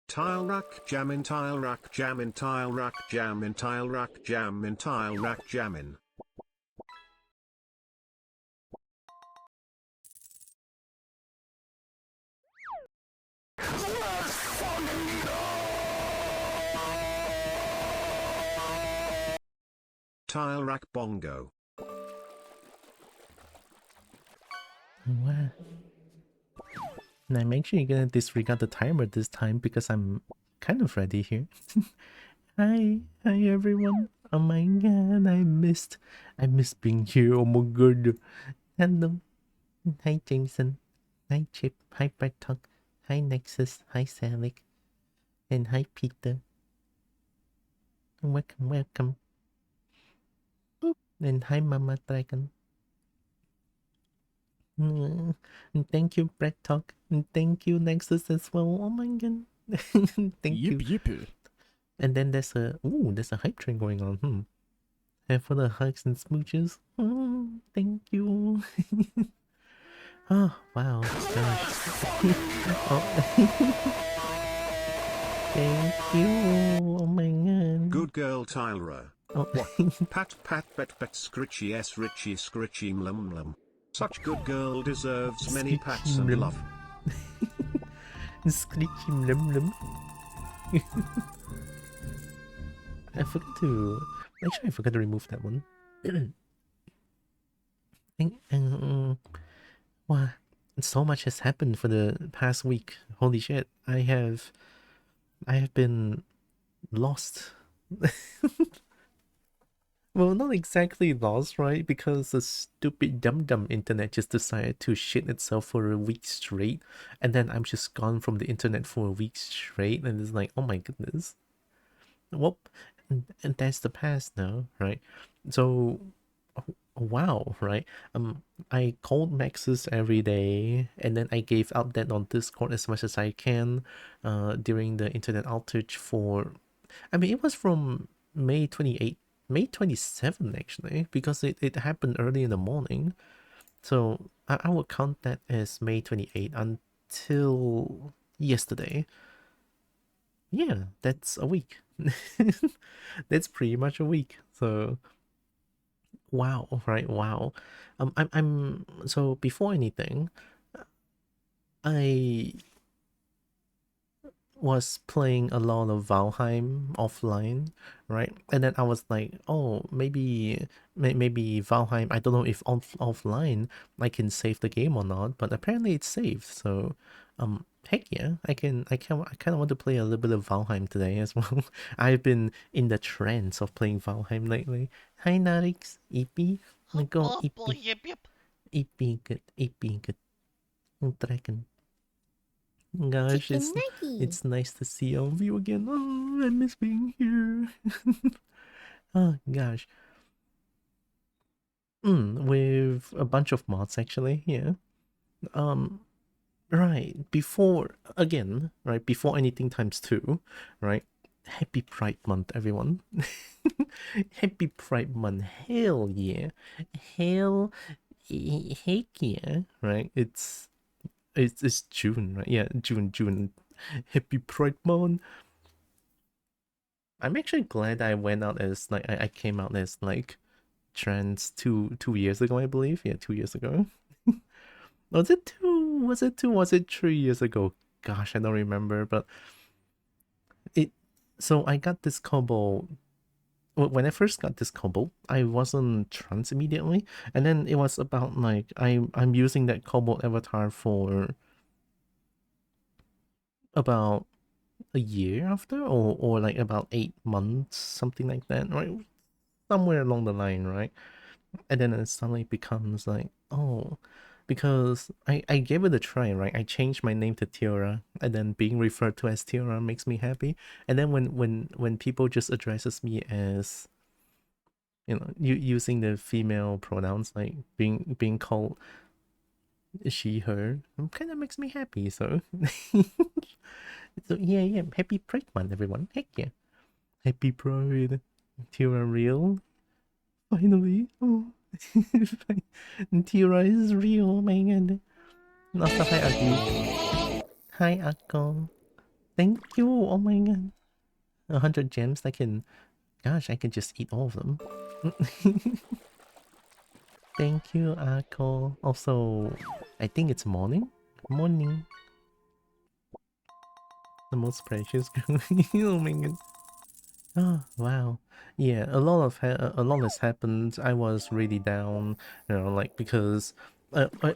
Tile rack jammin', tile rack jammin', tile rack jammin', tile rack jammin', tile rack jammin'. Tile rack bongo. What? And I'm actually gonna disregard the timer this time because I'm kind of ready here. Hi everyone. Oh my god, I missed being here. Oh my god. Hello. Hi Jason. Hi Chip. Hi Brett Talk. Hi Nexus. Hi Salik. And hi Peter. Welcome. Boop. And hi Mama Dragon. And thank you, Brett Talk. And thank you, Nexus, as well. Oh my god. Thank you. Yippee. And then there's a hype train going on. And for the hugs and smooches. Thank you. Oh wow, gosh. Oh. Thank you. Oh my god. Good girl Tyra. Oh. Pat bet scritchy s richy scritchy mlum. Such good girl deserves many pats and love. Screechy mlum. I forgot to remove that one. Wow, so much has happened for the past week. Holy shit. I have been lost. Well, not exactly lost, right? Because the stupid dumb internet just decided to shit itself for a week straight, and then I'm just gone from the internet for a week straight, and it's like, oh my goodness. Well, and that's the past now, right? So, wow, right? I called Maxis every day, and then I gave update on Discord as much as I can, during the internet outage for, I mean, it was from May 28th. May 27th actually, because it happened early in the morning. So I would count that as May 28th until yesterday. Yeah, that's a week. That's pretty much a week. So wow, right? Wow. I'm so before anything, I was playing a lot of Valheim offline, right? And then I was like, oh, maybe Valheim. I don't know if offline I can save the game or not, but apparently it's saved. So, heck yeah, I kind of want to play a little bit of Valheim today as well. I've been in the trance of playing Valheim lately. Hi, Narix, Eepy, go Eepy, Eepy good, Eepy good, Dragon. Gosh, it's nice to see all of you again. Oh, I miss being here. Oh gosh. With a bunch of mods actually, yeah. Right, before anything times two, right? Happy Pride Month, everyone. Happy Pride Month. Hell yeah. Heck yeah, right? It's June, right? Yeah, June. Happy Pride Month. I'm actually glad I went out as like I came out as like trans two years ago, I believe. Yeah, 2 years ago. Was it two? Was it two? Was it 3 years ago? Gosh, I don't remember. But it. So I got this Kobo. When I first got this Kobo, I wasn't trans immediately, and then it was about like I'm using that Kobo avatar for about a year after, or like about 8 months, something like that, right? Somewhere along the line, right? And then it suddenly becomes like, oh, because I gave it a try, right? I changed my name to Tiora, and then being referred to as Tiora makes me happy. And then when people just addresses me as, using the female pronouns, like being called she, her, kind of makes me happy. So so yeah, happy Pride Month, everyone. Heck yeah, happy Pride. Tiora real, finally. Oh, Tira is real, oh my god. Also, hi, Ugly. Hi, Akko. Thank you, oh my god. 100 gems, I can... Gosh, I can just eat all of them. Thank you, Akko. Also, I think it's morning? Morning. The most precious girl. Oh my god. Oh, wow. Yeah, a lot has happened. I was really down, like because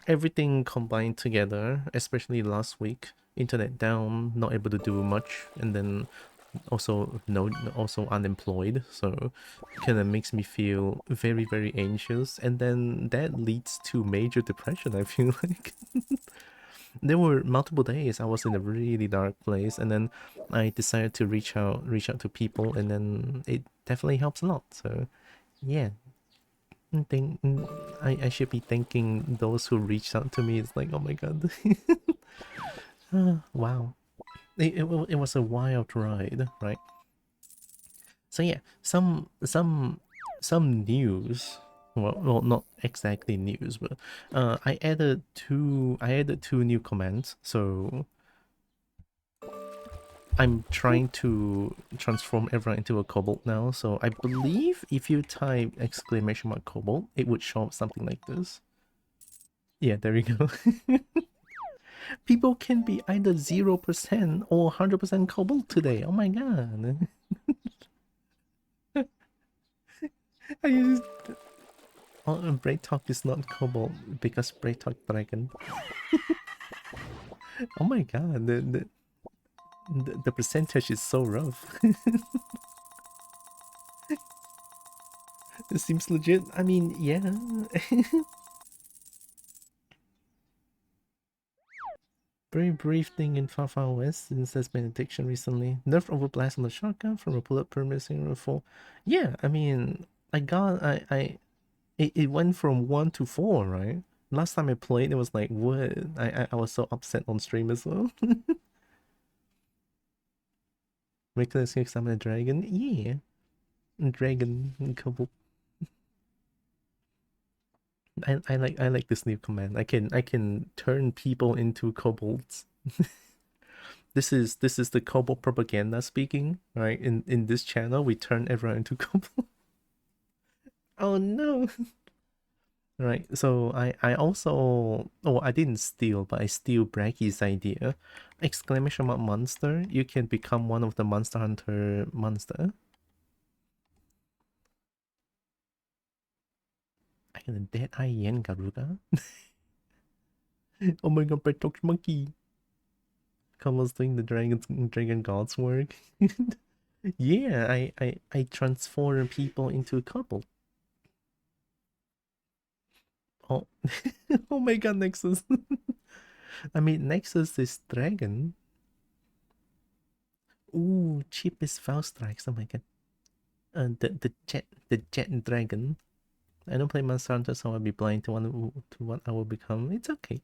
everything combined together, especially last week. Internet down, not able to do much, and then also unemployed, so kind of makes me feel very, very anxious, and then that leads to major depression, I feel like. There were multiple days I was in a really dark place, and then I decided to reach out to people, and then it definitely helps a lot. So yeah, I should be thanking those who reached out to me. It's like, oh my god. Wow, it was a wild ride, right? So yeah, some news. Well, not exactly news, but I added two new commands. So I'm trying to transform everyone into a kobold now, so I believe if you type exclamation mark kobold, it would show up something like this. Yeah, there we go. People can be either 0% or 100% kobold today. Oh my god. I used... Oh, Braid Talk is not kobold because Braid Talk dragon. Oh my god, the percentage is so rough. It seems legit. I mean, yeah. Very brief thing in Far Far West since there's been addiction recently. Nerf overblast on the shotgun from a bullet per missing rifle. Yeah, I mean, it went from 1 to 4, right? Last time I played, it was like, what? I was so upset on stream as well. Reckless summon a dragon? Yeah. Dragon couple. I like this new command. I can turn people into kobolds. This is the kobold propaganda speaking, right? In this channel, we turn everyone into kobold. Oh no! Right, so I also... Oh, I didn't steal, but I steal Bracky's idea. Exclamation mark monster, you can become one of the Monster Hunter monster. I can a dead eye yen Garuda. Oh my god, Bertox monkey. Como's doing the dragon god's work. Yeah, I transform people into a couple. Oh, oh my god, Nexus. I mean, Nexus is dragon. Ooh, cheapest foul strikes. Oh my god. The jet dragon. I don't play Monster Hunter, so I'll be blind to what I will become. It's okay.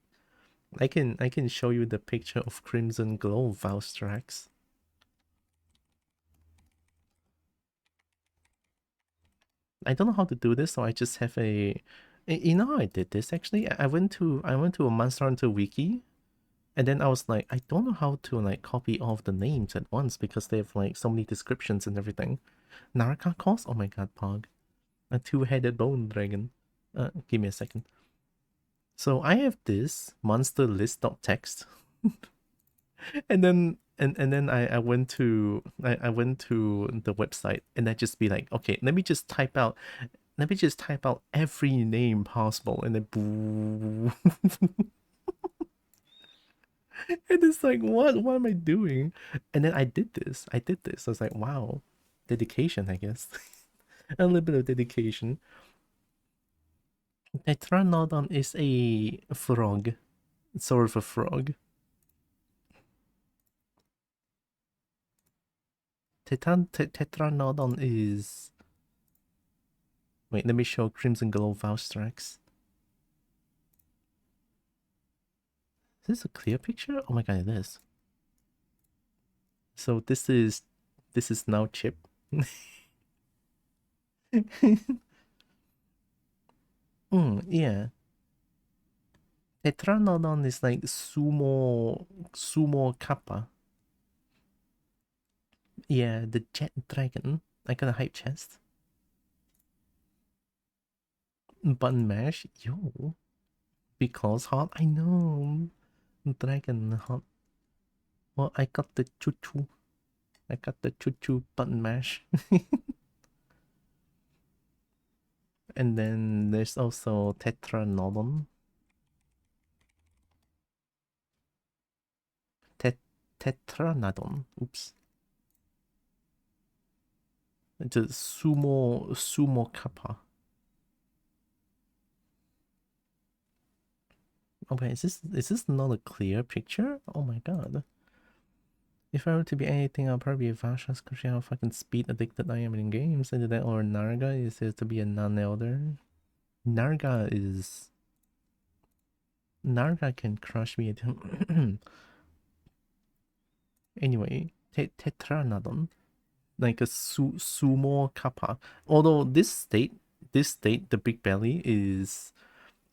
I can show you the picture of Crimson Glow Valstrax. I don't know how to do this, so I just have a... You know how I did this actually? I went to a Monster Hunter wiki, and then I was like, I don't know how to like copy all of the names at once because they have like so many descriptions and everything. Naraka Cos? Oh my god, Pog. A two-headed bone dragon. Give me a second. So I have this monster list.txt, and then I went to the website, and I just be like, okay, let me just type out every name possible, and then boo. And it's like, what am I doing? And then I did this. I was like, wow, dedication, I guess. A little bit of dedication. Tetranodon is a frog, sort of a frog. Tetranodon is... Wait, let me show Crimson Glow Valstrax. Is this a clear picture? Oh my god, it is. So this is now Chip. Yeah. Tetranodon is like sumo kappa. Yeah, the jet dragon. I got a hype chest. Button mash. Yo. Because hot. I know. Dragon hot. Well, I got the choo choo. I got the choo choo button mash. And then there's also Tetranodon. Tetranodon. Oops. It's a sumo kappa. Oh wait, is this not a clear picture? Oh my god. If I were to be anything, I'll probably be Vasha, because how fucking speed addicted I am in games. Either that or Narga is said to be a non-elder. Narga is... Narga can crush me at him. Anyway, Tetranodon. Like a sumo kappa. Although this state, the big belly is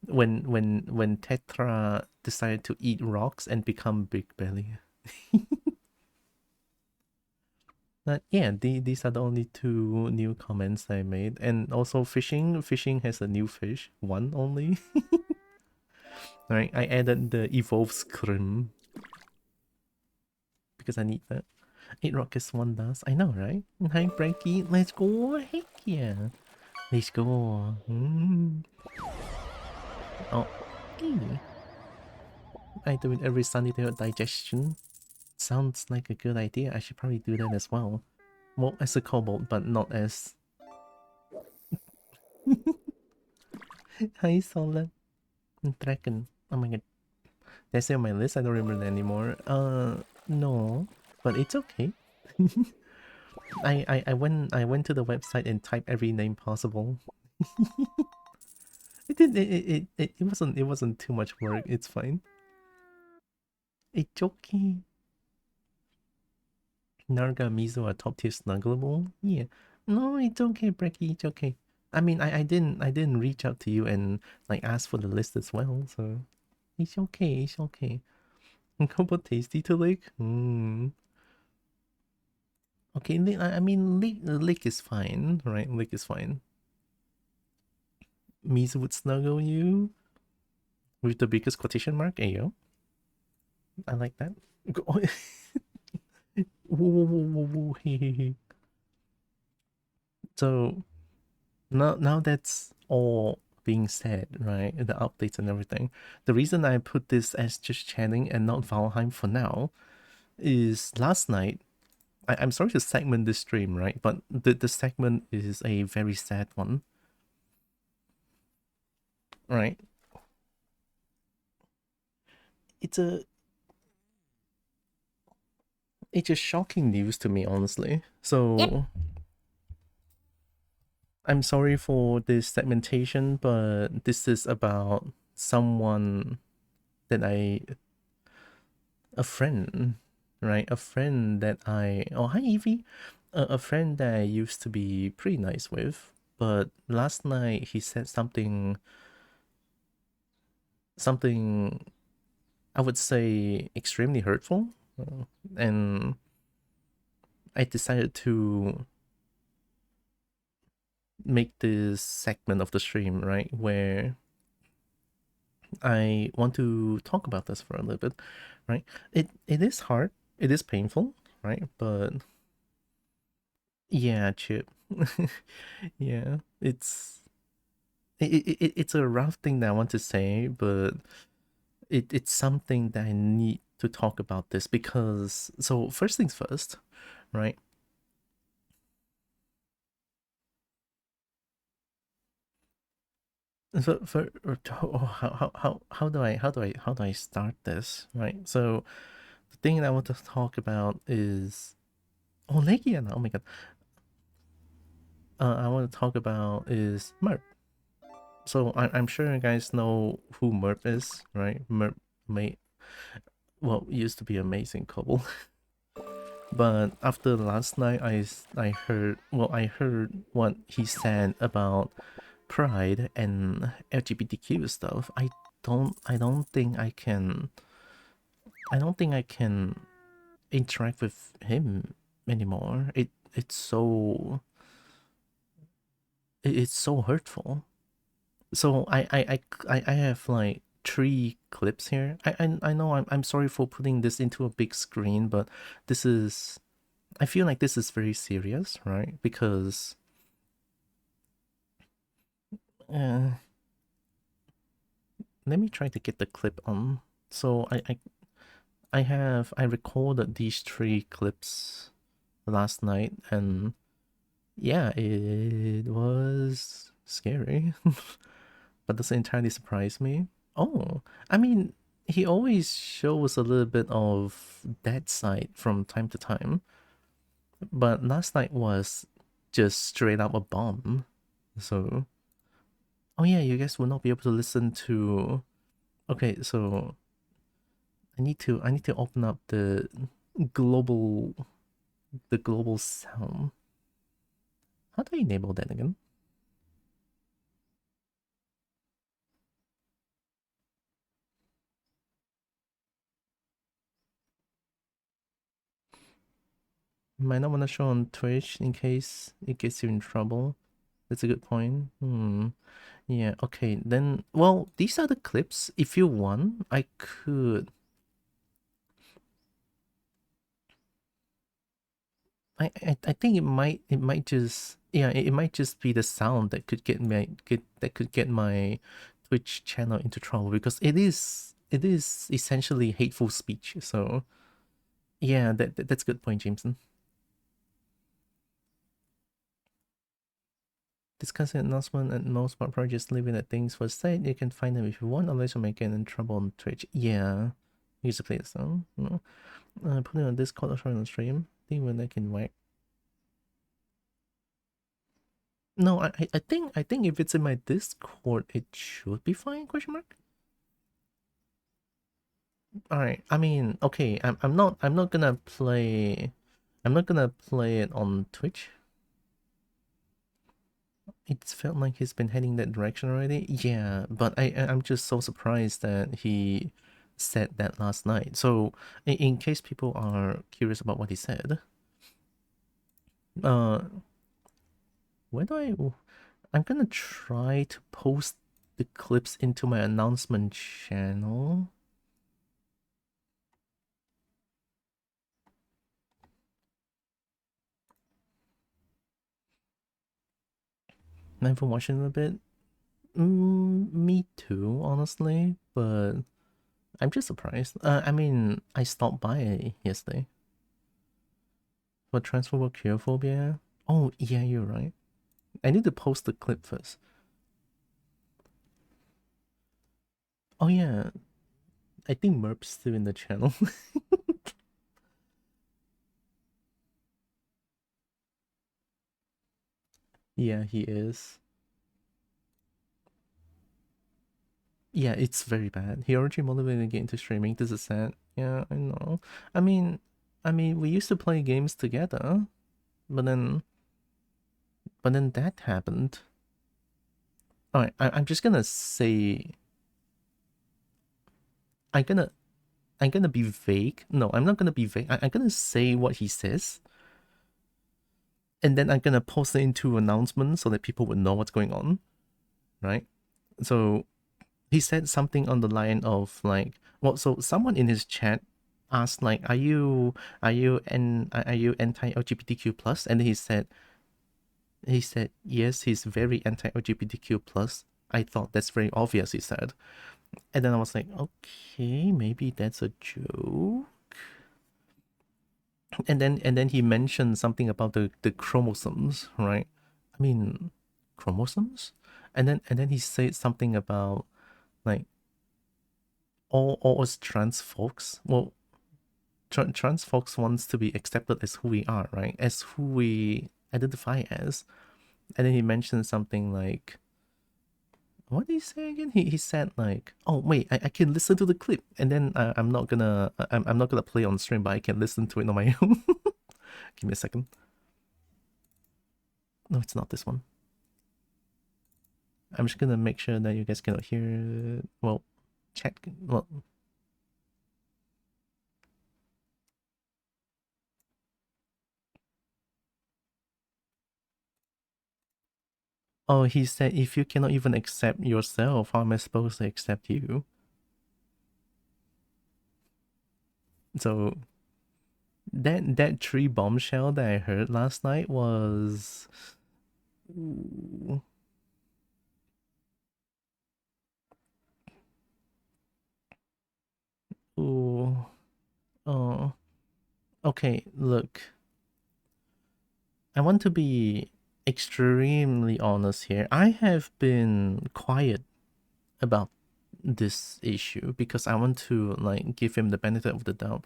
when Tetra decided to eat rocks and become big belly. But yeah, these are the only two new comments I made. And also fishing has a new fish, one only. Alright, I added the evolve scrim because I need that. 8 rockets, 1 dust. I know, right? Hi, Breaky. Let's go. Heck yeah. Let's go. Oh, hey. I do it every Sunday to digestion. Sounds like a good idea. I should probably do that as well. Well, as a kobold, but not as... Hi, Solar. Dragon. Oh my god. That's on my list. I don't remember that anymore. No. But it's okay. I went to the website and typed every name possible. It wasn't too much work. It's fine. It's okay. Narga Mizo are top tier snuggleable? Yeah. No, it's okay, Brecky, it's okay. I mean I didn't reach out to you and like ask for the list as well, so it's okay, it's okay. Kobo tasty to lick? Okay, I mean lick is fine, right? Lick is fine. Mizo would snuggle you with the biggest quotation mark. Ayo. I like that. So now that's all being said, right? The updates and everything. The reason I put this as just chatting and not Valheim for now is last night. I'm sorry to segment this stream, right? But the segment is a very sad one, right? It's a shocking news to me, honestly. So I'm sorry for this segmentation, but this is about someone that a friend, right? A friend that oh hi Evie, a friend that I used to be pretty nice with, but last night he said something I would say extremely hurtful, and I decided to make this segment of the stream, right, where I want to talk about this for a little bit, right? It is hard, it is painful, right? But yeah, Chip. Yeah, it's a rough thing that I want to say, but it's something that I need to talk about this because so first things first, right? For how do I start this, right? So the thing that I want to talk about is Legiana. Oh my god. I want to talk about is Merp. So I'm sure you guys know who Merp is, right? Merp may used to be amazing couple. But after last night, I heard what he said about pride and LGBTQ stuff, I don't think I can interact with him anymore. It's so hurtful. So I have like 3 clips here. I know I'm sorry for putting this into a big screen, but this is, I feel like this is very serious, right? Because uh, let me try to get the clip on. So I recorded these 3 clips last night, and yeah, it was scary, but doesn't entirely surprise me. Oh, I mean, he always shows a little bit of that side from time to time, but last night was just straight up a bomb. So, oh yeah, you guys will not be able to listen to. Okay, so I need to open up global the global sound. How do I enable that again? Might not want to show on Twitch in case it gets you in trouble. That's a good point. Yeah, okay, then, well, these are the clips. If you want, I could... I think it might just, yeah, it might just be the sound that could get my Twitch channel into trouble, because it is essentially hateful speech. So yeah, that's a good point, Jameson. Discussing announcement and most smart projects leaving at things for state. You can find them if you want, unless you may get in trouble on Twitch. Yeah, use to play the song. Put it on Discord or on stream. Think when I can whack. No, I think if it's in my Discord, it should be fine. Question mark. All right. I mean, okay. I'm not gonna play. I'm not gonna play it on Twitch. It's felt like he's been heading that direction already. Yeah, but I'm just so surprised that he said that last night. So in case people are curious about what he said, uh, where do I'm gonna try to post the clips into my announcement channel. I've been watching a bit. Me too, honestly, but I'm just surprised. I mean, I stopped by yesterday for transferable queerphobia. Oh, yeah, you're right. I need to post the clip first. Oh, yeah. I think Merp's still in the channel. Yeah, he is. Yeah, it's very bad. He originally motivated to get into streaming. This is sad. Yeah, I know. I mean, we used to play games together, but then that happened. Alright, I'm just gonna say, I'm gonna be vague. No, I'm not gonna be vague. I'm gonna say what he says, and then I'm gonna post it into announcements so that people would know what's going on, right? So he said something on the line of like, well, so someone in his chat asked like, are you anti LGBTQ plus? And he said yes, he's very anti LGBTQ plus. I thought that's very obvious, he said. And then I was like, okay, maybe that's a joke. And then he mentioned something about the chromosomes, right? I mean, chromosomes? And then he said something about like all us trans folks. Well, trans folks wants to be accepted as who we are, right? As who we identify as. And then he mentioned something like, what did he say again? He said like, oh wait, I can listen to the clip, and then I'm not gonna play on stream, but I can listen to it on my own. Give me a second. No, it's not this one. I'm just gonna make sure that you guys cannot hear. Well, chat. Well, oh, he said if you cannot even accept yourself, how am I supposed to accept you? So that tree bombshell that I heard last night was. Ooh. Ooh. Oh. Okay, look. I want to be extremely honest here. I have been quiet about this issue because I want to like give him the benefit of the doubt.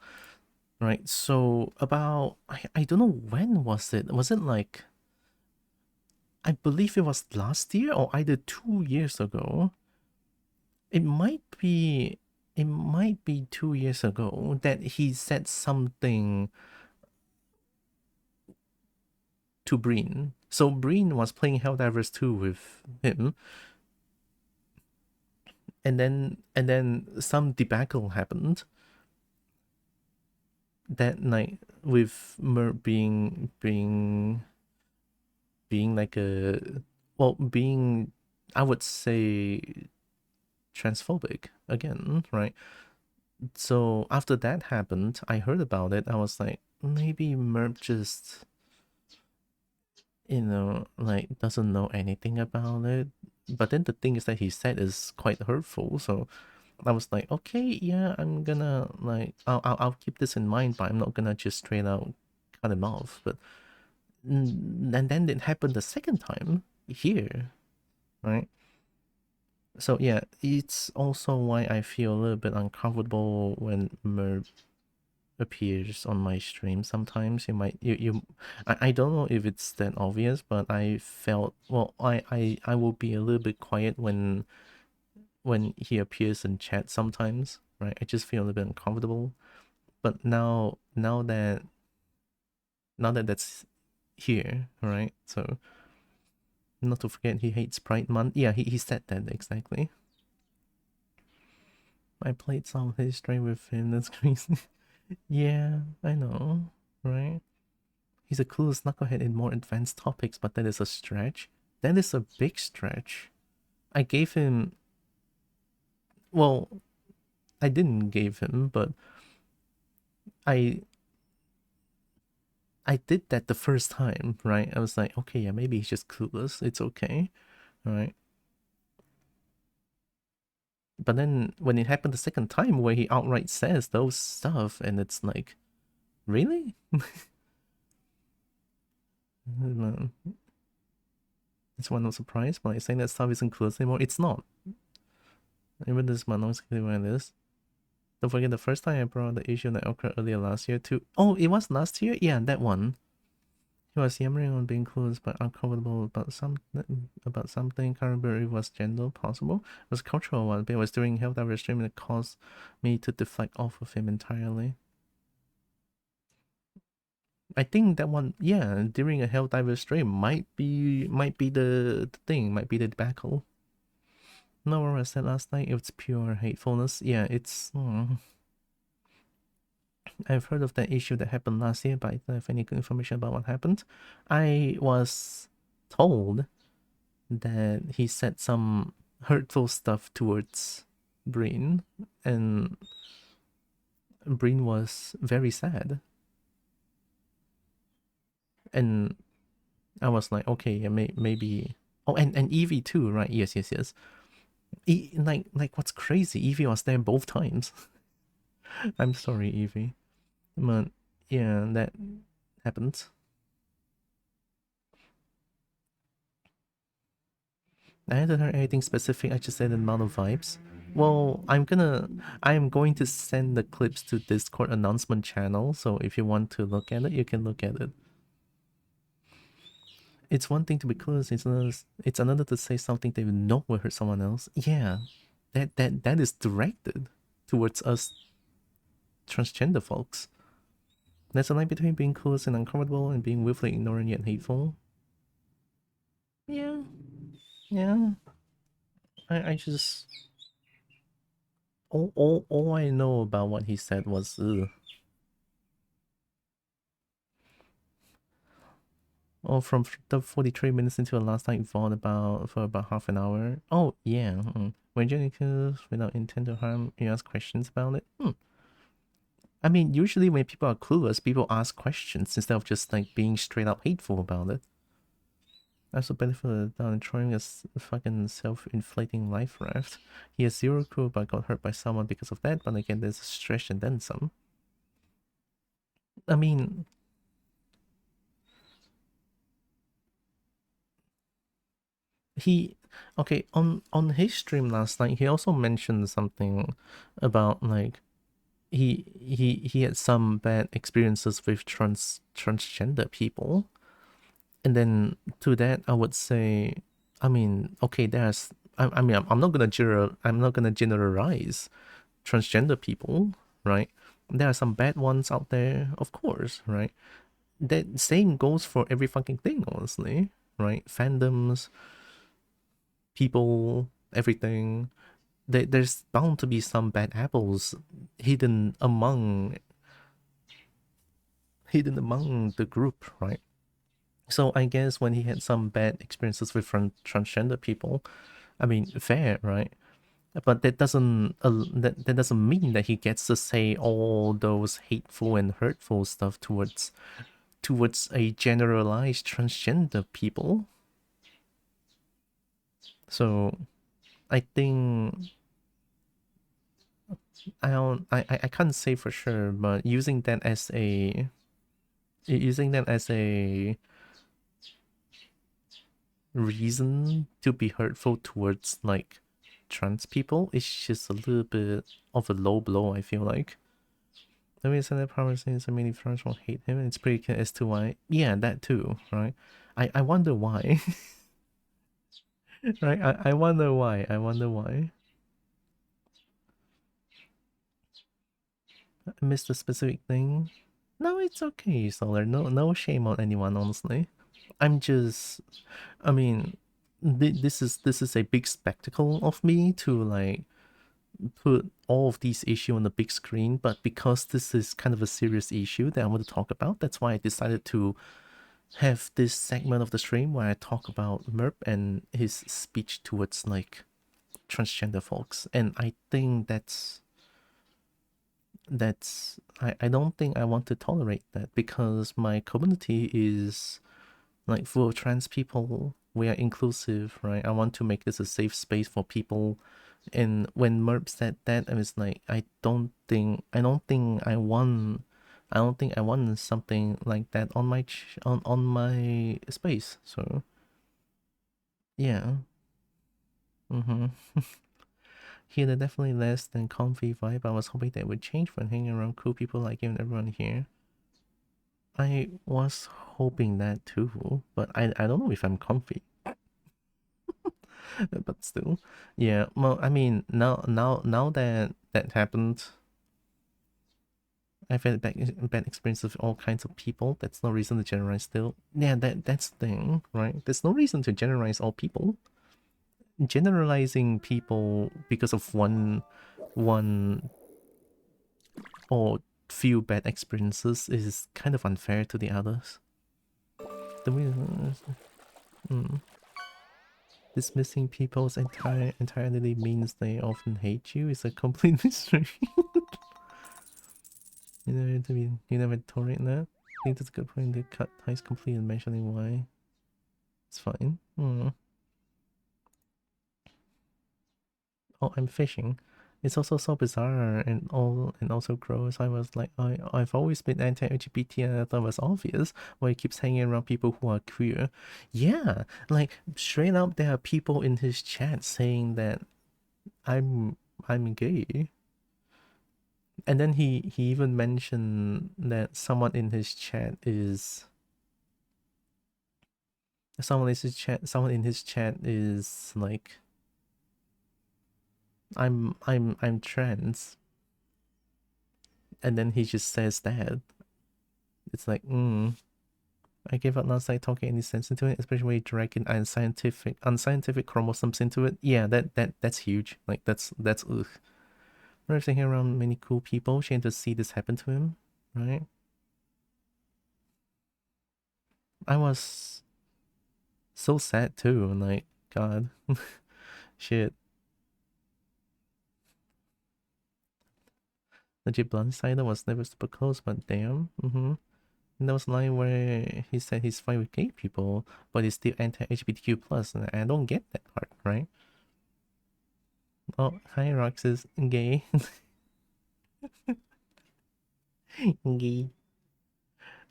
Right. So about I don't know when was it? Was it like I believe it was last year or either 2 years ago. It might be 2 years ago that he said something to Breen. So Breen was playing Helldivers 2 with him, and then some debacle happened that night with Mer being like a well being I would say transphobic again, right? So after that happened, I heard about it. I was like, maybe Merp just, like doesn't know anything about it. But then the thing is that he said is quite hurtful. So I was like, okay, yeah, I'm gonna like, I'll keep this in mind, but I'm not gonna just straight out cut him off. But and then it happened the second time here, right? So yeah, it's also why I feel a little bit uncomfortable when Merp appears on my stream. Sometimes I don't know if it's that obvious, but I felt, well, I will be a little bit quiet when he appears in chat sometimes, right? I just feel a little bit uncomfortable. But now that that's here, right? So not to forget he hates Pride Month. Yeah, he said that exactly. I played some history with him, that's crazy. Yeah, I know, right? He's a clueless knucklehead in more advanced topics, but that is a stretch. That is a big stretch. I gave him... Well, I didn't give him, but I did that the first time, right? I was like, okay, yeah, maybe he's just clueless. It's okay, right? But then when it happened the second time where he outright says those stuff, and it's like, really? It's one no surprise, but like saying that stuff isn't clueless anymore. It's not. Even this man knows exactly where it is. Don't forget the first time I brought the issue that occurred earlier last year too. Oh, it was last year? Yeah, that one. He was yammering on being clueless but uncomfortable about something. Can't remember if it was gender possible. It was a cultural one, but it was during Helldiver stream that caused me to deflect off of him entirely. I think that one, yeah, during a Helldiver stream might be the thing, might be the debacle. No, what I said last night, it's pure hatefulness. Yeah, it's... I've heard of that issue that happened last year, but I don't have any good information about what happened. I was told that he said some hurtful stuff towards Breen, and Breen was very sad. And I was like, okay, yeah, maybe... Oh, and Evie too, right? Yes. Like what's crazy, Evie was there both times. I'm sorry, Evie. But yeah, that happens. I hadn't heard anything specific, I just said the amount of vibes. Well, I'm going to send the clips to Discord announcement channel, so if you want to look at it, you can look at it. It's one thing to be clueless, it's another to say something that you know will hurt someone else. Yeah, that is directed towards us transgender folks. There's a line between being clueless and uncomfortable and being willfully ignorant yet hateful. Yeah. I just all I know about what he said was ugh. Oh, from the 43 minutes into the last night fought about for about half an hour. Oh yeah. When Jennifer without intent to harm, you ask questions about it. I mean, usually when people are clueless, people ask questions instead of just like being straight up hateful about it. I also benefited down trying a fucking self-inflating life raft. He has zero crew but got hurt by someone because of that, but again, there's a stretch and then some. I mean, he okay on his stream last night. He also mentioned something about like he had some bad experiences with transgender people, and then to that I would say, I mean, okay, there's I mean I'm not gonna generalize transgender people, right? There are some bad ones out there, of course, right? That same goes for every fucking thing, honestly, right? Fandoms, people, everything. There's bound to be some bad apples hidden among the group, right? So I guess when he had some bad experiences with transgender people, I mean, fair, right? But that doesn't mean that he gets to say all those hateful and hurtful stuff towards a generalized transgender people. So I think I can't say for sure, but using that as a reason to be hurtful towards like trans people is just a little bit of a low blow, I feel like. The reason that promising so many friends will hate him, and it's pretty clear as to why. Yeah, that too, right? I wonder why. Right? I wonder why. I wonder why. I missed a specific thing. No, it's okay, Solar. No shame on anyone, honestly. I'm just I mean, this is a big spectacle of me to like put all of these issues on the big screen, but because this is kind of a serious issue that I want to talk about, that's why I decided to have this segment of the stream where I talk about Merp and his speech towards like transgender folks. And I think I don't think I want to tolerate that because my community is like full of trans people. We are inclusive, right? I want to make this a safe space for people. And when Merp said that, I was like, I don't think I want something like that on my on my space. So yeah. He had a definitely less than comfy vibe. I was hoping that would change when hanging around cool people like him and everyone here. I was hoping that too, but I don't know if I'm comfy. But still, yeah. Well, I mean, now that that happened, I've had bad experience with all kinds of people. That's no reason to generalize. Still, yeah. That's the thing, right? There's no reason to generalize all people. Generalizing people because of one or few bad experiences is kind of unfair to the others. The reason dismissing people's entirely means they often hate you is a complete mystery. You never tolerate that. I think that's a good point to cut ties completely and mentioning why. It's fine. Oh, I'm fishing. It's also so bizarre and also gross. I was like, I've always been anti-LGBT and I thought it was obvious why he keeps hanging around people who are queer. Yeah, like straight up there are people in his chat saying that I'm I'm gay. And then he even mentioned that someone in his chat is like I'm trans, and then he just says that. It's like I gave up last night talking any sense into it, especially when you drag in unscientific chromosomes into it. Yeah, that's huge. Like that's ugh. We're sitting around many cool people, trying to see this happen to him, right? I was so sad too. I'm like, God, shit. Legit Blindsider was never super close, but damn. And there was a line where he said he's fine with gay people, but he's still anti-LGBTQ plus, and I don't get that part, right? Oh, hi Roxas, gay. Gay.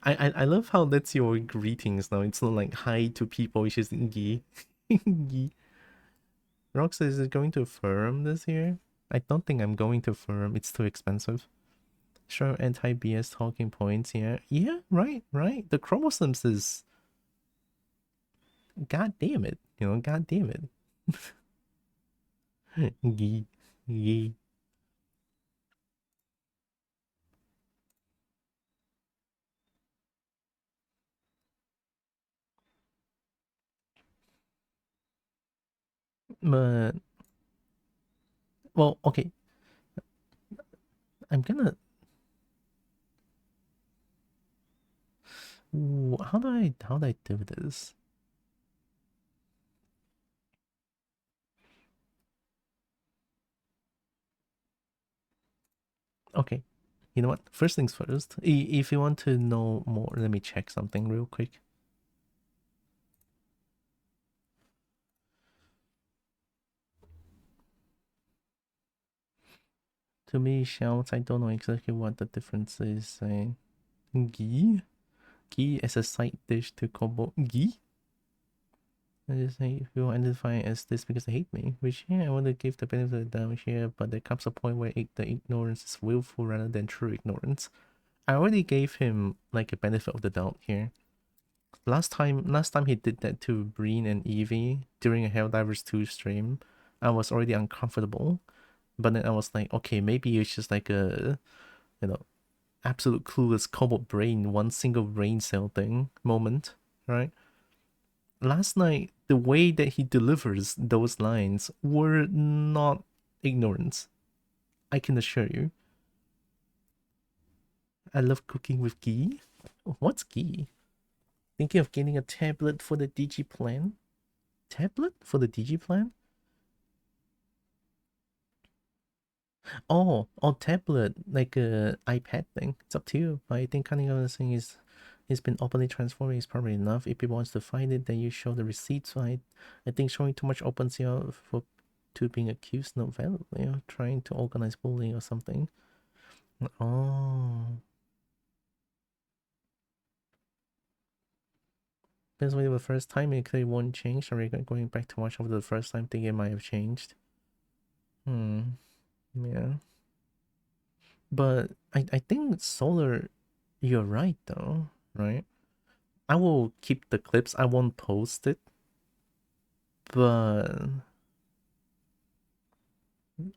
I love how that's your greetings now. It's not like hi to people, it's just gay. Gay. Roxas, is it going to firm this year? I don't think I'm going to firm. It's too expensive. Sure, anti-BS talking points, yeah. Yeah, right. The chromosomes is... God damn it. God damn it. Gee. Gee. But... Well, okay. I'm gonna... Ooh, how do I do this? Okay. You know what? First things first. If you want to know more, let me check something real quick. To me, shouts, I don't know exactly what the difference is. Ghee? Ghee as a side dish to Kobo. Ghee? I just say if you identify as this because they hate me, which yeah, I want to give the benefit of the doubt here, but there comes a point where the ignorance is willful rather than true ignorance. I already gave him like a benefit of the doubt here. Last time he did that to Breen and Evie during a Helldivers 2 stream, I was already uncomfortable. But then I was like, okay, maybe it's just like a, you know, absolute clueless cobalt brain, one single brain cell thing moment, right? Last night, the way that he delivers those lines were not ignorance. I can assure you. I love cooking with ghee. What's ghee? Thinking of getting a tablet for the DG plan? Tablet for the DG plan? Oh, tablet, like a iPad thing. It's up to you. But I think kind of the thing is, it's been openly transforming is probably enough. If people wants to find it, then you show the receipt. So I think showing too much opens you out for to being accused not valid. Trying to organize bullying or something. Oh, because maybe the first time it clearly won't change. Or going back to watch over the first time, think it might have changed. Yeah. But I think Solar, you're right though, right? I will keep the clips. I won't post it, but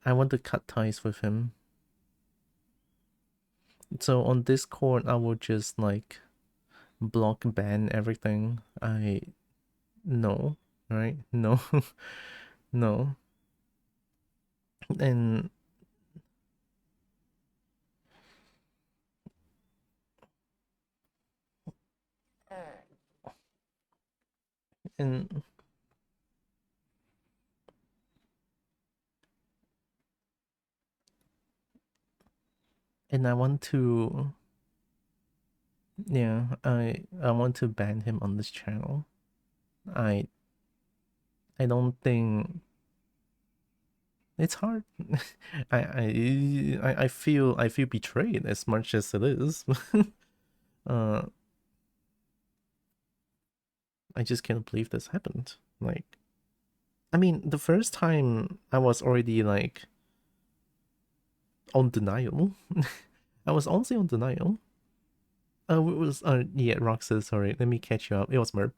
I want to cut ties with him. So on Discord, I will just like block ban everything. I no, right? No, no, and and and I want to, yeah, I want to ban him on this channel. I I don't think it's hard. I feel betrayed as much as it is. uh, I just can't believe this happened. Like, I mean, the first time I was already like on denial. I was honestly on denial. It was yeah, Roxas. Sorry, let me catch you up. It was Merp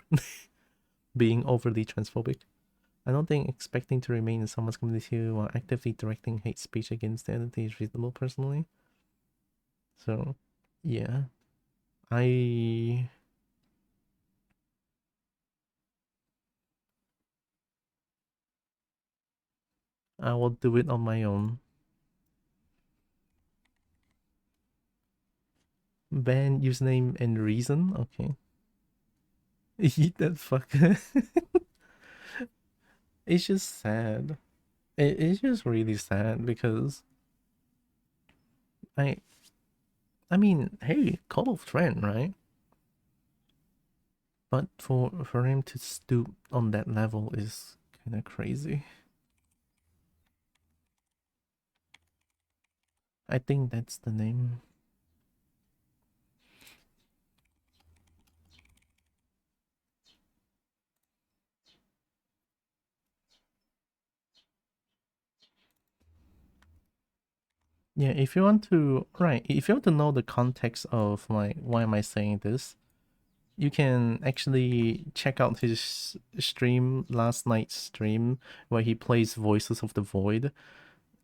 being overly transphobic. I don't think expecting to remain in someone's community while actively directing hate speech against the entity is reasonable, personally. So, yeah, I I will do it on my own. Ban username and reason. Okay. Eat that fucker. It's just sad. It's just really sad because I I mean, hey, Kobo friend, right? But for him to stoop on that level is kind of crazy. I think that's the name. Yeah, if you want to, right, if you want to know the context of like why am I saying this, you can actually check out his stream, last night's stream, where he plays Voices of the Void.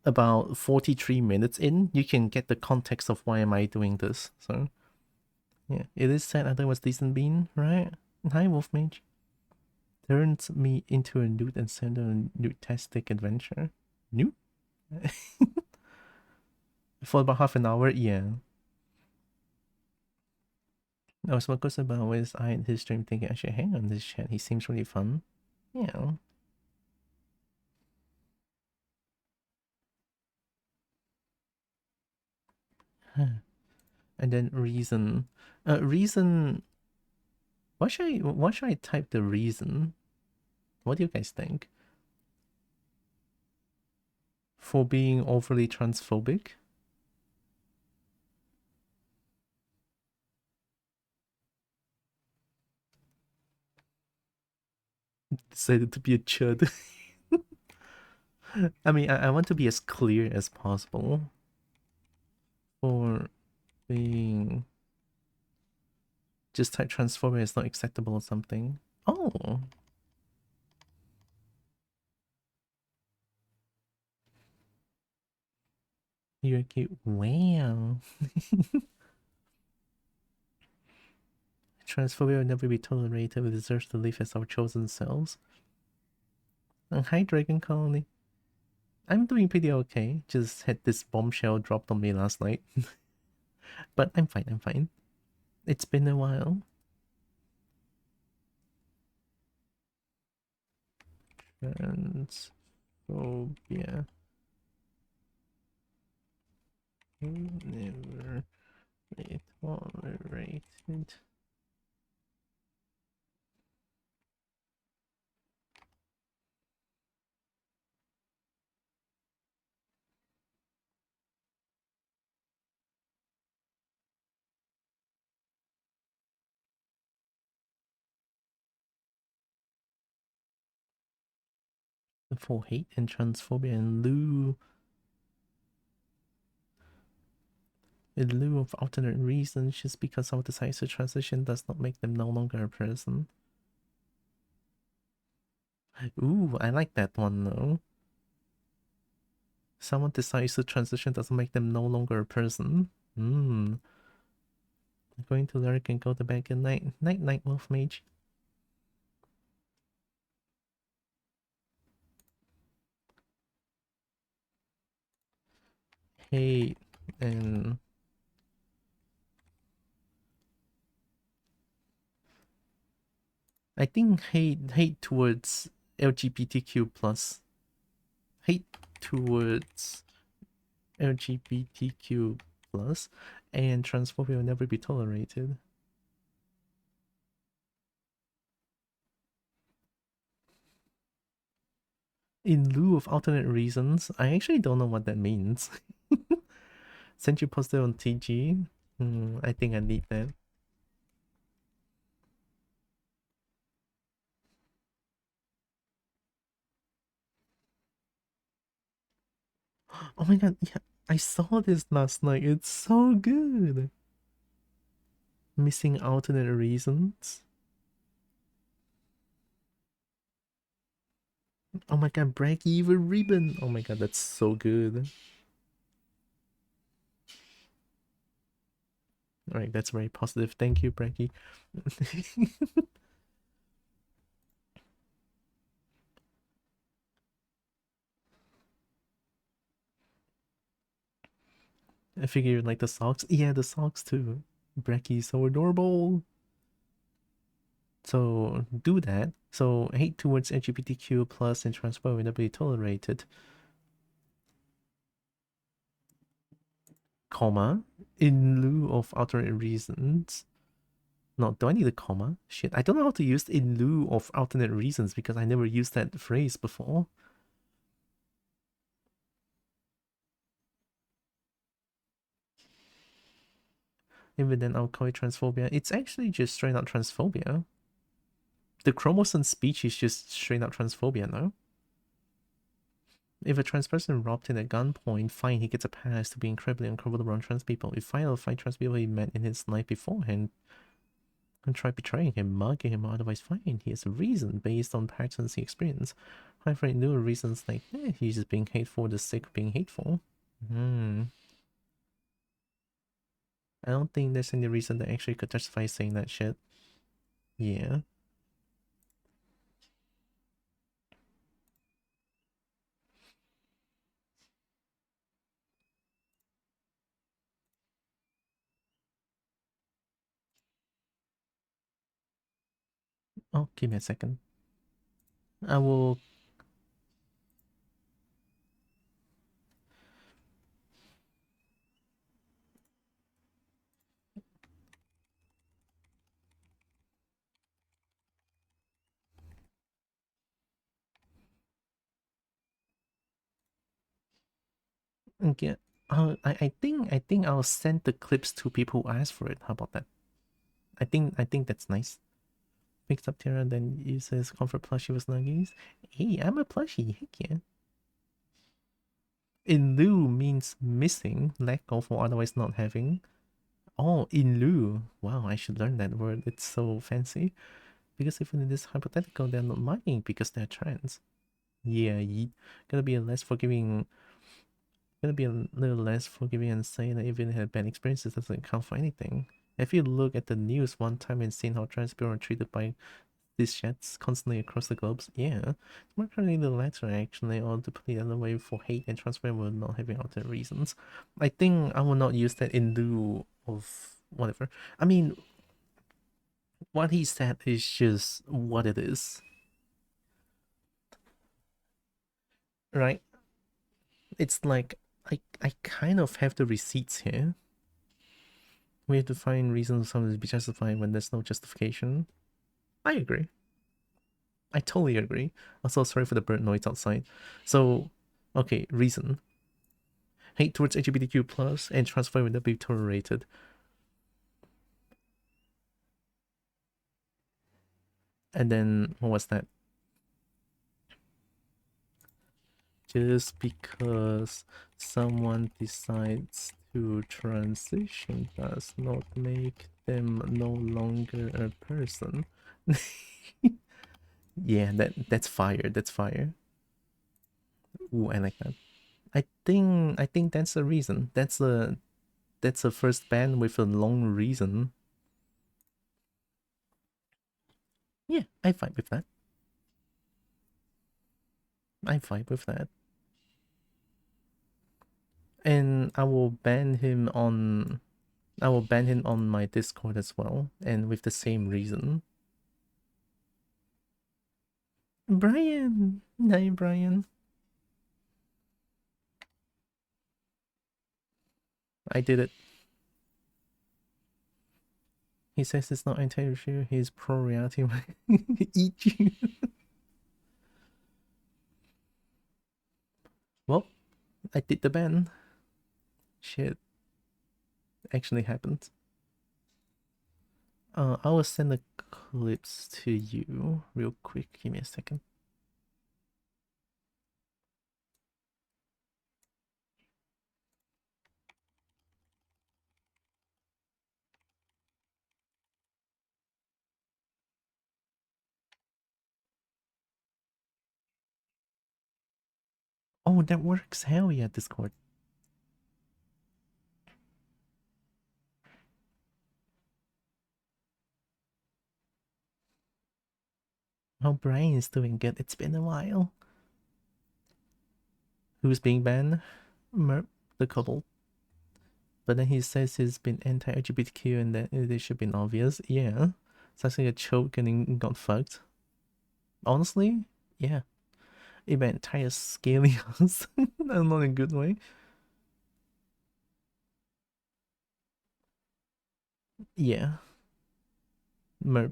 About 43 minutes in, you can get the context of why am I doing this. So, yeah, it is sad I was decent bean, right? Hi, Wolfmage. Turns me into a newt and send a newtastic adventure. Newt? For about half an hour, yeah. I was focused about was I in his stream thinking I should hang on this chat. He seems really fun. Yeah. And then reason. Reason. Why should I type the reason? What do you guys think? For being overly transphobic? Decided to be a chud. I mean, I want to be as clear as possible. For being just type transphobia is not acceptable or something. Oh. You're cute. Wow. Transphobia will never be tolerated. We deserve to live as our chosen selves. Hi, Dragon Colony. I'm doing pretty okay. Just had this bombshell dropped on me last night. But I'm fine, I'm fine. It's been a while. Transphobia. Never be tolerated. For hate and transphobia in lieu of alternate reasons, just because someone decides to transition does not make them no longer a person. Ooh, I like that one though. Someone decides to transition doesn't make them no longer a person. I'm going to lurk and go to bed. Good night. Night, night, Wolf Mage. Hate and I think hate towards LGBTQ plus. Hate towards LGBTQ plus and transphobia will never be tolerated. In lieu of alternate reasons, I actually don't know what that means. Since you posted on TG, I think I need that. Oh my god, yeah, I saw this last night. It's so good. Missing alternate reasons. Oh my god, break even ribbon. Oh my god, that's so good. Alright, that's very positive. Thank you, Brekkie. I figure you like the socks. Yeah, the socks too. Brecky's so adorable. So do that. So hate towards LGBTQ plus and transphobic will not be tolerated. Comma in lieu of alternate reasons. No, do I need a comma? Shit, I don't know how to use in lieu of alternate reasons because I never used that phrase before. Even then, I'll call it transphobia. It's actually just straight up transphobia. The chromosome speech is just straight up transphobia, no? If a trans person robbed him at gunpoint, fine, he gets a pass to be incredibly uncomfortable around trans people. If I or five trans people he met in his life beforehand and try betraying him, mugging him, or otherwise fine, he has a reason based on patterns he experienced. However, new reasons like, he's just being hateful for the sake of being hateful. I don't think there's any reason that actually could justify saying that shit. Yeah. Oh, give me a second. I will. Get. I think I'll send the clips to people who ask for it. How about that? I think that's nice. Picks up Terra, then uses comfort plushie with nuggies. Hey, I'm a plushie. Heck yeah. In lieu means missing, lack of, or otherwise not having. Oh, in lieu. Wow, I should learn that word. It's so fancy. Because even in this hypothetical, they're not lying because they're trans. Yeah, gonna be a less forgiving. Gonna be a little less forgiving and saying that even had bad experiences doesn't count for anything. If you look at the news one time and seen how trans people are treated by these shits constantly across the globes, yeah, more currently the latter actually, or to put it the other way, for hate and trans people not having alternate reasons. I think I will not use that in lieu of whatever. I mean, what he said is just what it is, right? It's like I kind of have the receipts here. We have to find reasons for something to be justified when there's no justification. I agree. I totally agree. Also, sorry for the bird noise outside. So, okay, reason. Hate towards LGBTQ plus and transphobia will not be tolerated. And then, what was that? Just because someone decides to transition does not make them no longer a person. Yeah, that's fire. That's fire. Ooh, I like that. I think that's the reason. That's a first band with a long reason. Yeah, I fight with that. I fight with that. And I will ban him on my Discord as well, and with the same reason. Brian! Hi, Brian. I did it. He says it's not entirely true. He's pro reality. Eat you. Well, I did the ban. Shit. Actually happened. I will send the clips to you real quick. Give me a second. Oh, that works. Hell yeah, Discord. How Brian is doing good. It's been a while. Who's being banned? Merp, the couple. But then he says he's been anti-LGBTQ and that it should be obvious. Yeah. It's actually a choke and got fucked. Honestly, yeah. It meant entire scaly us. Not in a good way. Yeah. Merp.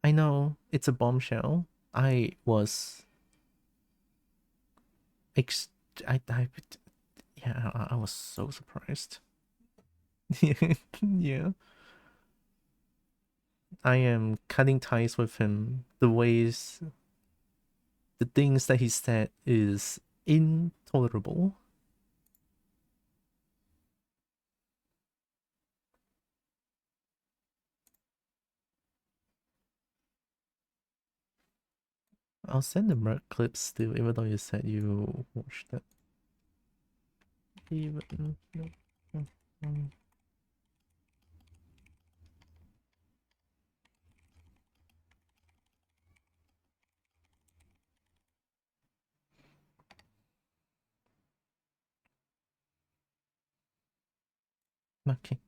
I know, it's a bombshell. I was ex I yeah, I was so surprised. Yeah. I am cutting ties with him. The things that he said is intolerable. I'll send the Merc clips still, even though you said you watched it. Even. Okay.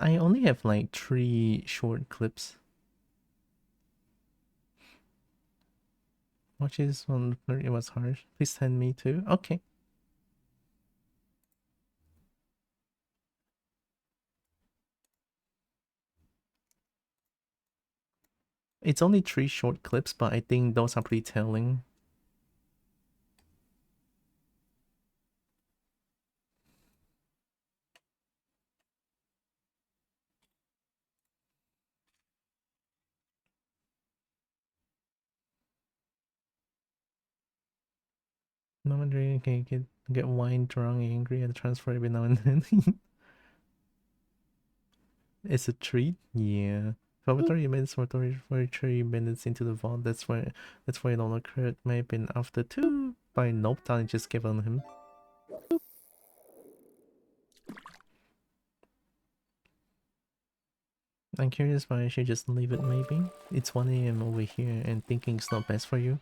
I only have like 3 short clips. Watch this one, it was harsh. Please send me too. Okay. It's only 3 short clips, but I think those are pretty telling. Mama drink can get wine drunk, angry, and transfer every now and then. It's a treat, yeah. For 30 minutes, for 30 minutes into the vault, that's why it all occurred. May have been after 2, by nope, I just gave on him. I'm curious why I should just leave it, maybe. It's 1 AM over here and thinking it's not best for you.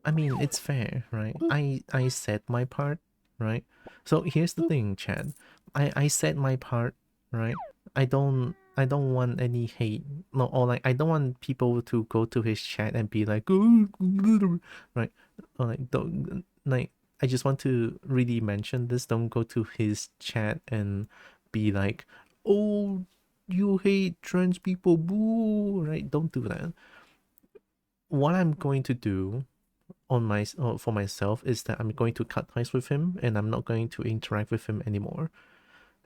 I mean, it's fair, right? I said my part, right? So here's the thing, Chad. I said my part, right? I don't want any hate. No, or like I don't want people to go to his chat and be like, oh, right? Or like don't like I just want to really mention this. Don't go to his chat and be like, oh, you hate trans people, boo, right? Don't do that. What I'm going to do for myself is that I'm going to cut ties with him and I'm not going to interact with him anymore.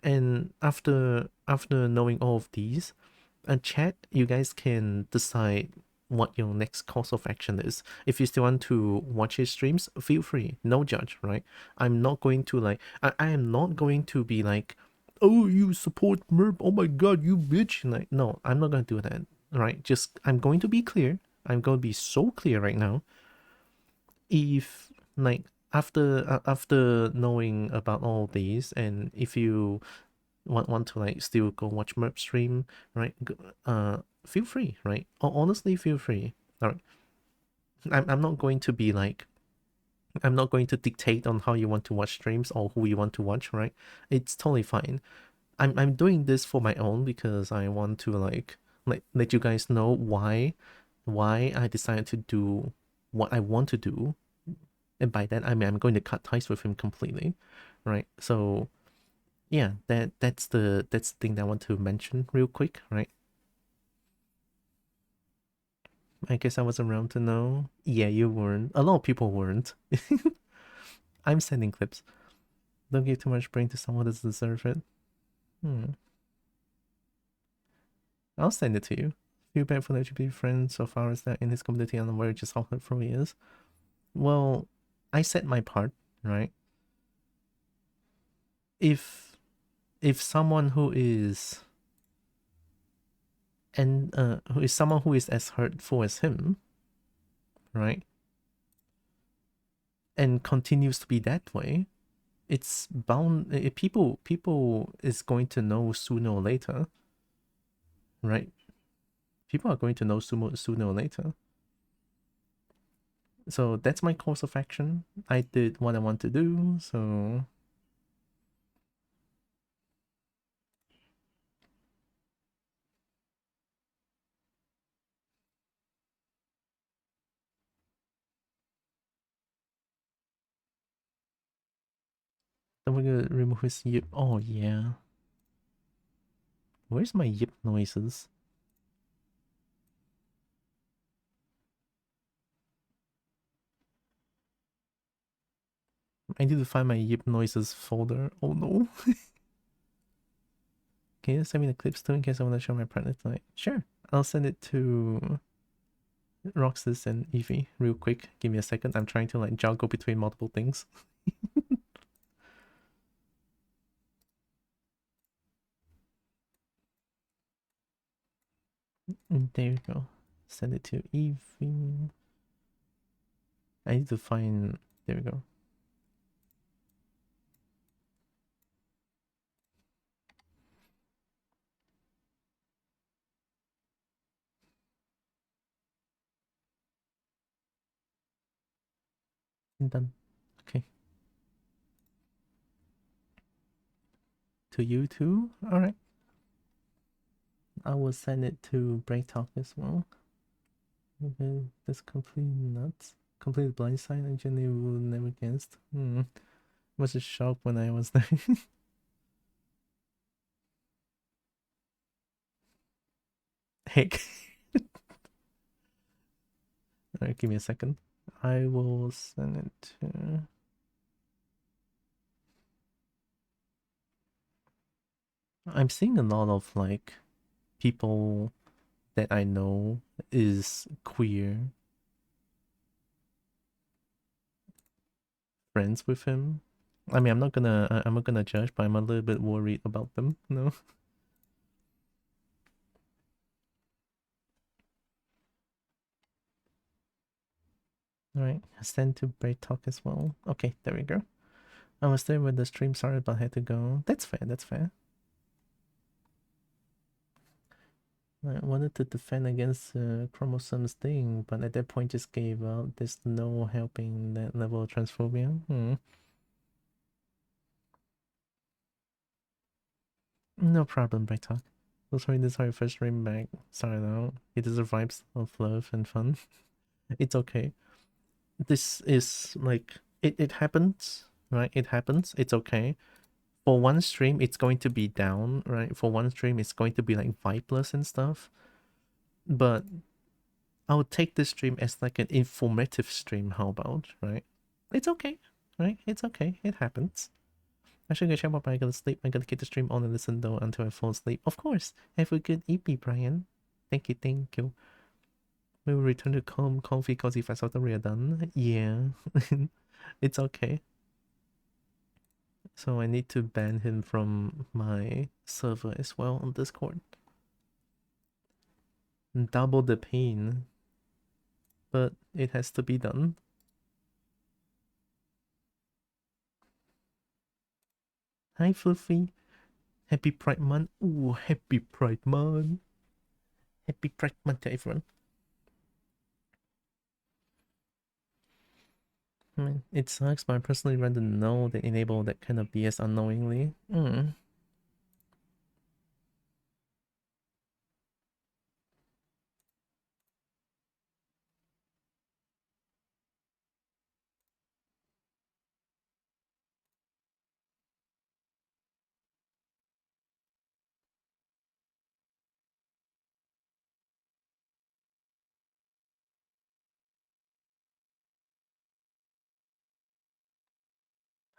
And after knowing all of these, chat, you guys can decide what your next course of action is. If you still want to watch his streams, feel free, no judge, right? I'm not going to like I am not going to be like, oh, you support Merp, oh my god, you bitch. Like, no, I'm not gonna do that, right? Just I'm going to be clear. I'm going to be so clear right now. If like after knowing about all these, and if you want to like still go watch Merp stream, right? Feel free, right? Honestly, feel free. All right. I'm not going to be like, I'm not going to dictate on how you want to watch streams or who you want to watch, right? It's totally fine. I'm doing this for my own because I want to like let you guys know why I decided to do what I want to do. And by that I mean I'm going to cut ties with him completely, right? So yeah, that's the thing that I want to mention real quick, right? I guess I was around to know. Yeah, you weren't. A lot of people weren't. I'm sending clips. Don't give too much brain to someone that doesn't deserve it. I'll send it to you. Feel bad for the LGBT friend so far as that in his community and aware just how hurtful he is. Well, I said my part, right? If someone who is who is someone who is as hurtful as him, right? And continues to be that way, it's bound people is going to know sooner or later, right? People are going to know sooner or later. So that's my course of action. I did what I want to do, so... Then we're gonna remove his yip. Oh, yeah. Where's my yip noises? I need to find my yip noises folder. Oh no. Can you send me the clips too in case I want to show my partner tonight? Sure. I'll send it to Roxas and Evie real quick. Give me a second. I'm trying to like juggle between multiple things. And there you go. Send it to Evie. I need to find... There we go. Done. Okay. To you too? Alright. I will send it to Break Talk as well. Okay, that's complete nuts. Complete blindside I generally will never guessed. Was a shock when I was there. Heck. Alright, give me a second. I will send it to... I'm seeing a lot of like people that I know is queer friends with him. I mean, I'm not gonna judge, but I'm a little bit worried about them. No. All right, send to Break Talk as well. Okay, there we go. I was there when the stream started, but I had to go. That's fair. That's fair. I wanted to defend against chromosomes thing, but at that point just gave up. There's no helping that level of transphobia. No problem, Break Talk. So sorry, this is our first stream back. Sorry though. It deserves vibes of love and fun. It's okay. This is like it happens, right? It happens. It's okay. For one stream, it's going to be down, right? For one stream, it's going to be like vibeless and stuff. But I would take this stream as like an informative stream. How about, right? It's okay, right? It's okay. It happens. I should go check out, but I gotta sleep. I gotta keep the stream on and listen though until I fall asleep. Of course. Have a good EP, Brian. Thank you, thank you. We will return to comfy cozy fast after we are done. Yeah. It's okay. So I need to ban him from my server as well on Discord. Double the pain. But it has to be done. Hi Fluffy. Happy Pride Month. Ooh, happy Pride Month. Happy Pride Month to everyone. I mean, it sucks, but I personally rather know they enable that kind of BS unknowingly.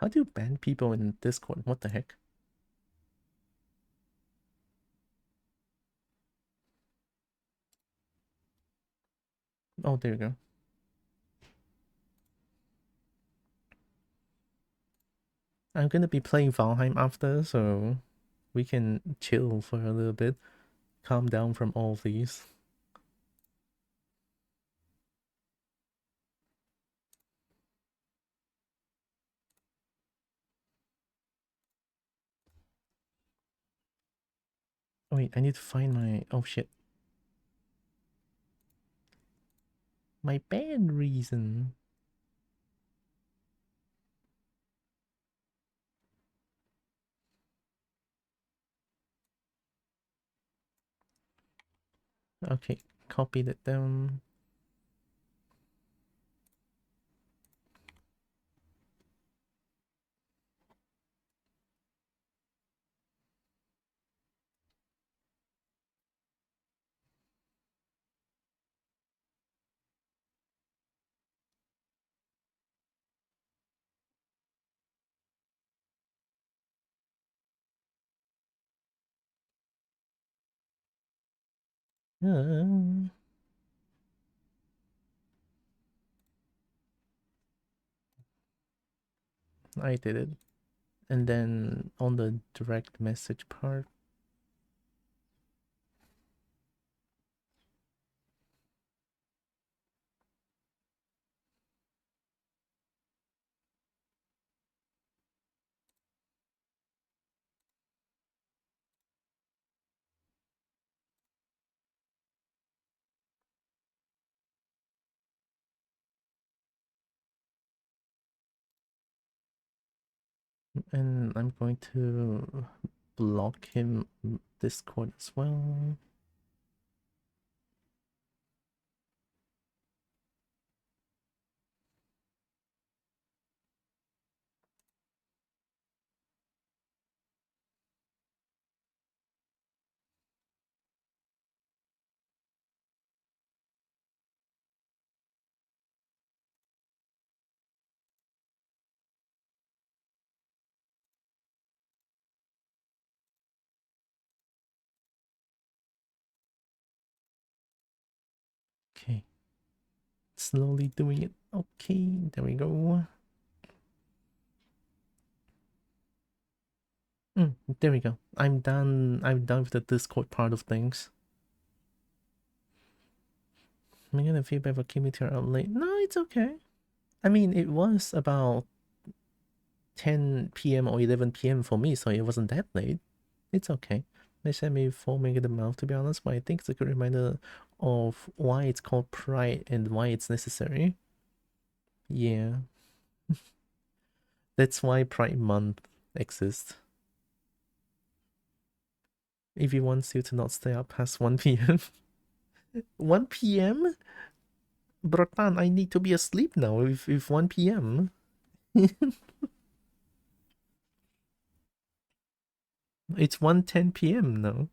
How do you ban people in Discord? What the heck? Oh, there you go. I'm gonna be playing Valheim after, so we can chill for a little bit. Calm down from all of these. Oh, wait, I need to find my... Oh, shit. My bad reason. Okay, copy that down. Uh, I did it. And then on the direct message part, and I'm going to block him Discord as well. Okay. Slowly doing it. Okay, there we go. There we go. I'm done. I'm done with the Discord part of things. I'm gonna feedback for community out late. No, it's okay. I mean, it was about 10 p.m. or 11 p.m. for me, so it wasn't that late. It's okay. They sent me foaming at the mouth, to be honest, but I think it's a good reminder of why it's called Pride and why it's necessary. Yeah, that's why Pride Month exists. If he wants you to not stay up past 1 p.m. 1 p.m.? Brotan, I need to be asleep now if 1 p.m. It's 1:10 p.m. now.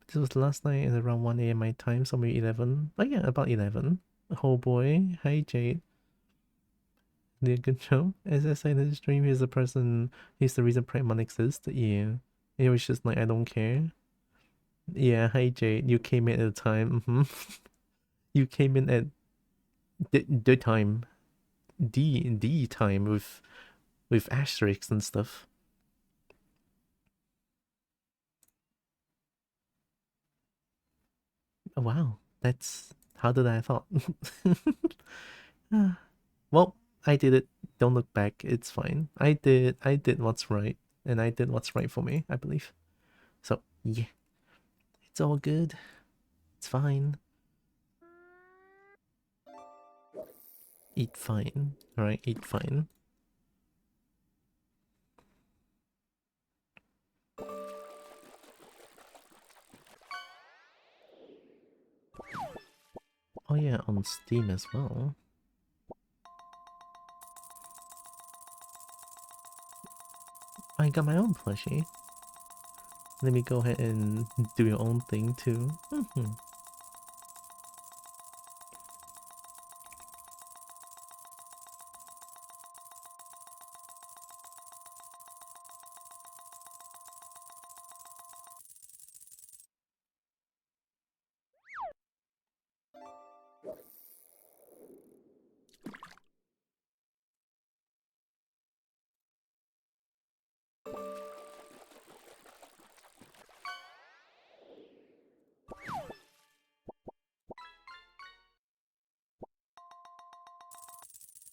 This was last night at around 1 a.m. my time, so maybe 11. Oh yeah, about 11. Oh boy. Hi Jade. Did a good job. As I said in the stream, he's the person, he's the reason Pride Month exists. Yeah. It was just like, I don't care. Yeah, hi Jade. You came in at the time. You came in at the time. The time with asterisks and stuff. Oh, wow. That's harder than I thought. Well, I did it. Don't look back. It's fine. I did what's right. And I did what's right for me, I believe. So yeah. It's all good. It's fine. Eat fine. Alright, eat fine. Oh yeah, on Steam as well. I got my own plushie. Let me go ahead and do your own thing too.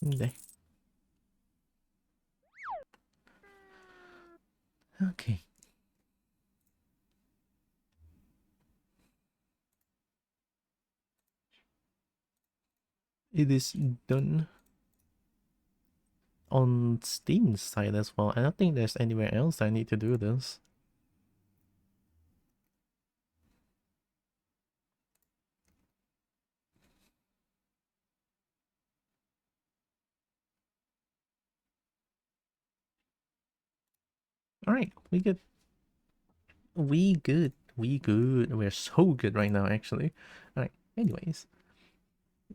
Okay. Okay. It is done on Steam's side as well. I don't think there's anywhere else I need to do this. Alright, we good. We good. We good. We're so good right now, actually. Alright, anyways.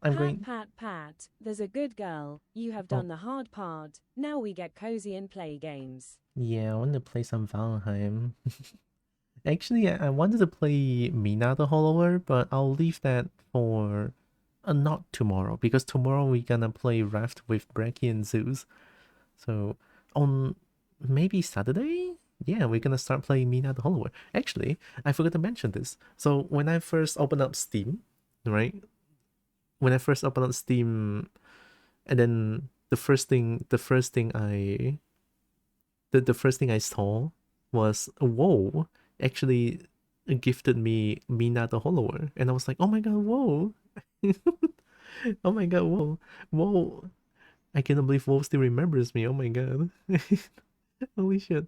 I'm Pat, going... pat, pat. There's a good girl. You have Oh, done the hard part. Now we get cozy and play games. yeah, I want to play some Valheim. Actually, I wanted to play Mina the Hollower, but I'll leave that for not tomorrow, because tomorrow we're gonna play Raft with Brekkie and Zeus. So on maybe Saturday, yeah, we're gonna start playing Mina the Hollower. Actually, I forgot to mention this. So when I first opened up Steam, right? When I first opened up Steam, and then the first thing I saw was, whoa, actually gifted me Mina the Hollower. And I was like, oh my god, whoa. Oh my god, whoa. Whoa. I cannot believe Whoa still remembers me. Oh my god. Holy shit.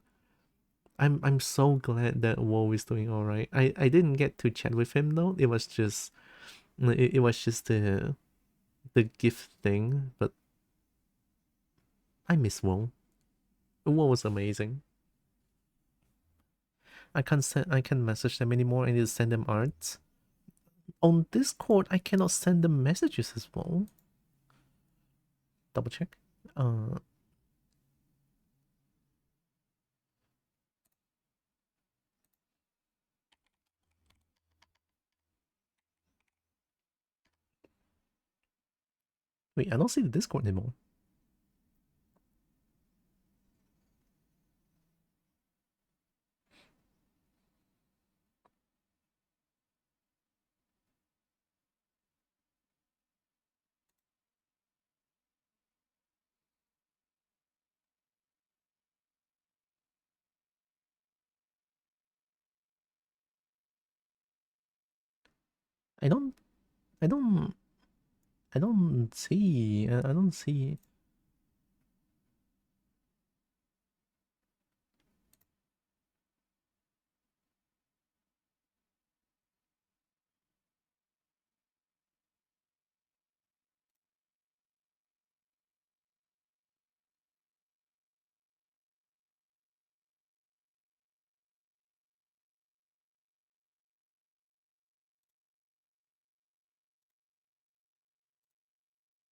I'm so glad that Whoa is doing alright. I didn't get to chat with him though. It was just the gift thing, but I miss Whoa. Whoa was amazing. I can't message them anymore. I need to send them art. On Discord, I cannot send them messages as well. Double check. Uh, wait, I don't see the Discord anymore. I don't, I don't, I don't see. I don't see.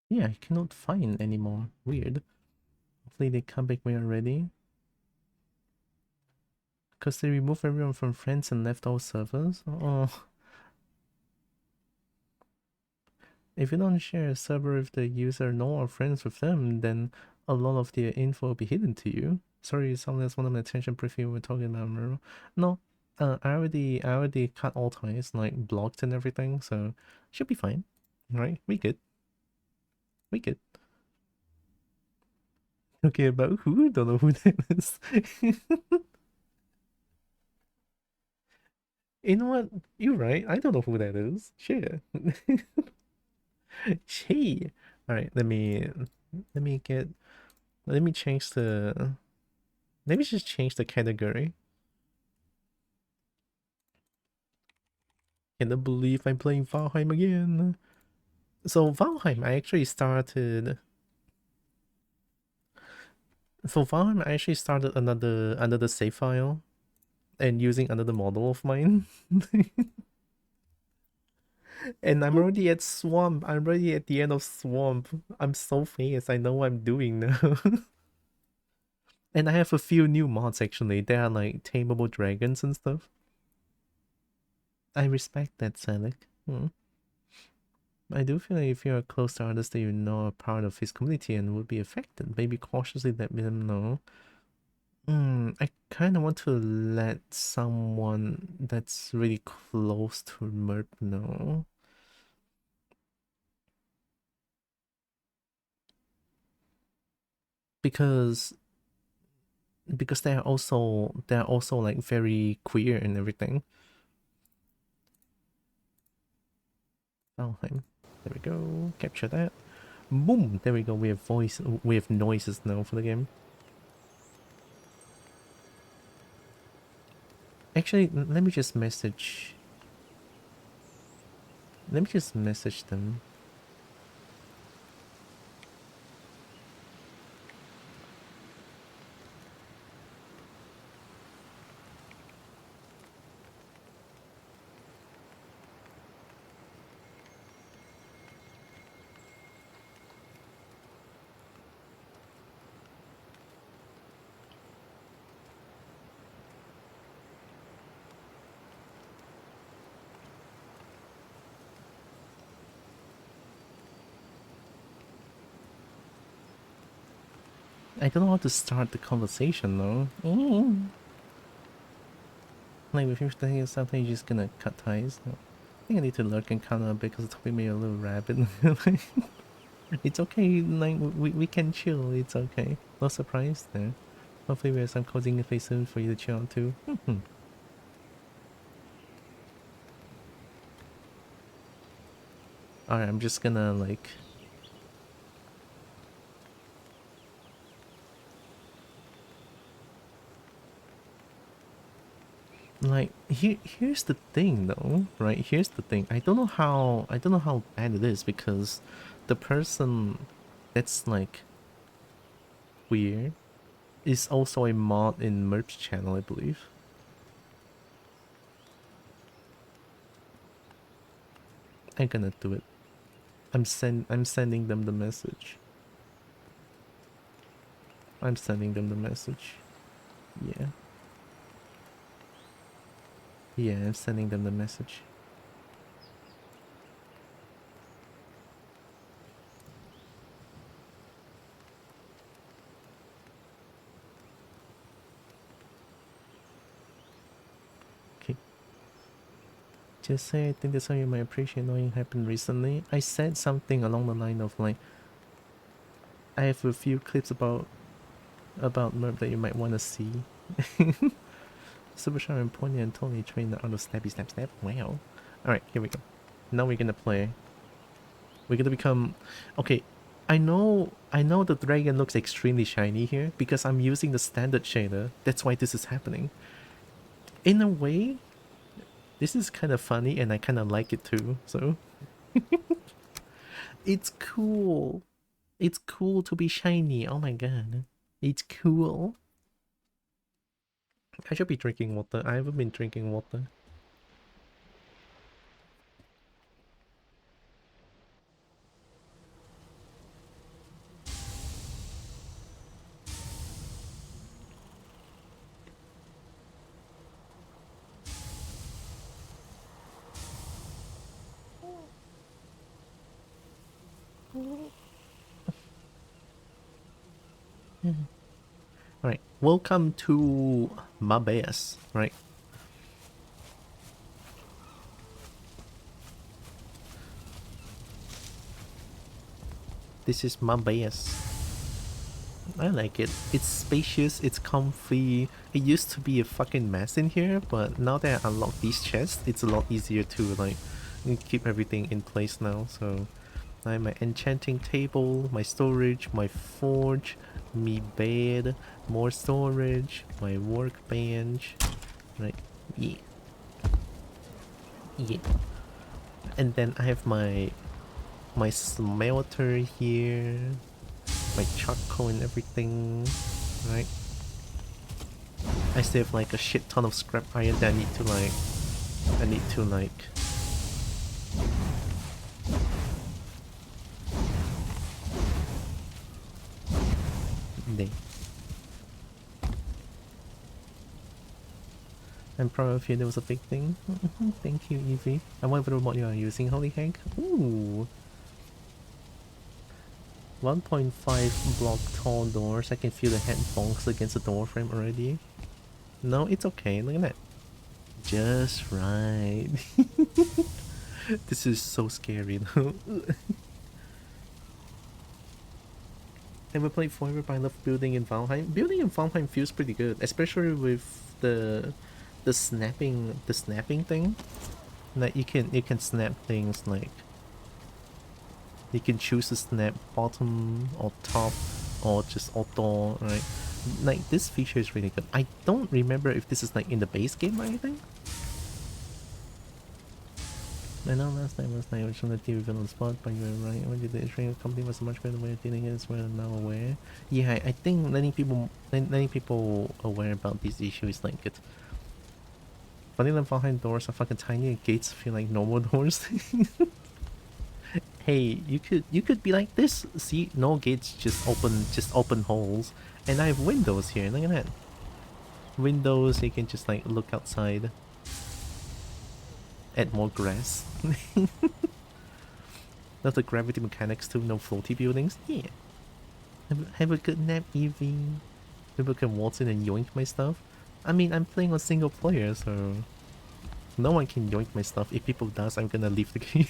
Yeah, I cannot find anymore. Weird. Hopefully they come back when you're ready. Because they removed everyone from friends and left all servers. Oh, if you don't share a server with the user know or friends with them, then a lot of their info will be hidden to you. Sorry, someone else wanted my attention briefly we were talking about Miro. No, I already cut all ties, like blocked and everything, so should be fine. Right? We good. We good. Okay, about who? Don't know who that is. You know what? You're right. I don't know who that is. Shit. Shit. Alright, let me get let me change the let me just change the category. Can't believe I'm playing Valheim again. So Valheim I actually started for Valheim I actually started another save file and using another model of mine. And I'm already at Swamp. I'm already at the end of Swamp. I'm so fast. I know what I'm doing now. And I have a few new mods actually. They are like tameable dragons and stuff. I respect that, Selic. I do feel like if you're close to artists that you know are part of his community and would be affected, maybe cautiously let them know. I kind of want to let someone that's really close to Merp know. Because they're also like very queer and everything. Valheim. There we go. Capture that. Boom! There we go. We have noises now for the game. Actually, let me just message. Let me just message them. I don't know how to start the conversation though. Like if you're thinking something, you're just gonna cut ties. No. I think I need to lurk and counter a bit because it's topic made a little rabid. It's okay, like we can chill, it's okay. No surprise there. Hopefully we have some cozy interface soon for you to chill on too. Alright, I'm just gonna here's the thing though, right? Here's the thing. I don't know how bad it is because the person that's like weird is also a mod in merch channel, I believe. I'm gonna do it. I'm sending them the message. I'm sending them the message. Yeah. Yeah, I'm sending them the message. Okay. Just say I think that's how you might appreciate knowing happened recently. I said something along the line of like I have a few clips about Merp that you might want to see. Super sharp and pointy and totally trained the art of snappy snap snap. Wow. Alright, here we go. Now we're gonna play. We're gonna become... Okay, I know the dragon looks extremely shiny here because I'm using the standard shader. That's why this is happening. In a way, this is kind of funny and I kind of like it too, so... It's cool. It's cool to be shiny, oh my god. It's cool. I should be drinking water. I haven't been drinking water. Alright, welcome to my base, right? This is my base. I like it. It's spacious, it's comfy. It used to be a fucking mess in here, but now that I unlock these chests, it's a lot easier to like keep everything in place now. So I have my enchanting table, my storage, my forge, me bed, more storage, my workbench, right? Yeah. Yeah. And then I have my smelter here, my charcoal and everything, right? I still have like a shit ton of scrap iron that I need to there. I'm proud of you, that was a big thing. Thank you, Evie. I wonder what you are using, holy heck. Ooh. 1.5 block tall doors. I can feel the head bonks against the door frame already. No, it's okay. Look at that. Just right. This is so scary though. Never played Forever, but I love building in Valheim. Building in Valheim feels pretty good, especially with the snapping thing. Like you can snap things like you can choose to snap bottom or top or just auto, right? Like this feature is really good. I don't remember if this is like in the base game or anything. I know last time I was trying to deal with it on the spot, but you were right. When you did the Israeli company was a much better way of dealing with it, we're now aware. Yeah, I think letting people aware about these issues like it. Funny enough, behind doors are fucking tiny and gates feel like normal doors. Hey, you could be like this. See, no gates, just open holes. And I have windows here. Look at that. Windows, you can just like look outside. Add more grass. That's the gravity mechanics too. No floaty buildings. Yeah. Have a good nap, Evie. People can waltz in and yoink my stuff. I mean, I'm playing on single player, so no one can yoink my stuff. If people does, I'm gonna leave the game.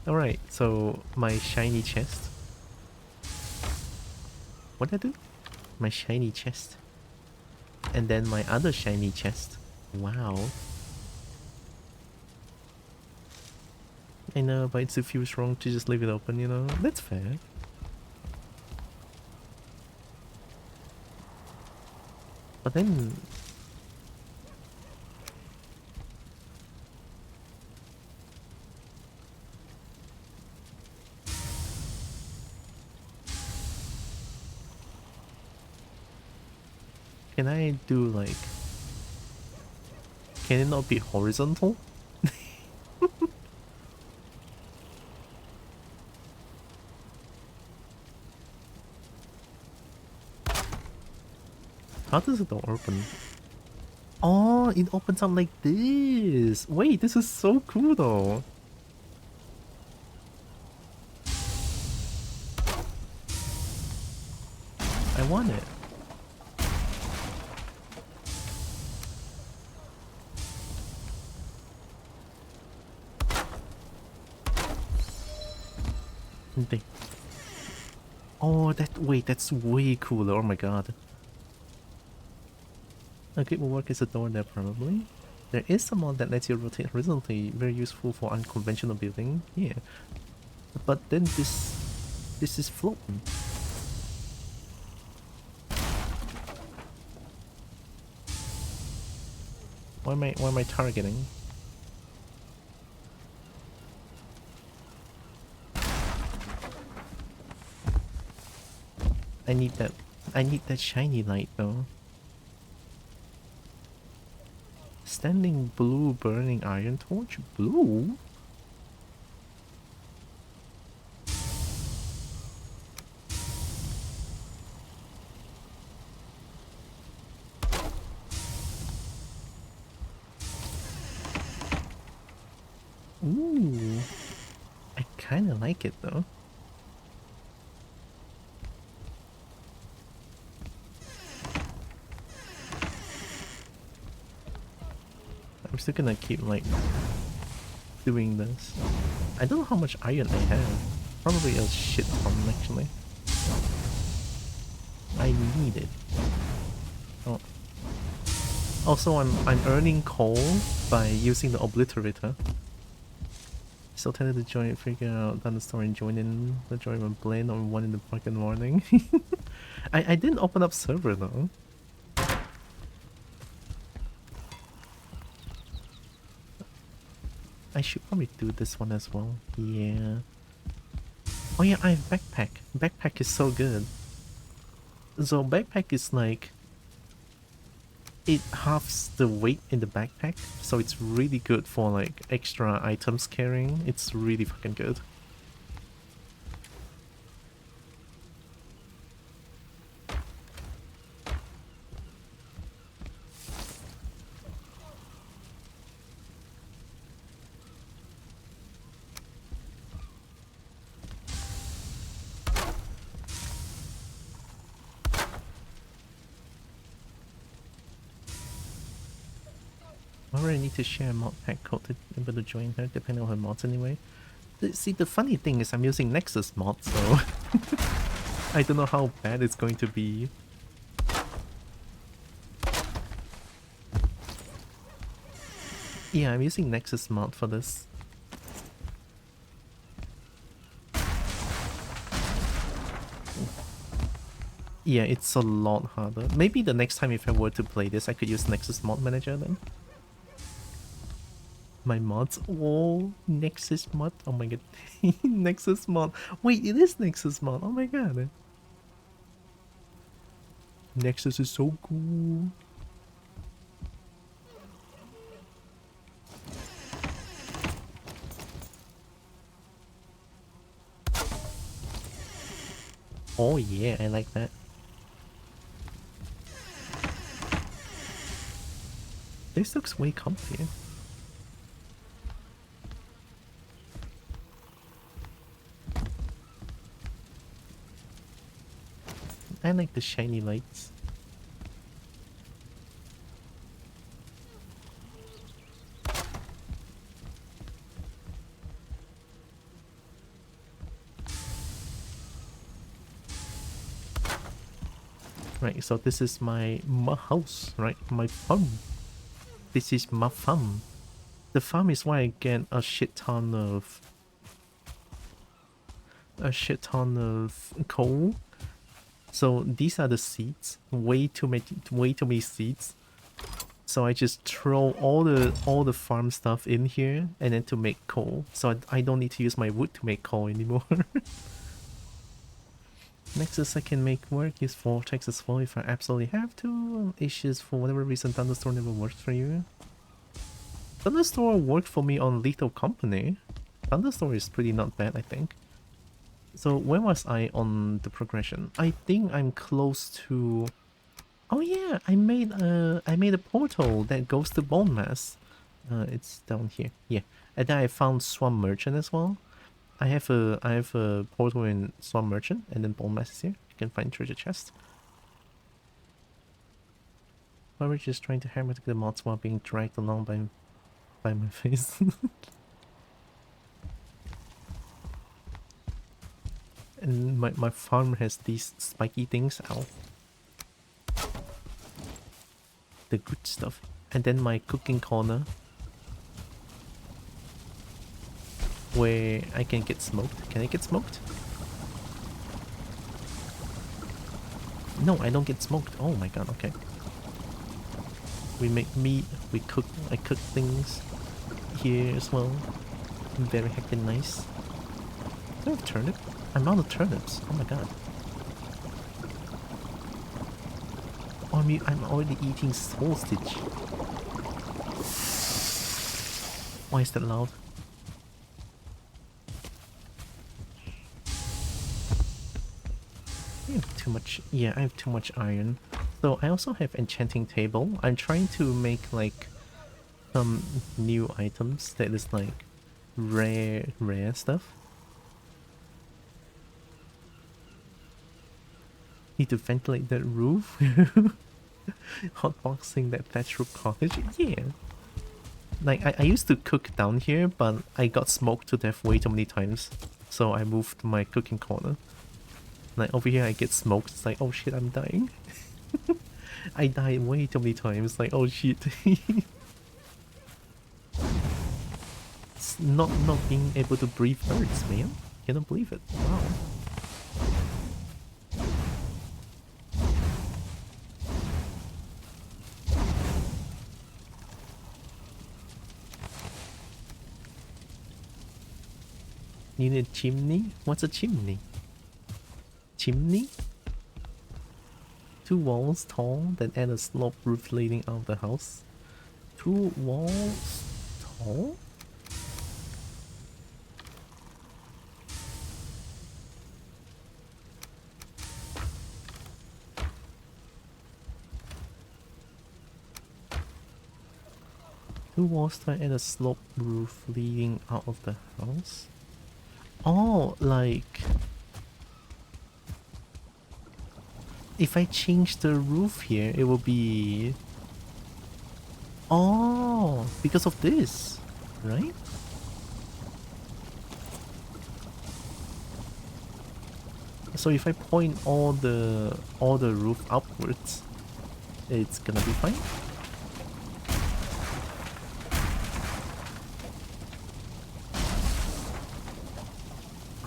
Alright, so my shiny chest. What did I do? My shiny chest. And then my other shiny chest. Wow. I know, but it feels wrong to just leave it open, you know? That's fair. But then... Can I do like... Can it not be horizontal? How does the door open? Oh, it opens up like this! Wait, this is so cool though! I want it. Oh, wait, that's way cooler. Oh my god. Okay, will work as a door there probably. There is some mod that lets you rotate horizontally, very useful for unconventional building. Yeah. But then this is floating. Why am I targeting? I need that shiny light though. Standing blue burning iron torch? Blue? Ooh. I kinda like it though. I'm still gonna keep like doing this. I don't know how much iron I have. Probably a shit ton actually. I need it. Oh. Also, I'm earning coal by using the obliterator. Still tempted to join, figure out done the story and join in the join when blend on 1 in the fucking morning. I didn't open up server though. I should probably do this one as well. Yeah. Oh yeah, I have backpack. Backpack is so good. So backpack is like... It halves the weight in the backpack, so it's really good for like extra items carrying. It's really fucking good. I really need to share a mod pack code to be able to join her, depending on her mods anyway. See, the funny thing is I'm using Nexus mod, so... I don't know how bad it's going to be. Yeah, I'm using Nexus mod for this. Yeah, it's a lot harder. Maybe the next time if I were to play this, I could use Nexus mod manager then. My mods. Oh, Nexus mod. Oh my god. Nexus mod. Wait, it is Nexus mod. Oh my god. Nexus is so cool. Oh yeah, I like that. This looks way comfier. I like the shiny lights. Right, so this is my house, right? My farm. This is my farm. The farm is why I get a shit ton of coal. So these are the seeds. Way too many seeds. So I just throw all the farm stuff in here and then to make coal. So I don't need to use my wood to make coal anymore. Nexus I can make work, use vortex as well if I absolutely have to. Issues for whatever reason Thunderstorm never worked for you. Thunderstorm worked for me on Lethal Company. Thunderstorm is pretty not bad, I think. So where was I on the progression? I think I'm close to... Oh yeah, I made a portal that goes to Bone Mass. It's down here. Yeah. And then I found Swamp Merchant as well. I have a portal in Swamp Merchant and then Bone Mass is here. You can find treasure chest. Or we're just trying to hammer the mods while being dragged along by my face. And my farm has these spiky things. Ow. The good stuff. And then my cooking corner, where I can get smoked. Can I get smoked? No, I don't get smoked. Oh my god, okay. We make meat, I cook things here as well. Very heckin' nice. Do I have turnip? I'm out of turnips. Oh my god. Oh, I'm already eating sausage. Why is that loud? I have too much. Yeah, I have too much iron. So I also have enchanting table. I'm trying to make like some new items that is like rare stuff. Need to ventilate that roof. Hotboxing that thatch roof cottage. Yeah. Like I used to cook down here, but I got smoked to death way too many times. So I moved my cooking corner. Like over here I get smoked. It's like, oh shit, I'm dying. I died way too many times. Like, oh shit. It's not being able to breathe hurts, man. Cannot believe it. Wow. You need a chimney? What's a chimney? Chimney? 2 walls tall that add a slope roof leading out of the house. 2 walls tall? Two walls tall and a slope roof leading out of the house? Oh, like... If I change the roof here, it will be... Oh, because of this, right? So if I point all the roof upwards, it's gonna be fine.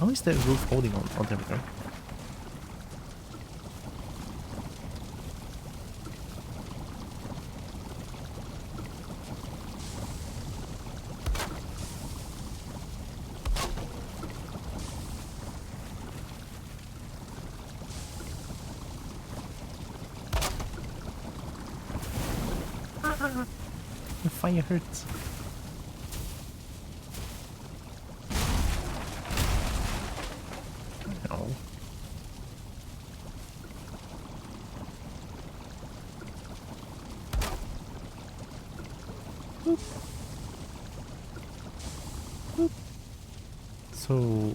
How is that roof holding on? Oh, there we go. The fire hurts. Ow. Boop. Boop. So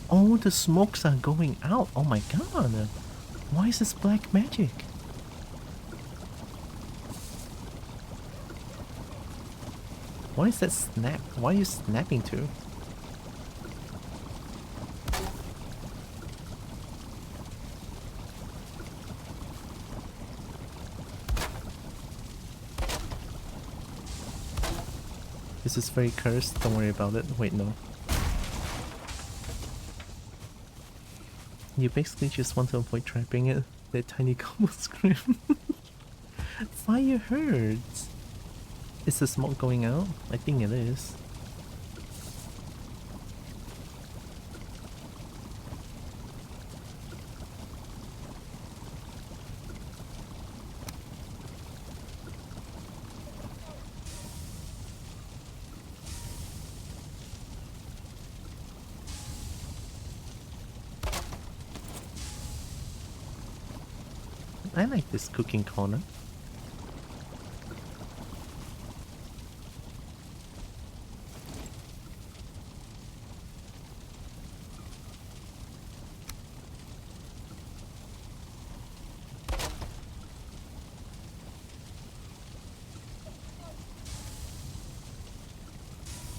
all the smokes are going out. Oh my god. Why is this black magic? Why is that snap? Why are you snapping to? This is very cursed, don't worry about it. Wait, no. You basically just want to avoid trapping it. That tiny Kobo scream. Fire hurts! Is the smoke going out? I think it is. I like this cooking corner.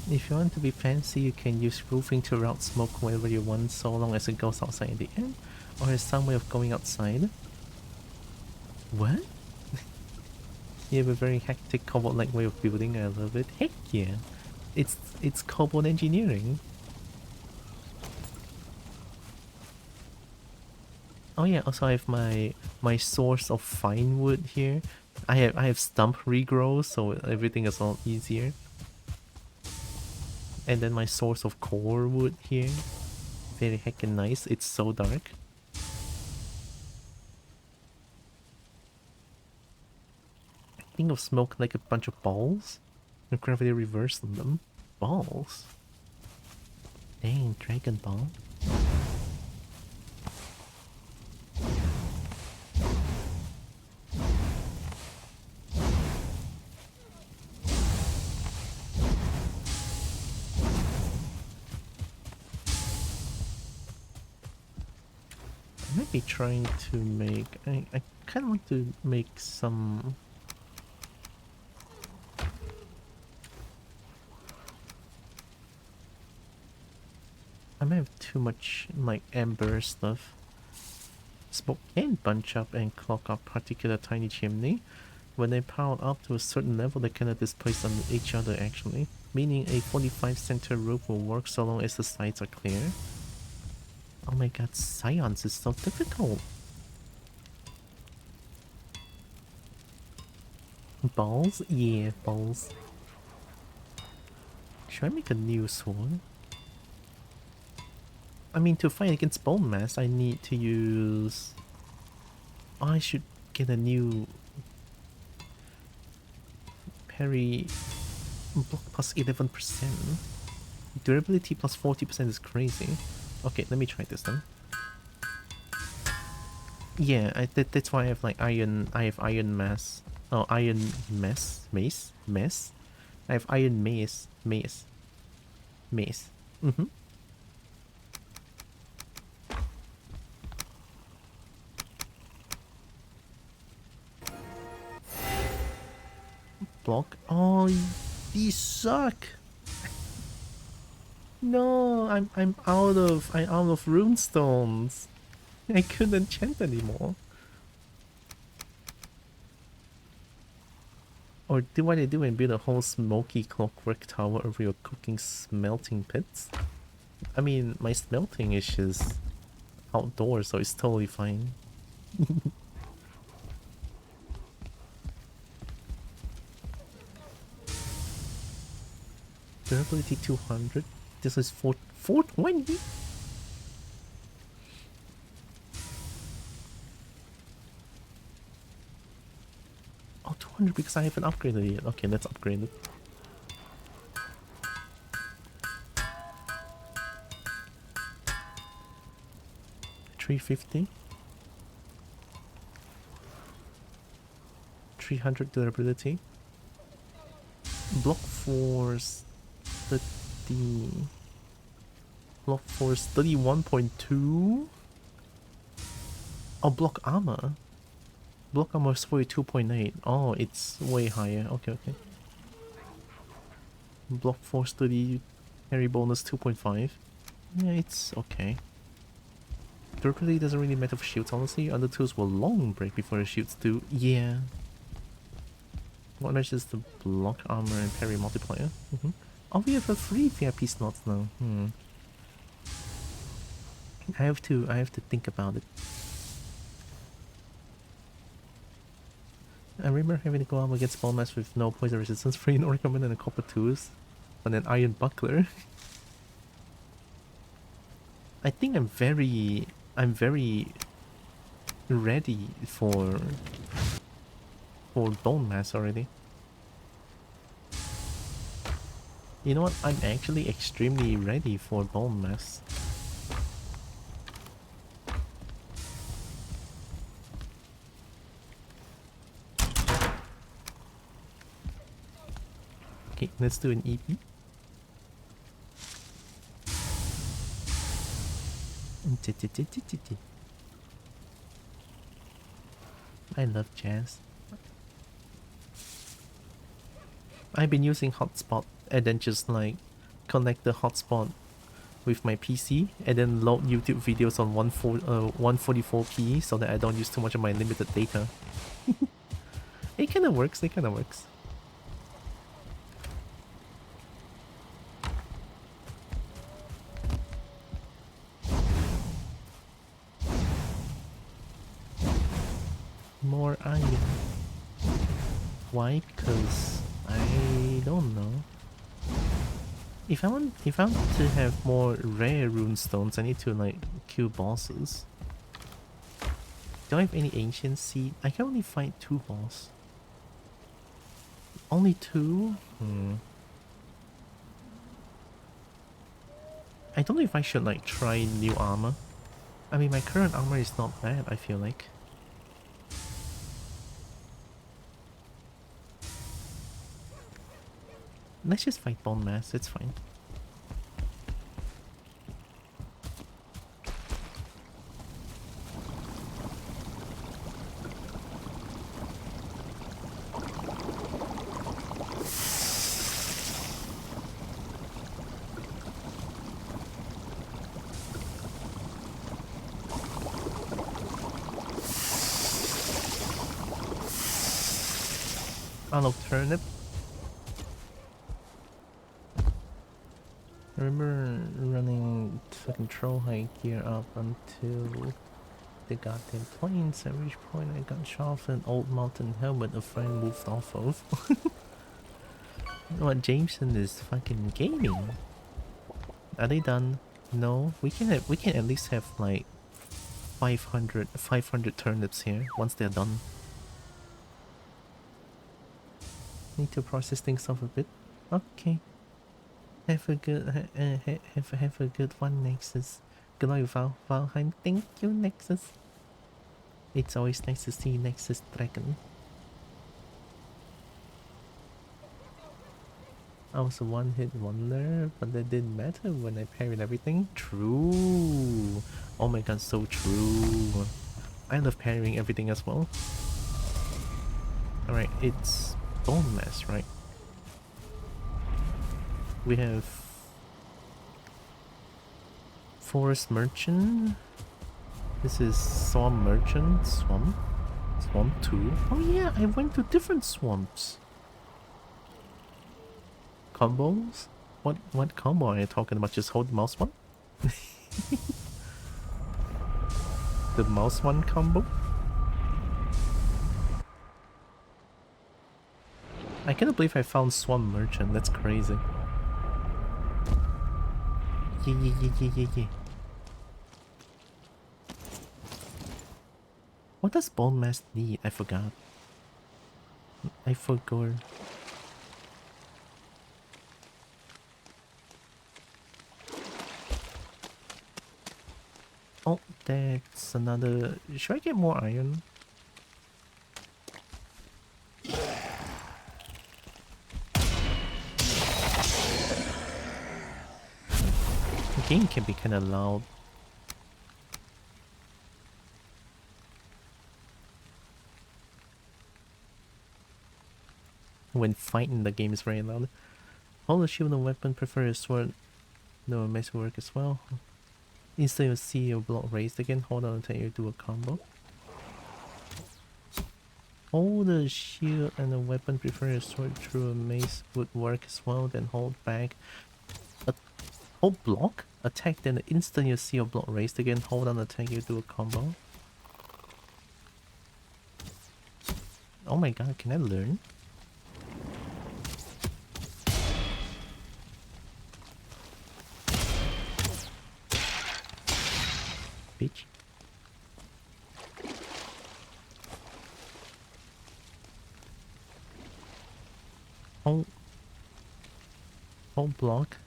If you want to be fancy, you can use roofing to route smoke wherever you want, so long as it goes outside in the end, or has some way of going outside. What? You have a very hectic cobalt-like way of building. I love it. Heck yeah! It's cobalt engineering. Oh yeah, also I have my source of fine wood here. I have stump regrowth, so everything is a lot easier. And then my source of core wood here. Very heckin' nice. It's so dark. Think of smoke like a bunch of balls. And gravity reversed on them. Balls? Dang, Dragon Ball. I might be trying to make... I kind of want to make some... I might have too much, like, amber stuff. Smoke can bunch up and clog up particular tiny chimney. When they power up to a certain level, they cannot displace on each other actually. Meaning a 45 center roof will work so long as the sides are clear. Oh my god, science is so difficult. Balls? Yeah, balls. Should I make a new sword? I mean, to fight against bone mass, I need to use... Oh, I should get a new... parry... block plus 11%. Durability plus 40% is crazy. Okay, let me try this then. Yeah, that's why I have like iron... I have iron mass. Oh, iron mace? Mace? Mace? I have iron mace. Mace. Mace. Mm-hmm. Block. Oh, these suck. No, I'm out of runestones. I couldn't enchant anymore. Or do what I do and build a whole smoky clockwork tower over your cooking smelting pits. I mean, my smelting is just outdoors, so it's totally fine. Durability 200. This is 420. Oh, 200 because I haven't upgraded it yet. Okay, let's upgrade it. $350. 300 durability. Block force 30. Block force 31.2. Oh, block armor. Block armor is 42.8. Oh, it's way higher. Okay, okay. Block force 30, parry bonus 2.5. Yeah, it's okay. Durability doesn't really matter for shields, honestly. Other tools will long break before the shields do. Yeah. What matches the block armor and parry multiplier? Oh, we have a free VIP slot now. I have to think about it. I remember having to go up against ball mass with no poison resistance, free no recommend, and a copper tools, and an iron buckler. I think I'm very ready for bone mass already. You know what? I'm actually extremely ready for bone mass. Okay, let's do an EP. I love jazz. I've been using hotspot and then just like connect the hotspot with my PC and then load YouTube videos on 144p so that I don't use too much of my limited data. It kind of works, it kind of works. More iron. Why? Because I don't know. If I want to have more rare runestones, I need to like kill bosses. Do I have any ancient seed? I can only fight 2 boss. Only 2? I don't know if I should like try new armor. I mean, my current armor is not bad, I feel like. Let's just fight bone mass, it's fine. I'll turnip. I remember running fucking troll high gear up until the goddamn plains, at which point I got shot off an old mountain helmet a friend moved off of. What, Jameson is fucking gaming? Are they done? No, we can at least have like 500 turnips here once they're done. Need to process things off a bit. Okay. Have a good have a good one, Nexus. Good luck with Valheim. Thank you, Nexus. It's always nice to see Nexus Dragon. I was a one-hit wonder, but that didn't matter when I parried everything. True. Oh my god, so true. I love parrying everything as well. Alright, it's bone mass, right? We have Forest Merchant. This is Swamp Merchant. Swamp 2. Oh yeah, I went to different swamps. Combos? What combo are you talking about? Just hold the mouse one? The mouse one combo? I cannot believe I found Swamp Merchant. That's crazy. Yeah. What does Bone Mass need? I forgot. I forgot. Oh, that's another... Should I get more iron? The game can be kinda loud. when fighting the game is very loud. Hold the shield and weapon, prefer a sword. No, mace will work as well. Instead you see your block raised again, hold on until you do a combo. Hold the shield and the weapon, prefer a sword through a mace would work as well, then hold back. Hold block, attack, then the instant you see your block raised again, hold on until you do a combo. Oh my god, can I learn? Bitch. Hold block.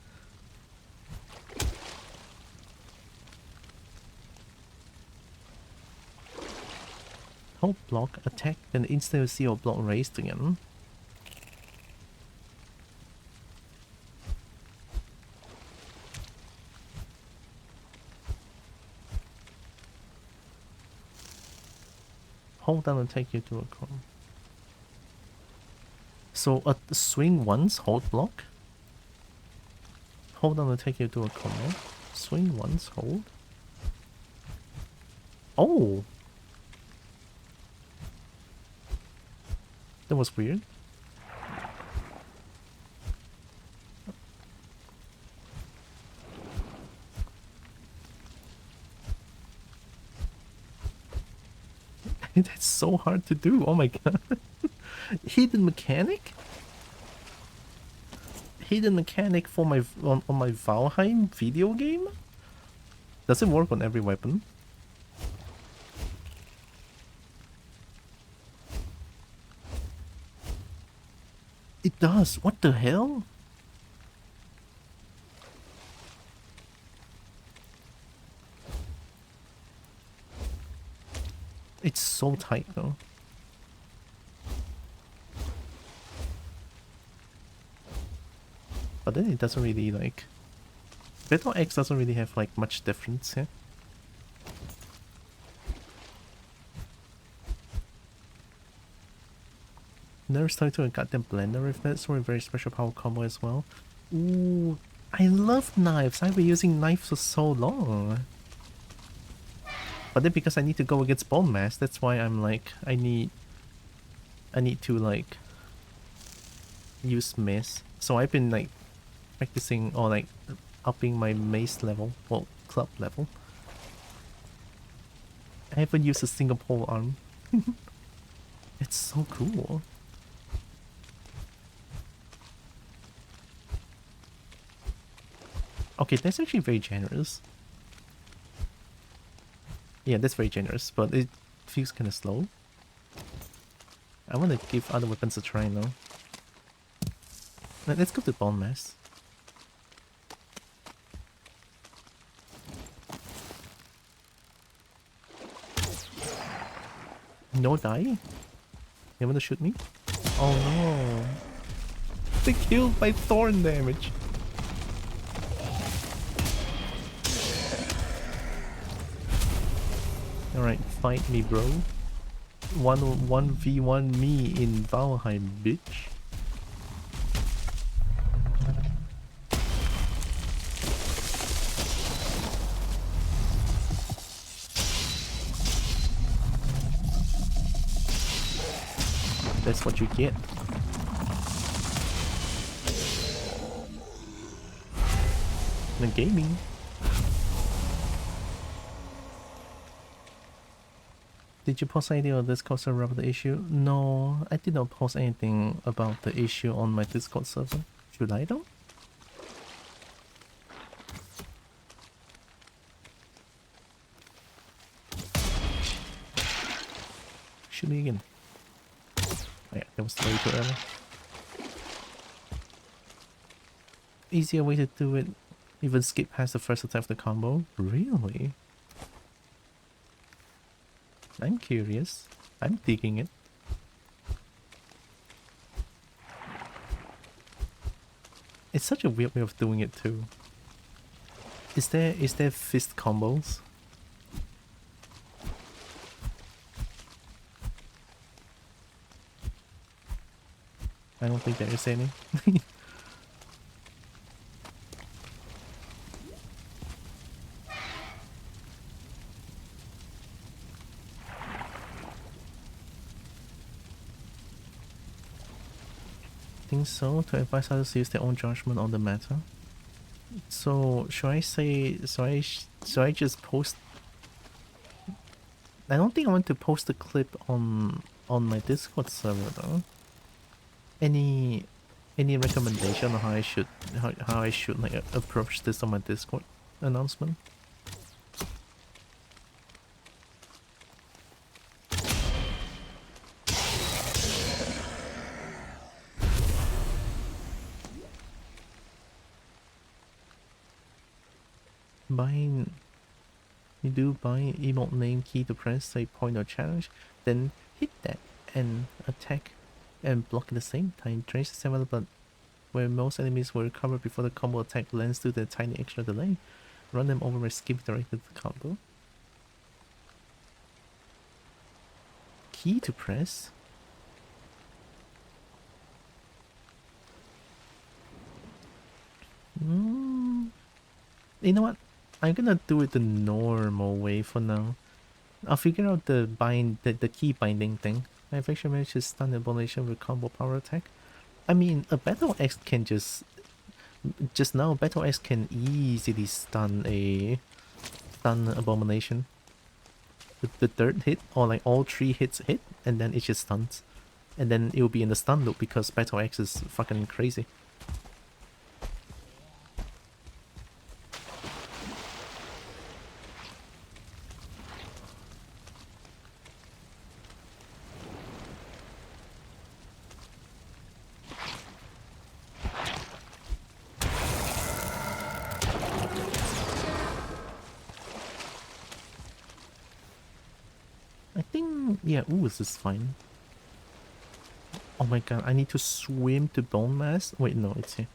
Hold block, attack, then instantly you see your block raised again. Hold down and take you to a combo. So swing once, hold block. Hold on and take you to a combo. Swing once, hold. Oh! That was weird. That's so hard to do, oh my god. Hidden mechanic? Hidden mechanic for my on my Valheim video game? Does it work on every weapon? It does. What the hell? It's so tight though. But then it doesn't really like... Battle X doesn't really have like much difference here. Never started to a goddamn blender with that, so a very special power combo as well. Ooh, I love knives. I've been using knives for so long. But then because I need to go against bone mass, that's why I'm like, I need to like use mace. So I've been like practicing or like upping my mace level, well, club level. I haven't used a single pole arm. It's so cool. Okay, that's actually very generous. Yeah, that's very generous, but it feels kind of slow. I want to give other weapons a try now. Let's go to bone mass. No die? You want to shoot me? Oh no! They killed by thorn damage. Alright, fight me, bro. 1v1 me in Valheim, bitch. That's what you get. The gaming. Did you post anything on Discord server about the issue? No, I did not post anything about the issue on my Discord server. Should I though? Shoot me again. Oh yeah, that was way too early. Easier way to do it. Even skip past the first attack of the combo? Really? I'm curious. I'm digging it. It's such a weird way of doing it too. Is there fist combos? I don't think there is any. Think so, to advise others to use their own judgment on the matter. So should I say, should I just post? I don't think I want to post a clip on my Discord server though. Any recommendation on how I should like approach this on my Discord announcement? Buying, you do buy emote name key to press, say point or challenge, then hit that and attack and block at the same time. Drains the similar, but where most enemies will recover before the combo attack lands due to the tiny extra delay. Run them over by skip directly to the combo. Key to press? You know what? I'm gonna do it the normal way for now. I'll figure out the key binding thing. I've actually managed to stun the abomination with combo power attack. I mean, a Battle Axe can just now Battle Axe can easily stun abomination. The third hit, or like all 3 hits hit, and then it just stuns. And then it will be in the stun loop because Battle Axe is fucking crazy. Yeah, ooh, this is fine. Oh my god, I need to swim to Bone Mass? Wait, no, it's here.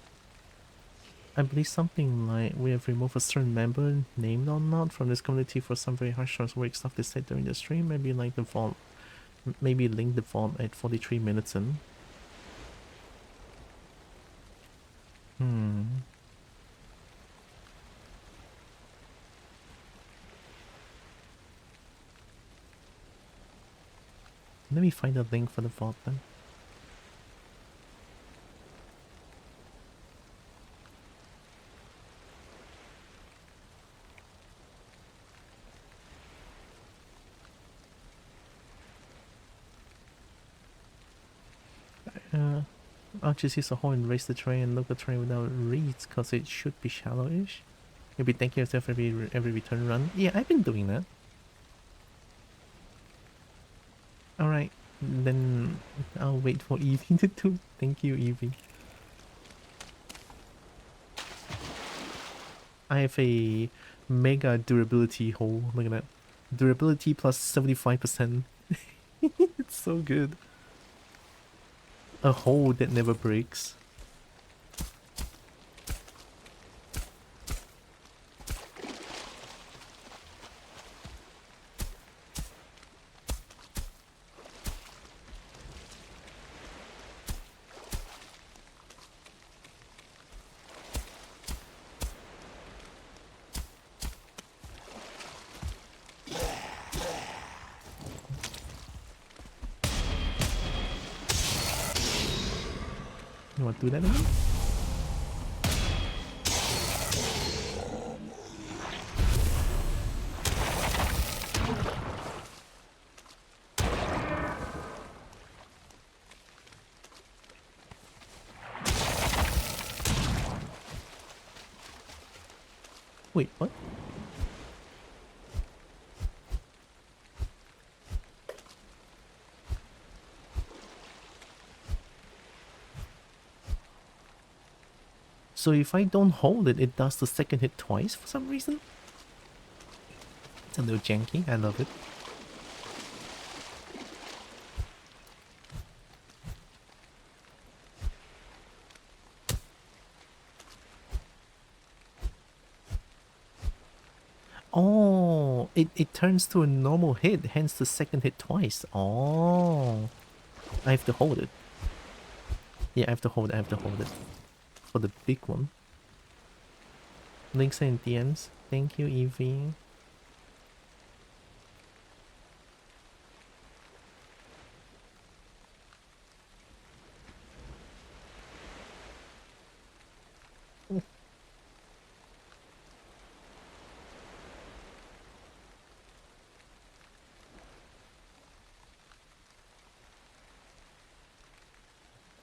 I believe something like we have removed a certain member, named or not, from this community for some very harsh work stuff they said during the stream. Maybe like the form, maybe link the form at 43 minutes in. Let me find a link for the vault then. I'll just use a hole and raise the terrain and look at the terrain without reeds, cause it should be shallow-ish. Maybe thank yourself every return run. Yeah, I've been doing that. Alright, then I'll wait for Evie to do. Thank you, Evie. I have a mega durability hole. Look at that. Durability plus 75%. It's so good. A hole that never breaks. You want to do that again? Wait, what? So if I don't hold it, it does the second hit twice for some reason? It's a little janky, I love it. Oh, it turns to a normal hit, hence the second hit twice. Oh, I have to hold it. Yeah, I have to hold it, for the big one. Links and DMs. Thank you, Evie.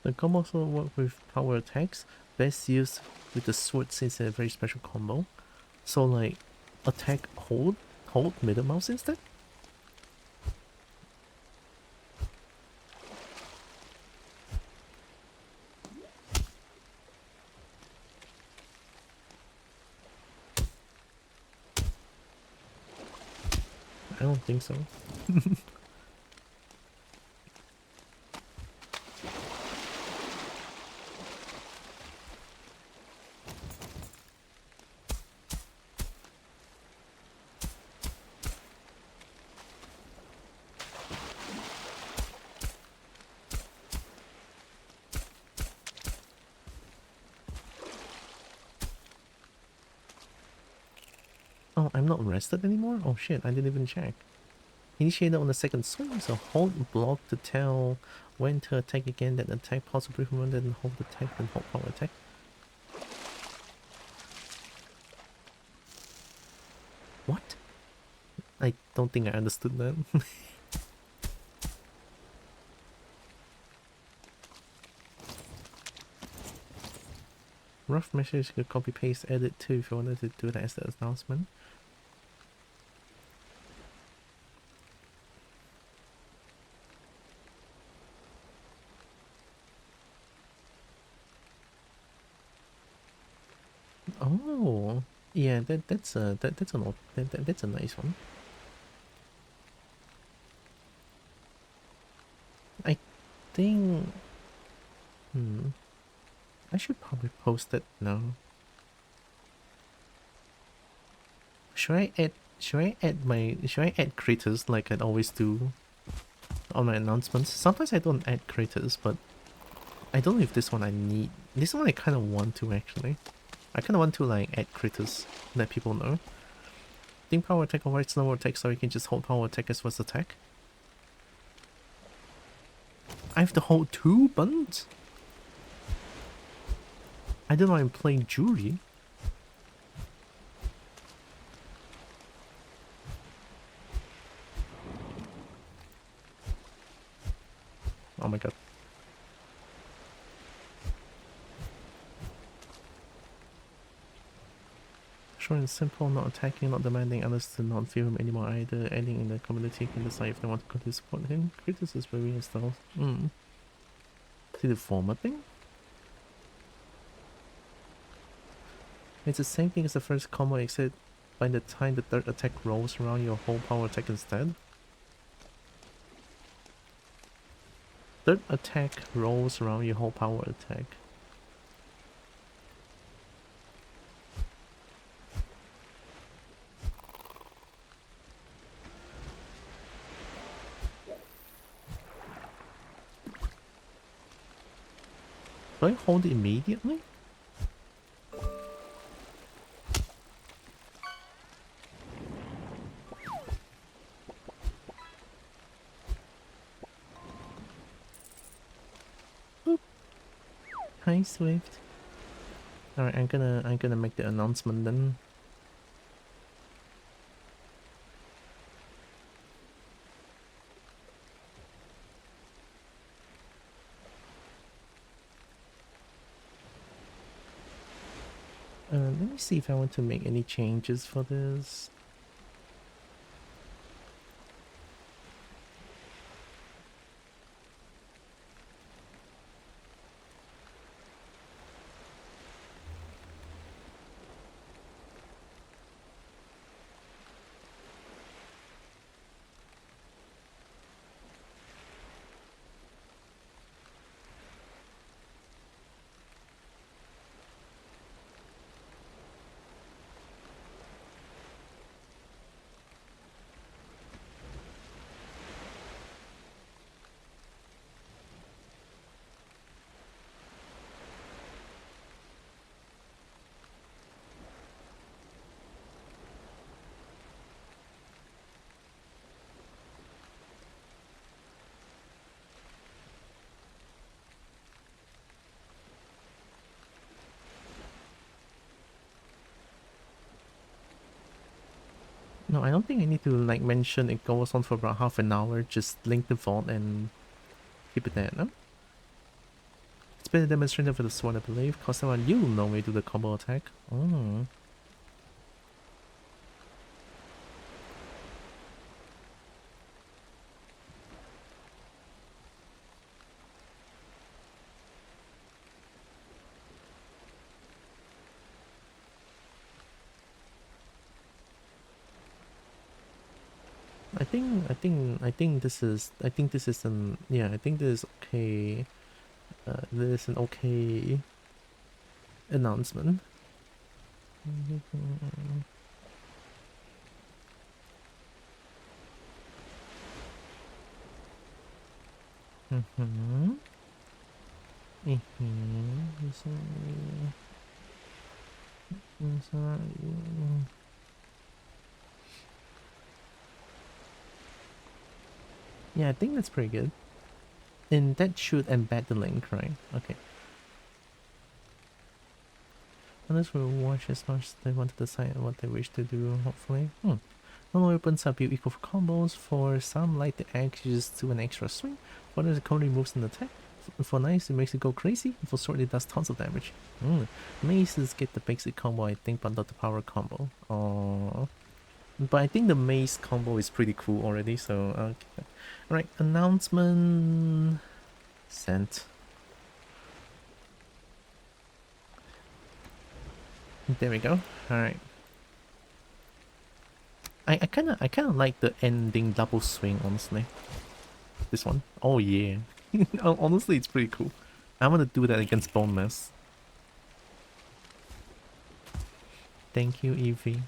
The combo also work with power attacks, best used with the sword since it's a very special combo. So like, attack hold middle mouse instead? I don't think so. Oh, I'm not rested anymore? Oh shit, I didn't even check. Initiated on the second swing, so hold block to tell when to attack again, then attack possibly from then hold attack, then hold power attack. What? I don't think I understood that. Rough message you could copy paste edit too if you wanted to do that as the announcement. Oh, yeah, that's a that's a nice one. I think, I should probably post it now. Should I add creators like I'd always do on my announcements? Sometimes I don't add creators, but I don't know if this one I need. This one I kind of want to actually. I kind of want to like add critters, let people know. Think power attack overrides normal attack, so you can just hold power attack as first attack. I have to hold 2 buttons? I don't know, I'm playing Jury. Oh my god. Short and simple, not attacking, not demanding others to not fear him anymore either. Adding in the community can decide if they want to continue to support him. Critters is very installed. See the formatting? It's the same thing as the first combo, except by the time the third attack rolls around, your whole power attack instead. Third attack rolls around your whole power attack. Do I hold it immediately? Boop. Hi Swift. Alright, I'm gonna make the announcement then. Let me see if I want to make any changes for this. No, I don't think I need to like mention it goes on for about half an hour. Just link the vault and keep it there, no? It's been demonstrated for the sword, I believe. Kosawa, you normally do the combo attack. Oh. I think this is an yeah, I think this is okay. This is an okay announcement. Yeah, I think that's pretty good. And that should embed the link, right? Okay. Others will watch as much as they want to decide what they wish to do, hopefully. Normal weapons are built equal for combos. For some, like the axe uses to an extra swing. For others, it only moves an attack. For knives, it makes it go crazy. For sword, it does tons of damage. Maces get the basic combo, I think, but not the power combo. Aww. But I think the mace combo is pretty cool already, so okay. Alright, announcement sent. There we go. Alright. I kinda like the ending double swing, honestly. This one. Oh yeah. Honestly, it's pretty cool. I want to do that against Bone Mass. Thank you, Evie.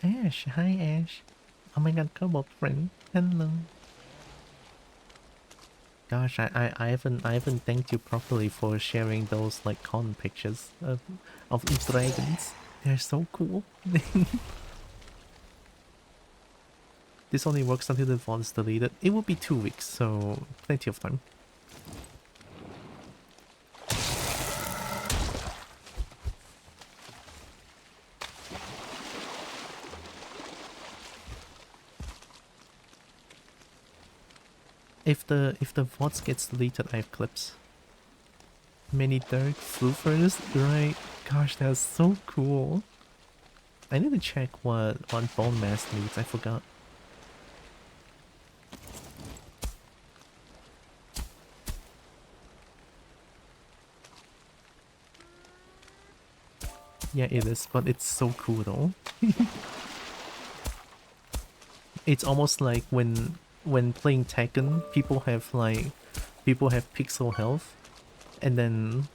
Ash, hi Ash. Oh my god, Kobo friend. Hello. Gosh, I haven't thanked you properly for sharing those like con pictures of dragons. They're so cool. This only works until the vault is deleted. It will be 2 weeks, so plenty of time. If the VODs gets deleted, I have clips. Many dark floofers, right? Gosh, that's so cool. I need to check what Bone Mass needs. I forgot. Yeah, it is, but it's so cool though. It's almost like when playing Tekken, people have pixel health, and then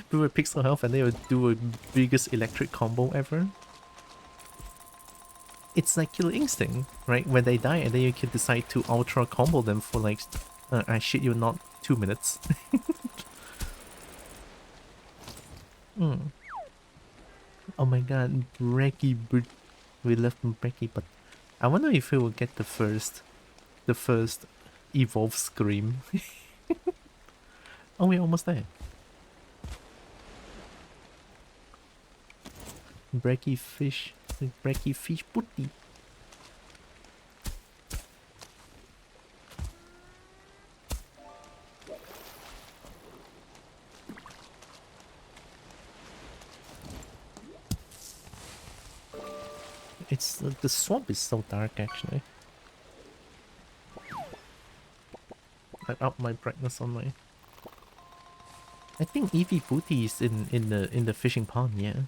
people have pixel health, and they would do a biggest electric combo ever. It's like Killer Instinct, right? When they die, and then you can decide to ultra combo them for like, I shit you not, 2 minutes. Oh my god, Brecky, we left Brecky, but I wonder if we will get the first evolve scream. Oh, we're almost there. Brecky fish booty. It's the swamp is so dark actually. I up my brightness on my. I think Eevee booty is in the fishing pond, yeah.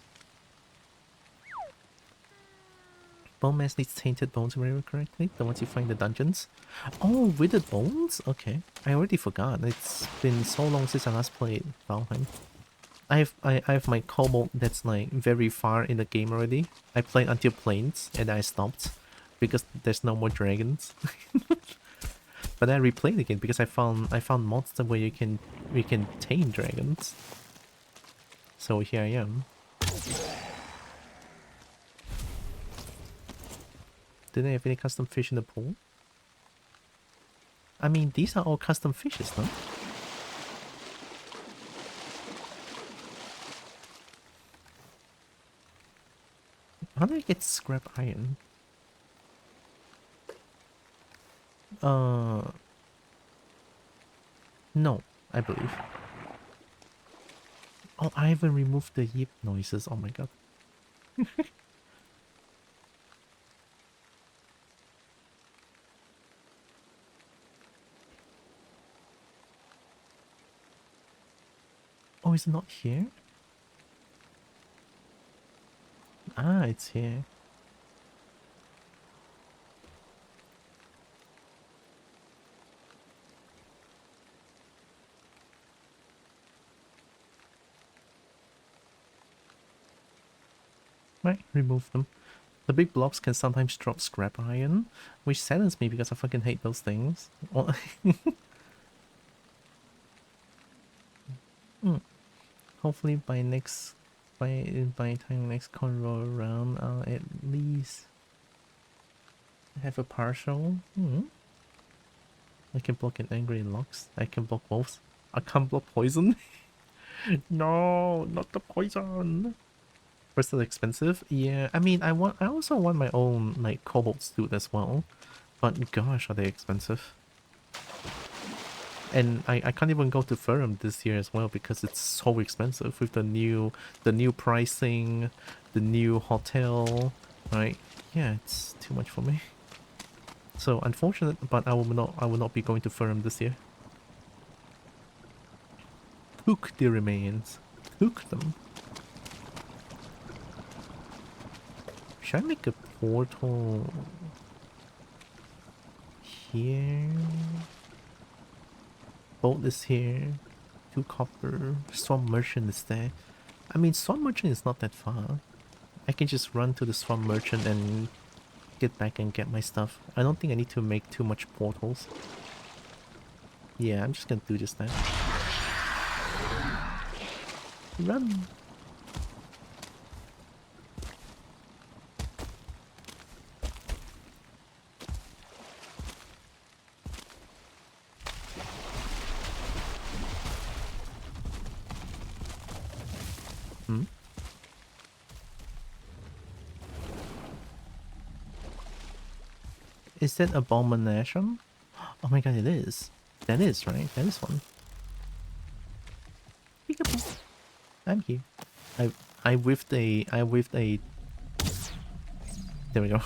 Bone Mass needs tainted bones, remember correctly? The ones you find in the dungeons? Oh, withered bones? Okay. I already forgot. It's been so long since I last played Valheim. I have my Kobo that's like very far in the game already. I played until plains and I stopped because there's no more dragons. But I replayed again because I found mods where you can tame dragons. So here I am. Didn't have any custom fish in the pool? I mean, these are all custom fishes, no? How do I get scrap iron? No, I believe. Oh, I haven't removed the yip noises. Oh my god. Oh, is it not here? Ah, it's here. Right, remove them. The big blobs can sometimes drop scrap iron, which saddens me because I fucking hate those things. Hopefully by by time next con roll around, I'll at least have a partial. I can block an angry locks. I can block wolves. I can't block poison. No, not the poison. First, it's expensive. Yeah, I mean, I also want my own like cobalt suit as well, but gosh, are they expensive? And I can't even go to Ferrum this year as well because it's so expensive with the new pricing, the new hotel, right? Yeah, it's too much for me. So unfortunate, but I will not be going to Ferrum this year. Cook the remains. Cook them. Should I make a portal here? Bolt is here. 2 copper. Swamp Merchant is there. I mean, Swamp Merchant is not that far. I can just run to the Swamp Merchant and get back and get my stuff. I don't think I need to make too much portals. Yeah, I'm just gonna do just that. Run! Is that Abomination? Oh my god, it is. That is, right? That is one. Peekaboo. I'm here. I whiffed a... There we go.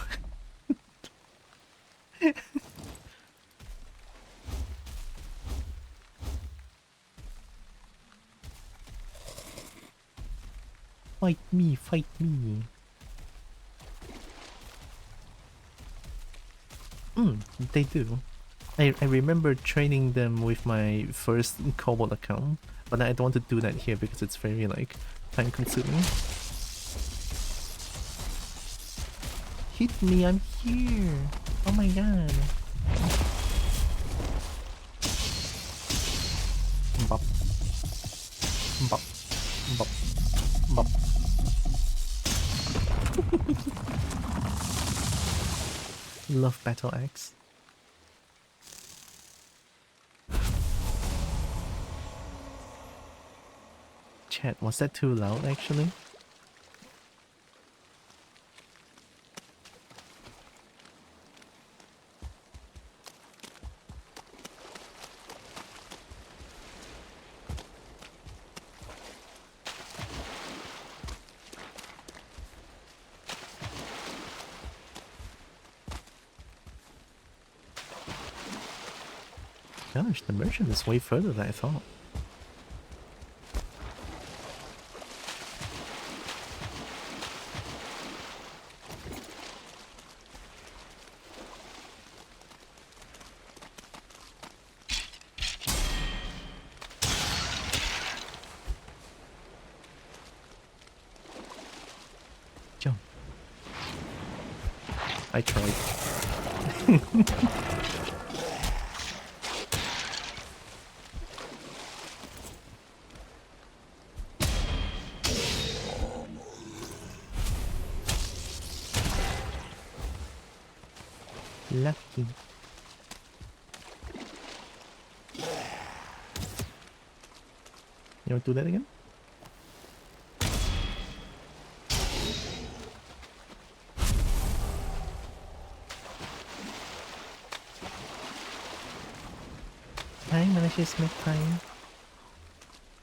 Fight me, fight me. They do. I remember training them with my first Kobo account, but I don't want to do that here because it's very like time consuming. Hit me, I'm here. Oh my god. Bop. Bop. Bop. Bop. Love Battle Axe. Chat, was that too loud actually? Gosh, the merchant is way further than I thought. Jump. I tried. Lucky. You want to do that again? Hi, malicious McPie.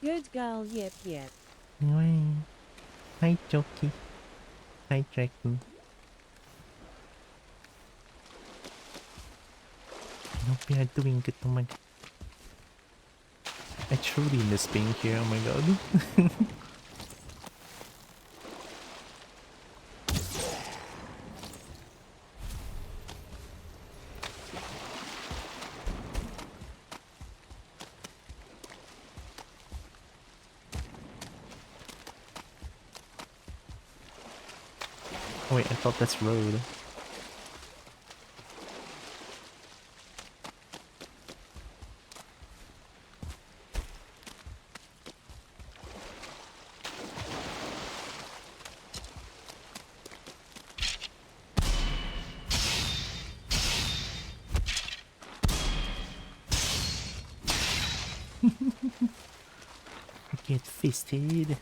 Good girl, yip yip. Hi, Jokey. Hi, Dragon. I hope you are doing good, oh my god. I truly miss being here, oh my god. Oh wait, I thought that's road. Get fisted.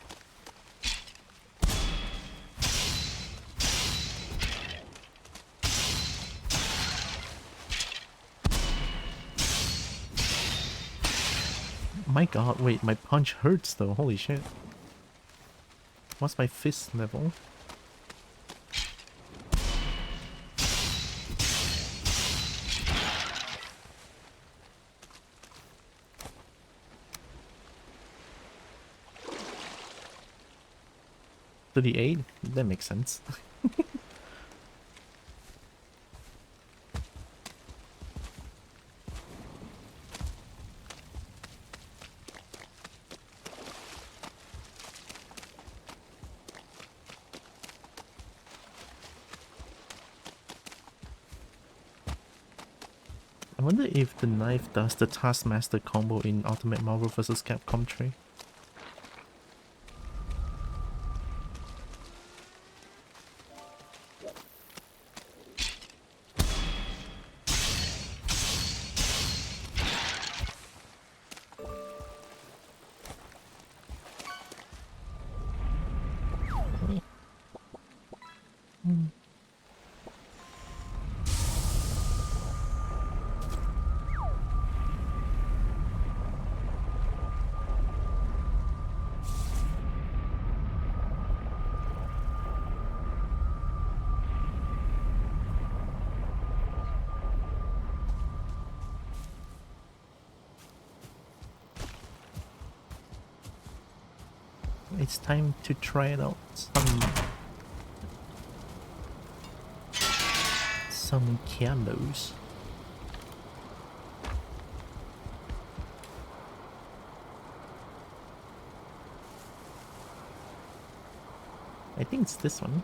My god, wait, my punch hurts though, holy shit. What's my fist level? $38? That makes sense. I wonder if the knife does the Taskmaster combo in Ultimate Marvel vs. Capcom 3. It's time to try it out. Some candles. I think it's this one.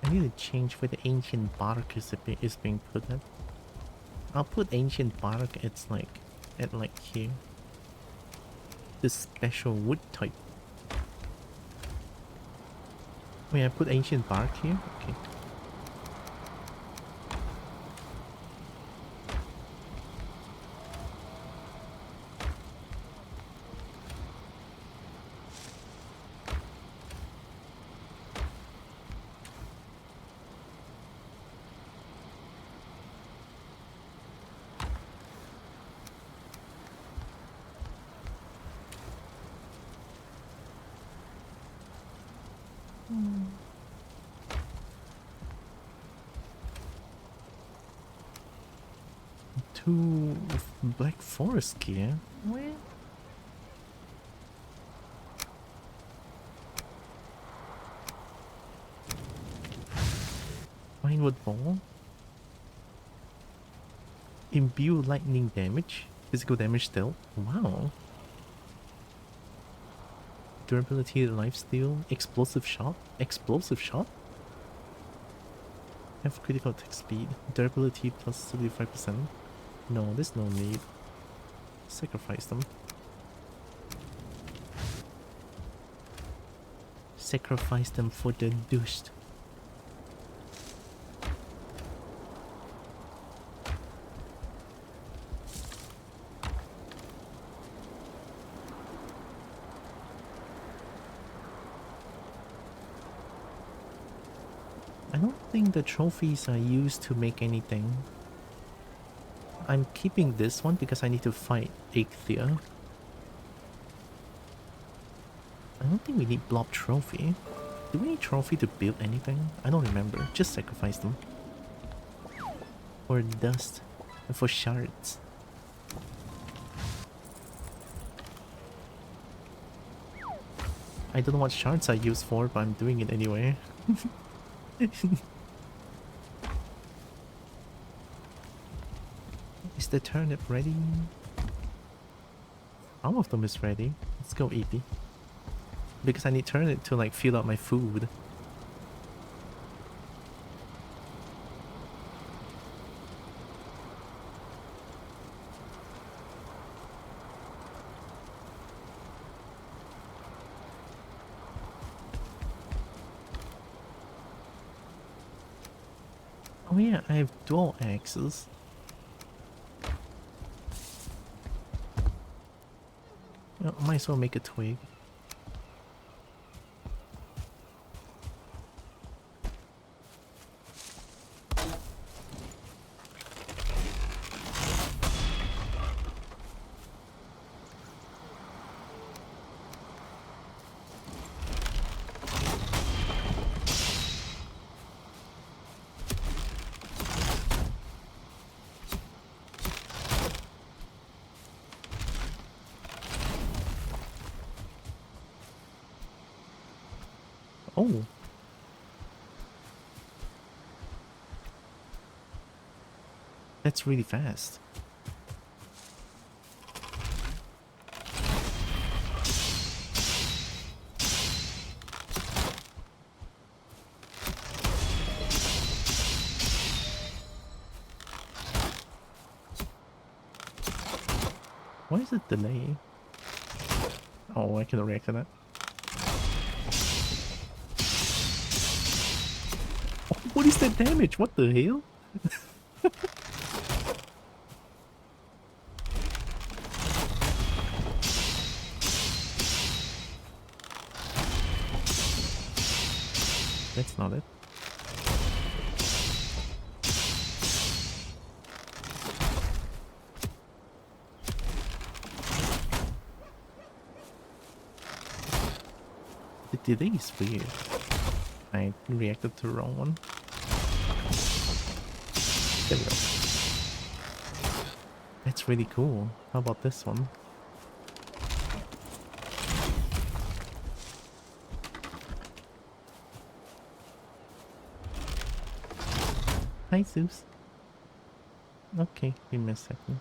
I need to change where the ancient bark is being put at. I'll put ancient bark at like here. This special wood type. Wait, I put ancient bark here? Okay. Two Black Forest gear? Where? Vinewood ball? Imbue lightning damage? Physical damage still? Wow. Durability, lifesteal, explosive shot? Explosive shot? Have critical attack speed, durability plus 75%. No, there's no need. Sacrifice them. Sacrifice them for the dust. I don't think the trophies are used to make anything. I'm keeping this one because I need to fight Ichthia. I don't think we need blob trophy. Do we need trophy to build anything? I don't remember. Just sacrifice them. For dust. And for shards. I don't know what shards are used for, but I'm doing it anyway. Is the turnip ready? All of them is ready. Let's go eat it. Because I need turnip to like fill up my food. Oh yeah, I have dual axes. Oh, might as well make a twig. Oh. That's really fast. Why is it delay? Oh, I can react to that. Oh, what is that damage? What the hell? That's not it. The delay is weird. I reacted to the wrong one. There we go. That's really cool. How about this one? Hi, Zeus. Okay, give me a second.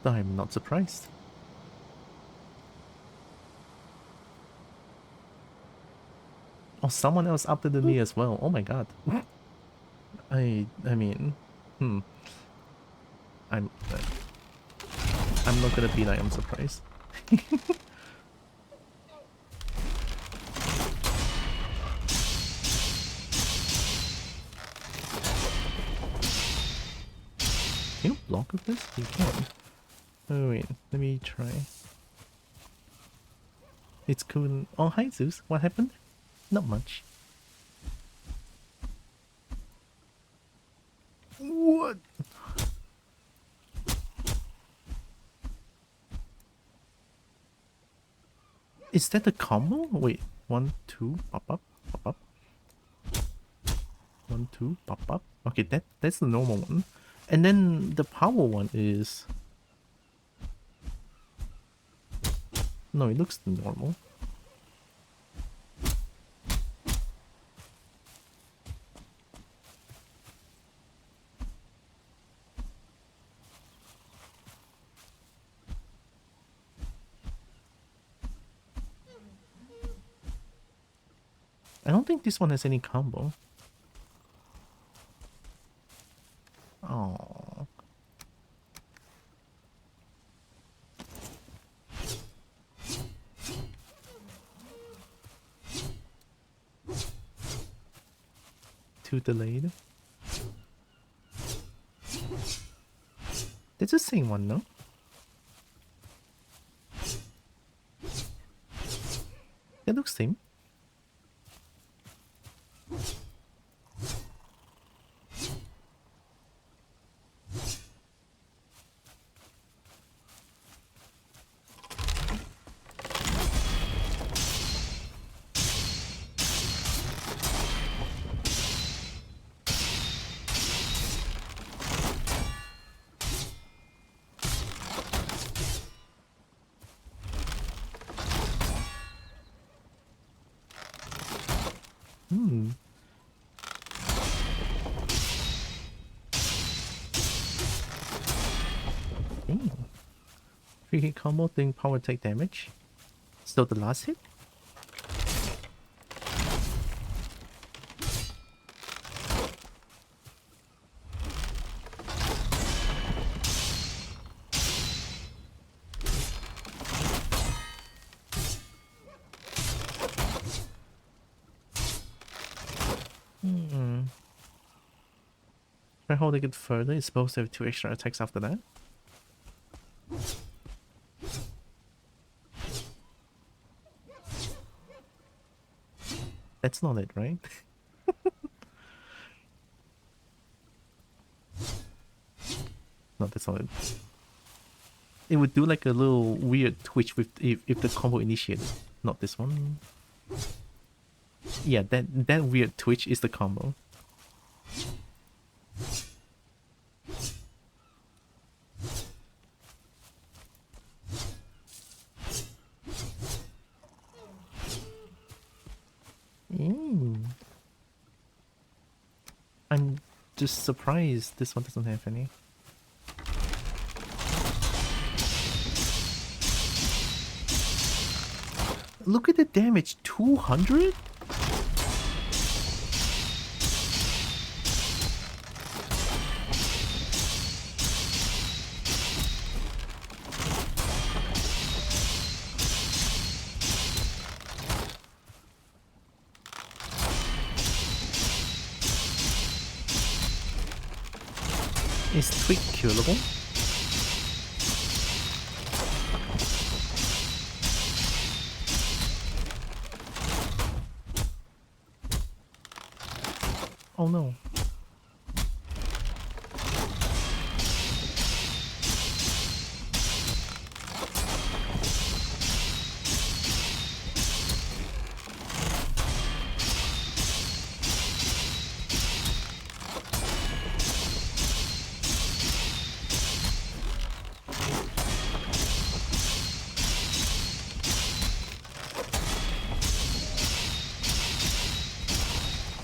I'm not surprised. Oh, someone else updated me as well. Oh my god. I mean, I'm not gonna be like I'm surprised. Can you block with this? You can. Oh wait, let me try. It's cool. Oh hi Zeus, what happened? Not much. What? Is that a combo? Wait, 1, 2, pop up, pop up. 1, 2, pop up. Okay, that's the normal one. And then the power one is... No, it looks normal. I don't think this one has any combo. Oh. Too delayed. It's the same one, no? It looks same. Damn. 3-hit combo, thing power take damage. Still the last hit? Try holding it further. It's supposed to have 2 extra attacks after that. That's not it, right? No, that's not it. It would do like a little weird twitch with if the combo initiated. Not this one. Yeah, that weird twitch is the combo. I'm just surprised this one doesn't have any. Look at the damage, 200? Is Twig killable? Oh no.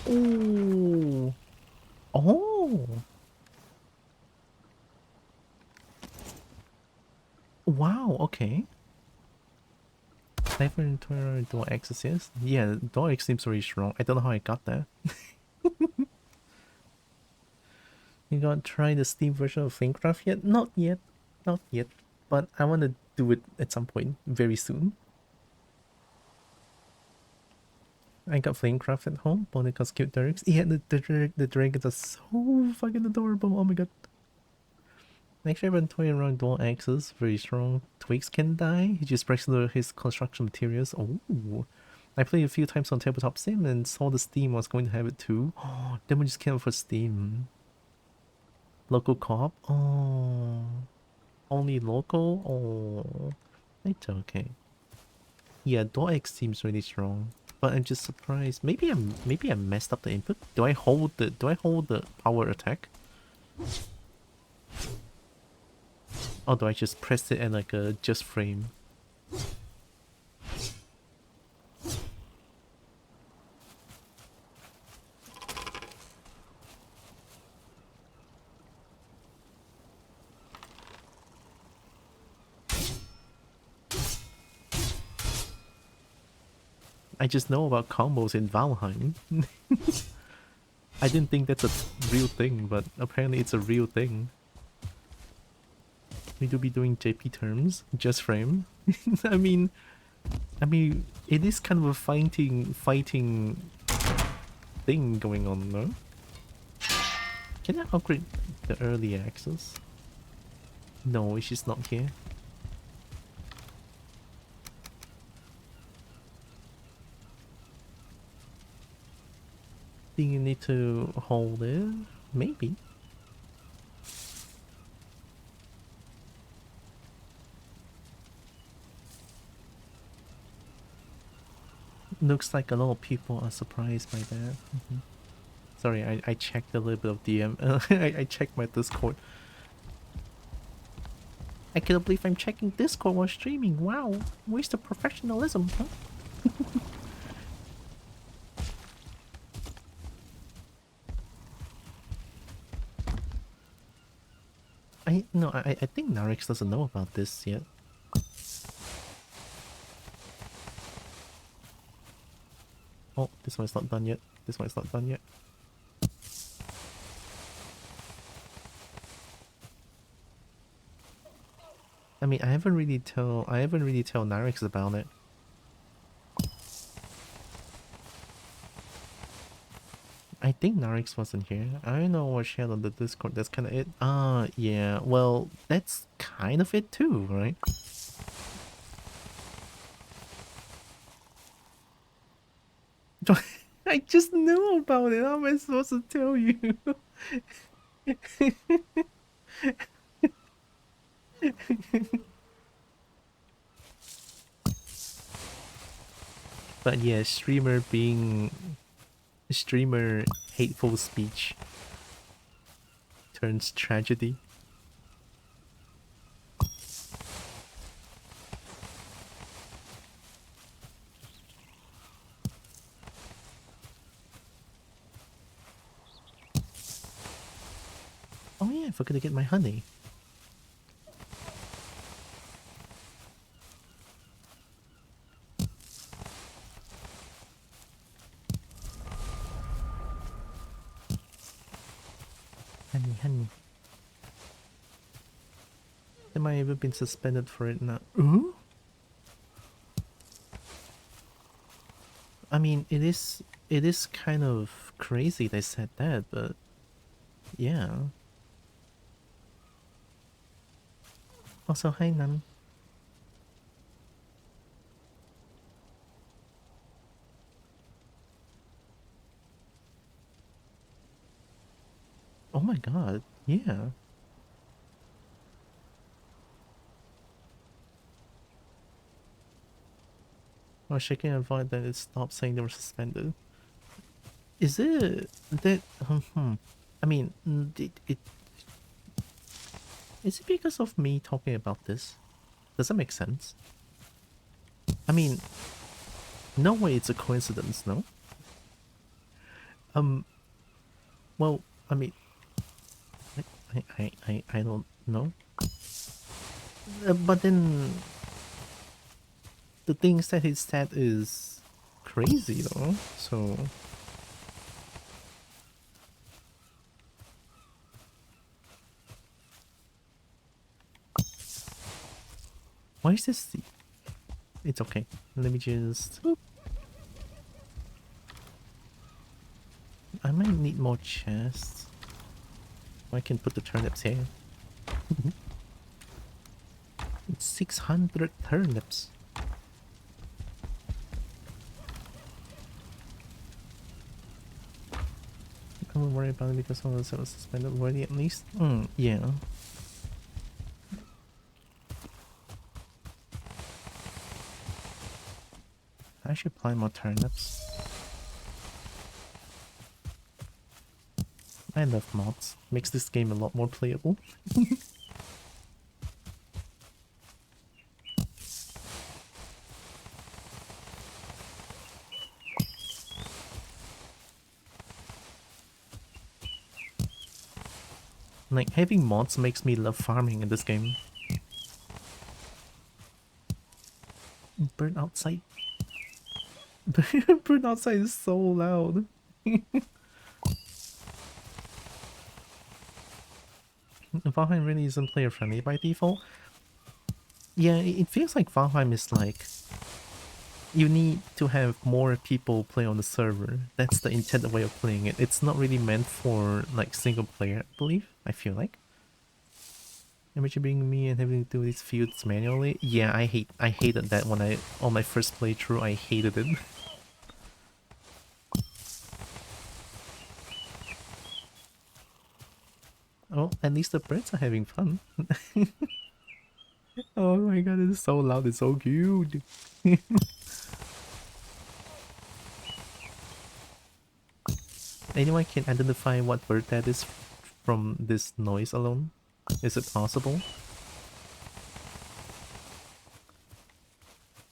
Ooh. Oh. Wow, okay. Sniper and Door X assist? Yeah, Door X seems very strong. I don't know how I got that. You got to try the Steam version of Flamecraft yet? Not yet. Not yet. But I want to do it at some point very soon. I got Flamecraft at home, but it got cute Dereks. Yeah, the dragons are so fucking adorable. Oh my god. Actually, I've been toying around dual axes. Very strong. Twigs can die. He just breaks his construction materials. Oh. I played a few times on Tabletop Sim and saw the Steam was going to have it too. Oh, then we just came for Steam. Local co-op? Oh. Only local? Oh. It's okay. Yeah, dual X seems really strong. But I'm just surprised. Maybe I messed up the input. Do I hold the power attack? Or do I just press it and like a just frame? I just know about combos in Valheim. I didn't think that's a real thing, but apparently it's a real thing. We do be doing JP terms, just frame. I mean, it is kind of a fighting thing going on, no? Can I upgrade the early access? No, she's not here. Think you need to hold it? Maybe. Looks like a lot of people are surprised by that. Sorry, I checked a little bit of DM. I checked my Discord. I cannot believe I'm checking Discord while streaming. Wow, where's the professionalism, huh? I think Narix doesn't know about this yet. Oh, this one's not done yet. This one's not done yet. I mean, I haven't really tell Narix about it. I think Narix wasn't here. I don't know what she had on the Discord. That's kind of it. Yeah. Well, that's kind of it too, right? I just knew about it. How am I supposed to tell you? But yeah, streamer hateful speech turns tragedy. Oh yeah, I forgot to get my honey. Honey. Am I ever been suspended for it now? Ooh? I mean, it is kind of crazy they said that, but yeah. Also, hi Nan. Oh my god, yeah. I was checking a void that it stopped saying they were suspended. Is it that? I mean, is it because of me talking about this? Does that make sense? I mean, no way it's a coincidence, no? Well, I mean, I don't know. But then, the things that he said is crazy, though, so... Why is this? It's okay. Let me just... Boop. I might need more chests. I can put the turnips here. It's 600 turnips. I won't worry about it because someone else was suspended already at least. Yeah. I should plant more turnips. I love mods. Makes this game a lot more playable. Like, having mods makes me love farming in this game. Burn outside. The bird outside is so loud. Valheim really isn't player friendly by default. Yeah, it feels like Valheim is like you need to have more people play on the server. That's the intended way of playing it. It's not really meant for like single player, I believe. I feel like. Imagine being me and having to do these fields manually. Yeah, I hated that when on my first playthrough. I hated it. Oh, at least the birds are having fun. Oh my god, it's so loud, it's so cute. Anyone can identify what bird that is from this noise alone? Is it possible?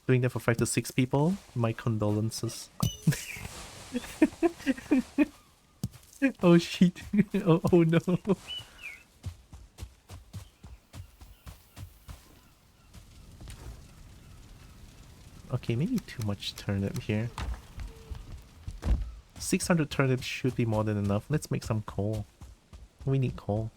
Doing that for 5 to 6 people? My condolences. Oh shit. Oh no. Okay, maybe too much turnip here. 600 turnips should be more than enough. Let's make some coal. We need coal.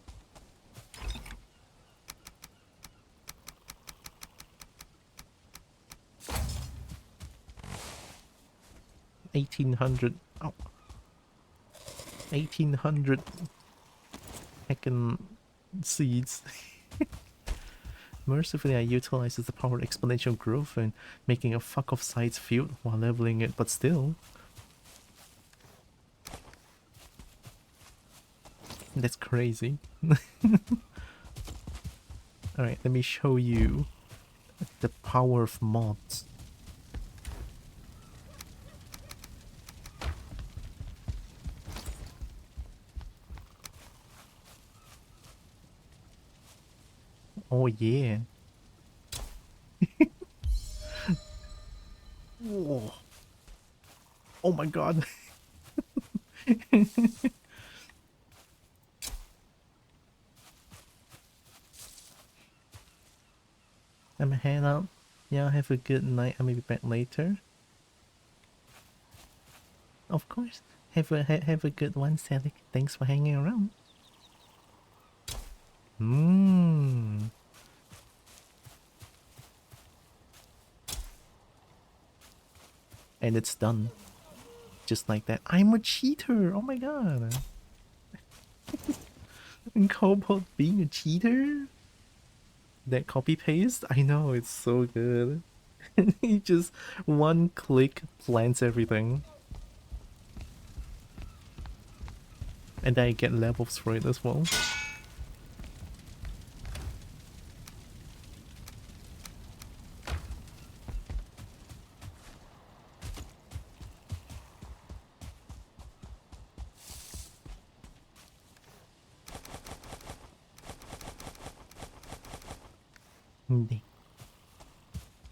1800. Oh. 1800 heckin' seeds. Mercifully, I utilizes the power of exponential growth and making a fuck off size field while leveling it, but still. That's crazy. Alright, let me show you the power of mods. Oh yeah. Whoa. Oh my god. I'm head out. Yeah, have a good night. I may be back later. Of course. Have a good one, Sally. Thanks for hanging around. Mmm. And it's done. Just like that. I'm a cheater! Oh my god. Kobo being a cheater? That copy paste? I know, it's so good. He just one click plants everything. And then I get levels for it as well.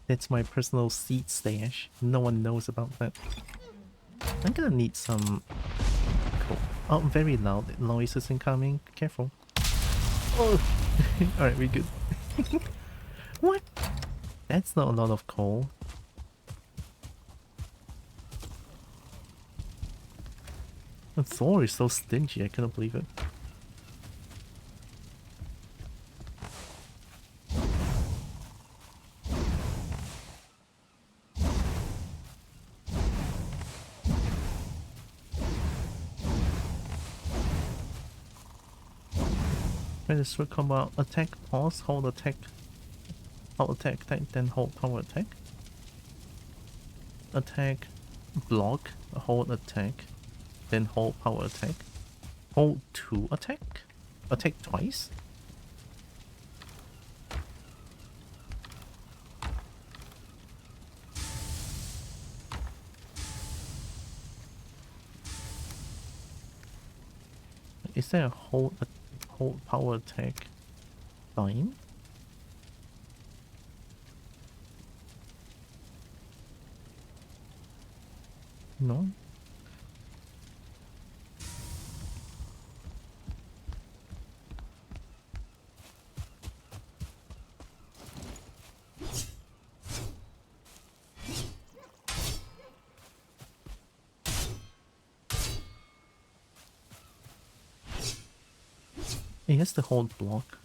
That's my personal seed stash. No one knows about that. I'm gonna need some coal. Oh, very loud noises incoming. Careful. Oh! Alright, we good. What? That's not a lot of coal. Thor is so stingy, I cannot believe it. When the sword combo attack, pause, hold attack, then hold power attack. Attack, block, hold attack, then hold power attack. Hold 2 attack? Attack twice? Is there a hold power attack time? No? It has to hold block.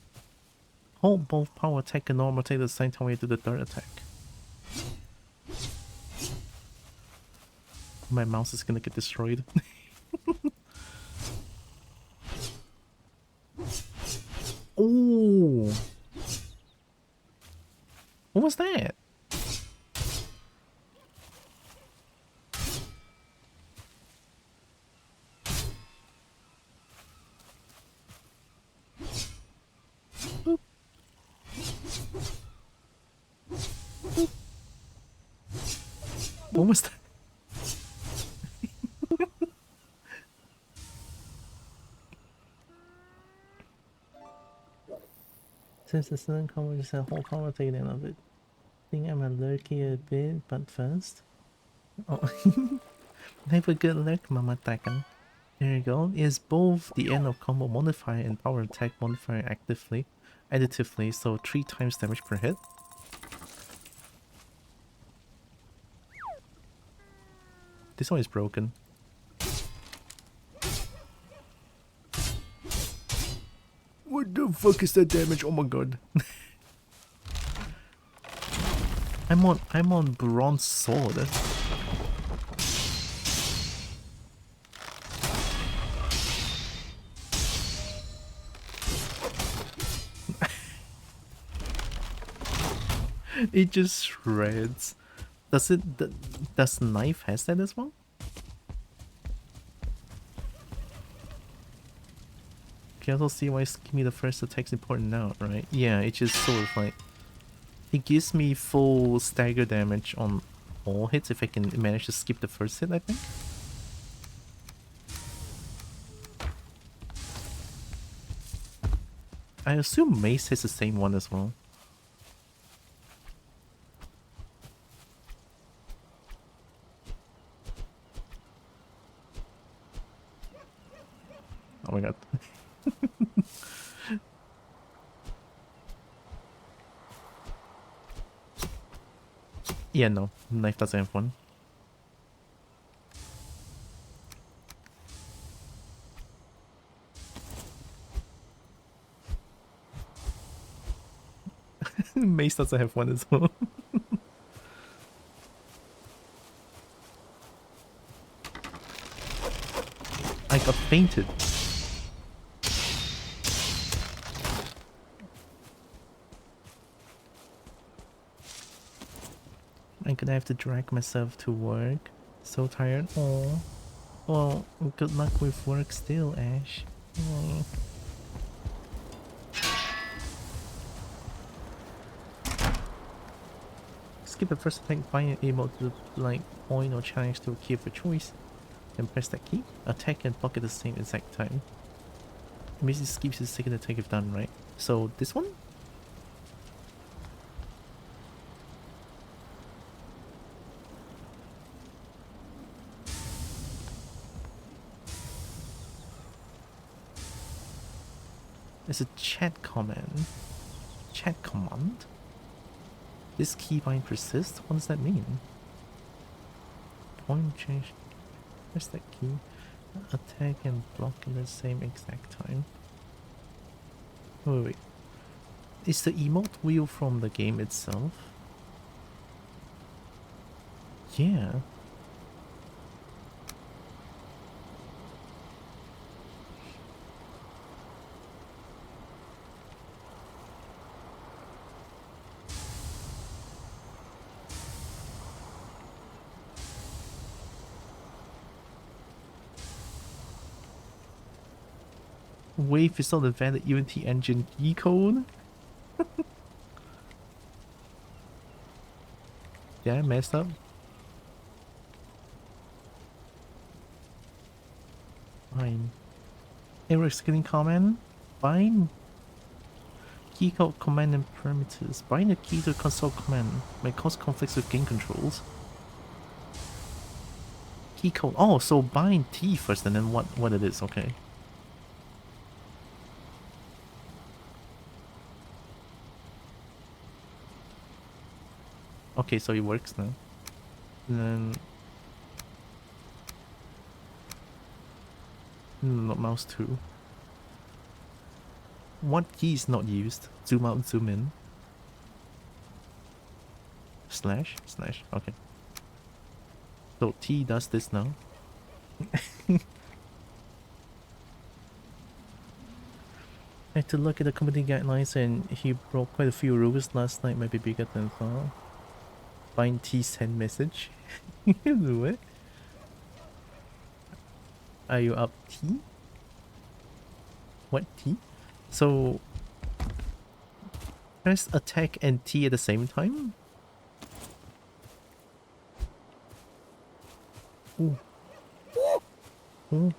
Hold both power attack and normal attack at the same time we do the third attack. My mouse is gonna get destroyed. Oh! What was that? Boop. Boop. What was that? Since the sun covers the whole power take down of it. Think I'm a lurky a bit, but first. Oh, have a good luck, Mama Takan. There you go. Is both the end of combo modifier and power attack modifier additively, so 3 times damage per hit. This one is broken. What the fuck is that damage? Oh my god. I'm on bronze sword. It just shreds. Does knife has that as well? Can also see why give me the first attack's important now, right? Yeah, it just sort of like it gives me full stagger damage on all hits if I can manage to skip the first hit, I think. I assume Mace has the same one as well. Oh my god. Yeah, no. Knife doesn't have one. Mace doesn't have one as well. I got fainted. I'm gonna have to drag myself to work. So tired. Oh. Well, good luck with work still, Ash. Oh. Skip the first attack, find an emote to like point or challenge to a key of your choice. Then press that key. Attack and block at the same exact time. It means it skips the second attack if done right. So this one? It's a chat command. Chat command? This keybind persists? What does that mean? Point change. Press that key. Attack and block at the same exact time. Wait. Is the emote wheel from the game itself? Yeah. Wave is not a valid Unity engine key code? Yeah, I messed up. Fine. Error scanning command? Fine. Key code command and parameters. Bind a key to a console command may cause conflicts with game controls. Key code. Oh, so bind T first and then what it is, okay. Okay, so it works now. And then... not mouse 2. What key is not used? Zoom out, zoom in. Slash? Slash, okay. So T does this now. I had to look at the company guidelines and he broke quite a few rules last night, might be bigger than thought. Find T send message. What? Are you up T? What T? So press attack and T at the same time? Ooh. Ooh.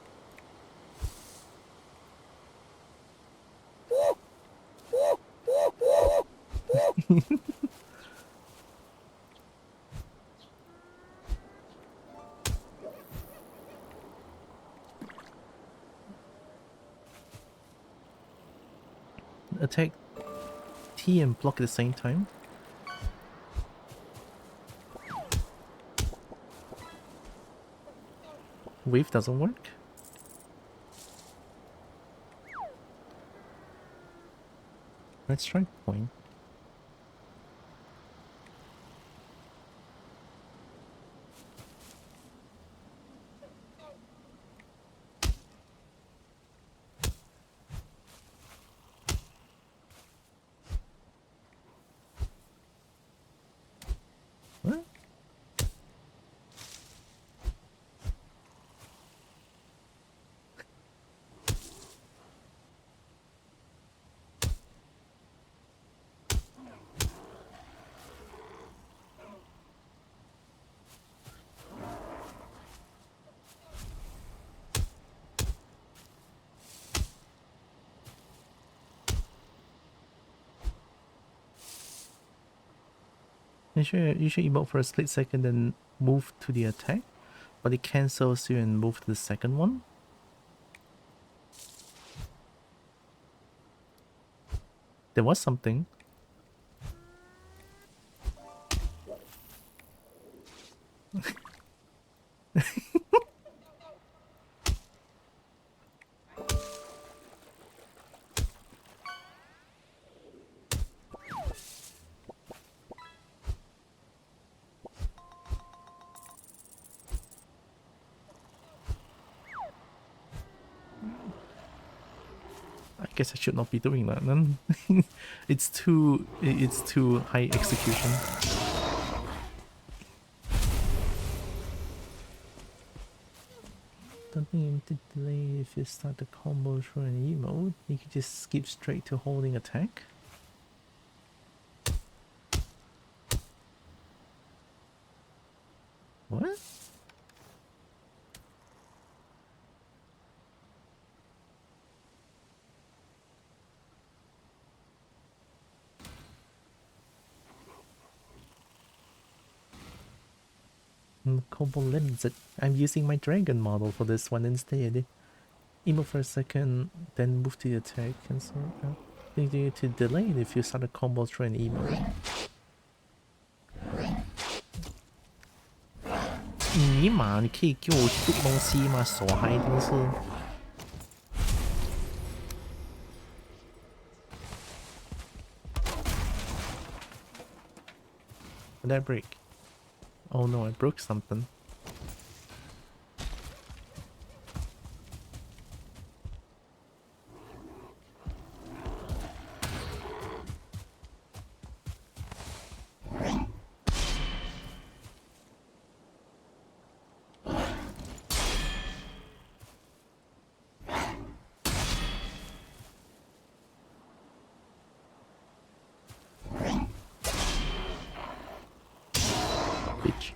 Attack T and block at the same time. Wave doesn't work. Let's try point. What? You should emote for a split second then move to the attack, but it cancels you and move to the second one. There was something. I guess I should not be doing that then. it's too high execution. Don't think you need to delay if you start the combo through an emote. You can just skip straight to holding attack. What? Kobo limits it. I'm using my dragon model for this one instead. Emote for a second, then move to the attack. Cancel. You need to delay it if you start a combo through an emote. 尼玛，你可以给我读东西吗？傻孩，真是。Did I break? Oh no, I broke something. Bitch.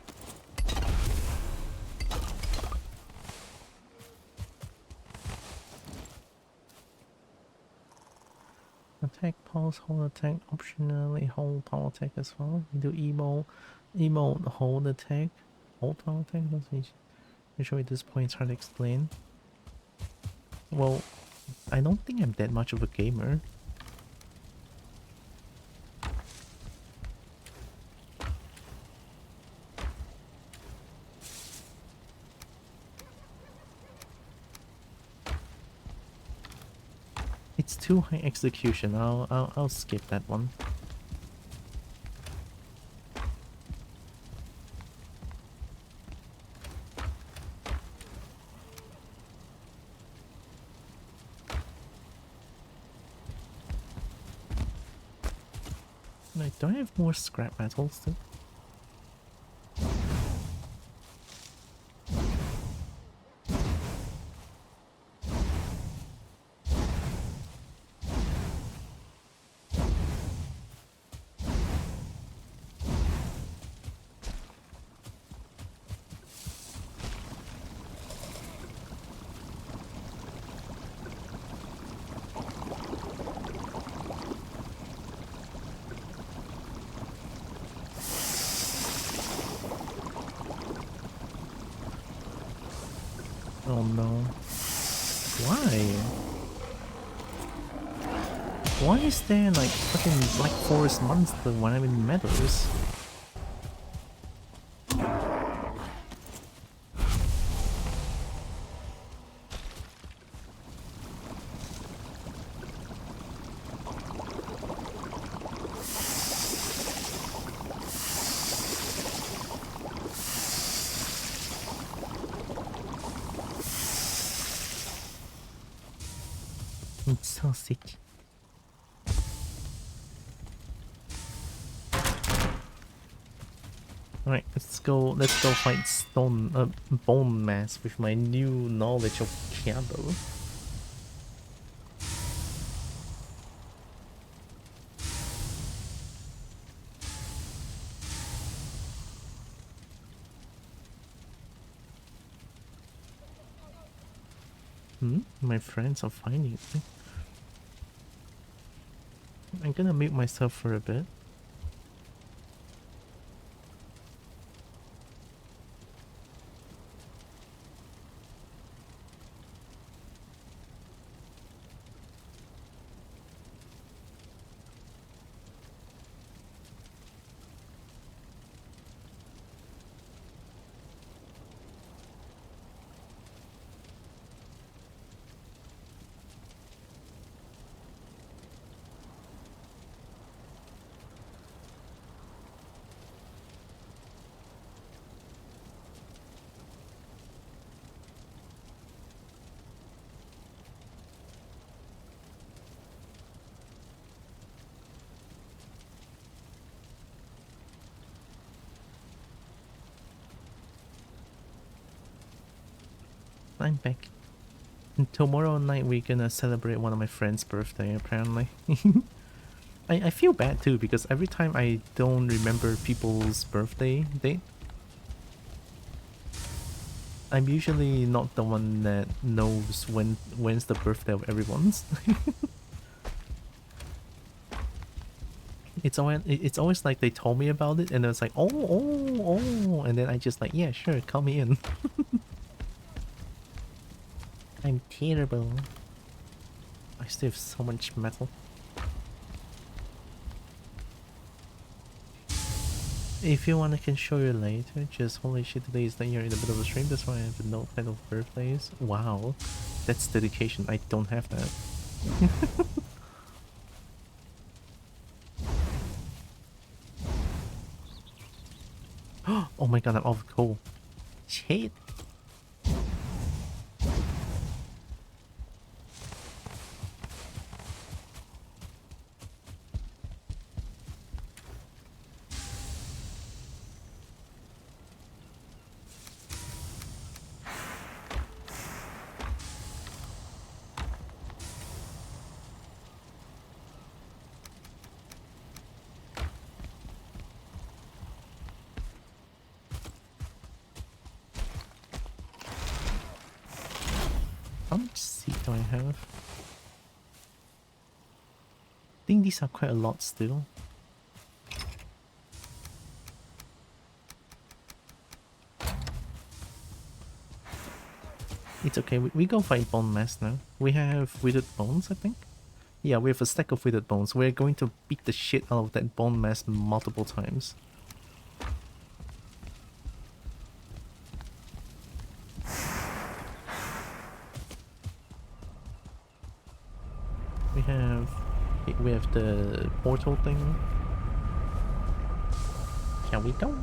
Attack, pause, hold attack, optionally hold power attack as well. You do emote, hold attack, hold power attack. Usually at this point it's hard to explain. Well, I don't think I'm that much of a gamer. It's too high execution. I'll skip that one. Like, do I have more scrap metal still? Oh no. Why? Why is there like fucking Black Forest monster when I'm in Meadows? It's so sick. Alright, let's go fight bone mass with my new knowledge of Kobo. My friends are finding me. I'm gonna mute myself for a bit. I'm back. And tomorrow night we're gonna celebrate one of my friend's birthday, apparently. I feel bad too, because every time I don't remember people's birthday date, I'm usually not the one that knows when's the birthday of everyone's. It's always like they told me about it and it's like, oh, and then I just like, yeah, sure, call me in. I'm terrible. I still have so much metal. If you want, I can show you later. Just holy shit, today is the year in the middle of the stream. That's why I have a notepad of birthdays. Wow, that's dedication. I don't have that. Oh my god, I'm off coal. Shit. How much seed do I have? I think these are quite a lot still. It's okay, we go fight bone mass now. We have withered bones, I think? Yeah, we have a stack of withered bones. We're going to beat the shit out of that bone mass multiple times. We we have the portal thing. Shall we go?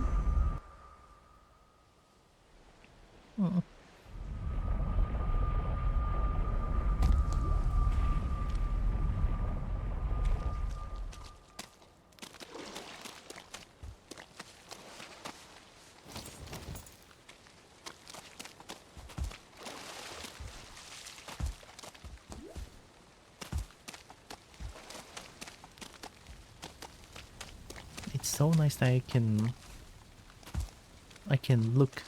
It's so nice that I can look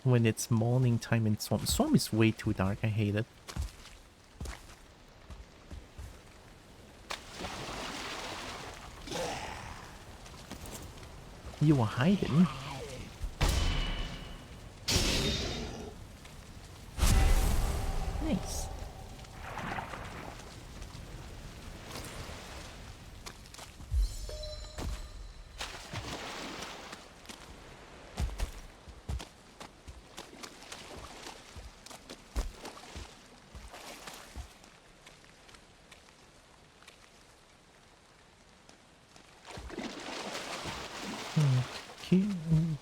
when it's morning time in Swamp. Swamp is way too dark, I hate it. You are hiding? Nice.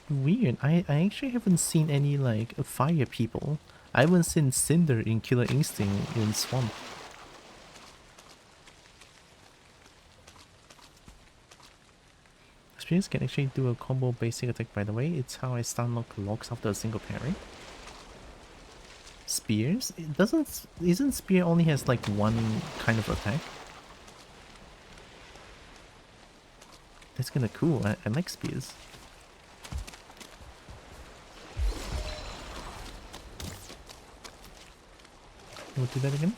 Weird. I actually haven't seen any like fire people. I haven't seen Cinder in Killer Instinct in Swamp. Spears can actually do a combo basic attack, by the way. It's how I stun lock locks after a single parry. Spears? It doesn't. Isn't Spear only has like one kind of attack? That's kinda cool. I like Spears. We'll do that again.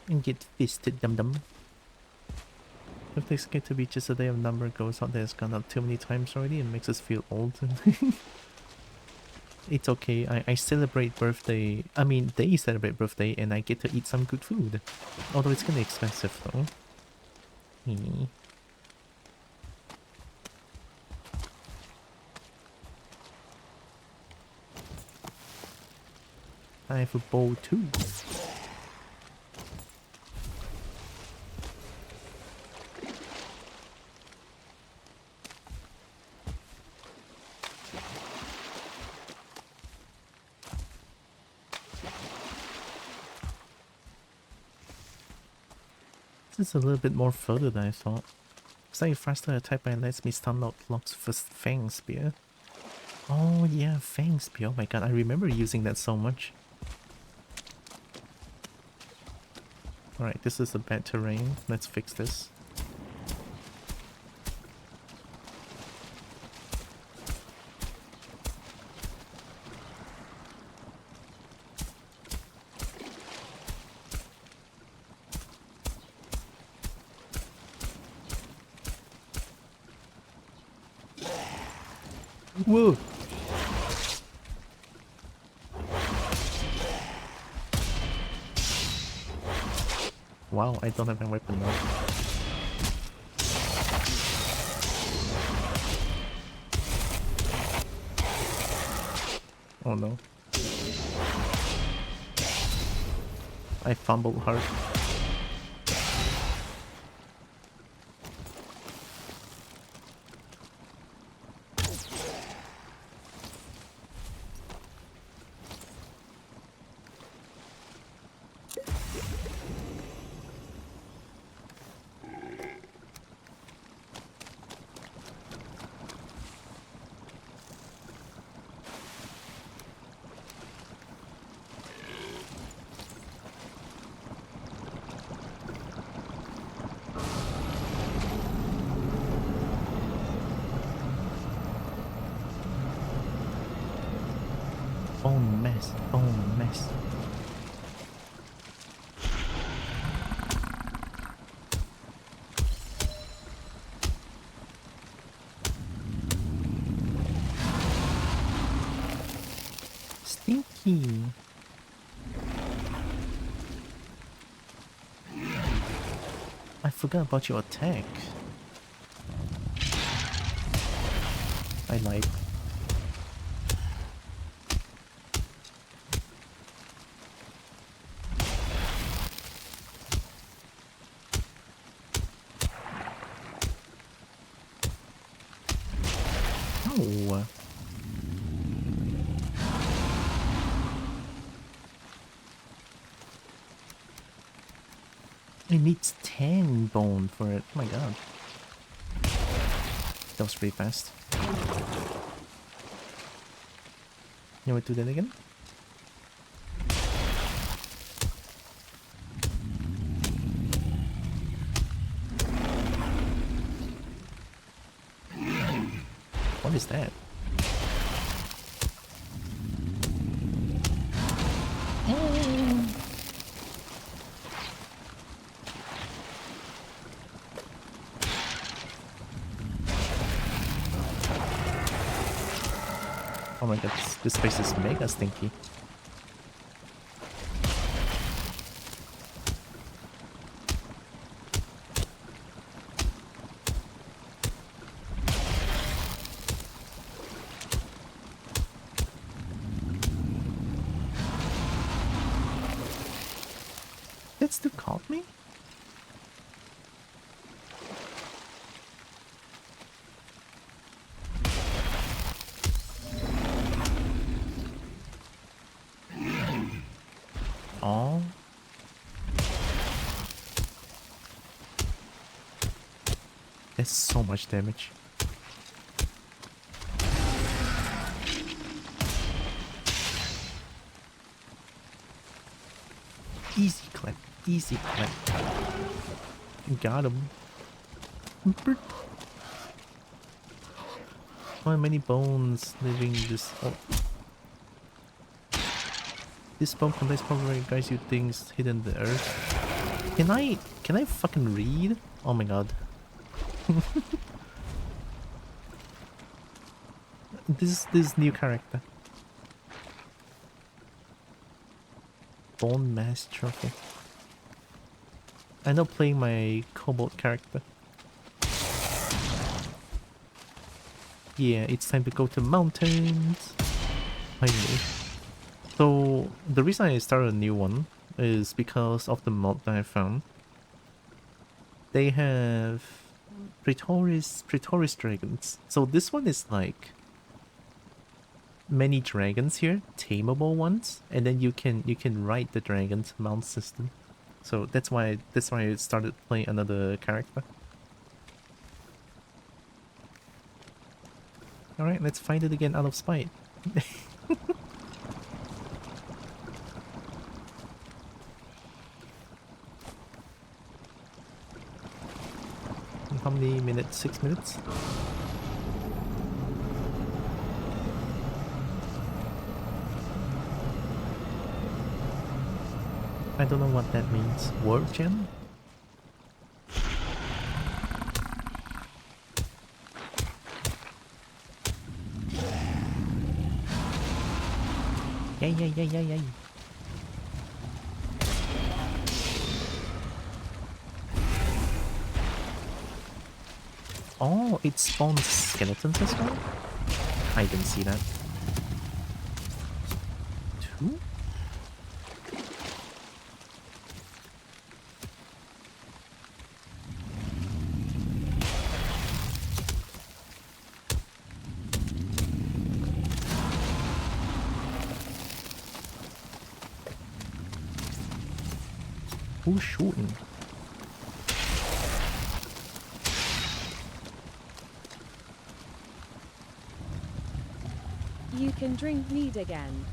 And get fisted, dum-dum. If this get to be just a day of number goes out there, it's gone out too many times already and makes us feel old. It's okay, I celebrate birthday, I mean they celebrate birthday and I get to eat some good food. Although it's gonna be expensive though. I have a bowl too. This is a little bit more further than I thought. Slightly faster attack by lets me stun lock locks for Fang Spear. Oh yeah, Fang Spear. Oh my god, I remember using that so much. Alright, this is a bad terrain. Let's fix this. Whoa! Wow, I don't have a weapon now. Oh no. I fumbled hard. Mess. Stinky. I forgot about your attack. I lied. Ow. It needs 10 bone for it. Oh my god. That was pretty fast. You want to do that again? What is that? Oh my god, this space is mega stinky. That still caught me? Oh. That's so much damage. Easy clap. Easy clap. Got him. How many bones living this? Oh. This bone contains probably guys you things hidden in the earth. Can I fucking read? Oh my god. This new character. Bone Mass Trophy. I know playing my Kobo character. Yeah, it's time to go to mountains. Finally. So the reason I started a new one is because of the mod that I found. They have Praetoris dragons. So this one is like many dragons here, tameable ones, and then you can ride the dragon's mount system. So that's why I started playing another character. Alright, let's fight it again out of spite. How many minutes? 6 minutes? I don't know what that means. Word gen? Yay. Oh, it spawns skeletons as well? I didn't see that. 2? Who's shooting? You can drink mead again.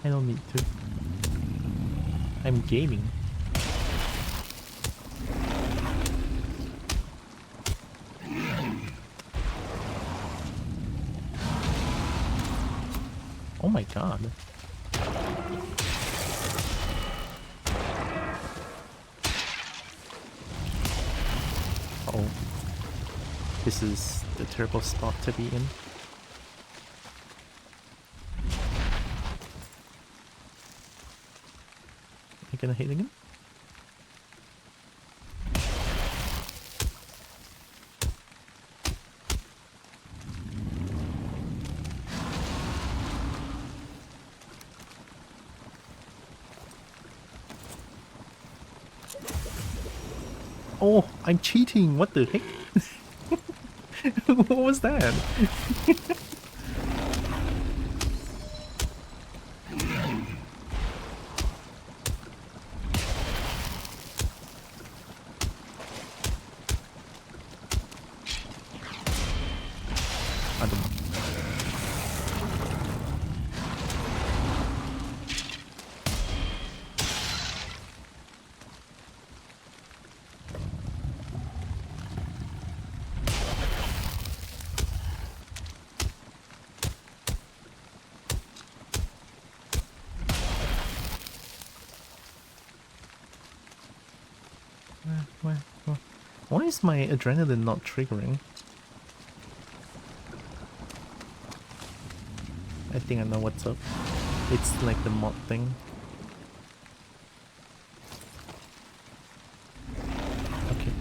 I don't need to. I'm gaming. Oh my god. Uh-oh. This is the terrible spot to be in. You gonna hit again? Oh, I'm cheating. What the heck? What was that? I don't know. Why is my adrenaline not triggering? I think I know what's up. It's like the mod thing. Okay.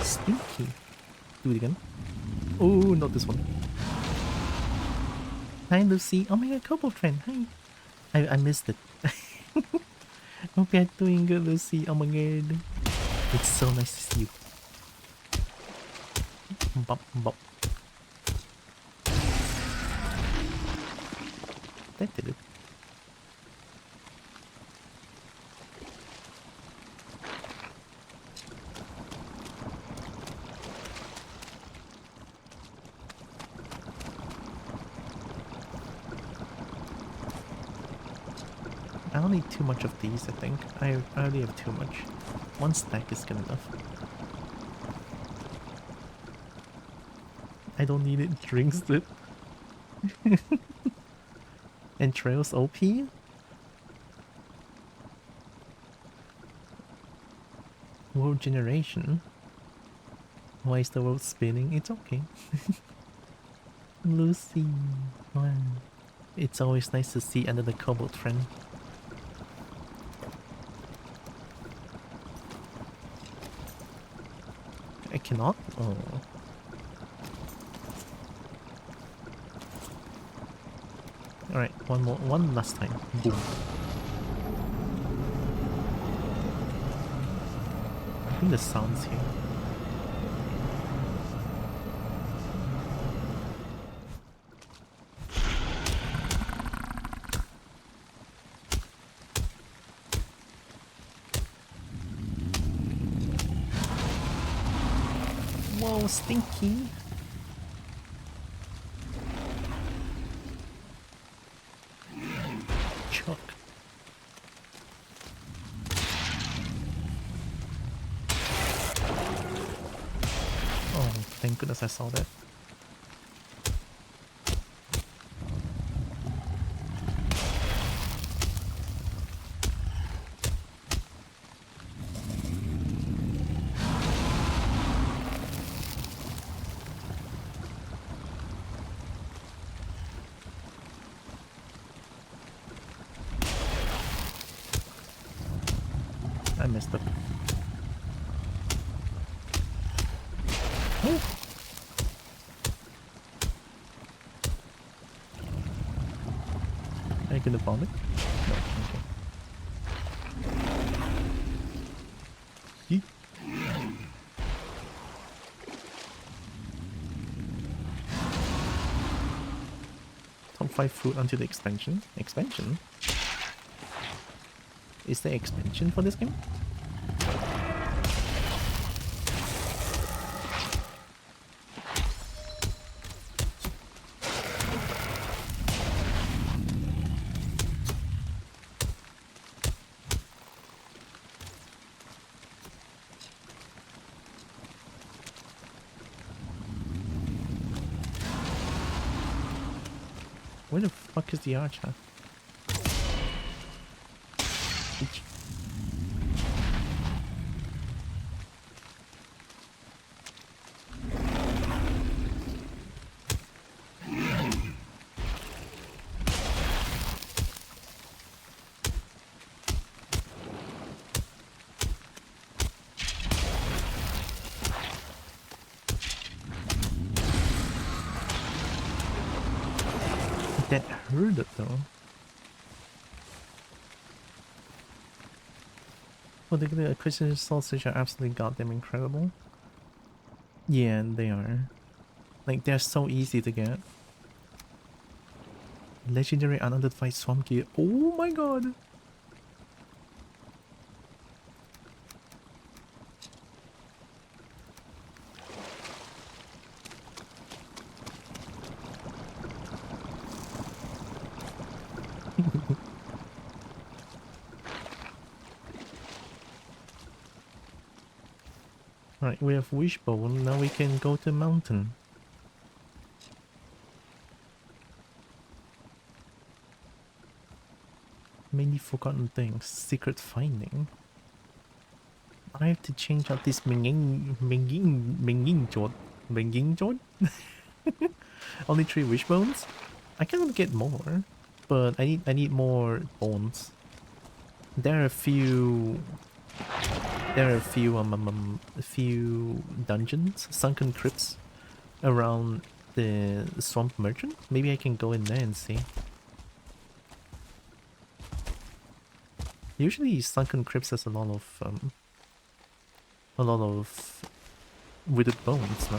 Stinky. Do it again. Oh, not this one. Hi, Lucy. Oh my god, Kobo friend. Hi. I missed it. Hope you're doing good, Lucy. Oh my god. It's so nice to see you. Bop, bop. That did it. I don't need too much of these, I think. I already have too much. One stack is good enough. I don't need it. Drinks it. Entrails OP? World generation? Why is the world spinning? It's okay. Lucy. Wow. It's always nice to see another kobold friend. I cannot? Oh. Alright, one last time. Boom. I think the sound's here. Whoa, stinky. Chuck. Oh, thank goodness I saw that. I messed up. Oh. Are you gonna bomb it? No, okay. Yeet. Top 5 food until the expansion. Expansion? Is there expansion for this game? Where the fuck is the archer? Bitch. heard it though. Well, the Christian sausage are absolutely goddamn incredible. Yeah, they are. Like, they're so easy to get. Legendary unidentified swamp gear. Oh my god! Right, we have wishbone, now we can go to mountain. Many forgotten things. Secret finding. I have to change out this minging jod. Only 3 wishbones? I cannot get more, but I need more bones. There are a few dungeons, sunken crypts around the swamp merchant. Maybe I can go in there and see. Usually sunken crypts has a lot of withered bones, no?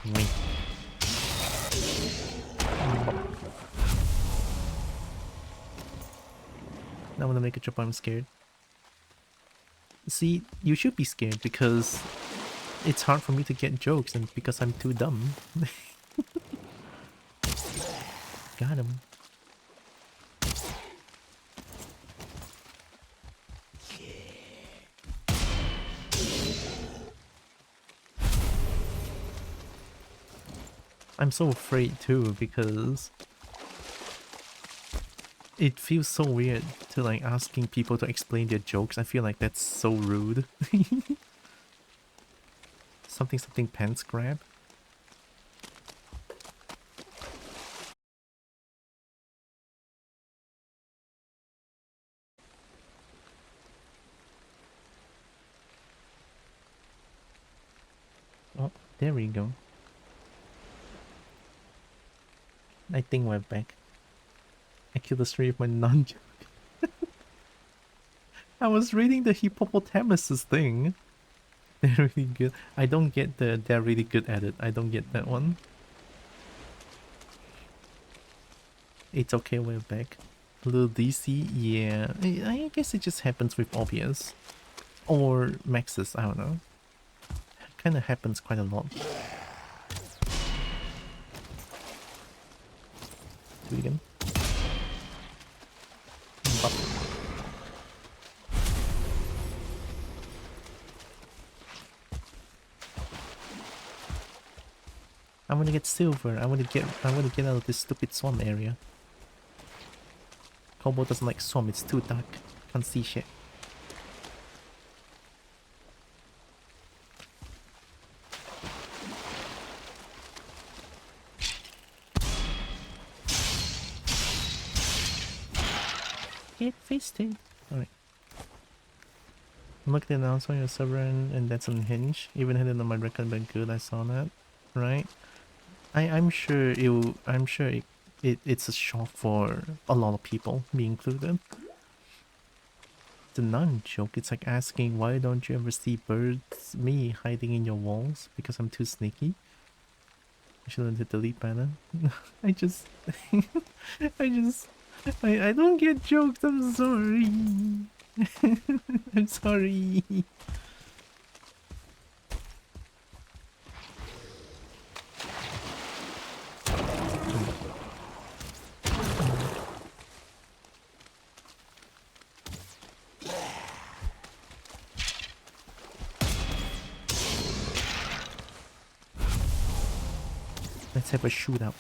Me. Now when I make a jump, I'm scared. See, you should be scared because it's hard for me to get jokes and because I'm too dumb. Got him. I'm so afraid too because it feels so weird to like asking people to explain their jokes. I feel like that's so rude. Something pants grab. Oh, there we go. I think we're back. I killed the 3 of my non-joke. I was reading the hippopotamuses thing. They're really good. I don't get they're really good at it. I don't get that one. It's okay, we're back. A little DC, yeah. I guess it just happens with OBS. Or Maxis, I don't know. Kinda happens quite a lot. Do it again. Bop. I want to get silver. I want to get out of this stupid swamp area. Kobo doesn't like swamp, it's too dark. Can't see shit. Get fisted. Alright. Look at the announcement on your server and that's unhinged. Even hidden on my record, but good, I saw that. Right? I'm sure it's a shock for a lot of people, me included. The non-joke, it's like asking why don't you ever see birds, me, hiding in your walls because I'm too sneaky. I shouldn't hit the delete button. I just I don't get jokes, I'm sorry. I'm sorry. Let's have a shootout.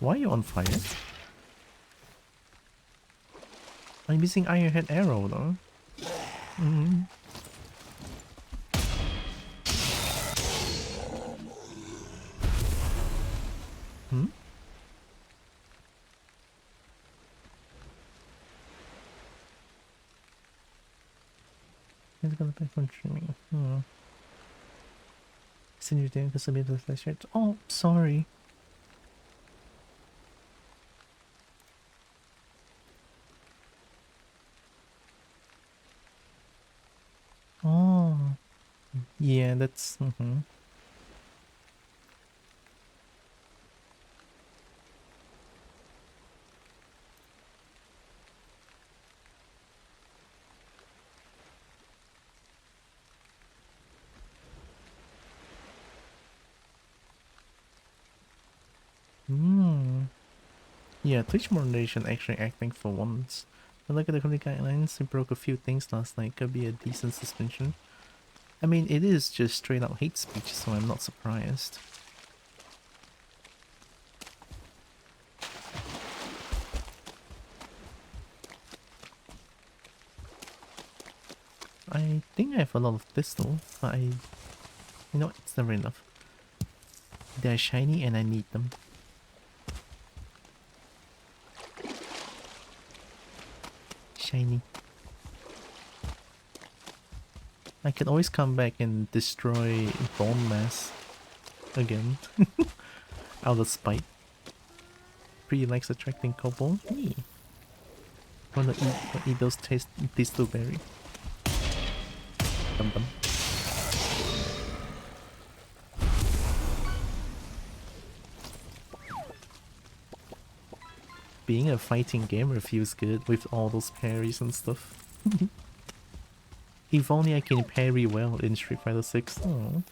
Why are you on fire? I'm using Iron Head arrow though. Mm-hmm. Hmm? gonna back on streaming. Send you down because I made the flash shirt. Oh, sorry. Oh, yeah, that's. Yeah, Twitch moderation actually acting for once. But look at the company guidelines, it broke a few things last night, could be a decent suspension. I mean, it is just straight out hate speech, so I'm not surprised. I think I have a lot of pistol, but you know, it's never enough. They're shiny and I need them. Shiny. I can always come back and destroy bone mass again. Out of spite. Pretty likes attracting Kobo. Hey. Wanna eat those tasty berry. Dum dum. Being a fighting gamer feels good with all those parries and stuff. If only I can parry well in Street Fighter 6. Oh.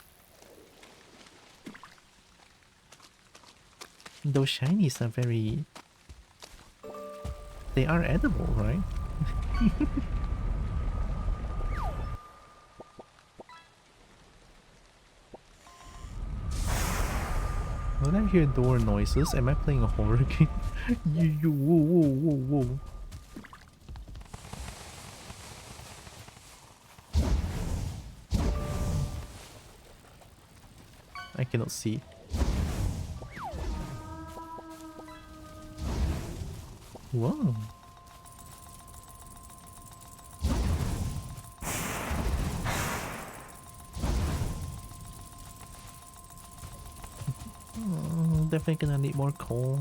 Those shinies are very... They are edible, right? When I hear door noises, am I playing a horror game? Whoa, whoa, whoa, whoa. I cannot see. Whoa. Definitely gonna need more coal.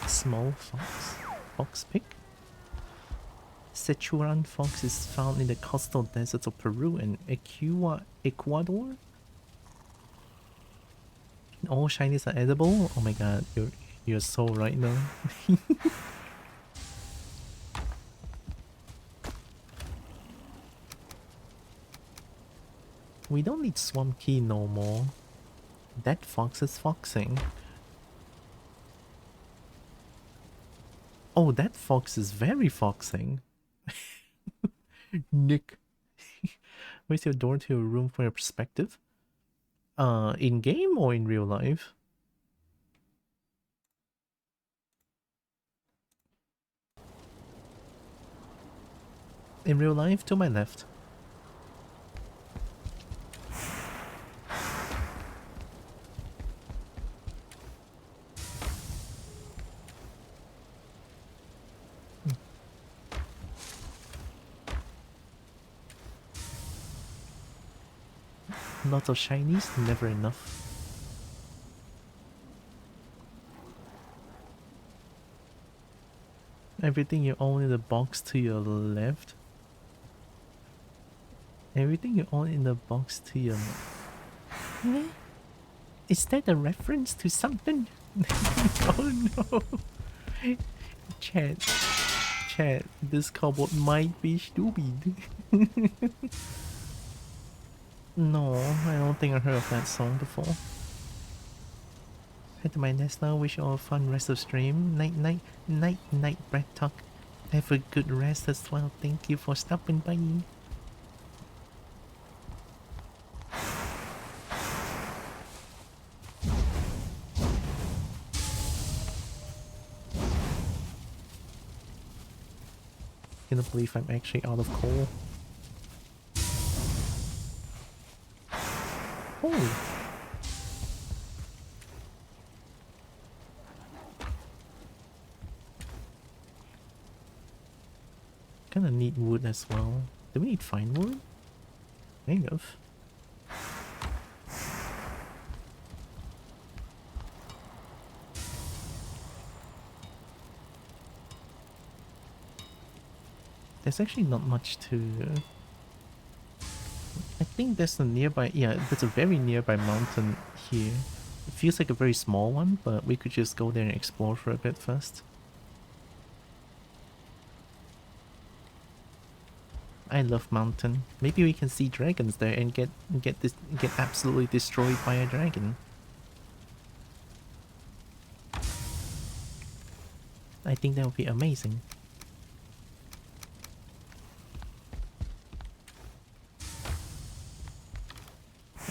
Small fox? Fox pig? Sichuan fox is found in the coastal deserts of Peru and Ecuador? All shinies are edible? Oh my god, you're so right now. We don't need swamp key no more. That fox is foxing. Oh, that fox is very foxing. Nick. Where's your door to your room for your perspective? In game or in real life? In real life, to my left. Lots of shinies, never enough. Everything you own in the box to your left. Everything you own in the box to your left. Is that a reference to something? Oh no. Chat, this cobalt might be stupid. No, I don't think I heard of that song before. Head to my nest now, wish you all a fun rest of stream. Night, Brad Talk. Have a good rest as well, thank you for stopping by. Cannot believe I'm actually out of coal. Oh! Kinda need wood as well. Do we need fine wood? Kind of. There's actually not much to... I think there's a nearby... Yeah, there's a very nearby mountain here. It feels like a very small one, but we could just go there and explore for a bit first. I love mountain. Maybe we can see dragons there and get absolutely destroyed by a dragon. I think that would be amazing.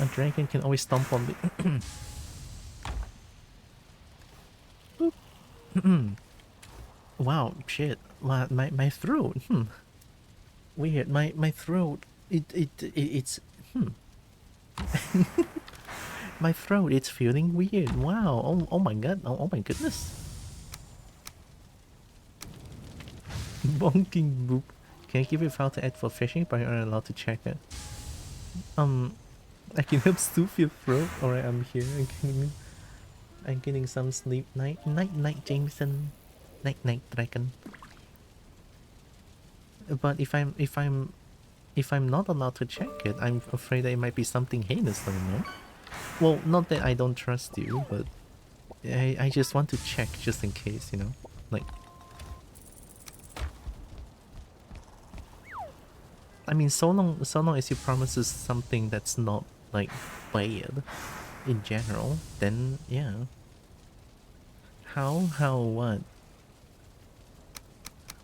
A dragon can always stomp on the... Boop. Wow, shit. My throat. Weird. My throat. It's... My throat, it's feeling weird. Wow. Oh my god. Oh my goodness. Bonking boop. Can I give you a file to add for fishing, but you're not allowed to check it? I can help soothe your throat. Alright, I'm here. I'm getting some sleep. Night, Jameson. Night, dragon. But if I'm not allowed to check it, I'm afraid that it might be something heinous, though, no? Well, not that I don't trust you, but I just want to check just in case, you know? Like... I mean, so long as you promise us something that's not, like, bad in general, then, yeah. How, what?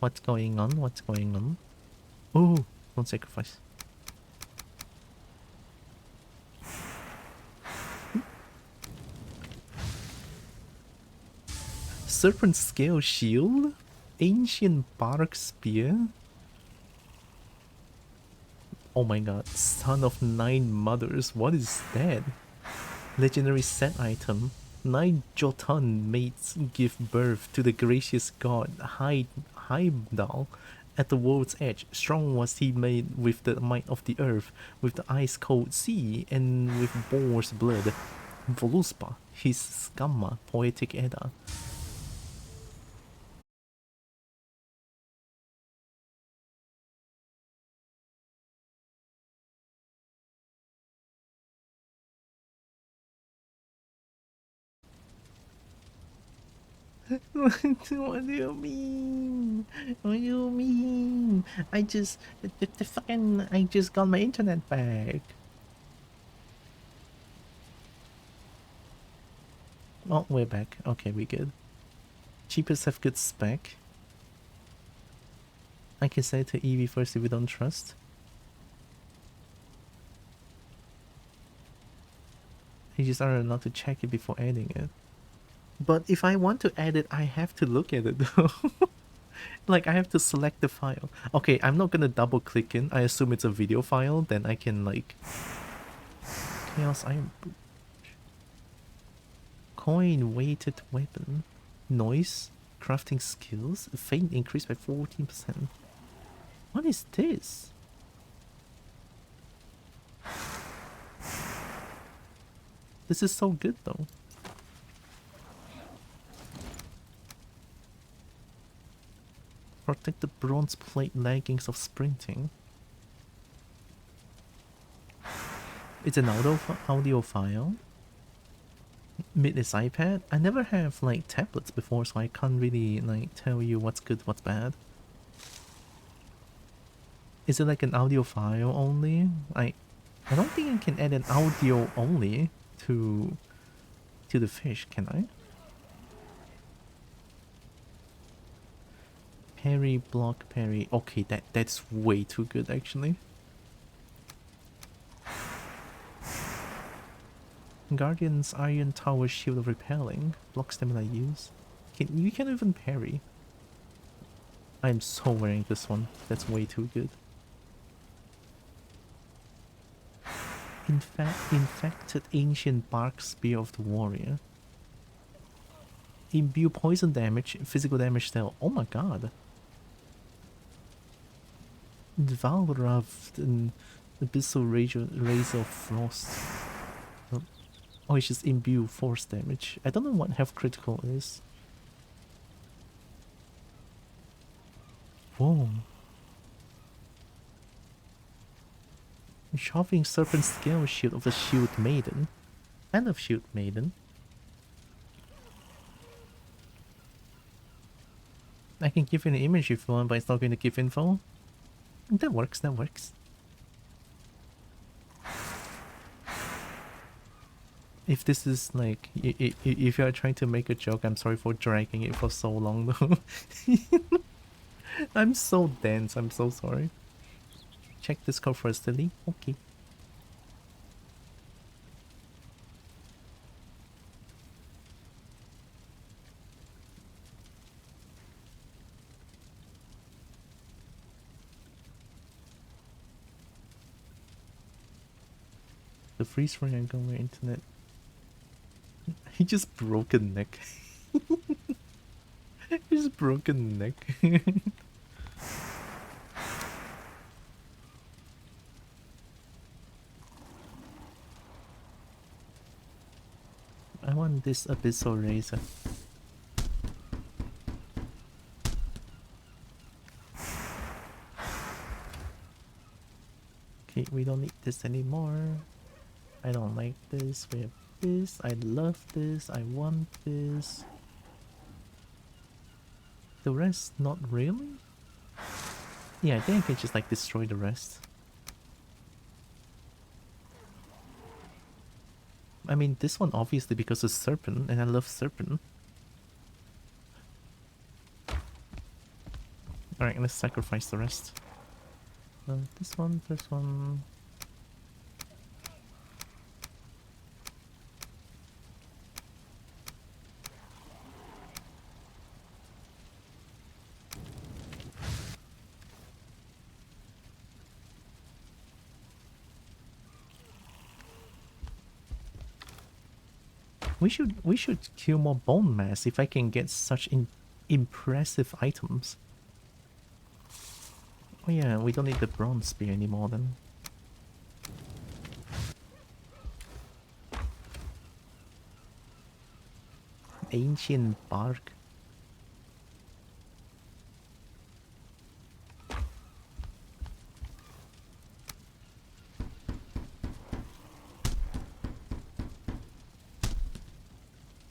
What's going on? Oh, don't sacrifice. Serpent scale shield? Ancient bark spear? Oh my god, son of 9 mothers, what is that? Legendary set item. 9 Jotun mates give birth to the gracious god Heimdall at the world's edge. Strong was he made with the might of the earth, with the ice cold sea, and with boar's blood. Voluspa, his Skamma, poetic Edda. What do you mean? What do you mean? I just... the fucking... I just got my internet back. Oh, we're back. Okay, we good. Cheapest have good spec. I can say it to Eevee first if we don't trust. You just aren't allowed to check it before adding it. But if I want to add it, I have to look at it though. Like, I have to select the file. Okay, I'm not gonna double click in. I assume it's a video file, then I can like... Chaos Iron Boot. Coin weighted weapon. Noise. Crafting skills. Feint increased by 14%. What is this? This is so good though. Protect the bronze plate leggings of sprinting. It's an audio file. Mid is iPad. I never have like tablets before, so I can't really like tell you what's good, what's bad. Is it like an audio file only? I don't think I can add an audio only to the fish, can I? Parry, block, parry. Okay, that's way too good actually. Guardian's Iron Tower Shield of Repelling. Block stamina use. You can even parry. I'm so wearing this one. That's way too good. Infected Ancient Bark Spear of the Warrior. Imbue poison damage, physical damage still. Oh my god. Valrav and Abyssal Razor of Frost. Oh, it's just imbue force damage. I don't know what health critical is. Whoa. Shoving Serpent Scale Shield of the Shield Maiden. I love Shield Maiden. I can give you an image if you want, but it's not going to give info. That works, that works. If this is like, if you are trying to make a joke, I'm sorry for dragging it for so long though. I'm so dense, I'm so sorry. Check this code first, Lily. Okay. The freeze frame angle on my internet. He just broke a neck. He just broke a neck. I want this Abyssal Razor. Okay, we don't need this anymore. I don't like this. We have this. I love this. I want this. The rest, not really? Yeah, I think I can just like destroy the rest. I mean, this one obviously because of Serpent, and I love Serpent. Alright, let's sacrifice the rest. This one, this one. We should kill more bone mass if I can get such impressive items. Oh yeah, we don't need the bronze spear anymore then. Ancient bark.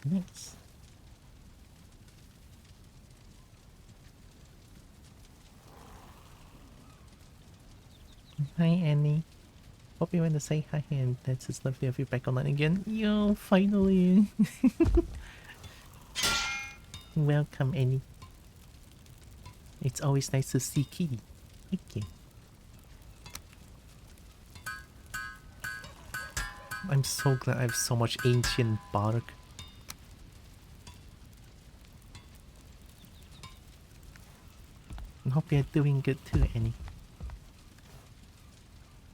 Nice. Hi Annie. Hope you want to say hi and that's just lovely of you back online again. Yo, finally. Welcome Annie. It's always nice to see Kitty. Thank you. I'm so glad I have so much ancient bark. I hope you're doing good too, Annie.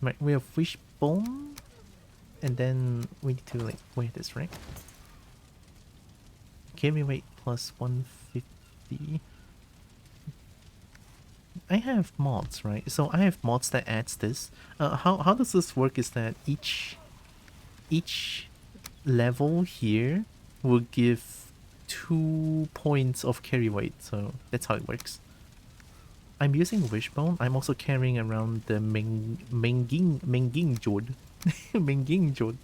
Right, we have wishbone, and then we need to like weigh this, right? Carry weight plus 150. I have mods, right? So I have mods that adds this. How does this work is that each level here will give 2 points of carry weight, so that's how it works. I'm using wishbone. I'm also carrying around the Menging Jod. Menging Jod.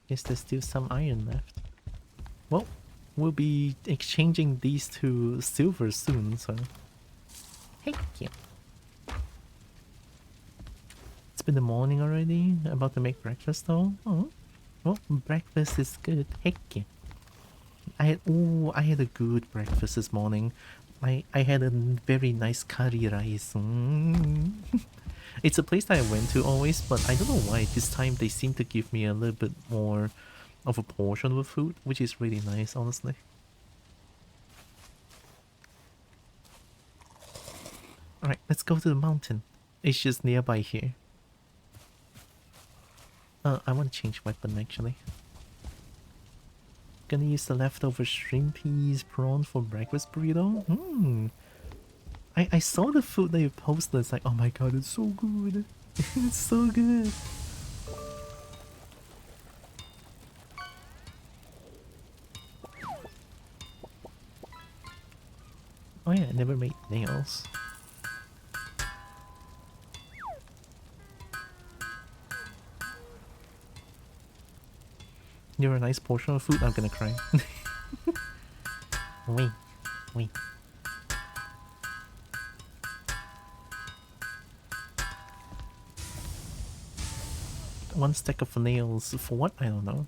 Guess there's still some iron left. Well, we'll be exchanging these to silver soon, so... Thank you. It's been the morning already. About to make breakfast though. Oh, well, breakfast is good. Heck yeah. I had a good breakfast this morning. I had a very nice curry rice. It's a place that I went to always, but I don't know why this time they seem to give me a little bit more of a portion of food, which is really nice, honestly. Alright, let's go to the mountain. It's just nearby here. I want to change weapon actually. Gonna use the leftover shrimpies prawn for breakfast burrito. I saw the food that you posted. It's like, oh my god, it's so good. It's so good. Oh yeah, I never made nails. You're a nice portion of food, I'm gonna cry. Wait, wait. One stack of nails for what? I don't know.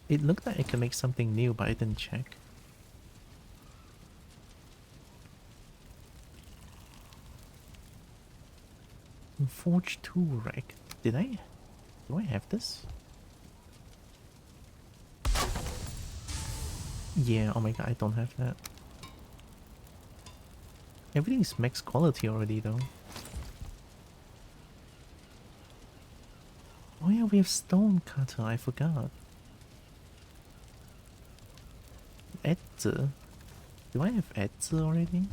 It looked like I could make something new, but I didn't check. Forge 2 rack. Did I? Do I have this? Yeah, oh my god, I don't have that. Everything's max quality already though. Oh yeah, we have stone cutter, I forgot. Edze. Do I have Edze already?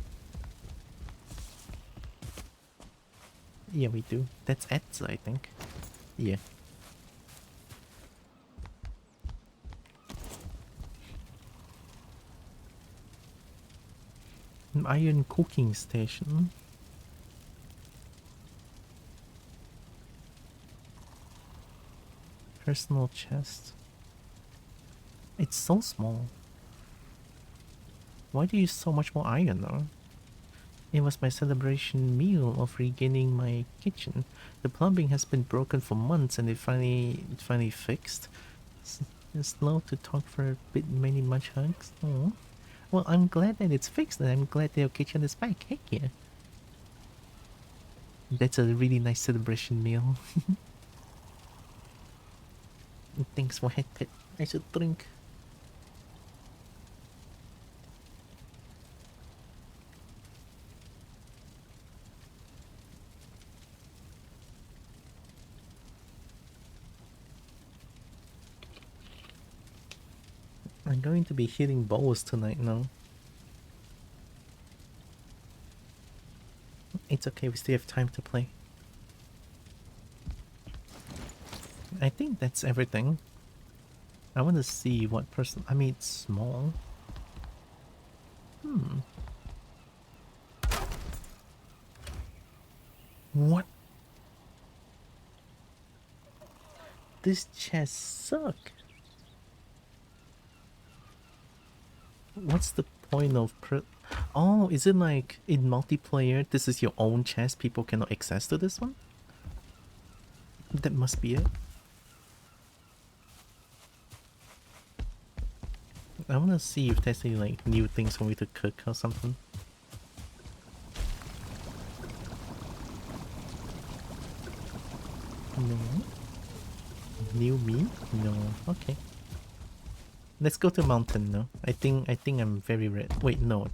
Yeah, we do. That's Edze, I think. Yeah. An iron cooking station. Personal chest. It's so small. Why do you use so much more iron though? It was my celebration meal of regaining my kitchen. The plumbing has been broken for months and it finally fixed. It's slow to talk for a bit, many much hugs. Oh. Well, I'm glad that it's fixed and I'm glad that your kitchen is back. Heck yeah. That's a really nice celebration meal. Thanks for head pet. I should drink. I'm going to be hitting balls tonight now. It's okay, we still have time to play. I think that's everything. I want to see what person... I mean, it's small. What? This chest suck. What's the point of Oh, is it like in multiplayer, this is your own chest, people cannot access to this one? That must be it. I wanna see if there's any like new things for me to cook or something. No. New me? No. Okay. Let's go to mountain now. I think I'm very red. Wait, no.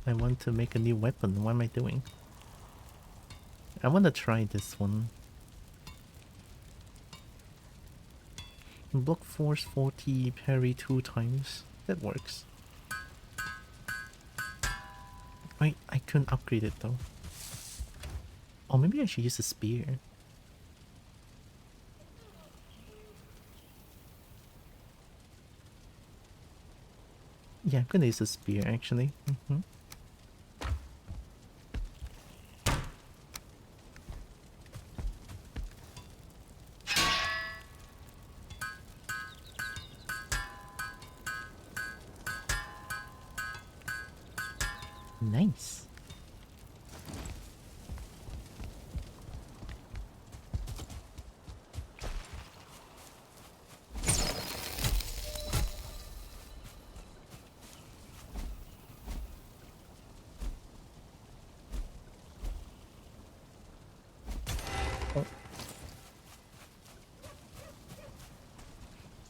I want to make a new weapon. What am I doing? I want to try this one. Block force 40, parry 2 times. That works. Wait, I couldn't upgrade it though. Or maybe I should use a spear. Yeah, I'm gonna use a spear actually. Nice.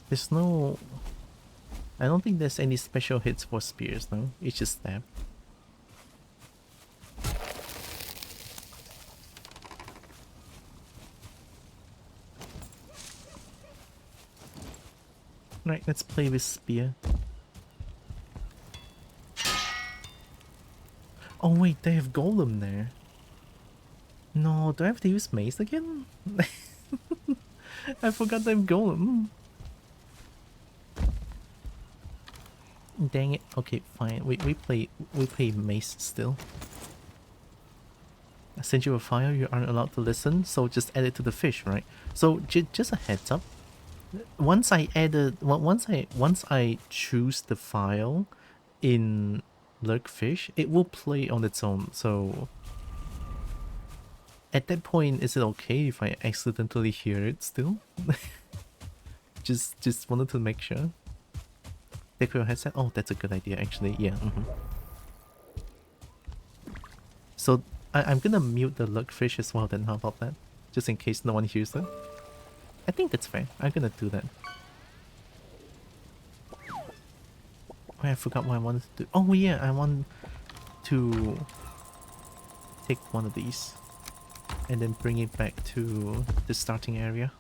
There's no... I don't think there's any special hits for spears, no? It's just stab. Right, let's play with spear. Oh wait, they have golem there. No, do I have to use mace again? I forgot they have golem. Dang it. Okay, fine. We play mace still. I sent you a file, you aren't allowed to listen, so just add it to the fish, right? So just a heads up. Once I choose the file in Lurkfish, it will play on its own. So at that point, is it okay if I accidentally hear it still? just wanted to make sure. Take your headset. Oh, that's a good idea actually. Yeah. So I'm gonna mute the Lurkfish as well then. How about that? Just in case no one hears it. I think that's fair. I'm gonna do that. Oh, I forgot what I wanted to do. Oh yeah, I want to take one of these and then bring it back to the starting area.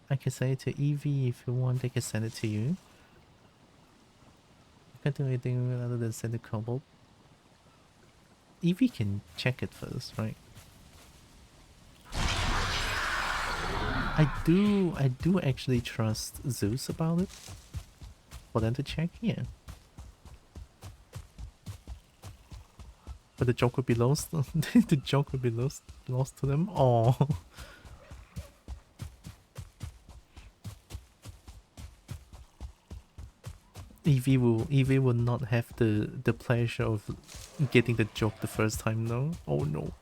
I can send it to Evie if you want. They can send it to you. I can't do anything other than send it to Kobo. Evie can check it first, right? I do actually trust Zeus about it. For them to check, yeah. But the joke would be lost. The joke would be lost to them. Oh. Evie will not have the pleasure of getting the joke the first time, no? Oh no.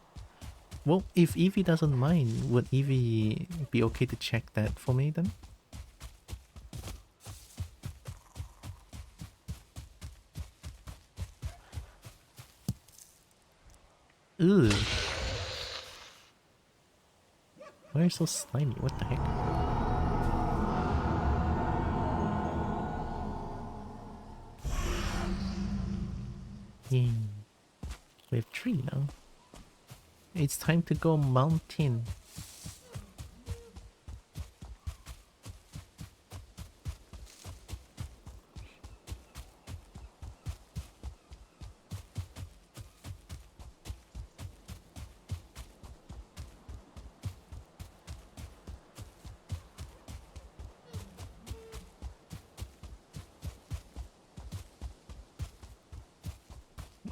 Well, if Evie doesn't mind, would Evie be okay to check that for me then? Ugh. Why are you so slimy? What the heck? Yeah. We have 3 now. It's time to go mountain.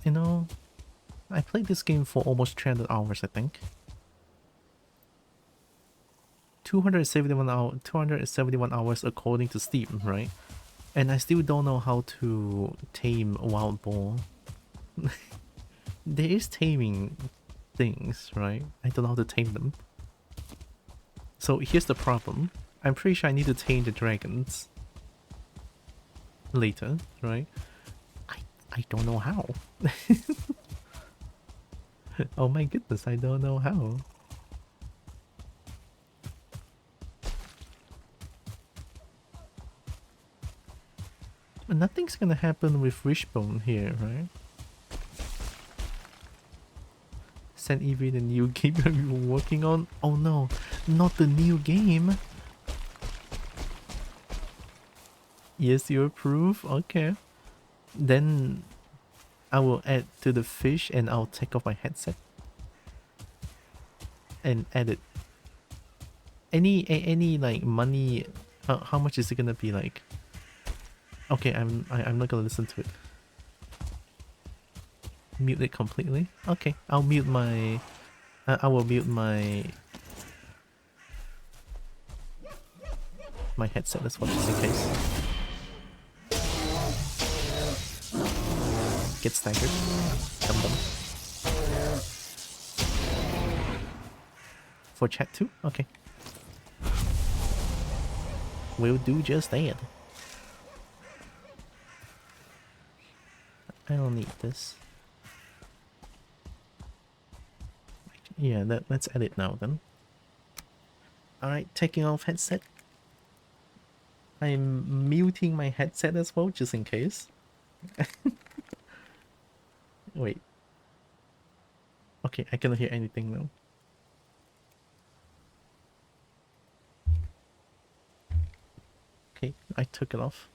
You know, I played this game for almost 300 hours, I think. 271 hours according to Steam, right? And I still don't know how to tame a wild boar. There is taming things, right? I don't know how to tame them. So here's the problem. I'm pretty sure I need to tame the dragons later, right? I don't know how. Oh my goodness, I don't know how. But nothing's gonna happen with Wishbone here, right? Send Evie the new game that we were working on. Oh no, not the new game. Yes, you approve? Okay. Then I will add to the fish and I'll take off my headset. And add it. Any like money, how much is it gonna be like? Okay, I'm not gonna listen to it. Mute it completely. Okay, I'll mute my. I will mute my headset as well, just in case. Get staggered. Dum dum. For chat too. Okay. We'll do just that. I don't need this. Yeah, let's edit now then. Alright, taking off headset. I'm muting my headset as well, just in case. Wait. Okay, I cannot hear anything now. Okay, I took it off.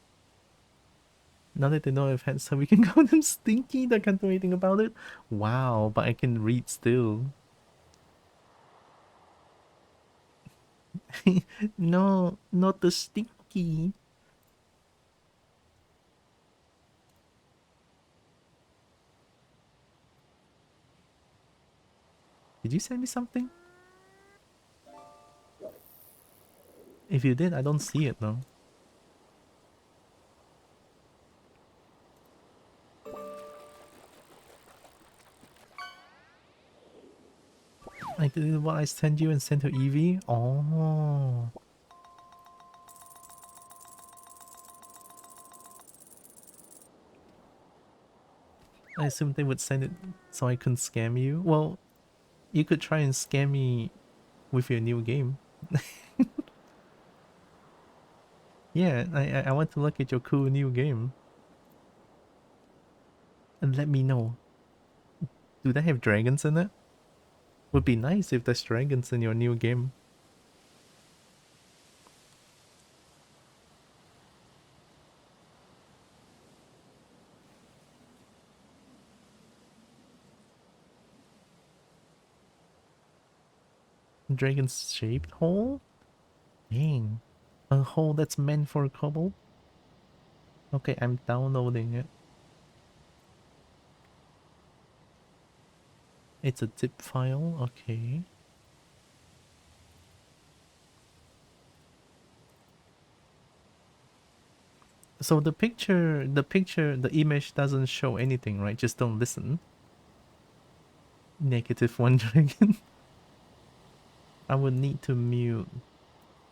Now that they know I've had some, we can call them stinky. I can't do anything about it. Wow, but I can read still. No, not the stinky. Did you send me something? If you did, I don't see it now. I did what I sent you and sent to Evie? Oh. I assumed they would send it so I couldn't scam you. Well, you could try and scam me with your new game. Yeah, I want to look at your cool new game. And let me know. Do they have dragons in it? Would be nice if there's dragons in your new game. Dragon's shaped hole? Dang. A hole that's meant for Kobo? Okay, I'm downloading it. It's a zip file, okay. So the image doesn't show anything, right? Just don't listen. Negative one dragon. I would need to mute.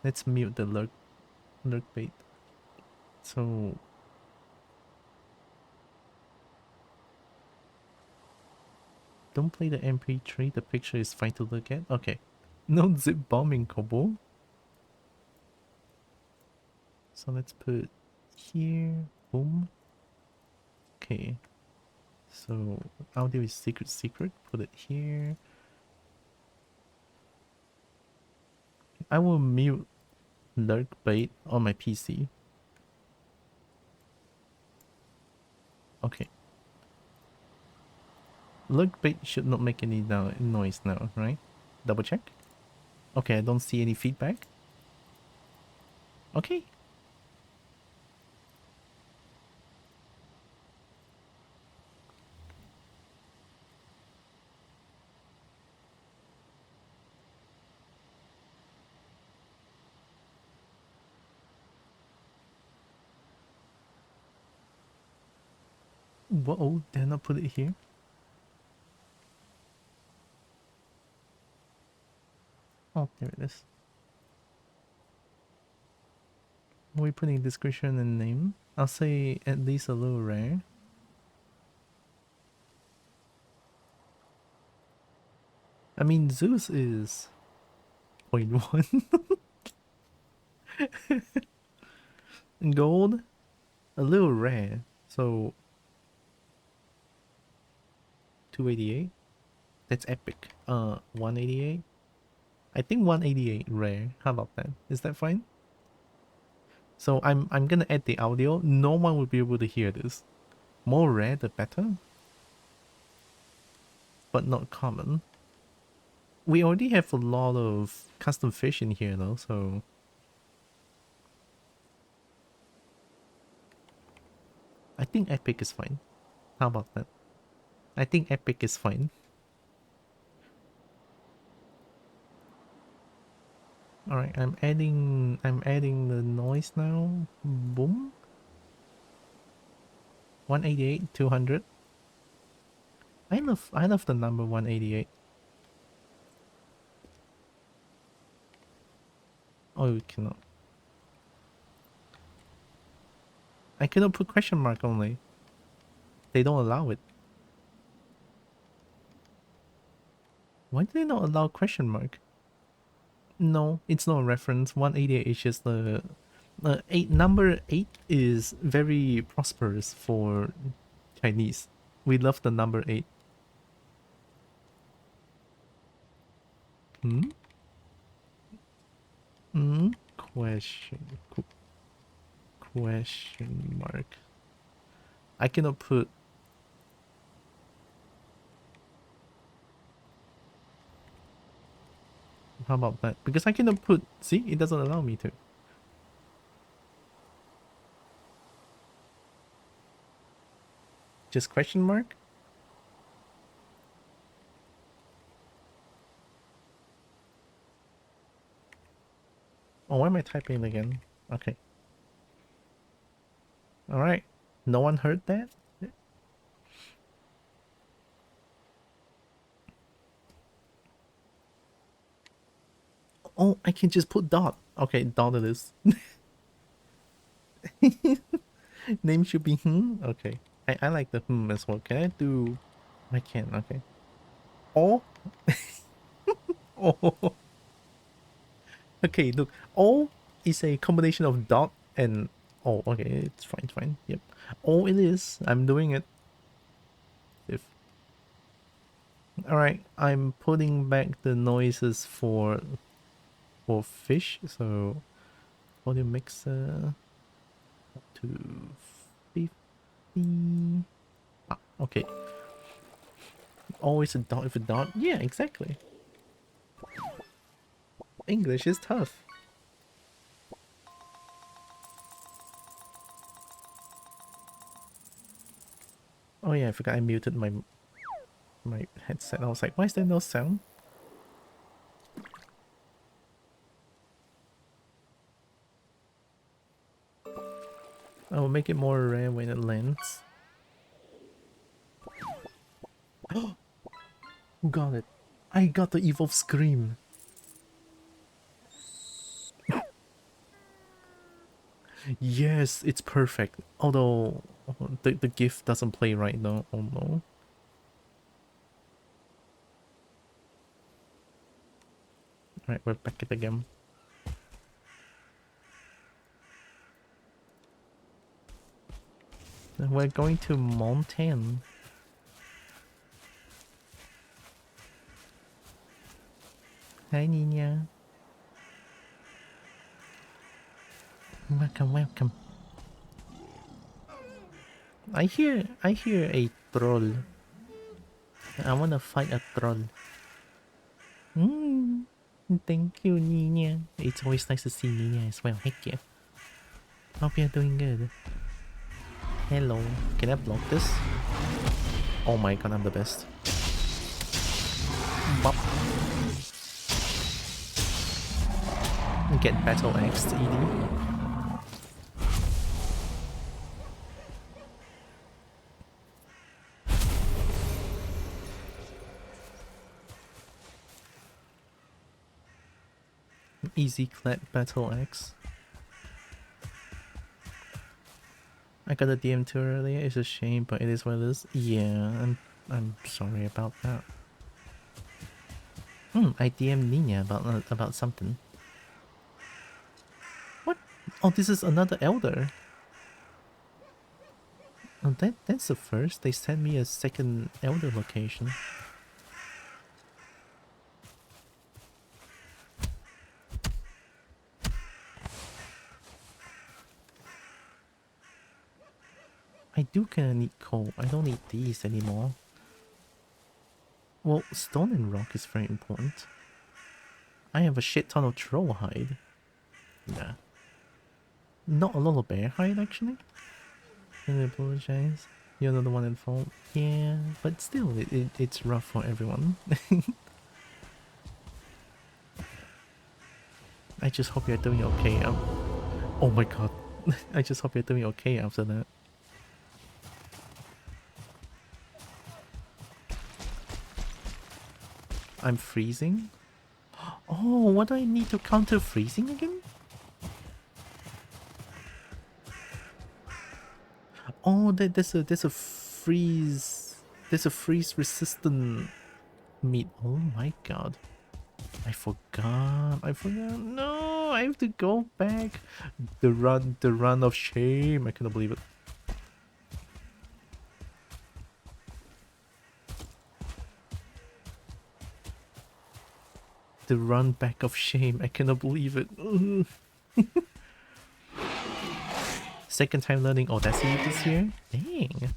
Let's mute the lurk bait. So don't play the MP3. The picture is fine to look at. Okay. No zip bombing, Kobo. So let's put here. Boom. Okay. So audio is secret. Put it here. I will mute lurk bait on my PC. Okay. Lurk bait should not make any noise now, right? Double check. Okay, I don't see any feedback. Okay. Whoa, did I not put it here? Oh, there it is. Are we putting description and name? I'll say at least a little rare. I mean, Zeus is 0.1. Gold, a little rare. So 288. That's epic. 188. I think 188 rare. How about that? Is that fine? So I'm gonna add the audio. No one will be able to hear this. More rare the better. But not common. We already have a lot of custom fish in here though, so I think epic is fine. How about that? I think epic is fine. Alright, I'm adding the noise now. Boom. 188, 200. I love the number 188. Oh, you cannot. I cannot put question mark only. They don't allow it. Why do they not allow question mark? No, it's not a reference. 188 is just the number 8 is very prosperous for Chinese. We love the number 8. Hmm? Hmm? Question mark. I cannot put. How about that? Because I cannot put. See, it doesn't allow me to. Just question mark? Oh, why am I typing again? Okay. Alright. No one heard that? Oh, I can just put dot. Okay, dot it is. Name should be Okay. I like the as well. Can I do... I can, okay. Oh. Oh. Okay, look. O is a combination of dot and... Oh, okay. It's fine, it's fine. Yep. Oh, it is. I'm doing it. If... Alright, I'm putting back the noises for fish. So, volume mixer to 50. Ah, okay. Always a dot with a dot. Yeah, exactly. English is tough. Oh yeah, I forgot I muted my headset. I was like, why is there no sound? I will make it more rare when it lands. Who got it? I got the evolve scream. Yes, it's perfect. Although the GIF doesn't play right now. Oh no. Alright, we're back at the game. We're going to Montaigne. Hi Nina. Welcome, welcome. I hear a troll. I wanna fight a troll. Thank you, Nina. It's always nice to see Nina as well. Heck yeah. Hope you're doing good. Hello. Can I block this? Oh my god, I'm the best. Bop. Get battle axed, ED. Easy clap battle axe. I got a DM too earlier. It's a shame, but it is what it is. Yeah, I'm sorry about that. I DM'd Nina about something. What? Oh, this is another elder. Oh, that's the first. They sent me a second elder location. I do kinda need coal. I don't need these anymore. Well, stone and rock is very important. I have a shit ton of troll hide. Nah. Not a lot of bear hide, actually. I apologize. You're not the one at fault. Yeah, but still, it's rough for everyone. I just hope you're doing okay. Oh my god. I just hope you're doing okay after that. I'm freezing? Oh, what do I need to counter freezing again? Oh, there's a freeze resistant meat. Oh my god. I forgot. I forgot. No, I have to go back. The run of shame. I cannot believe it. The run back of shame. I cannot believe it. Second time learning Audacity this year? Dang.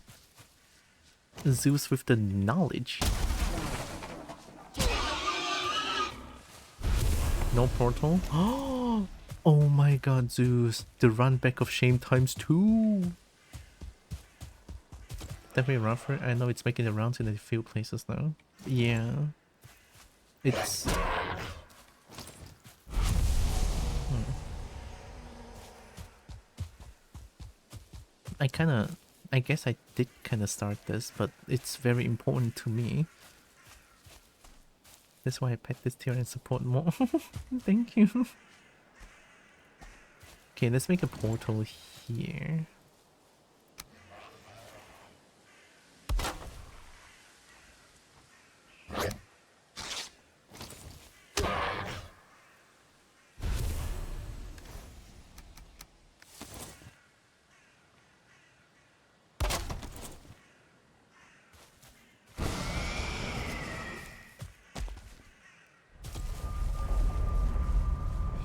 Zeus with the knowledge. No portal? Oh my god, Zeus. The run back of shame times 2. Definitely rougher. I know it's making the rounds in a few places now. Yeah. It's... I guess I did kinda start this, but it's very important to me. That's why I pet this tier and support more. Thank you. Okay, let's make a portal here.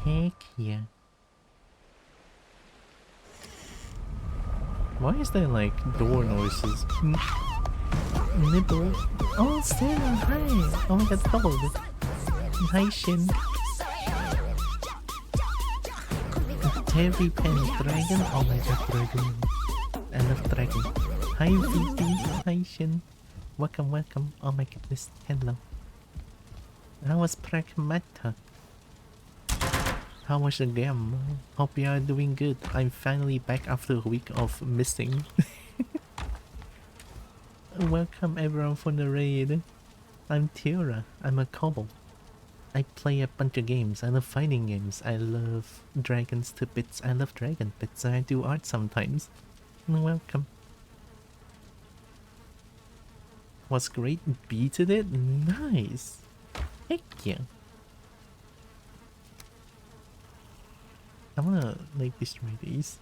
Heck yeah. Why is there like door noises? Nibble. Oh, Sarah, hi. Oh my god, doubled. Hi, Shin. Heavy pen dragon. Oh my god, dragon. I love dragon. Hi, VP. Hi, Shin. Welcome, welcome. Oh my goodness. Hello. How was Pragmata? How was the game? Hope you are doing good. I'm finally back after a week of missing. Welcome everyone for the raid. I'm Tiora. I'm a Kobo. I play a bunch of games. I love fighting games. I love dragons to bits. I love dragon bits. I do art sometimes. Welcome. Was great. Beated it? Nice. Heck yeah. I wanna like destroy these.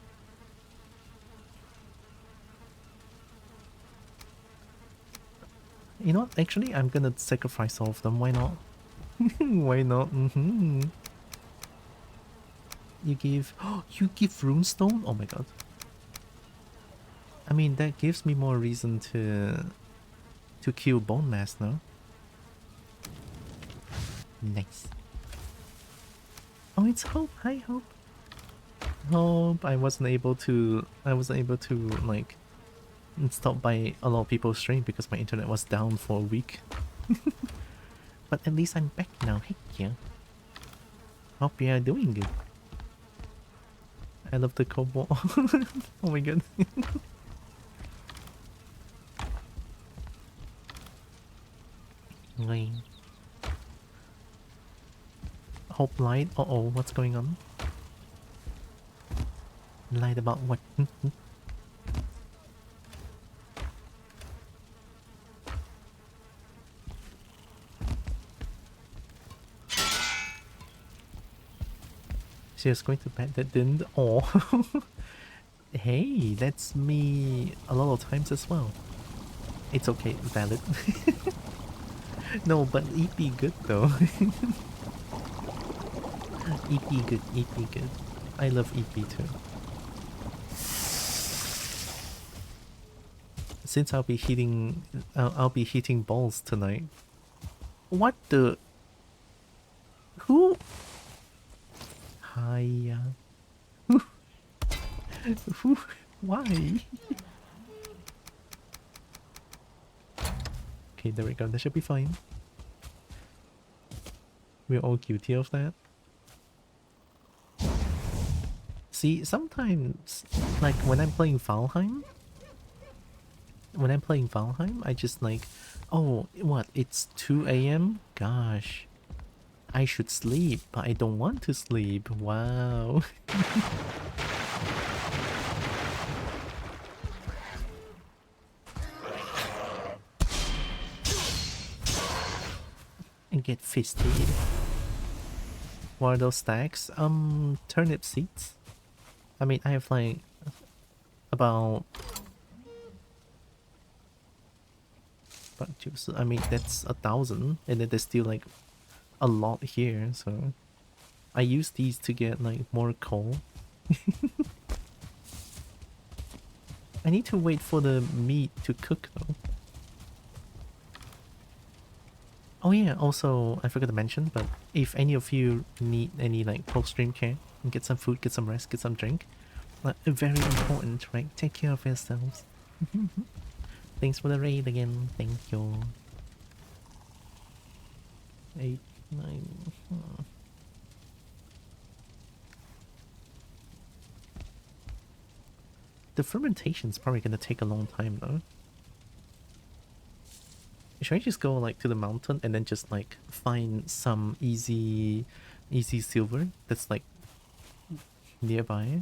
You know what? Actually, I'm gonna sacrifice all of them. Why not? Why not? You give... you give runestone? Oh my god. I mean, that gives me more reason to kill bone mass now. Nice. Oh, it's Hope. Hi, Hope. Hope. I wasn't able to like stop by a lot of people's stream because my internet was down for a week. But at least I'm back now. Heck yeah. Hope you are doing good. I love the Kobo. Oh my god. Lane. Hope lied. Uh-oh, what's going on? Lied about what? She was going to bet that didn't. Oh. Hey, that's me a lot of times as well. It's okay, valid. No, but EP good though. EP good, EP good. I love EP too. Since I'll be hitting balls tonight. What the? Who? Hiya. Who? Why? Okay, there we go. That should be fine. We're all guilty of that. See, sometimes, like when I'm playing Valheim, I just like, oh, what? It's 2 AM? Gosh. I should sleep, but I don't want to sleep. Wow. And get fisted. What are those stacks? Turnip seeds. I mean, I have like about juice. I mean, that's 1,000, and then there's still like a lot here. So I use these to get like more coal. I need to wait for the meat to cook though. Oh yeah, also I forgot to mention, but if any of you need any like post-stream care, get some food, get some rest, get some drink. Very important, right? Take care of yourselves. Thanks for the raid again. Thank you. 8, 9. The fermentation's probably gonna take a long time though. Should I just go like to the mountain and then just like find some easy silver that's like nearby?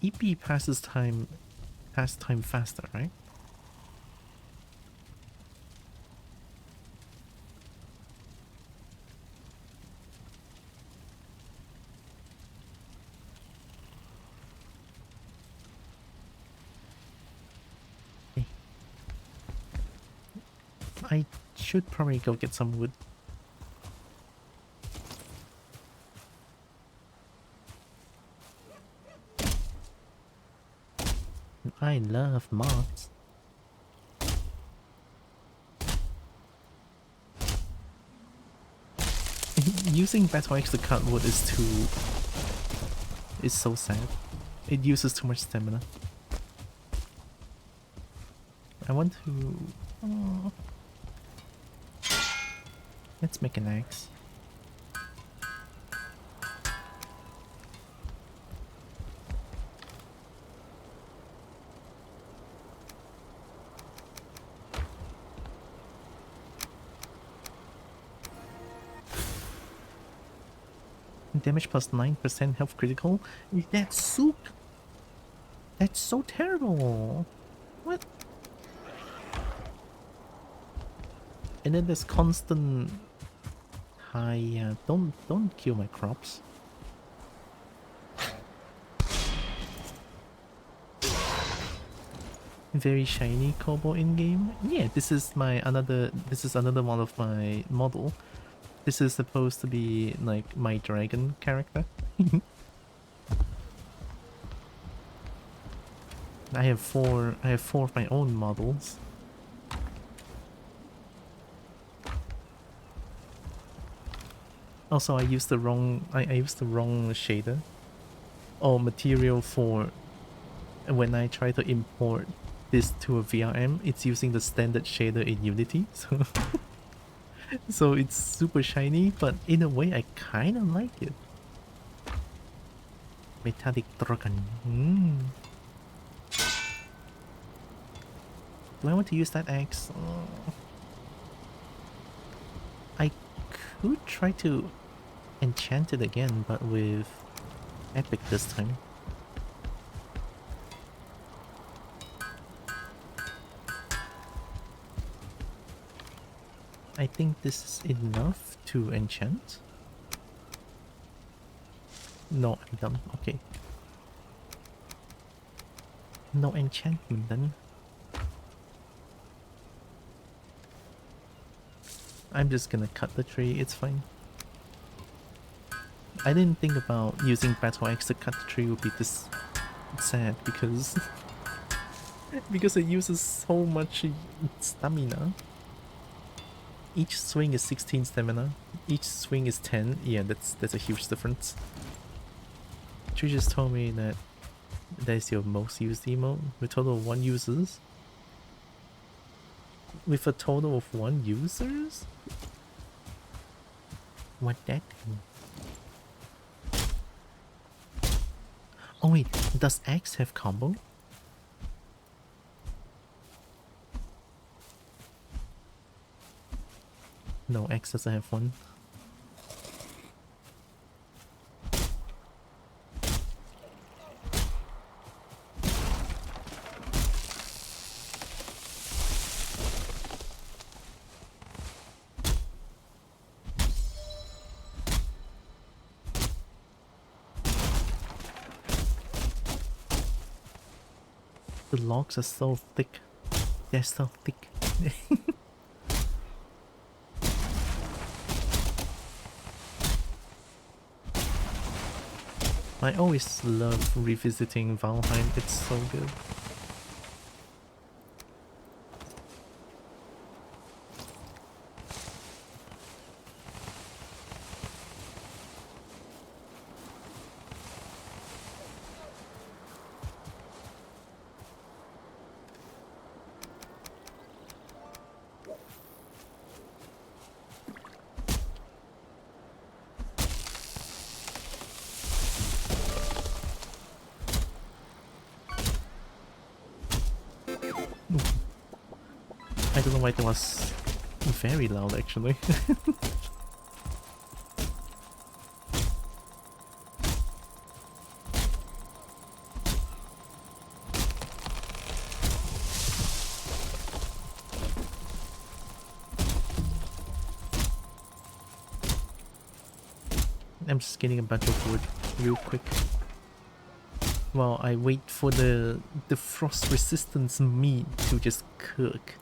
EP passes time faster, right? I should probably go get some wood. I love moths. Using Battle Axe to cut wood is so sad. It uses too much stamina. I want to... Oh. Let's make an axe. Damage plus 9% health critical. That's so terrible. What? And then there's constant high. Don't kill my crops. Very shiny Kobo in game. Yeah, this is another one of my model. This is supposed to be like my dragon character. I have four of my own models. Also, I used the wrong shader or material for when I try to import this to a VRM. It's using the standard shader in Unity, so so it's super shiny, but in a way I kind of like it. Metallic dragon. Do I want to use that axe? I could try to enchant it again, but with epic this time. I think this is enough to enchant. No, I'm done. Okay. No enchantment then. I'm just gonna cut the tree, it's fine. I didn't think about using Battle Axe to cut the tree would be this sad because because it uses so much stamina. Each swing is 16 stamina. Each swing is 10. Yeah, that's a huge difference. Tree just told me that is your most used emote with a total of 1 users. With a total of 1 users? What that mean? Oh wait, does X have combo? No, X doesn't have one. The logs are so thick. They're so thick. I always love revisiting Valheim, it's so good. I don't know why that was very loud actually. I'm just getting a bunch of wood real quick while I wait for the frost resistance meat to just cook.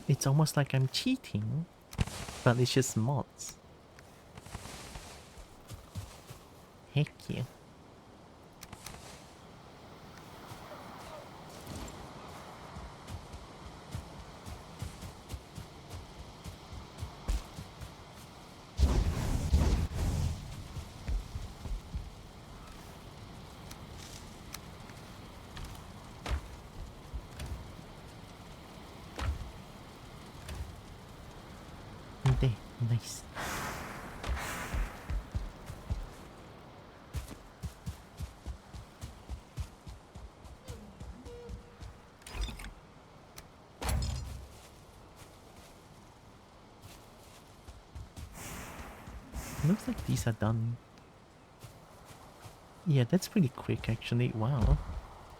It's almost like I'm cheating, but it's just mods. Heck yeah. There, nice. Looks like these are done. Yeah, that's pretty quick actually. Wow.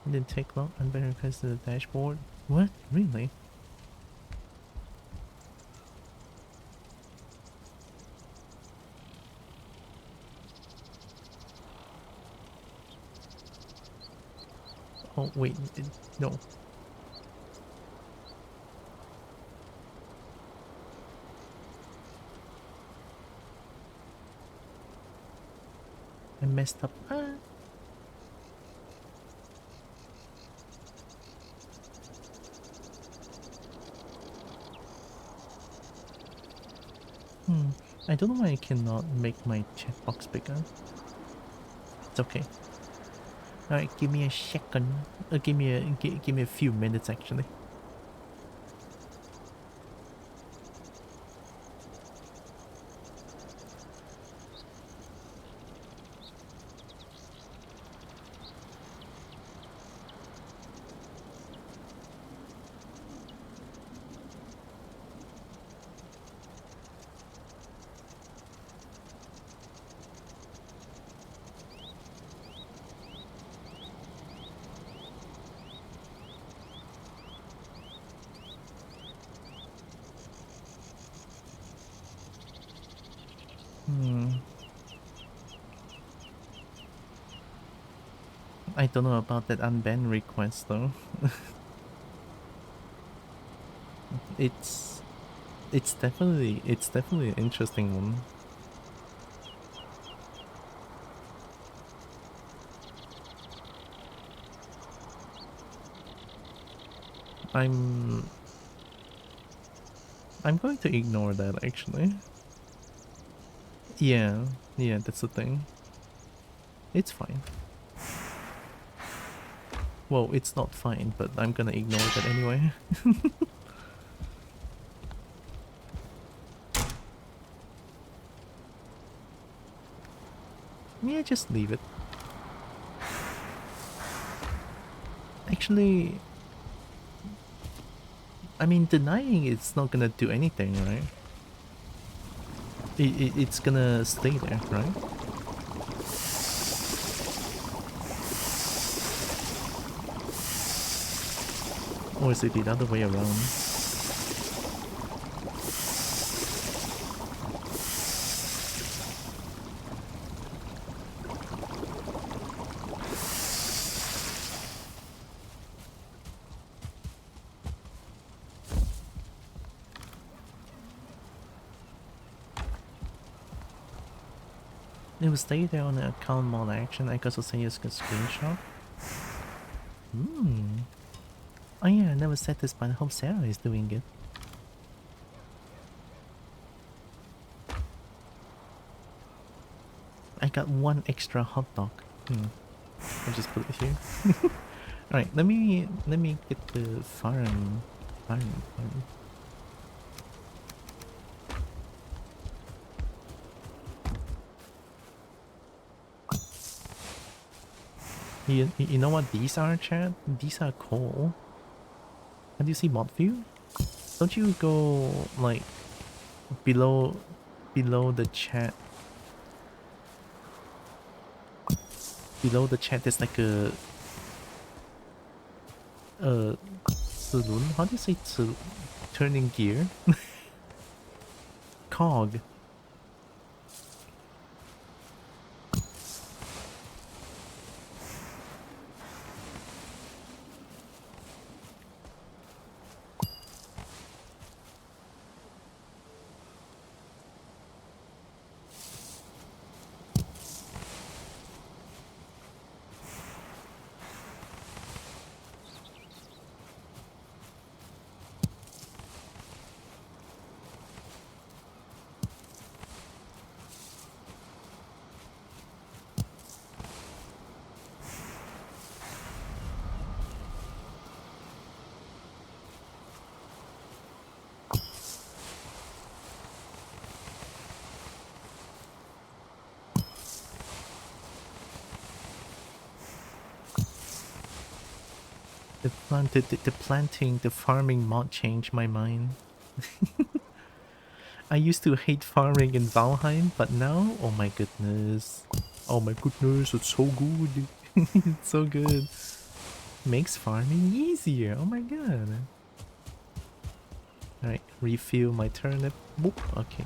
It didn't take long. Unbetter request to the dashboard. What? Really? Oh wait, no. I messed up. Ah. I don't know why I cannot make my checkbox bigger. It's okay. Alright, give me a second. Give me a few minutes actually. I don't know about that unban request though. it's definitely an interesting one. I'm going to ignore that actually. Yeah, that's the thing. It's fine. Well, it's not fine, but I'm gonna ignore that anyway. Yeah, just leave it. Actually, I mean, denying it's not gonna do anything, right? It's gonna stay there, right? Or is it the other way around? It will stay there on the account mode action. I guess I'll say it's a screenshot. Hmm. Oh yeah, I never said this, but I hope Sarah is doing it. I got one extra hot dog. I'll just put it here. Alright, let me get the farm. You know what these are, chat? These are coal. How do you see mod view? Don't you go like below the chat? Below the chat there's like a saloon. How do you say turning gear? Cog. The farming mod changed my mind. I used to hate farming in Valheim, but now, oh my goodness. Oh my goodness, it's so good. It's so good. Makes farming easier, oh my god. Alright, refill my turnip. Boop, okay.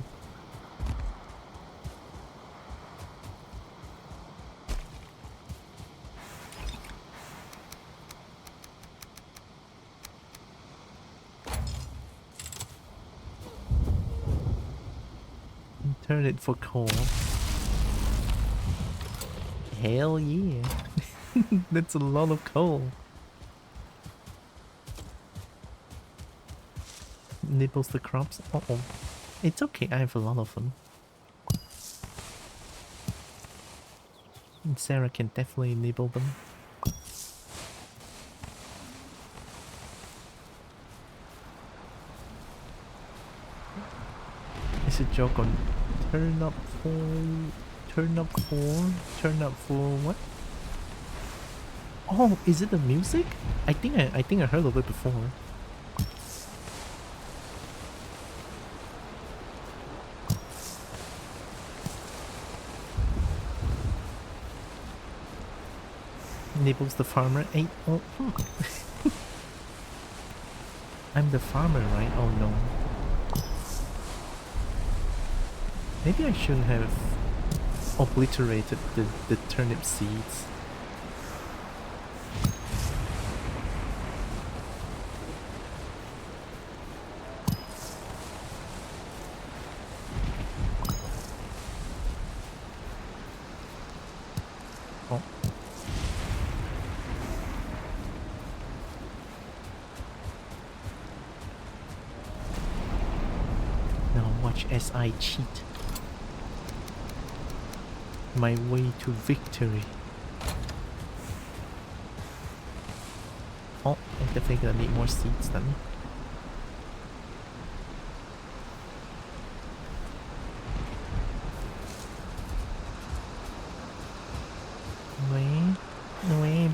Turn it for coal. Hell yeah. That's a lot of coal. Nibbles the crops. Uh-oh. It's okay, I have a lot of them. And Sarah can definitely nibble them. It's a joke on turn up for what? Oh, is it the music? I think I heard of it before. Nibbles the farmer. I'm the farmer, right? Oh no. Maybe I shouldn't have obliterated the turnip seeds. Oh. Now watch as I cheat. My way to victory. Oh, I'm definitely gonna need more seeds then.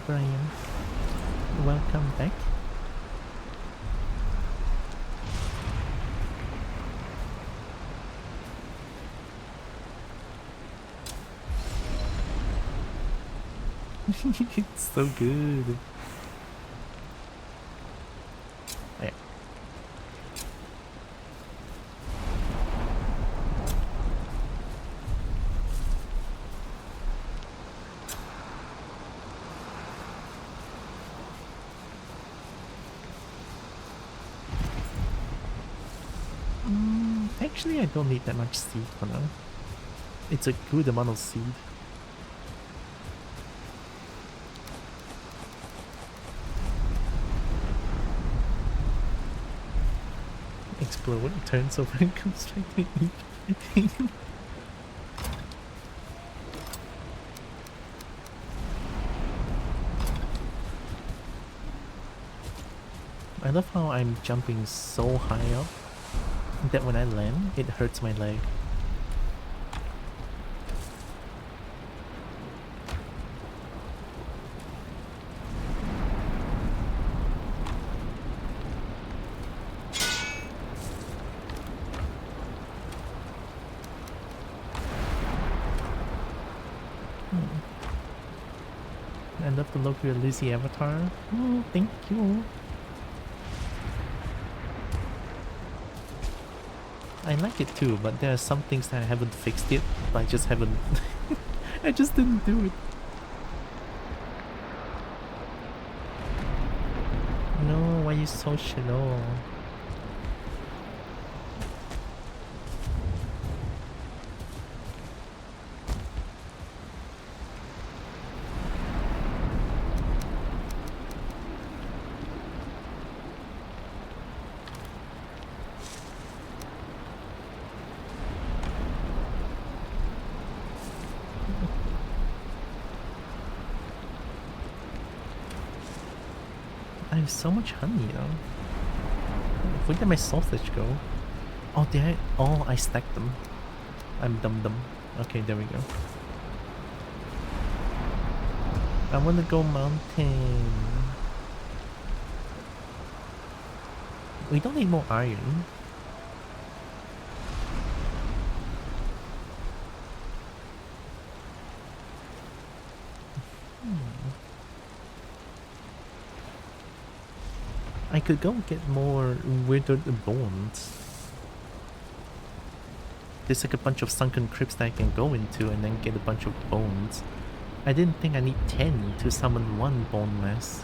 Brian. Welcome back. It's so good. Yeah. Actually, I don't need that much seed for now. It's a good amount of seed. Explode, turns over and comes back to me. I love how I'm jumping so high up that when I land, it hurts my leg. I love the look of your Lizzie avatar. Oh, thank you. I like it too, but there are some things that I haven't fixed yet. I just haven't. I just didn't do it. No, why you so slow? I have so much honey though. Where did my sausage go? Oh, did I? Oh, I stacked them. I'm dumb. Okay, there we go. I want to go mountain. We don't need more iron. I could go get more withered bones. There's like a bunch of sunken crypts that I can go into and then get a bunch of bones. I didn't think I need 10 to summon one bone mass.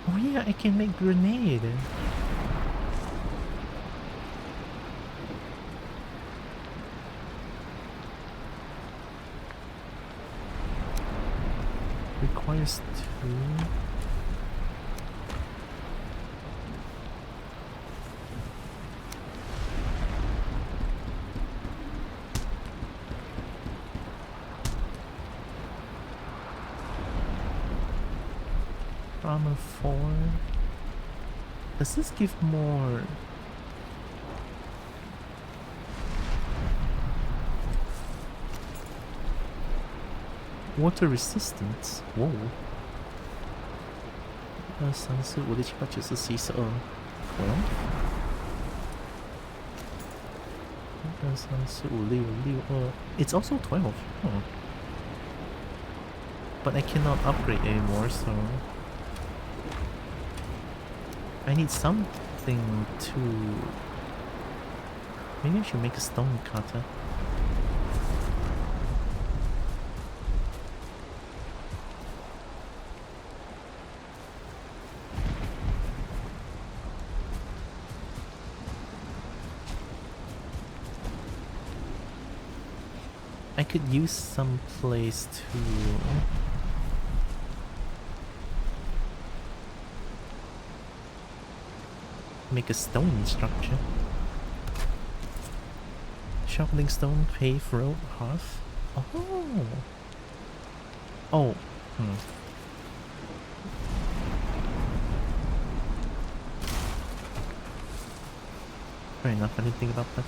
Oh yeah, I can make grenade. Requires 2. Armor 4. Does this give more? Water resistance. Whoa. 1、2、3、4、5、6、7、9、10、11、12。12? 1、2、3、4、5、6、6、2. It's also 12. Oh. But I cannot upgrade anymore, so I need something to. Maybe I should make a stone cutter. I could use some place to make a stone structure. Sharpening stone, pave, rope, hearth. Oh. Oh. Fair enough, I didn't think about that.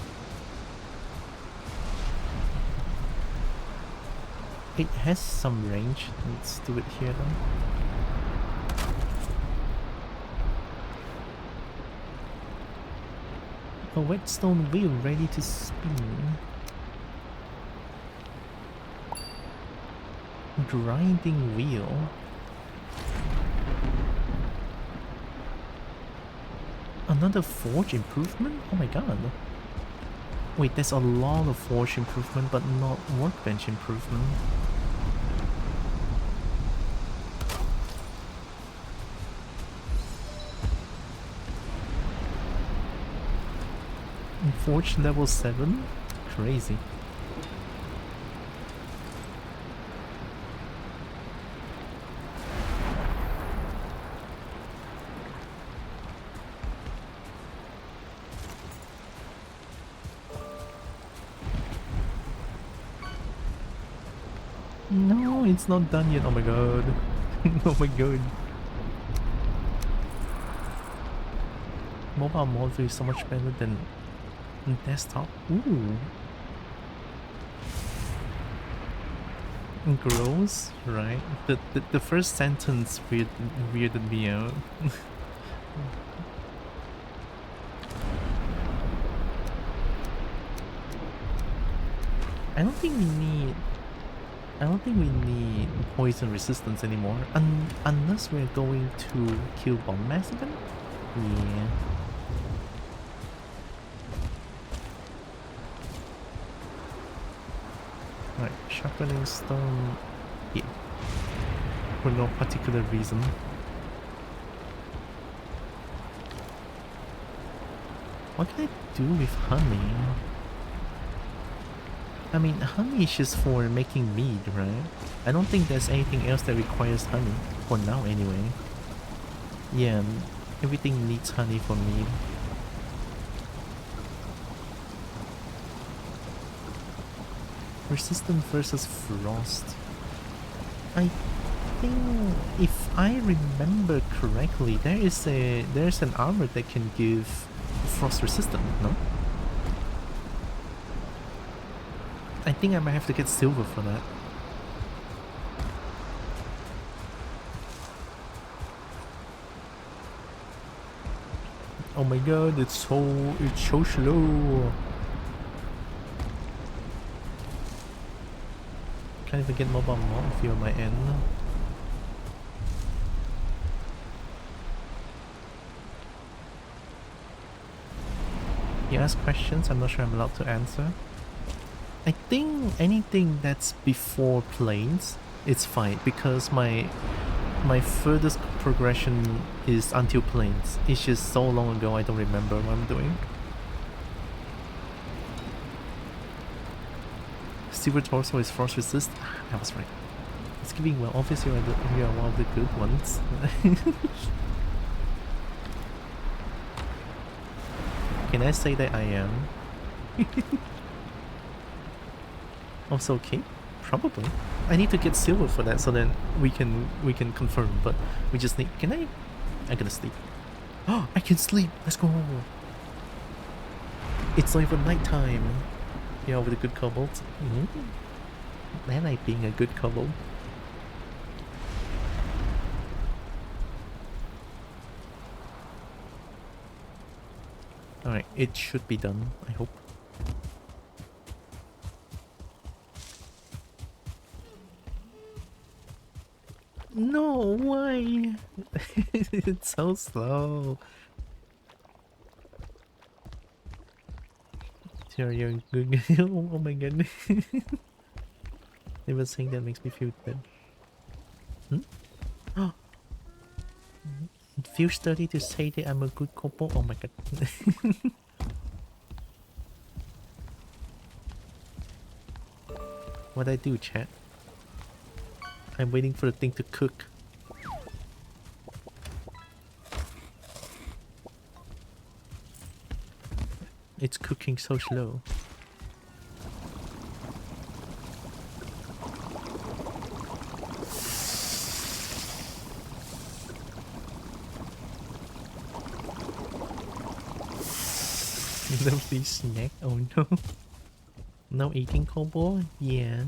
It has some range. Let's do it here then. A whetstone wheel ready to spin. Grinding wheel. Another forge improvement? Oh my god. Wait, there's a lot of forge improvement, but not workbench improvement. Forge level 7? Crazy. No, it's not done yet. Oh my god. Oh my god. Mobile module is so much better than desktop. Ooh. Gross, right? The first sentence weirded me out. I don't think we need poison resistance anymore, unless we're going to kill bomb mass again. Yeah. Right, sharpening stone. Yeah. For no particular reason. What can I do with honey? I mean, honey is just for making mead, right? I don't think there's anything else that requires honey. For now, anyway. Yeah, everything needs honey for mead. Resistant versus frost. I think, if I remember correctly, there's an armor that can give frost resistant, no? I think I might have to get silver for that. Oh my god, it's so slow. Can't even get mobile morphine on my end. You ask questions, I'm not sure I'm allowed to answer. I think anything that's before planes, it's fine, because my furthest progression is until planes. It's just so long ago I don't remember what I'm doing. Silver torso is frost resist. I was right. It's giving well. Obviously, we are one of the good ones. Can I say that I am? Also okay? Probably. I need to get silver for that, so then we can confirm. But we just need. Can I? I gotta sleep. Oh, I can sleep. Let's go. It's over nighttime. Yeah, with a good kobold. I like being a good kobold. Alright, it should be done, I hope. No, why? It's so slow. You're good. Oh my god. Never saying that makes me feel bad. Oh. It feels dirty to say that I'm a good couple. Oh my god. What'd I do, chat? I'm waiting for the thing to cook. It's cooking so slow. Lovely snack. Oh no. No eating Kobo? Yeah.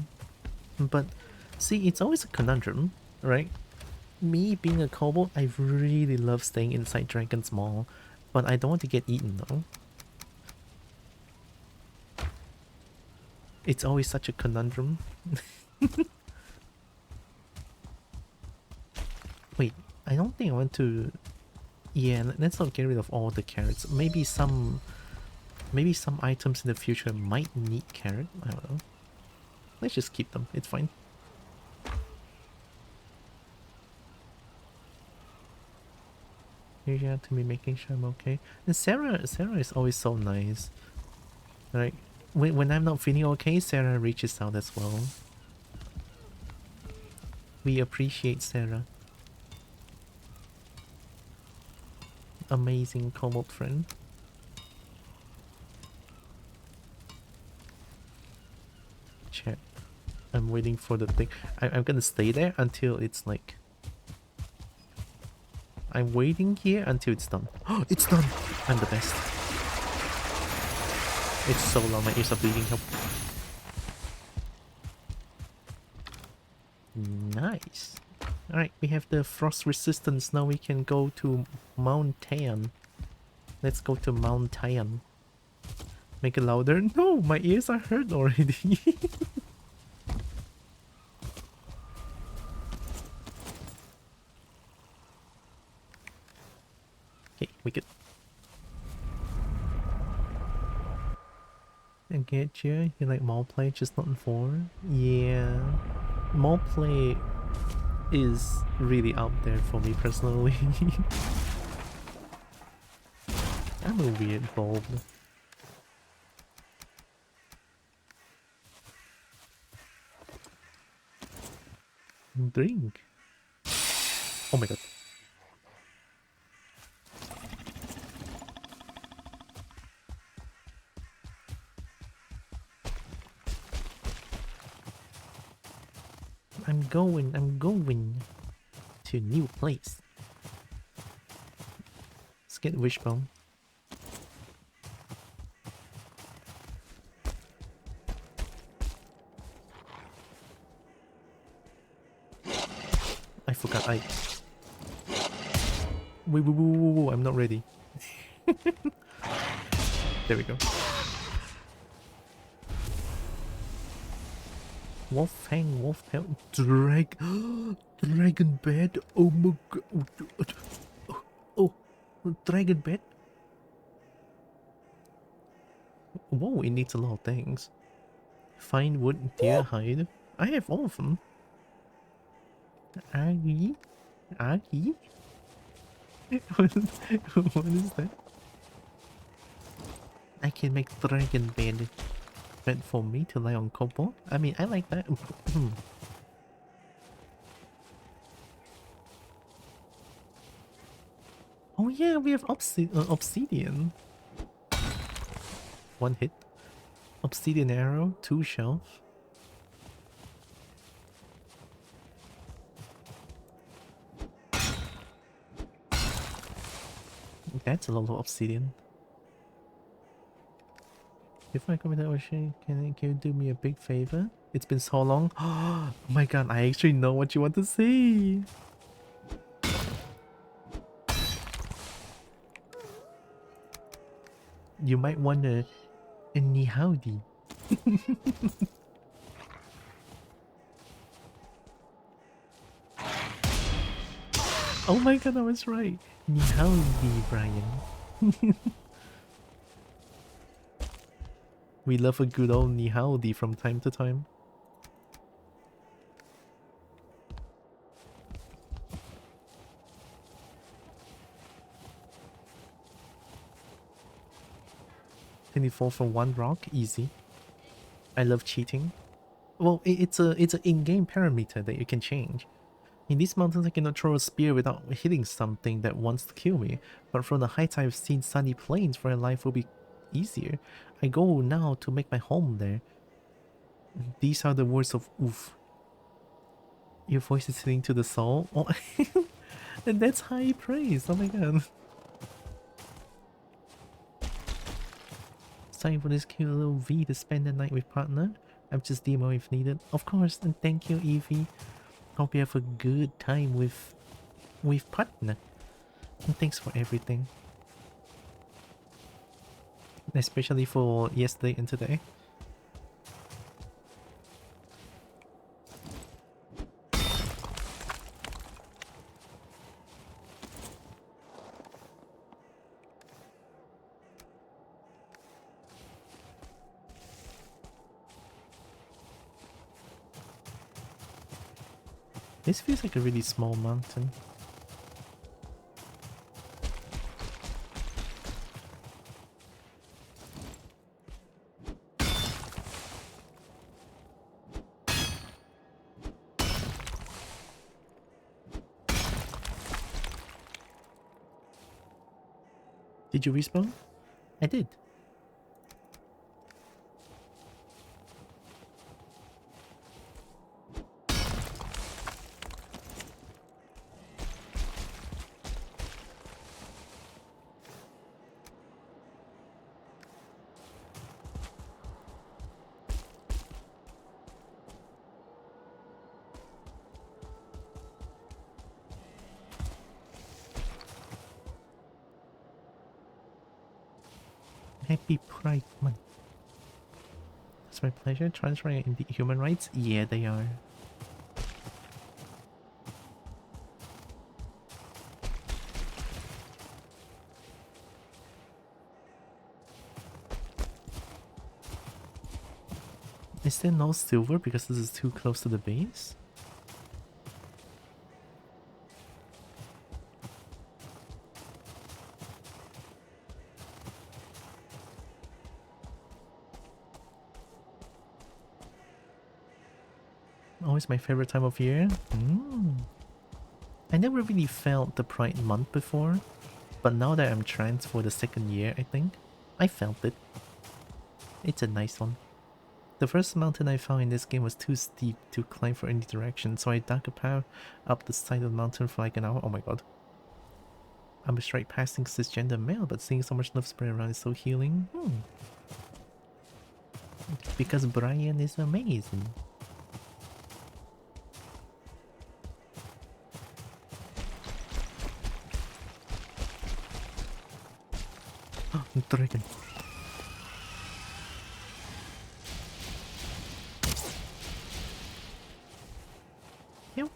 But see, it's always a conundrum, right? Me being a Kobo, I really love staying inside Dragon's Maw, but I don't want to get eaten though. It's always such a conundrum. Wait, I don't think I want to... Yeah, let's not get rid of all the carrots. Maybe some items in the future might need carrot. I don't know. Let's just keep them. It's fine. You have to be making sure I'm okay. And Sarah is always so nice. Like when I'm not feeling okay, Sarah reaches out as well. We appreciate Sarah. Amazing Kobo friend. Chat. I'm waiting for the thing. I'm gonna stay there until it's like... I'm waiting here until it's done. Oh, it's done! I'm the best. It's so long, my ears are bleeding. Help. Nice. Alright, we have the frost resistance. Now we can go to Mount Tayan. Let's go to Mount Tayan. Make it louder. No, my ears are hurt already. Okay, we good. I get you. You like mall play, just not in 4? Yeah. Mall play is really out there for me personally. I'm a weird bulb. Drink. Oh my god. I'm going to a new place. Let's get wishbone. I forgot I... Wait, I'm not ready. There we go. Wolf hang, wolf tail, dragon bed. Oh my god! Oh, dragon bed. Whoa, it needs a lot of things. Find wood, deer hide. I have all of them. Aggie, Aggie. What is that? I can make dragon bed. Bed for me to lie on Kobo. I mean, I like that. Oh yeah, we have obsidian. 1 hit. Obsidian arrow, 2 shelf. That's a lot of obsidian. Before I come with that ocean, can you do me a big favor? It's been so long. Oh my god, I actually know what you want to say. You might want a ni howdy. Oh my god, I was right. Ni howdy, Brian. We love a good old ni howdy from time to time. $24 for 1 rock, easy. I love cheating. Well, it's an in-game parameter that you can change. In these mountains, I cannot throw a spear without hitting something that wants to kill me. But from the heights, I've seen sunny plains where life will be easier. I go now to make my home there. These are the words of Oof. Your voice is hitting to the soul. Oh, and that's high praise. Oh my god. It's time for this cute little V to spend the night with partner. I'm just demo if needed. Of course, and thank you, Evie. Hope you have a good time with partner. And thanks for everything. Especially for yesterday and today. This feels like a really small mountain. Did you respawn? I did. Happy Pride Month. It's my pleasure. Transferring in the human rights? Yeah, they are. Is there no silver because this is too close to the base? Always my favorite time of year. I never really felt the Pride Month before, but now that I'm trans for the second year, I think, I felt it. It's a nice one. The first mountain I found in this game was too steep to climb for any direction, so I dug a path up the side of the mountain for like an hour. Oh my god. I'm a straight passing cisgender male, but seeing so much love spread around is so healing. Because Brian is amazing. Dragon. Yep.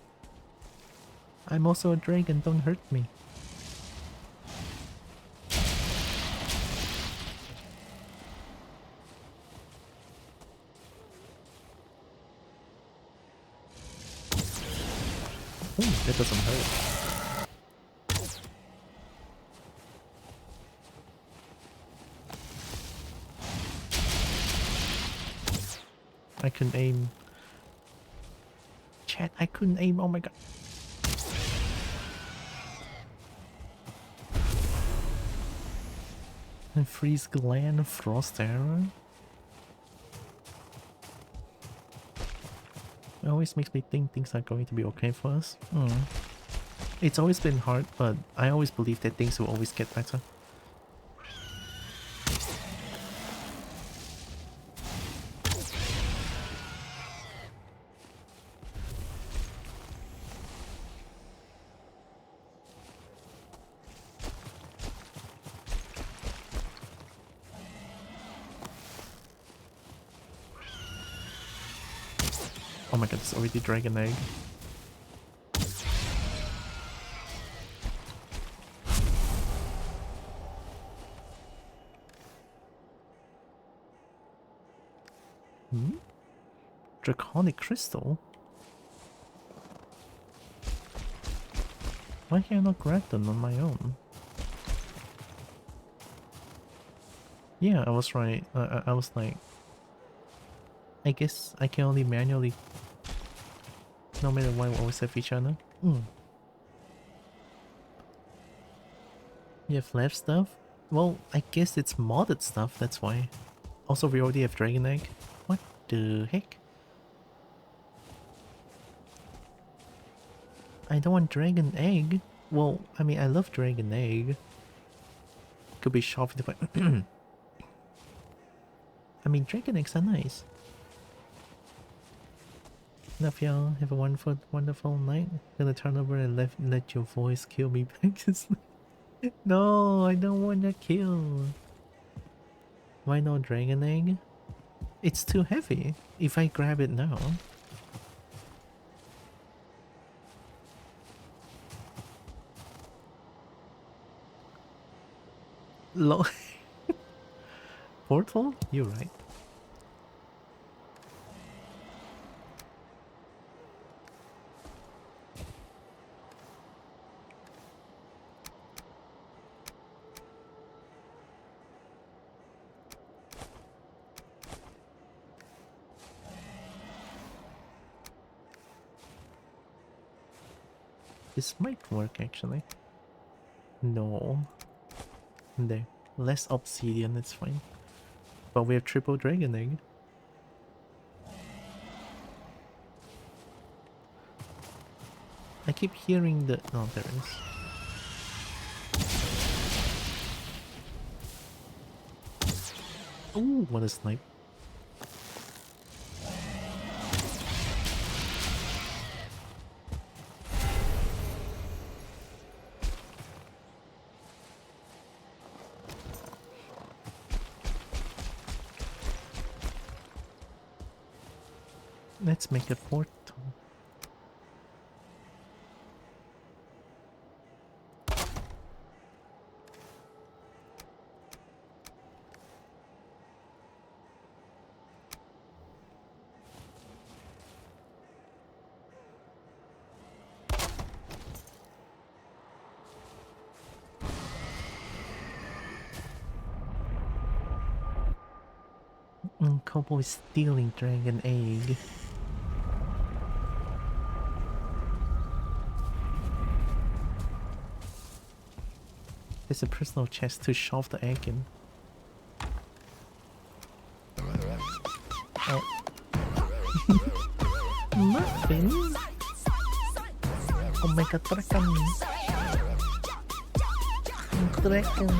I'm also a dragon, don't hurt me. Ooh, that doesn't hurt. I couldn't aim. Chat, I couldn't aim, oh my god. And freeze gland, frost arrow. It always makes me think things are going to be okay for us. It's always been hard, but I always believe that things will always get better. Oh my god, it's already dragon egg. Draconic crystal? Why can I not grab them on my own? Yeah, I was right. I was like... I guess I can only manually... No matter what, we always have each other. You have left stuff? Well, I guess it's modded stuff, that's why. Also, we already have dragon egg. What the heck? I don't want dragon egg. Well, I mean, I love dragon egg. Could be shoved if I... I mean, dragon eggs are nice. Love y'all. Have a wonderful, wonderful night. Gonna turn over and let your voice kill me back to sleep. No, I don't want to kill. Why no dragon egg? It's too heavy. If I grab it now. Lo Portal? You're right. This might work actually. No. There. Less obsidian, it's fine. But we have triple dragon egg. I keep hearing the... Oh, there it is. Ooh, what a snipe. Let's make a portal. Kobo is stealing dragon egg. There's a personal chest to shove the egg in. Oh. Muffin? Oh my god, dragon! Dragon!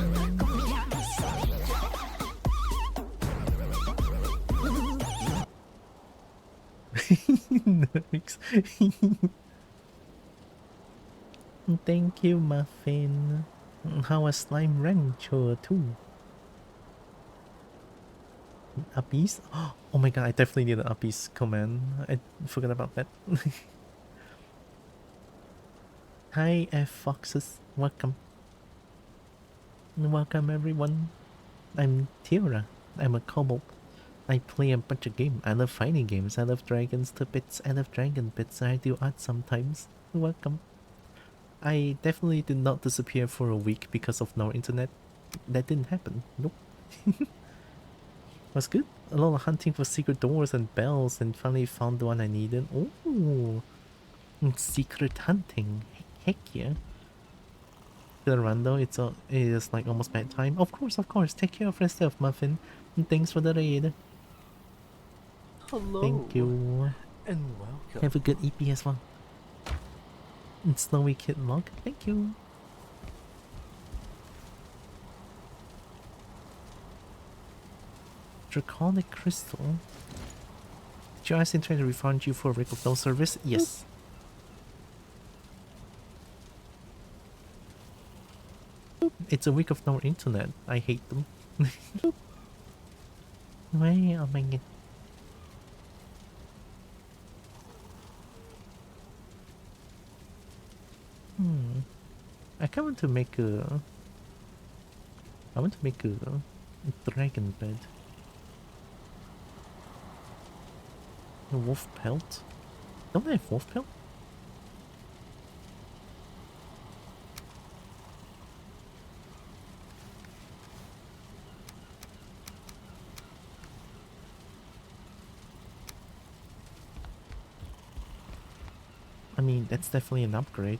Nice. Thank you, Muffin. How a slime rancher too. Uppies? Oh my god, I definitely need an uppies command. I forgot about that. Hi, F Foxes. Welcome. Welcome everyone. I'm Tiara. I'm a kobold. I play a bunch of games. I love fighting games. I love dragons to bits. I love dragon bits. I do art sometimes. Welcome. I definitely did not disappear for a week because of no internet. That didn't happen. Nope. Was good. A lot of hunting for secret doors and bells, and finally found the one I needed. Oh, secret hunting. Heck yeah. Gonna run though. It is like almost bedtime. Of course, of course. Take care of yourself, Muffin. And thanks for the raid. Hello. Thank you. And welcome. Have a good EP as well. And Snowy Kid Log. Thank you. Draconic Crystal. Did you ask in trying to refund you for a week of no service? Yes. It's a week of no internet. I hate them. Why? Oh my god. I kind of want to make a... I want to make a dragon bed. A wolf pelt? Don't I have wolf pelt? I mean, that's definitely an upgrade.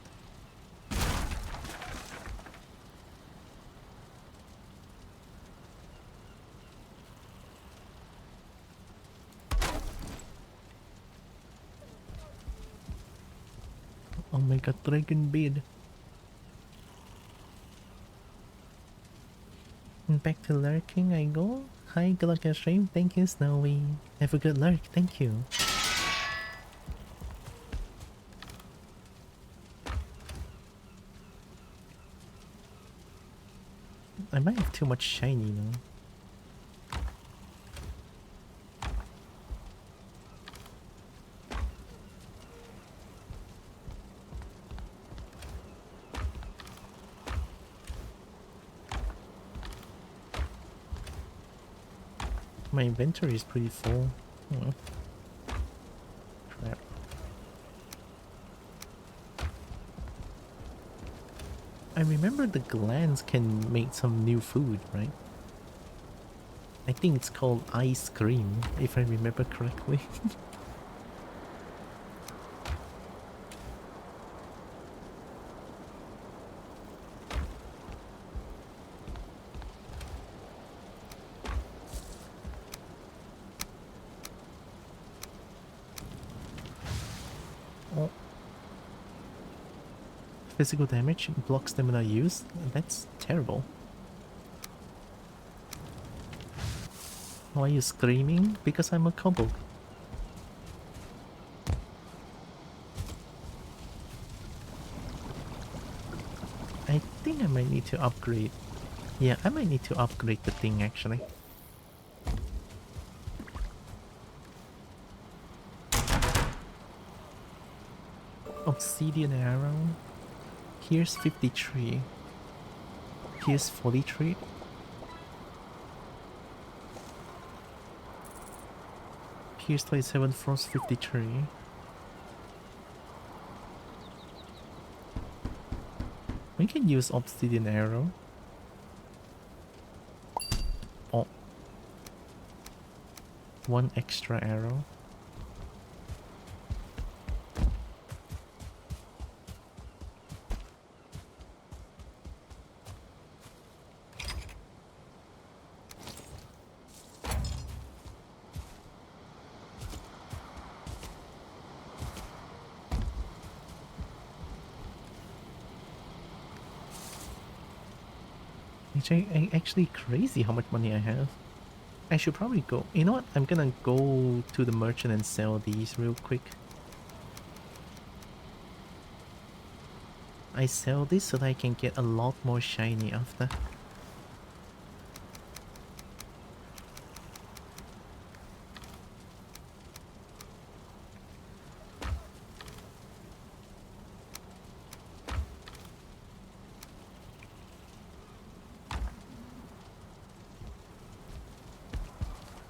Oh my god, dragon bed. And back to lurking I go. Hi, good luck at stream. Thank you, Snowy. Have a good lurk. Thank you. I might have too much shiny now. My inventory is pretty full. Oh. Crap. I remember the glands can make some new food, right? I think it's called ice cream, if I remember correctly. Physical damage, block stamina use. That's terrible. Why are you screaming? Because I'm a Kobo. I think I might need to upgrade. Yeah, I might need to upgrade the thing actually. Obsidian arrow. Here's 53. Here's 43. Here's 27, frost 53. We can use obsidian arrow. Oh. One extra arrow. Actually crazy how much money I have. I should probably go. You know what? I'm gonna go to the merchant and sell these real quick. I sell this so that I can get a lot more shiny after.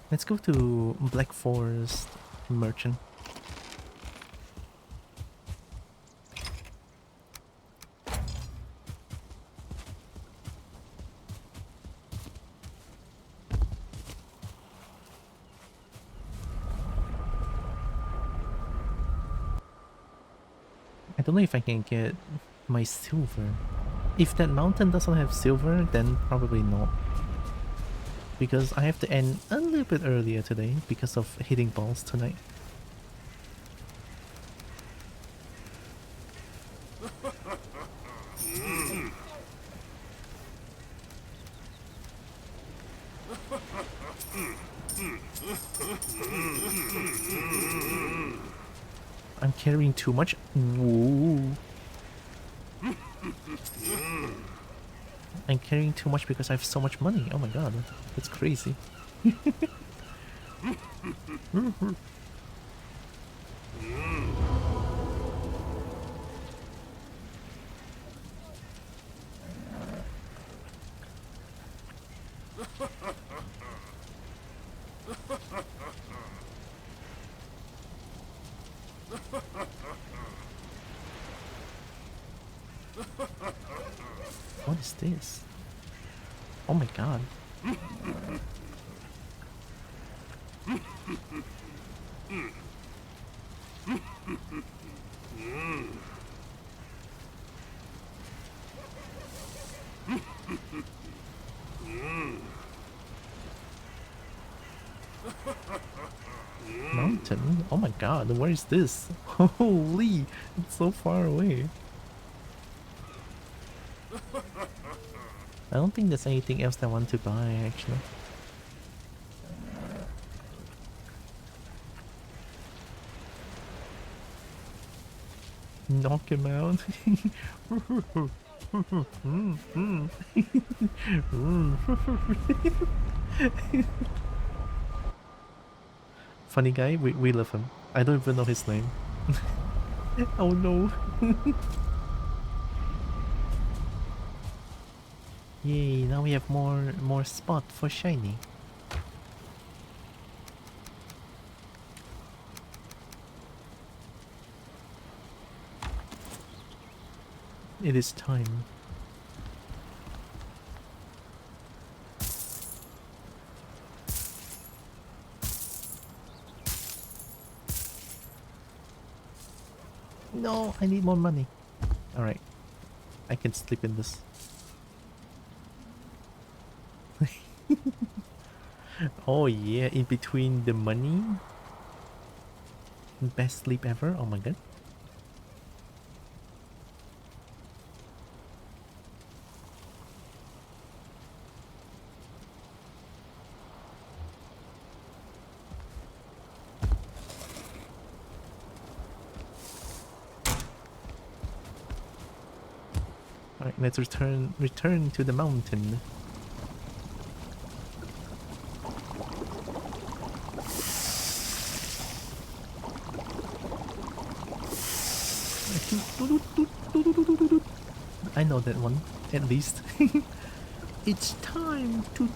Let's go to Black Forest Merchant. I don't know if I can get my silver. If that mountain doesn't have silver, then probably not. Because I have to end a little bit earlier today because of hitting balls tonight. I'm carrying too much. Whoa. I'm carrying too much because I have so much money. Oh my god, that's crazy. What is this? Oh my god. Mountain? Oh my god, where is this? Holy, it's so far away. I don't think there's anything else I want to buy actually. Knock him out. Funny guy, we love him. I don't even know his name. Oh no. Yay, now we have more spot for shiny. It is time. No, I need more money. Alright. I can sleep in this. Oh yeah, in between the money. Best sleep ever. Oh my god. Alright, let's return to the mountain. I know that one, at least. It's time to.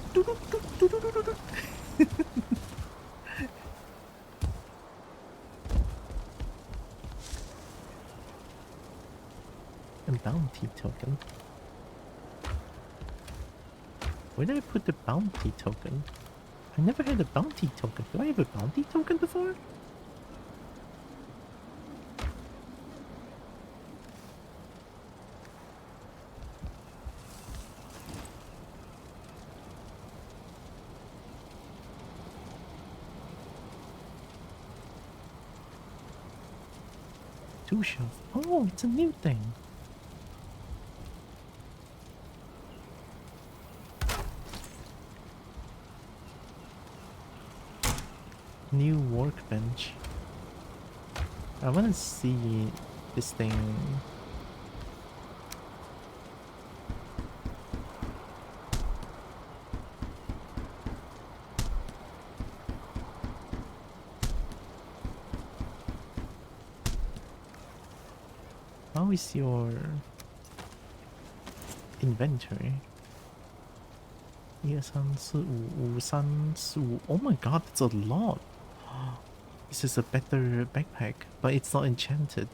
A bounty token. Where did I put the bounty token? I never had a bounty token. Do I have a bounty token before? Two shelf. Oh, it's a new thing. New workbench. I want to see this thing. How is your inventory? Oh my god, that's a lot. This is a better backpack, but it's not enchanted.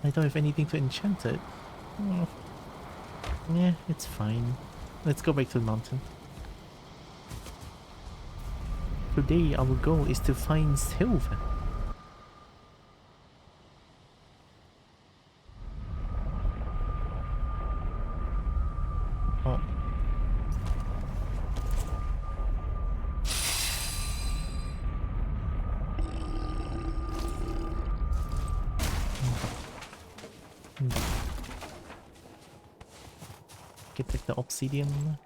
I don't have anything to enchant it. Oh. Yeah, it's fine. Let's go back to the mountain. Today our goal is to find silver. Oh. Get back the obsidian.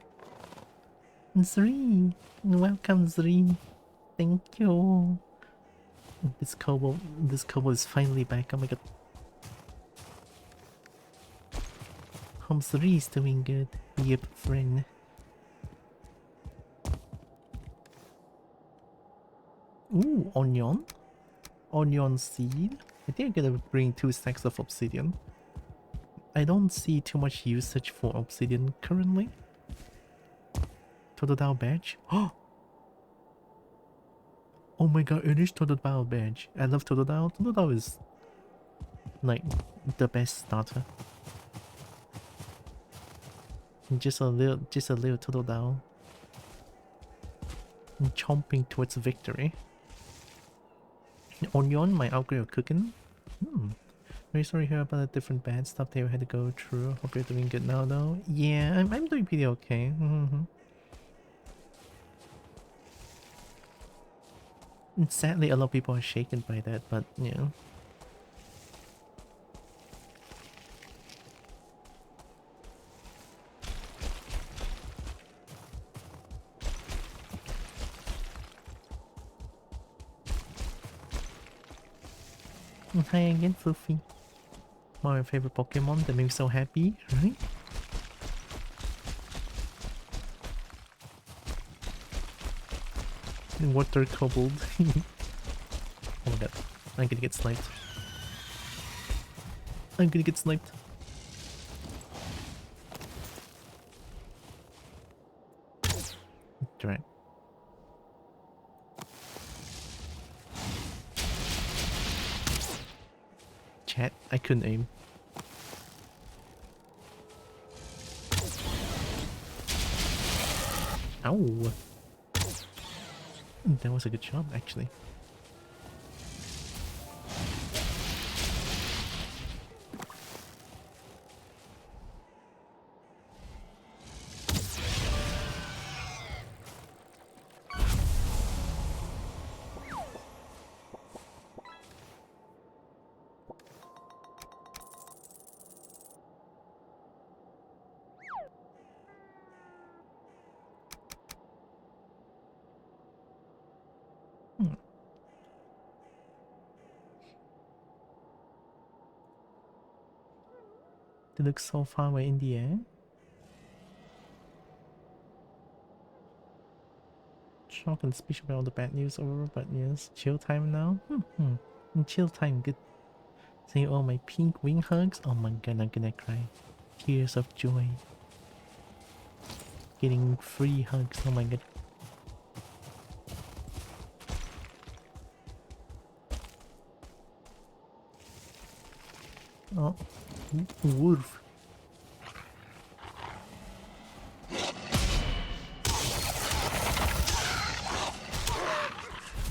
Zri! Welcome, Zri. Thank you. This Kobo is finally back. Oh my god. Home Zri is doing good. Yep, friend. Ooh, onion. Onion seed. I think I'm gonna bring 2 stacks of obsidian. I don't see too much usage for obsidian currently. Totodile badge. Oh my god, it is Totodile badge. I love Totodile. Totodile is like the best starter. Just a little Totodile. Chomping towards victory. Onion, my upgrade of cooking. Very sorry to hear about the different bad stuff that you had to go through. Hope you're doing good now though. Yeah, I'm doing pretty okay. And sadly, a lot of people are shaken by that, but you know. Hi again, Fluffy. My favorite Pokemon that makes me so happy, right? Water Kobold. Oh my god, I'm gonna get sniped. I'm gonna get sniped. Direct. Chat, I couldn't aim. Ow! That was a good shot, actually. They look so far away in the air. Shock and speech about all the bad news over, but yes, chill time now. Chill time, good. Say all my pink wing hugs. Oh my god, I'm gonna cry. Tears of joy. Getting free hugs. Oh my god. Oh, wolf.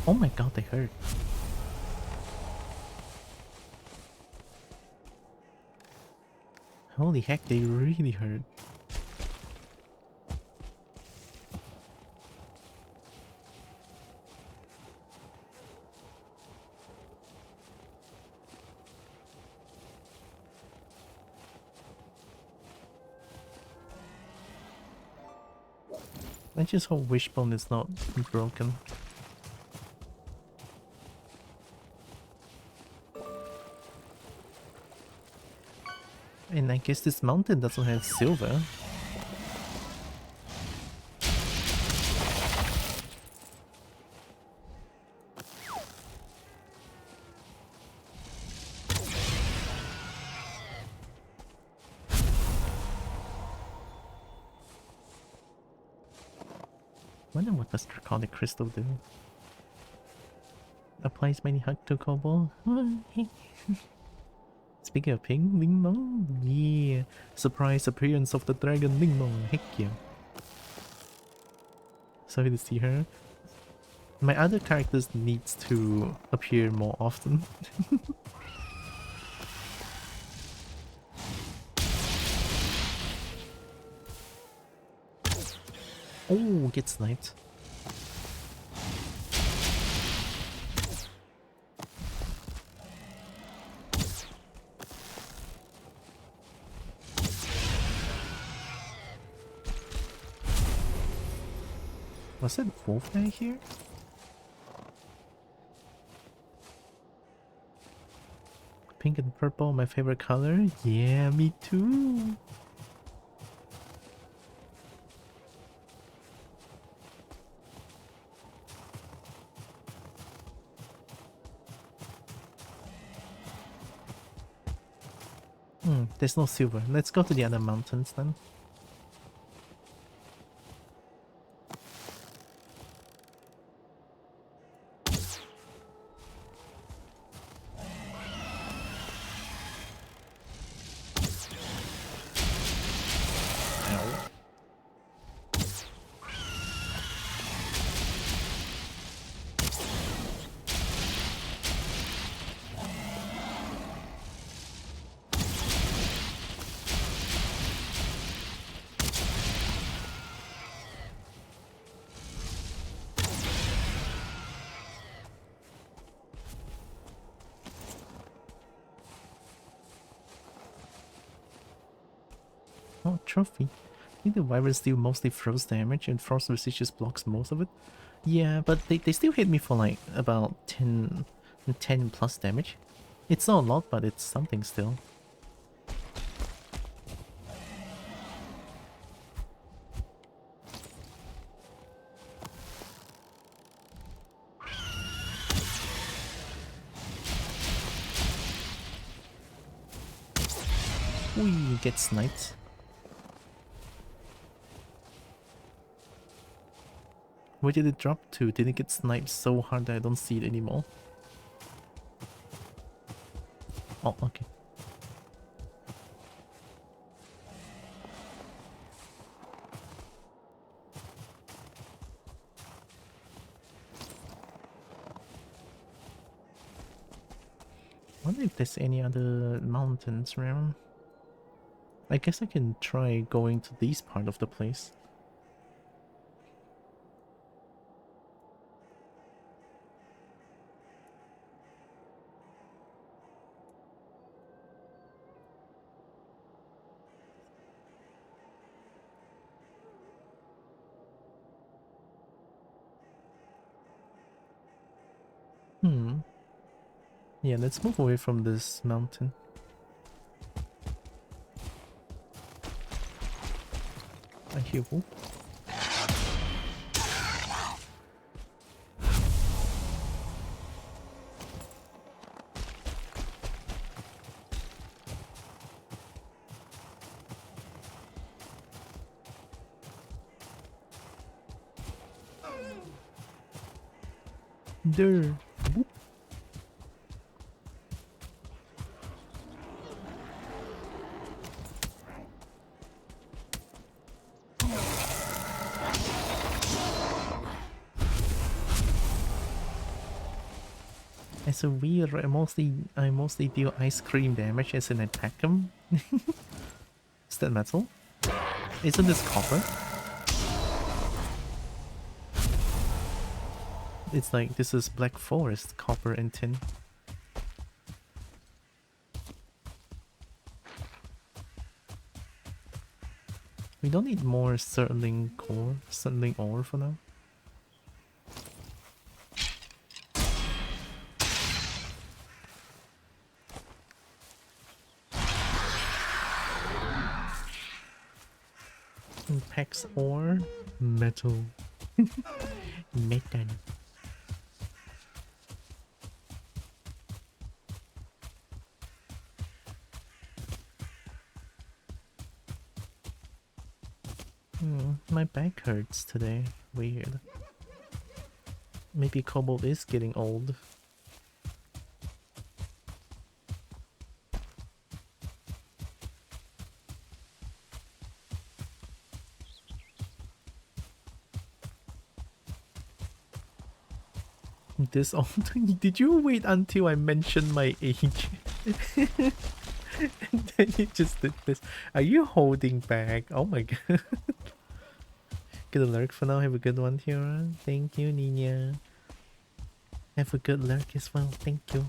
Oh my god, they hurt. Holy heck, they really hurt. I just hope Wishbone is not broken. And I guess this mountain doesn't have silver. Wonder what does Draconic Crystal do? Applies many hug to Kobo. Speaking of ping, Ling Long, yeah. Surprise appearance of the dragon Ling Long, heck yeah. Sorry to see her. My other characters needs to appear more often. Oh, get sniped. Was that wolf guy here? Pink and purple, my favorite color? Yeah, me too. There's no silver. Let's go to the other mountains then. Oh, trophy. I think the Wyverns deal mostly frost damage and frost resist blocks most of it. Yeah, but they still hit me for like about 10 plus damage. It's not a lot, but it's something still. We get sniped. Where did it drop to? Did it get sniped so hard that I don't see it anymore? Oh, okay. I wonder if there's any other mountains around. I guess I can try going to this part of the place. Yeah, let's move away from this mountain. Thank you. There. Boop. It's so weird. I mostly deal ice cream damage as in attack him. Is that metal? Isn't this copper? It's like this is Black Forest, copper and tin. We don't need more Sterling ore for now. Pex ore, metal, metal. My back hurts today. Weird. Maybe Kobo is getting old. This old? Did you wait until I mentioned my age? And then you just did this. Are you holding back? Oh my god. Good lurk for now. Have a good one, Tiara. Thank you, Nina. Have a good lurk as well. Thank you.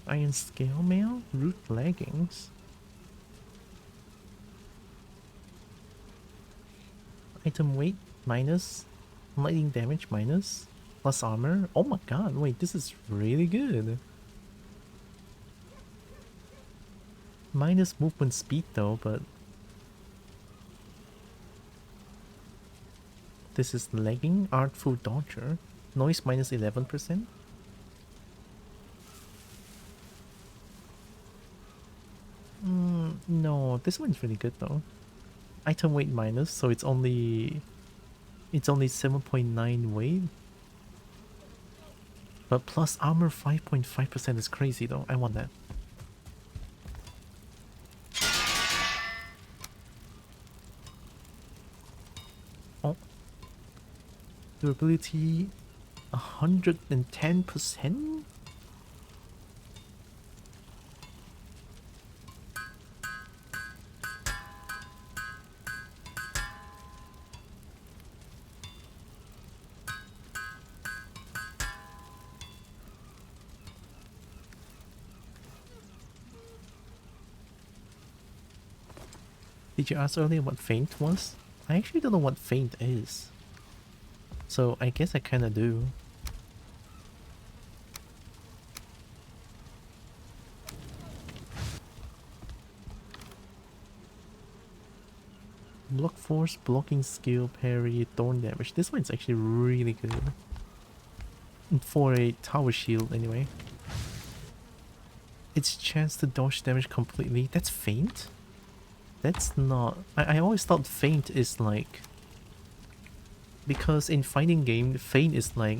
Iron scale mail? Root leggings? Item weight minus, lightning damage minus, plus armor. Oh my god, wait, this is really good. Minus movement speed though, but this is legging, artful dodger, noise minus 11%. No, this one's really good though. Item weight minus, so it's only 7.9 weight. But plus armor 5.5% is crazy though. I want that. Oh. Durability 110%? Did you ask earlier what faint was? I actually don't know what faint is. So I guess I kinda do. Block force, blocking skill, parry, thorn damage. This one's actually really good. For a tower shield anyway. Its chance to dodge damage completely. That's faint? That's not... I always thought feint is like... Because in fighting game, feint is like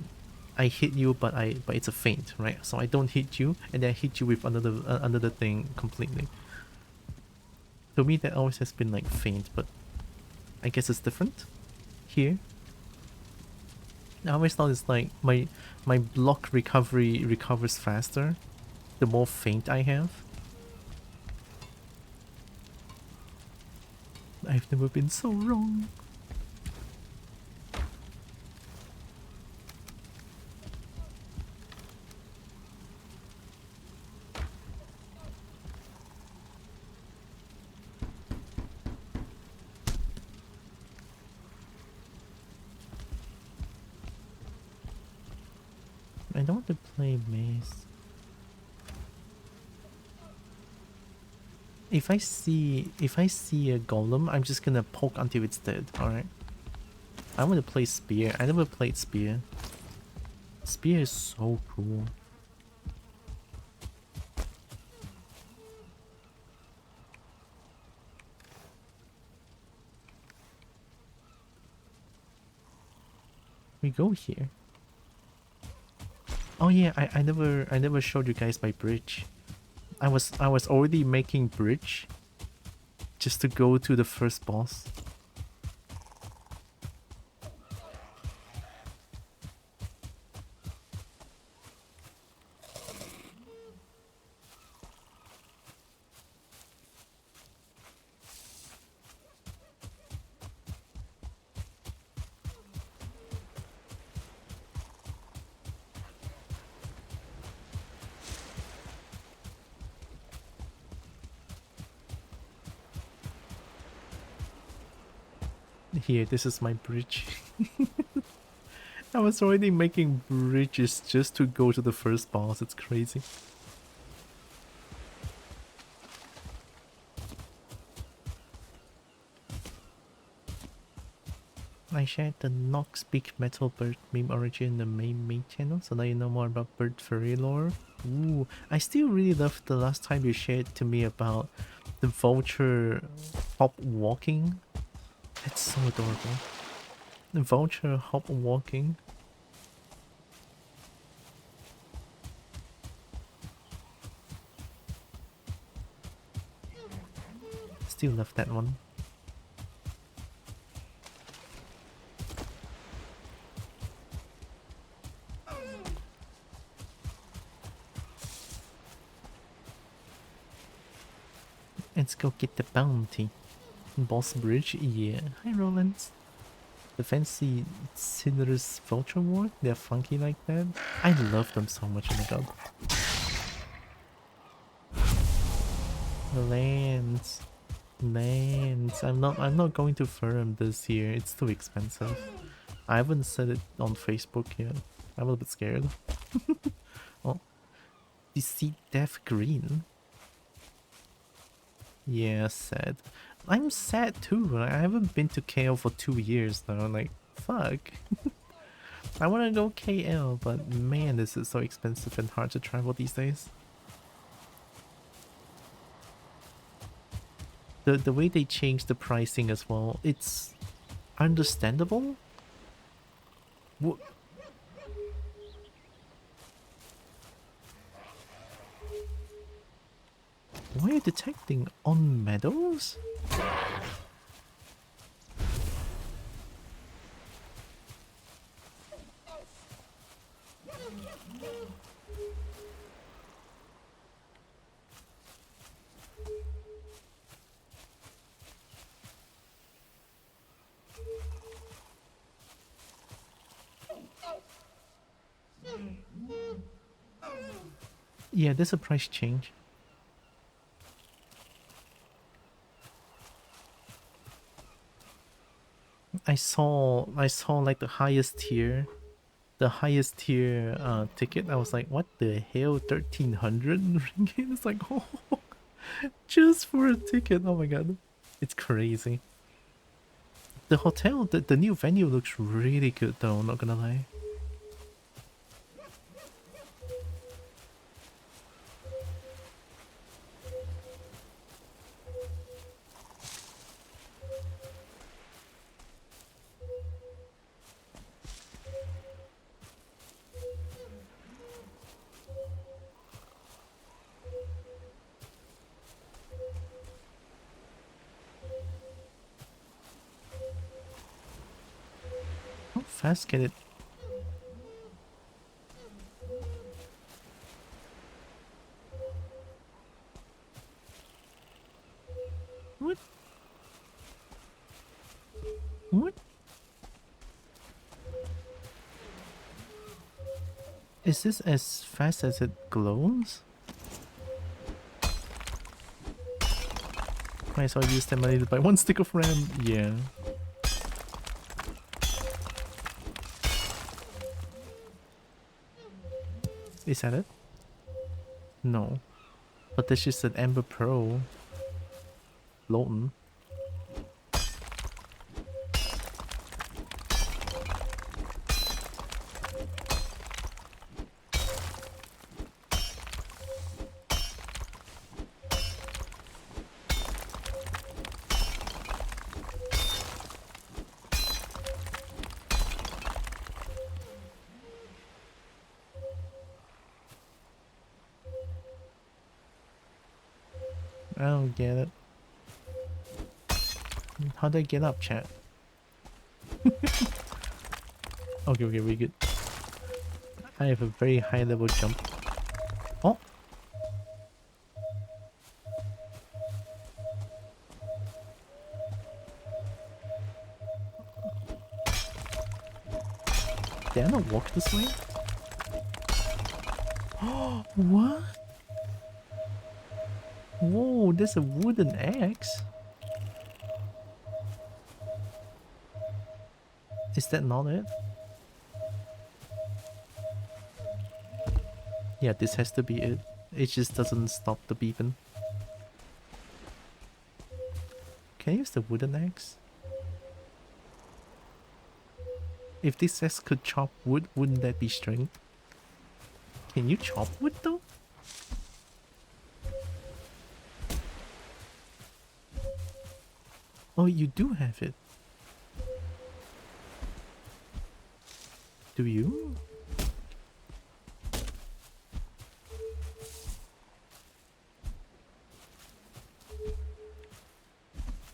I hit you, but it's a feint, right? So I don't hit you, and then I hit you with another thing completely. To me, that always has been like feint, but I guess it's different here. I always thought it's like my block recovery recovers faster the more feint I have. I've never been so wrong. I don't want to play maze. If I see a golem, I'm just gonna poke until it's dead, alright? I want to play spear. I never played spear. Spear is so cool. We go here. Oh yeah, I never showed you guys my bridge. I was already making bridge just to go to the first boss. Here, this is my bridge. I was already making bridges just to go to the first boss. It's crazy. I shared the Nox Big Metal Bird meme origin in the main channel, so now you know more about bird furry lore. Ooh, I still really love the last time you shared to me about the vulture hop walking. It's so adorable. The vulture hop walking. Still love that one. Let's go get the bounty. Boss bridge, yeah. Hi Roland. The fancy Cinder's Vulture Ward, they're funky like that. I love them so much, oh my god. Lands. Lands. I'm not going to farm this year, it's too expensive. I haven't said it on Facebook yet. I'm a little bit scared. Oh. Deceit Death Green. Yeah, sad. I'm sad too. I haven't been to KL for 2 years now. Like, fuck. I want to go KL, but man, this is so expensive and hard to travel these days. The way they changed the pricing as well, it's understandable. What? Why are you detecting on meadows? Yeah, there's a price change. I saw like the highest tier ticket. I was like, what the hell, 1300 ringgit? It's like, oh, just for a ticket. Oh my god, it's crazy. The hotel, the new venue looks really good though, not gonna lie. fast can it? What? What? Is this as fast as it glows? Might as well use that money to buy 1 stick of RAM. Yeah. Is that it? No. But this is an Ember Pro. Floating. I don't get it. How do I get up, chat? Okay, we're good. I have a very high level jump. Oh! Did I not walk this way? Oh, what? Whoa, there's a wooden axe. Is that not it? Yeah, this has to be it. It just doesn't stop the beeping. Can I use the wooden axe? If this axe could chop wood, wouldn't that be strength? Can you chop wood though? Oh, you do have it. Do you?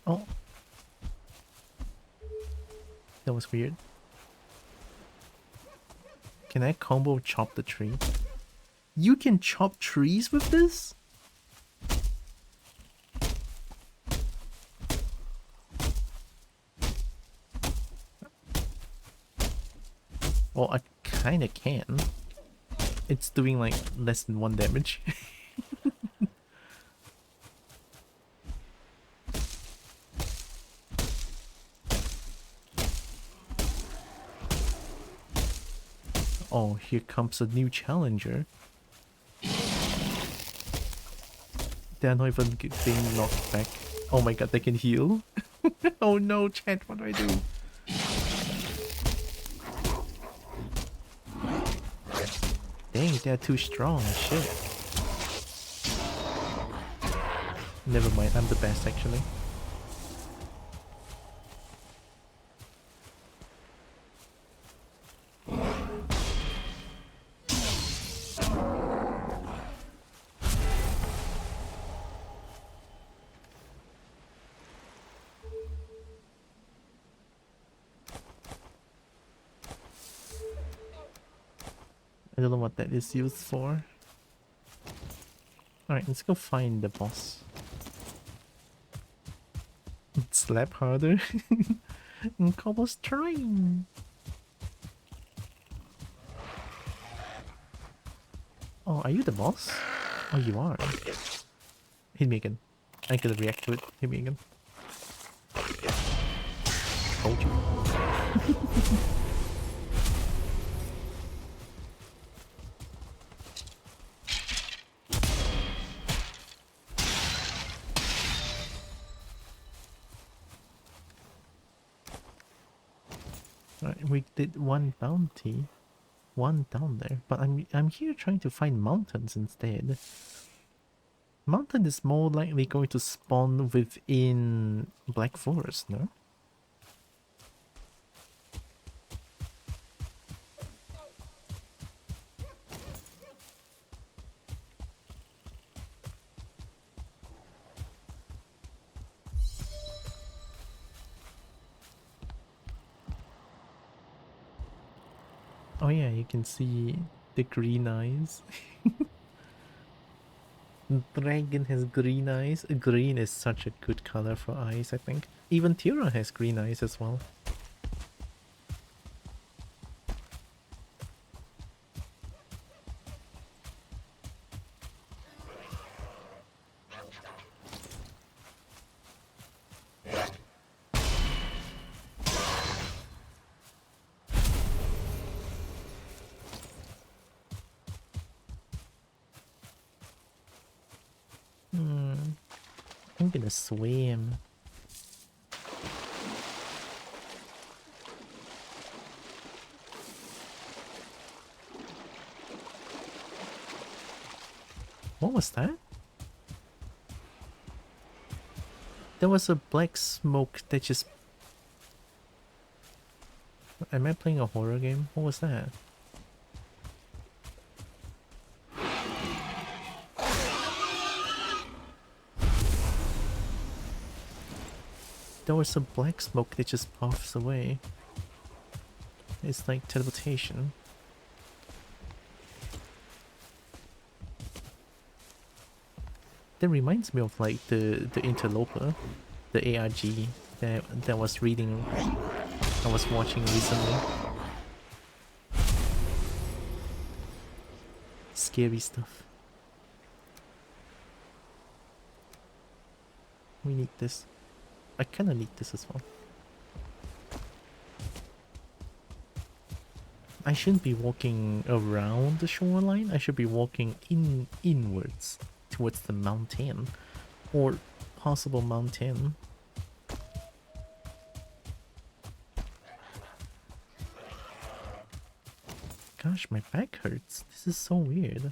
Oh. That was weird. Can I combo chop the tree? You can chop trees with this? Well, I kinda can. It's doing like less than 1 damage. Oh, here comes a new challenger. They're not even being knocked back. Oh my god, they can heal? Oh no, chat, what do I do? Dang, they're too strong, shit. Never mind, I'm the best actually. I don't know what that is used for. Alright, let's go find the boss. Slap harder. And Kobo's terrain. Oh, are you the boss? Oh, you are. Hit me again. I gotta react to it. Hit me again. Told you. Right, we did 1 bounty. 1 down there. But I'm here trying to find mountains instead. Mountain is more likely going to spawn within Black Forest, no? Oh yeah, you can see the green eyes. Dragon has green eyes. Green is such a good color for eyes, I think. Even Tira has green eyes as well. I'm gonna swim. What was that? There was a black smoke that just... Am I playing a horror game? What was that? There was a black smoke that just puffs away. It's like teleportation. That reminds me of like the interloper, the ARG that was reading, I was watching recently. Scary stuff. We need this. I kinda need this as well. I shouldn't be walking around the shoreline, I should be walking inwards towards the mountain. Or possible mountain. Gosh, my back hurts. This is so weird.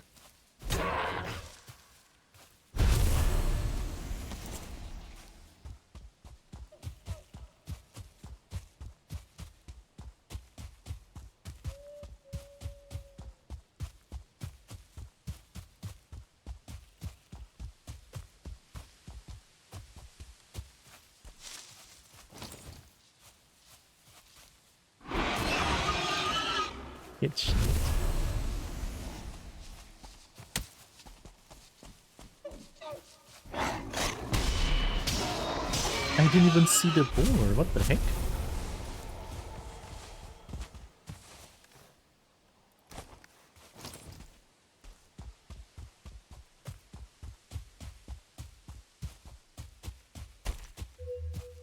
It's... I didn't even see the boar, what the heck?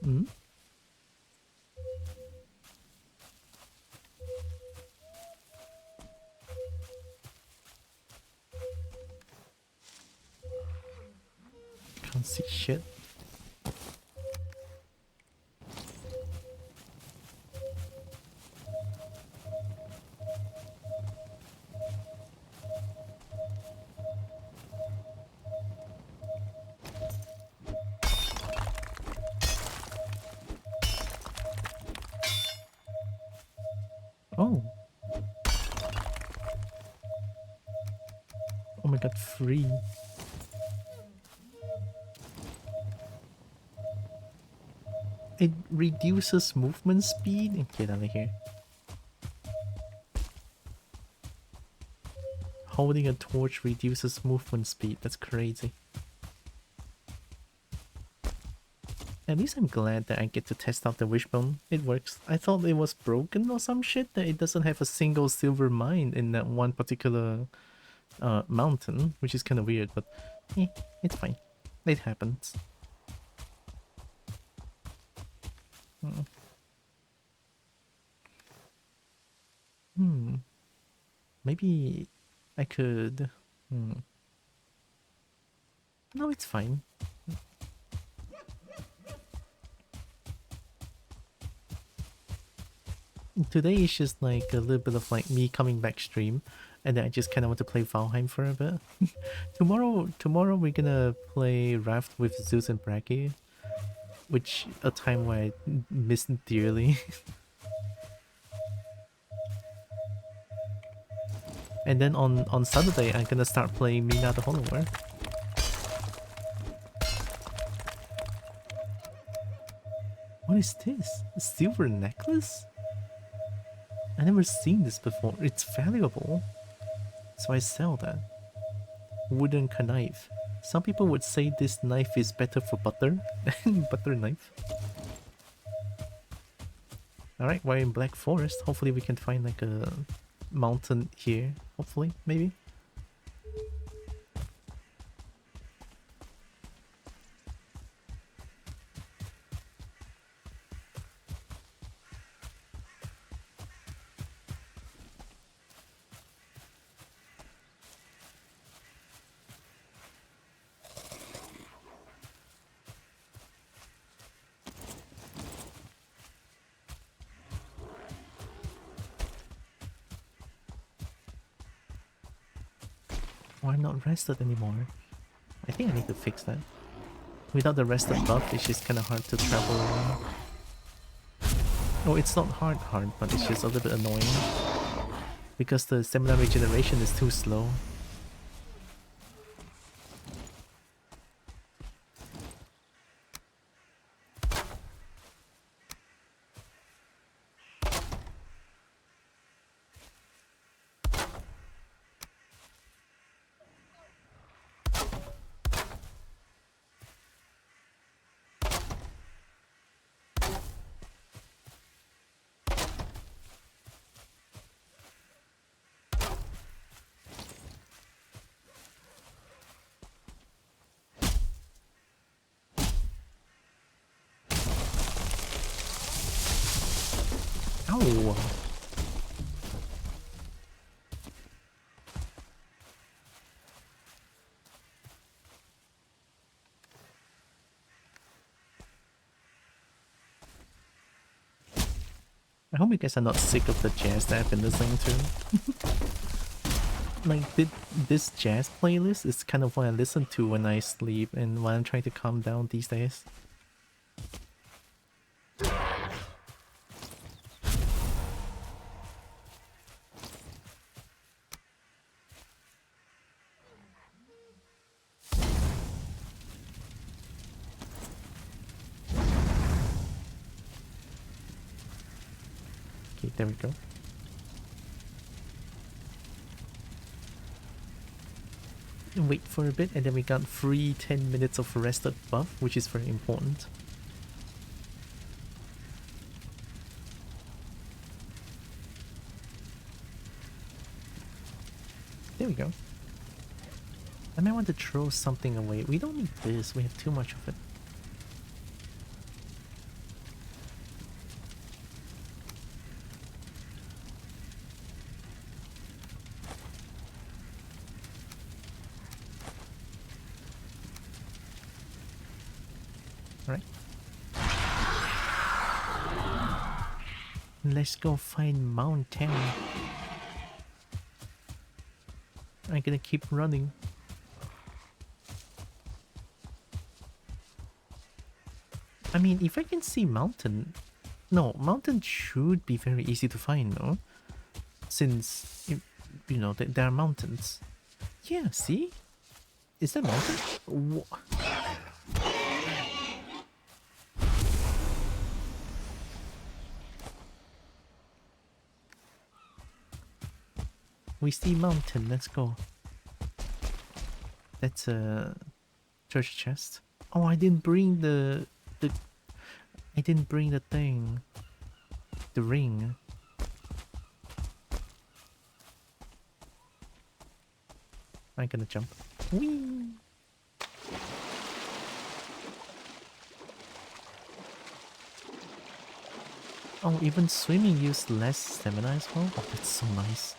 Hmm? Can't see shit. Oh. Oh my god, free. It reduces movement speed? Get out of here. Holding a torch reduces movement speed. That's crazy. At least I'm glad that I get to test out the wishbone. It works. I thought it was broken or some shit, that it doesn't have a single silver mine in that one particular mountain, which is kind of weird, but it's fine. It happens. Maybe I could... No, it's fine. Today is just like a little bit of like me coming back stream, and then I just kind of want to play Valheim for a bit. tomorrow we're gonna play Raft with Zeus and Bragi, which a time where I miss dearly. And then on Saturday I'm gonna start playing Mina the Follower. What is this? A silver necklace? I never seen this before. It's valuable. So I sell that. Wooden knife. Some people would say this knife is better for butter. Butter knife. Alright, we're in Black Forest. Hopefully we can find like a mountain here. Hopefully, maybe. Oh, I'm not rested anymore. I think I need to fix that. Without the rested buff, it's just kind of hard to travel around. Oh, it's not hard, but it's just a little bit annoying. Because the stamina regeneration is too slow. Ow! I hope you guys are not sick of the jazz that I've been listening to. Like, this jazz playlist is kind of what I listen to when I sleep and when I'm trying to calm down these days. Okay, there we go. Wait for a bit, and then we got free 10 minutes of rested buff, which is very important. There we go. I might want to throw something away. We don't need this, we have too much of it. Alright. Let's go find mountain. I'm gonna keep running. I mean, if I can see mountain... No, mountain should be very easy to find, no? Since, you know, there are mountains. Yeah, see? Is that mountain? We see mountain, let's go. That's a treasure chest. Oh, I didn't bring I didn't bring the thing. The ring. I'm gonna jump. Whee! Oh, even swimming used less stamina as well? Oh, that's so nice.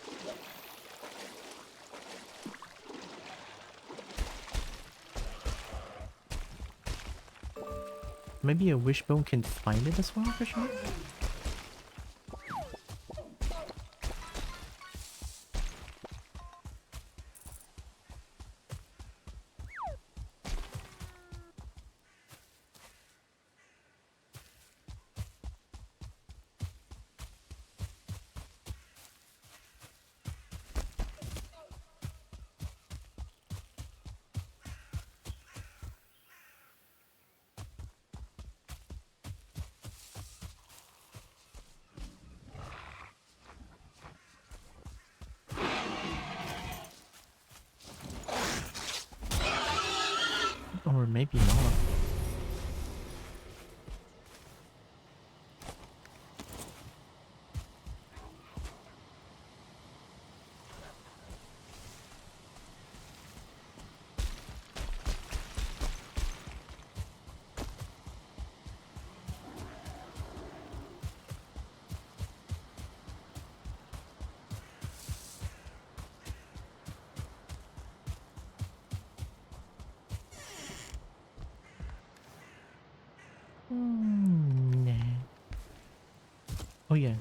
Maybe a wishbone can find it as well, for sure? Or maybe not. Nah. Oh yeah,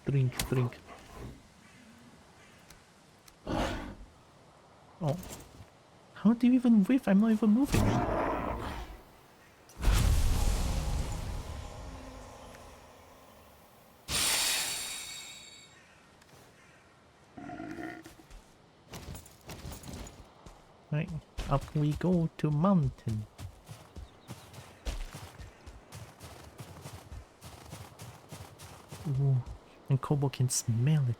drink. Oh, how do you even whiff? I'm not even moving. Right, up we go to mountain. Ooh, and Kobo can smell it.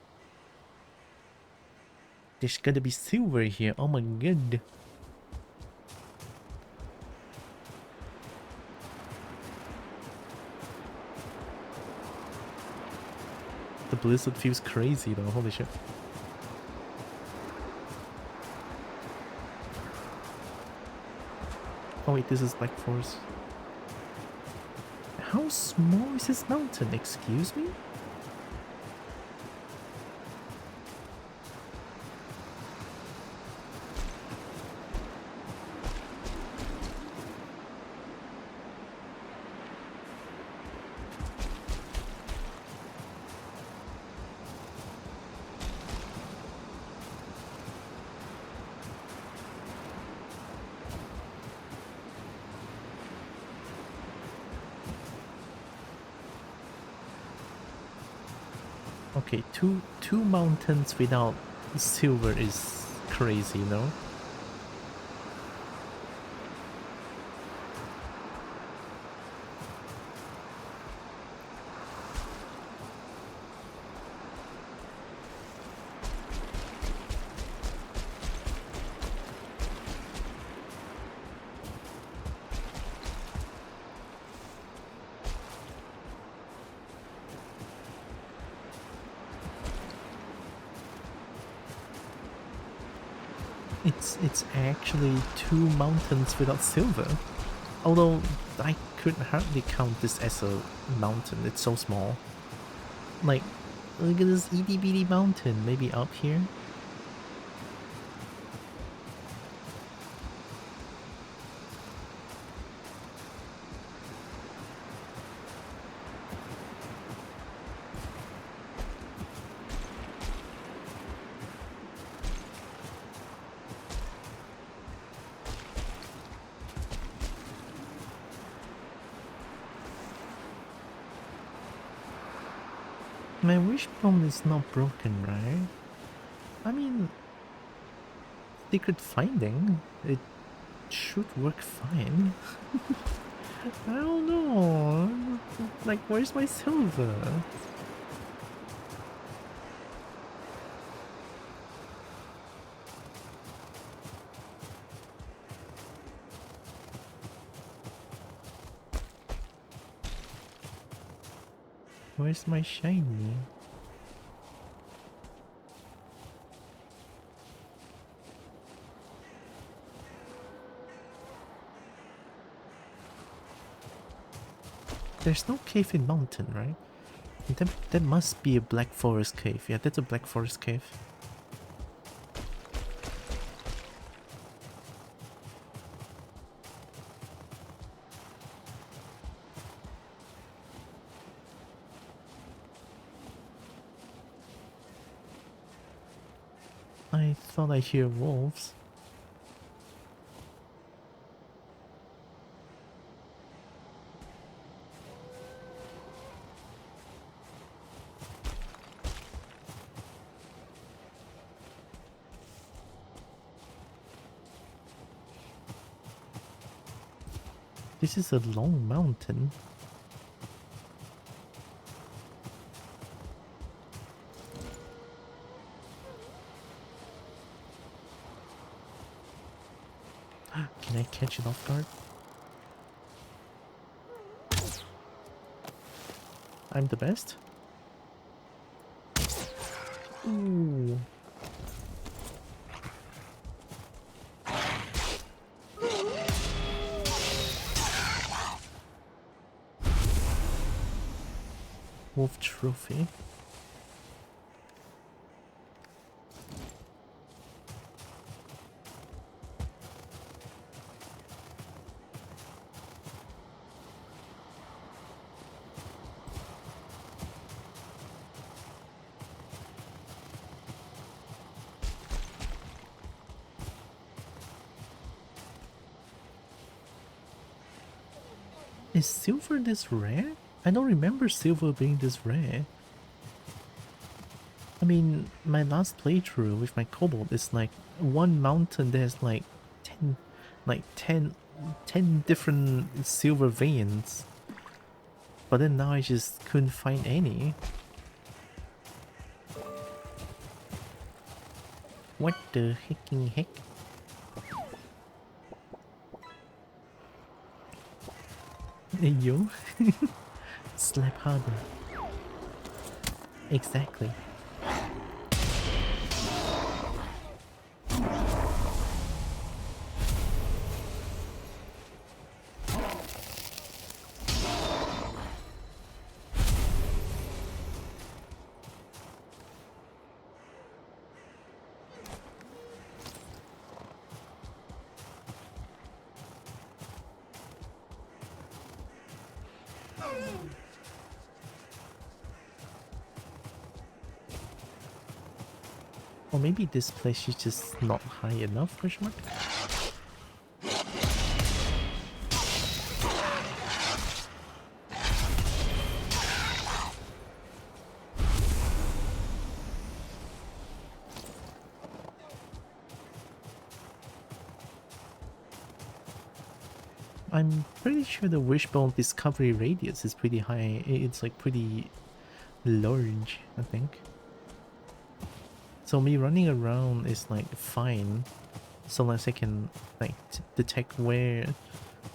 There's gotta be silver here. Oh my god. The blizzard feels crazy though. Holy shit. Oh wait, this is Black Forest. How small is this mountain? Excuse me? Okay, two mountains without silver is crazy, no? It's actually two mountains without silver. Although I could hardly count this as a mountain, it's so small. Like, look at this itty bitty mountain, maybe up here? My wishbone is not broken, right? I mean, secret finding, it should work fine. I don't know. Like, where's my silver? Where's my shiny? There's no cave in mountain, right? That must be a Black Forest cave. Yeah, that's a Black Forest cave. I thought I hear wolves. This is a long mountain. Can I catch it off guard? I'm the best? Ooh. Wolf trophy. Is silver this rare? I don't remember silver being this rare. I mean, my last playthrough with my Kobo is like one mountain there's like 10, like 10 different silver veins. But then now I just couldn't find any. What the hecking heck? Hey yo. Slap harder. Exactly. Or maybe this place is just not high enough, question mark? I'm pretty sure the wishbone discovery radius is pretty high. It's like pretty large, I think. So me running around is like fine, so long as I can like detect where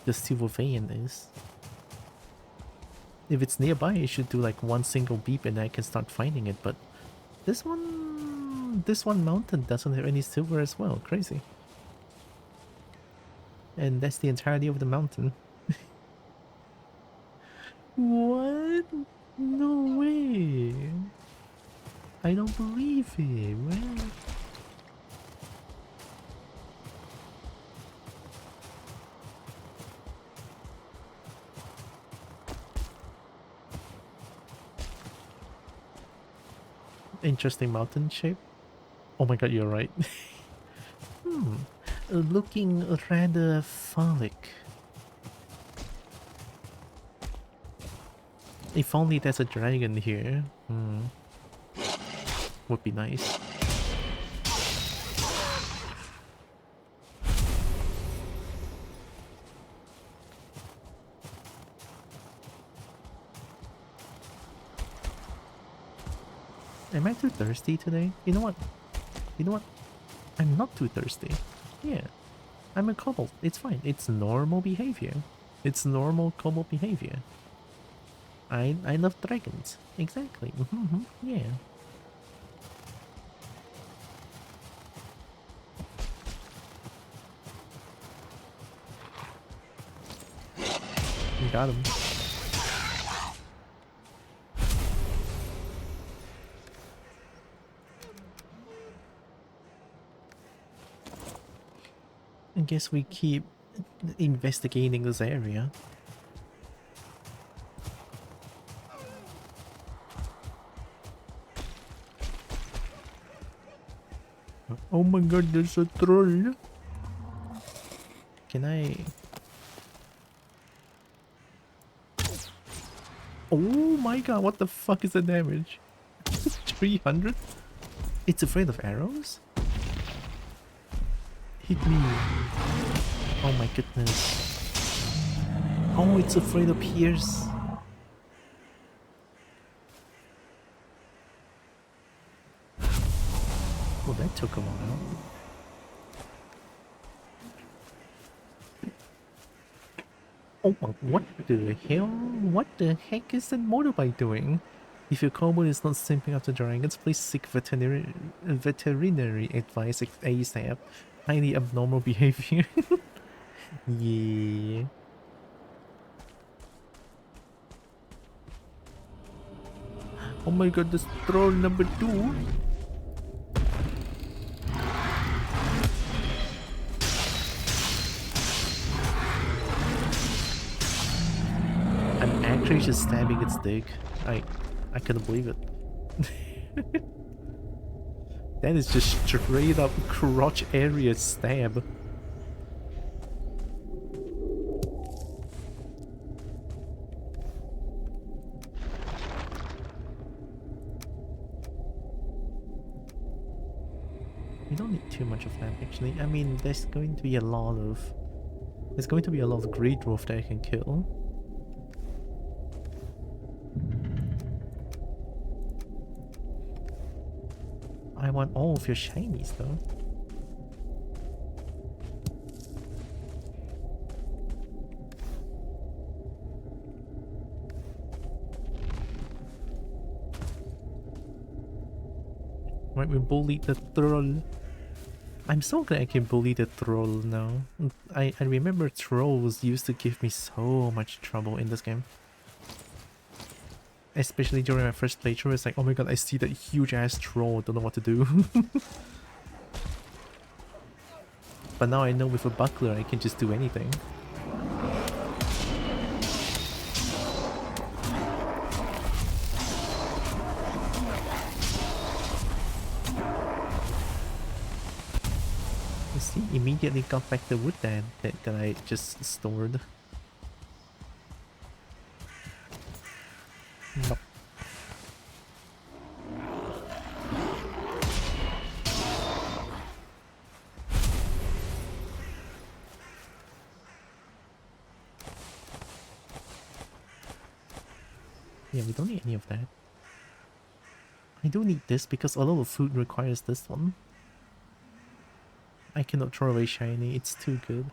the silver vein is. If it's nearby, it should do like one single beep and I can start finding it. But this one mountain doesn't have any silver as well. Crazy. And that's the entirety of the mountain. What? No way. I don't believe it. What? Interesting mountain shape. Oh my god, you're right. Looking rather phallic. If only there's a dragon here. Would be nice. Am I too thirsty today? You know what? You know what? I'm not too thirsty. Yeah. I'm a kobold. It's fine. It's normal behavior. It's normal kobold behavior. I love dragons. Exactly. Yeah. You got him. I guess we keep investigating this area. Oh my god, there's a troll. Can I... Oh my god, what the fuck is the damage? 300? It's afraid of arrows? Hit me. Oh my goodness. Oh, it's afraid of pierce. Well, that took a while. Oh, what the hell? What the heck is that motorbike doing? If your Kobo is not simping after dragons, please seek veterinary advice ASAP. Highly abnormal behavior. Yeah. Oh my god, this troll number 2. I'm actually just stabbing its dick. I couldn't believe it. That is just straight up crotch area stab. We don't need too much of that actually. I mean, there's going to be a lot of Grey Dwarf that I can kill. I want all of your shinies though. Right, we bullied the troll. I'm so glad I can bully the troll now. I remember trolls used to give me so much trouble in this game. Especially during my first playthrough, it's like, oh my god, I see that huge ass troll, don't know what to do. But now I know with a buckler I can just do anything. You see, immediately got back the wood that I just stored. Nope. Yeah, we don't need any of that. I do need this because a lot of food requires this one. I cannot throw away shiny, it's too good.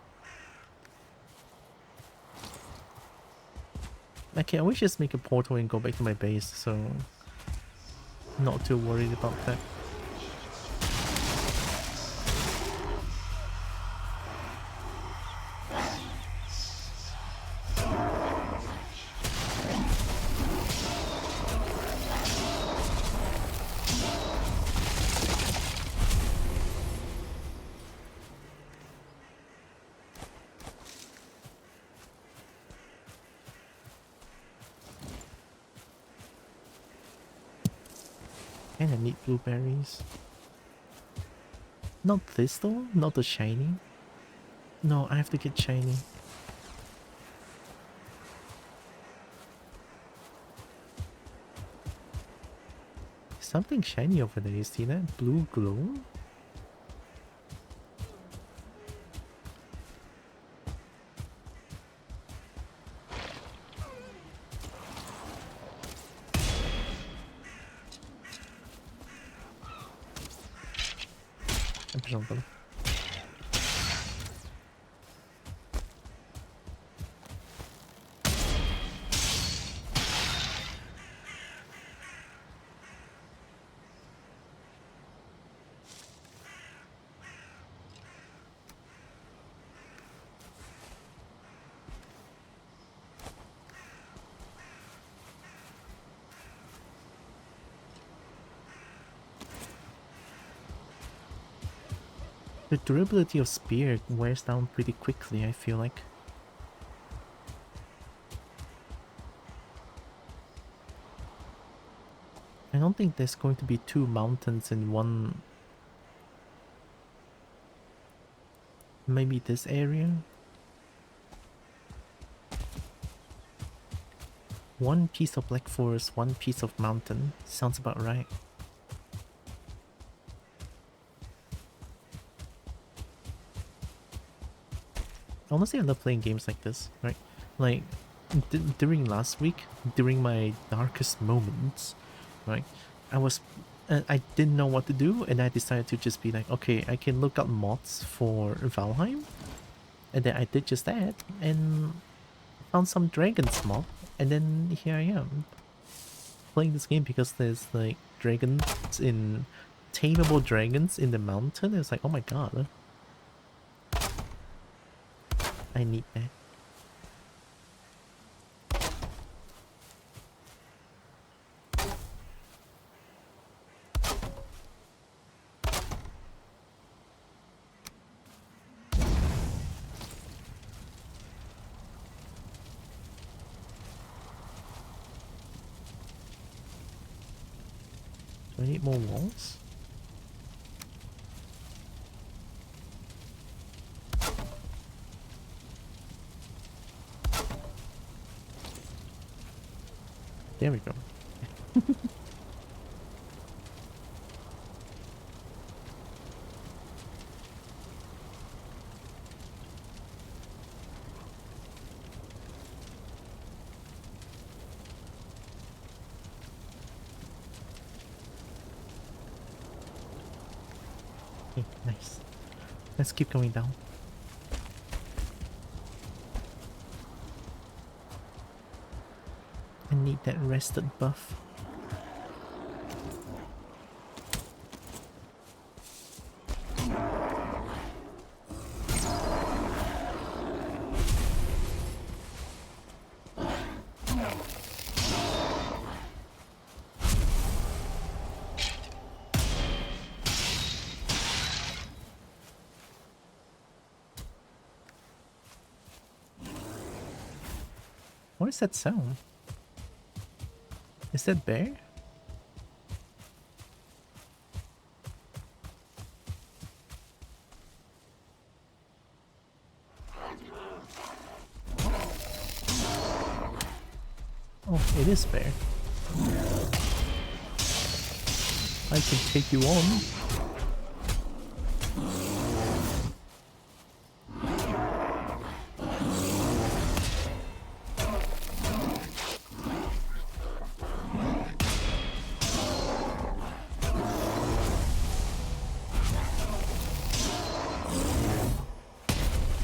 Okay, I wish just make a portal and go back to my base, so not too worried about that. And I need blueberries. Not this though, not the shiny. No, I have to get shiny. Something shiny over there, you see that? Blue glow? Something. The durability of spear wears down pretty quickly, I feel like. I don't think there's going to be 2 mountains in one. Maybe this area? One piece of black forest, one piece of mountain. Sounds about right. Honestly, I love playing games like this, right? Like, during last week, during my darkest moments, right? I didn't know what to do, and I decided to just be like, okay, I can look up mods for Valheim, and then I did just that, and found some dragons mob, and then here I am playing this game because there's like dragons in tameable dragons in the mountain. It's like, oh my god, I need that. Do I need more walls? There we go. Okay, nice. Let's keep going down. I need that rested buff. What is that sound? Is that bear? Oh, it is bear. I can take you on.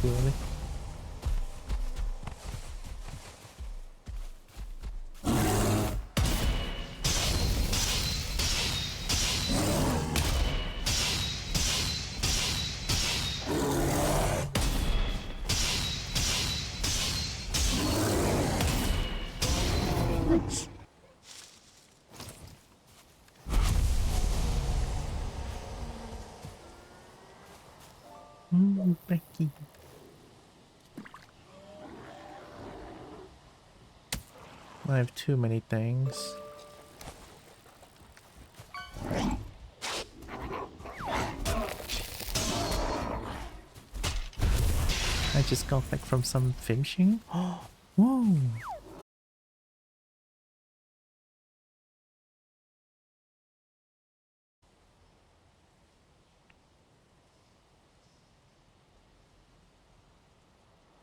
Really? Becky. I have too many things. I just got back from some fishing. Oh, whoa!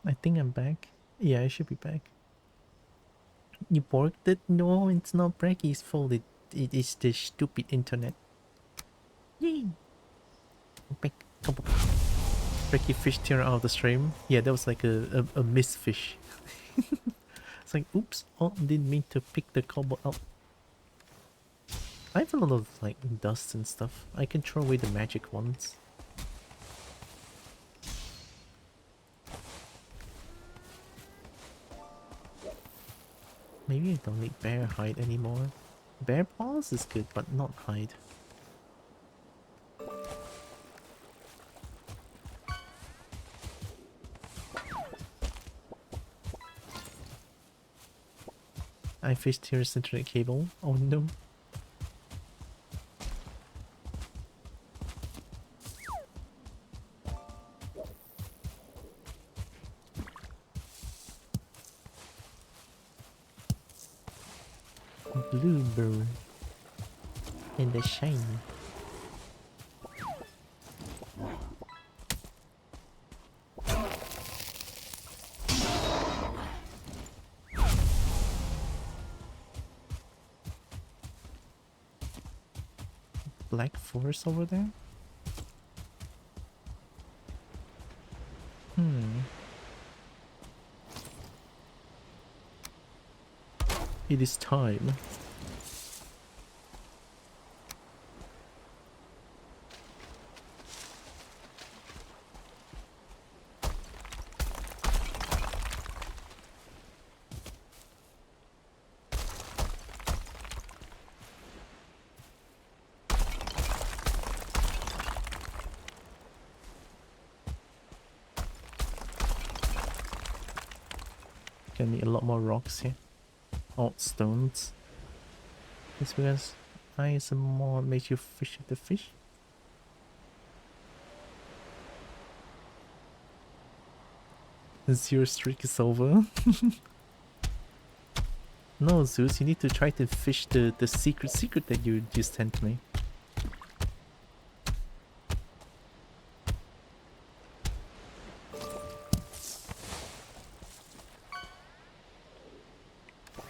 I think I'm back. Yeah, I should be back. You borked it? No, it's not Brecky's fault. It is the stupid internet. Yay! Back. Come on. Brecky fished here out of the stream. Yeah, that was like a miss fish. It's like, oops, oh, didn't mean to pick the Kobo out. I have a lot of like dust and stuff. I can throw away the magic ones. Maybe I don't need bear hide anymore. Bear paws is good, but not hide. I fished here's internet cable. Oh no. Bluebird. And the shiny. Black forest over there? It is time. Gonna need a lot more rocks here. Alt stones. It's because ice and more makes you fish the fish. The zero streak is over. No, Zeus, you need to try to fish the secret that you just sent me.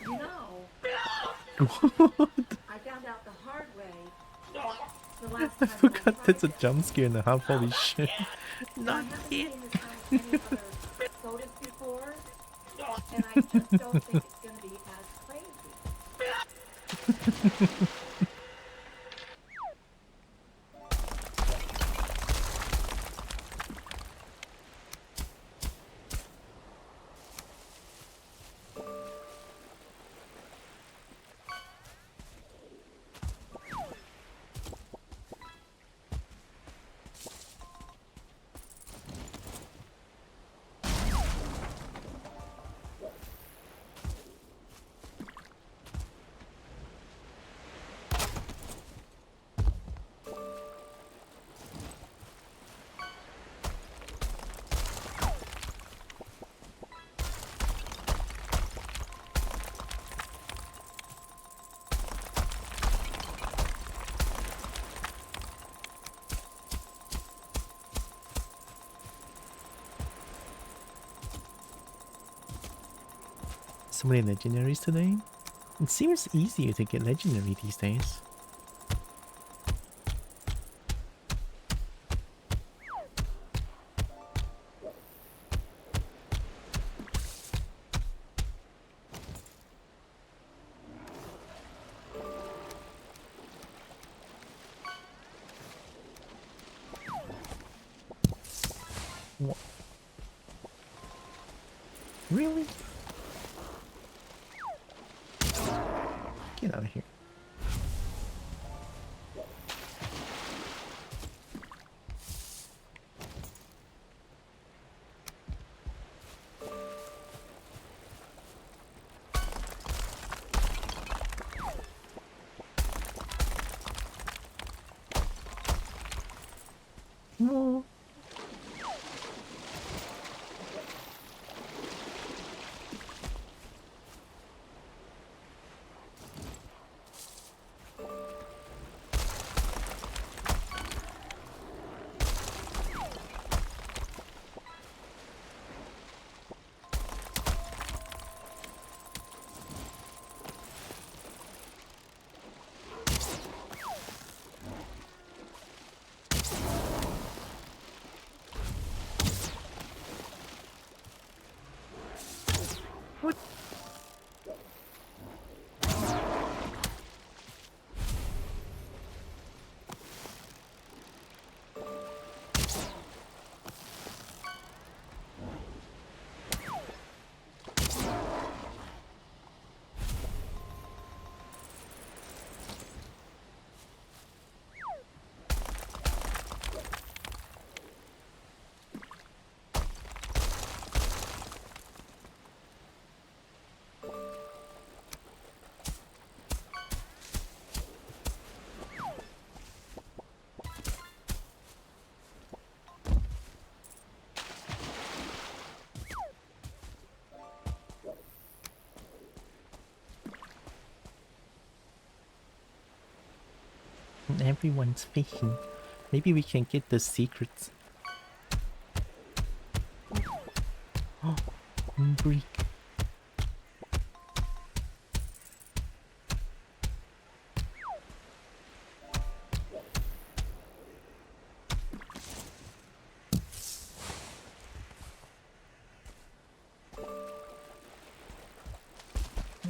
You know, What? I found out the hard way. The last I time forgot that's a jump scare and a half, holy shit. I Not haven't yet. seen this kind of any other sodas before, and I just don't think it's going to be as crazy. So many legendaries today? It seems easier to get legendary these days. What? Really? Get out of here. No. What? Everyone's fishing. Maybe we can get the secrets. Oh, Greek.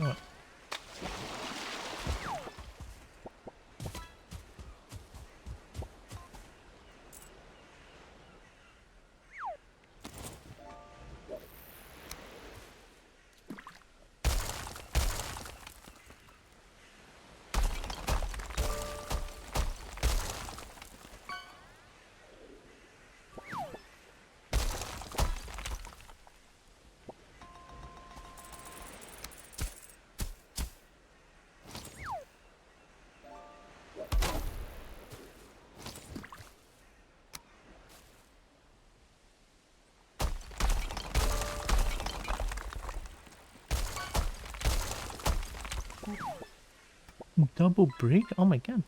Oh. Double brick? Oh my god.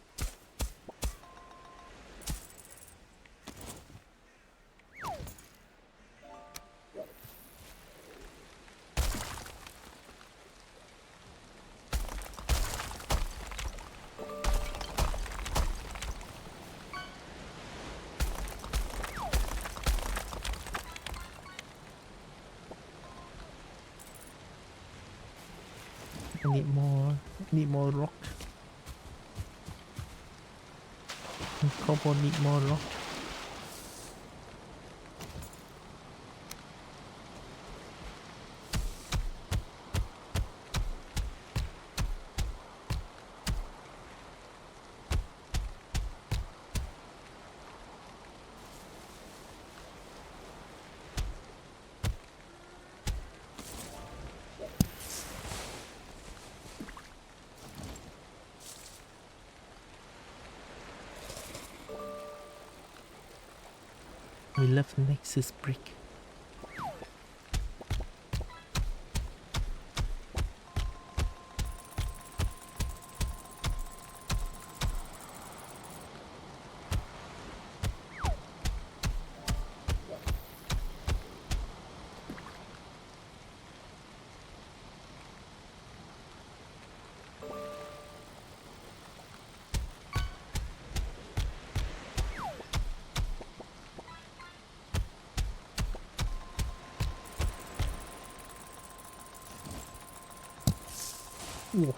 I need more rock. Kobo need more rock. We left Nexus brick. Ooh.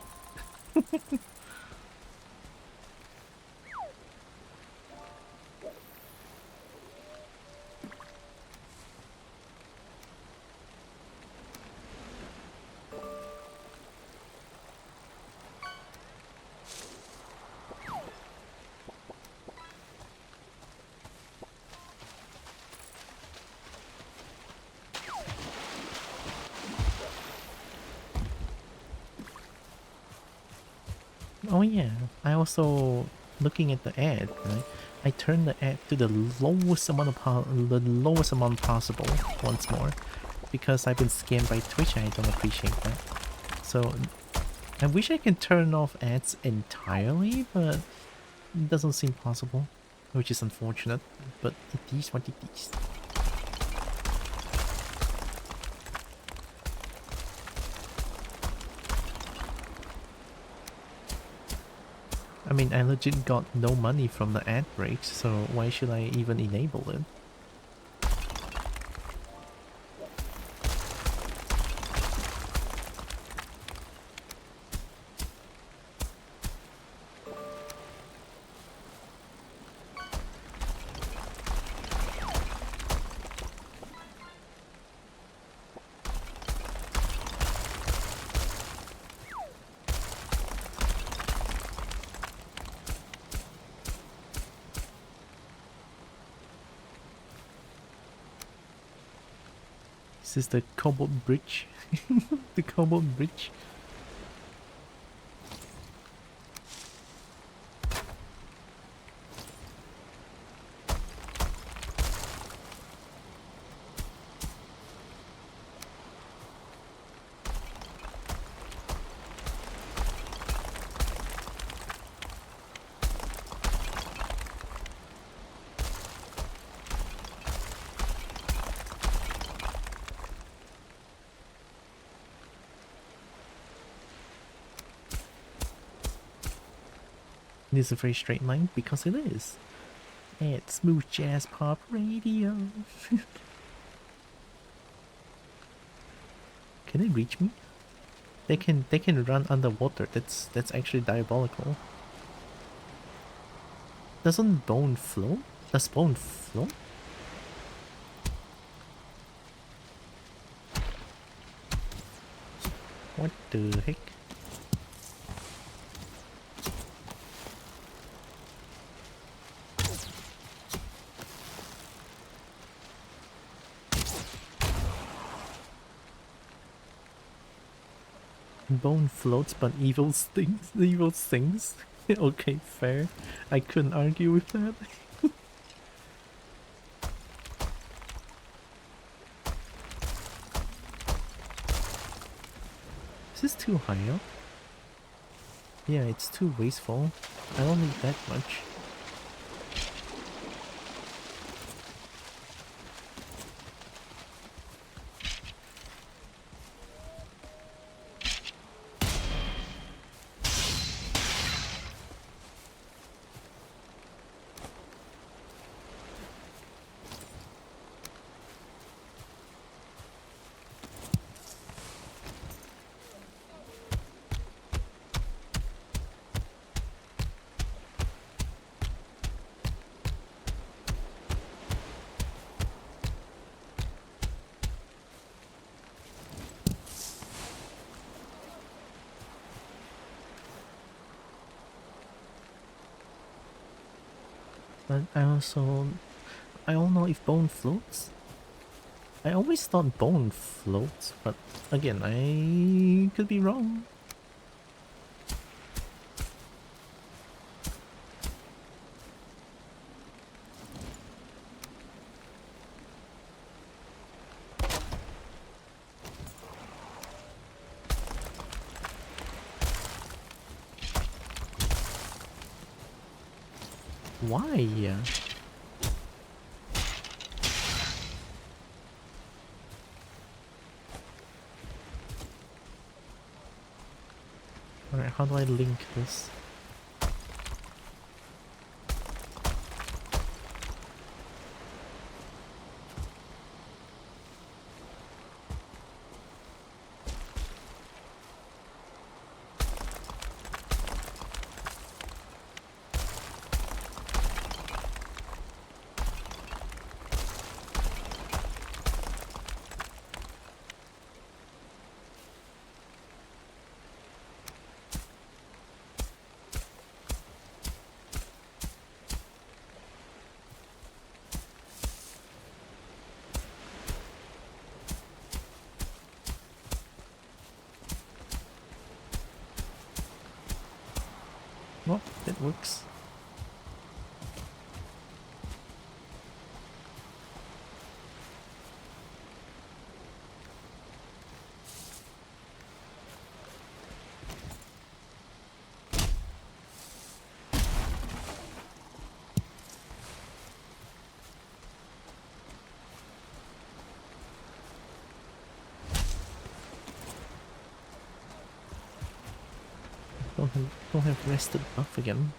Oh yeah, I also looking at the ad, right? I turned the ad to the lowest amount possible once more because I've been scammed by Twitch and I don't appreciate that. So I wish I can turn off ads entirely, but it doesn't seem possible, which is unfortunate, but it is what it is. I mean, I legit got no money from the ad breaks, so why should I even enable it? This is the cobbled bridge. The cobbled bridge. It is a very straight line because it is. At Smooth Jazz Pop Radio. Can they reach me? They can run underwater. That's actually diabolical. Doesn't bone float? Does bone float? What the heck? Bone floats but evil stings. Evil stings. Okay, fair. I couldn't argue with that. Is this too high up? Yeah, it's too wasteful. I don't need that much. But I don't know if bone floats. I always thought bone floats, but again, I could be wrong. Why? Alright, how do I link this? Well, that works. Don't have rested buff again.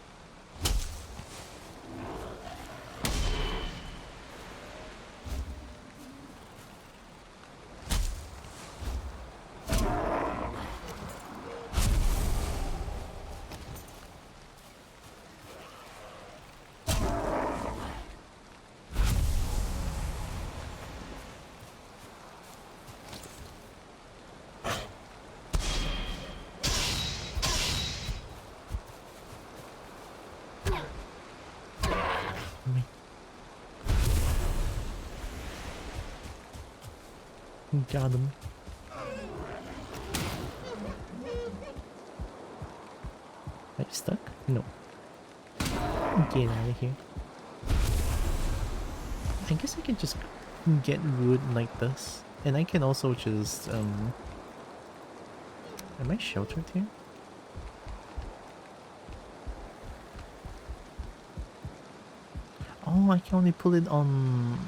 Got him. Are you stuck? No. Get out of here. I guess I can just get wood like this. And I can also just, am I sheltered here? Oh, I can only put it on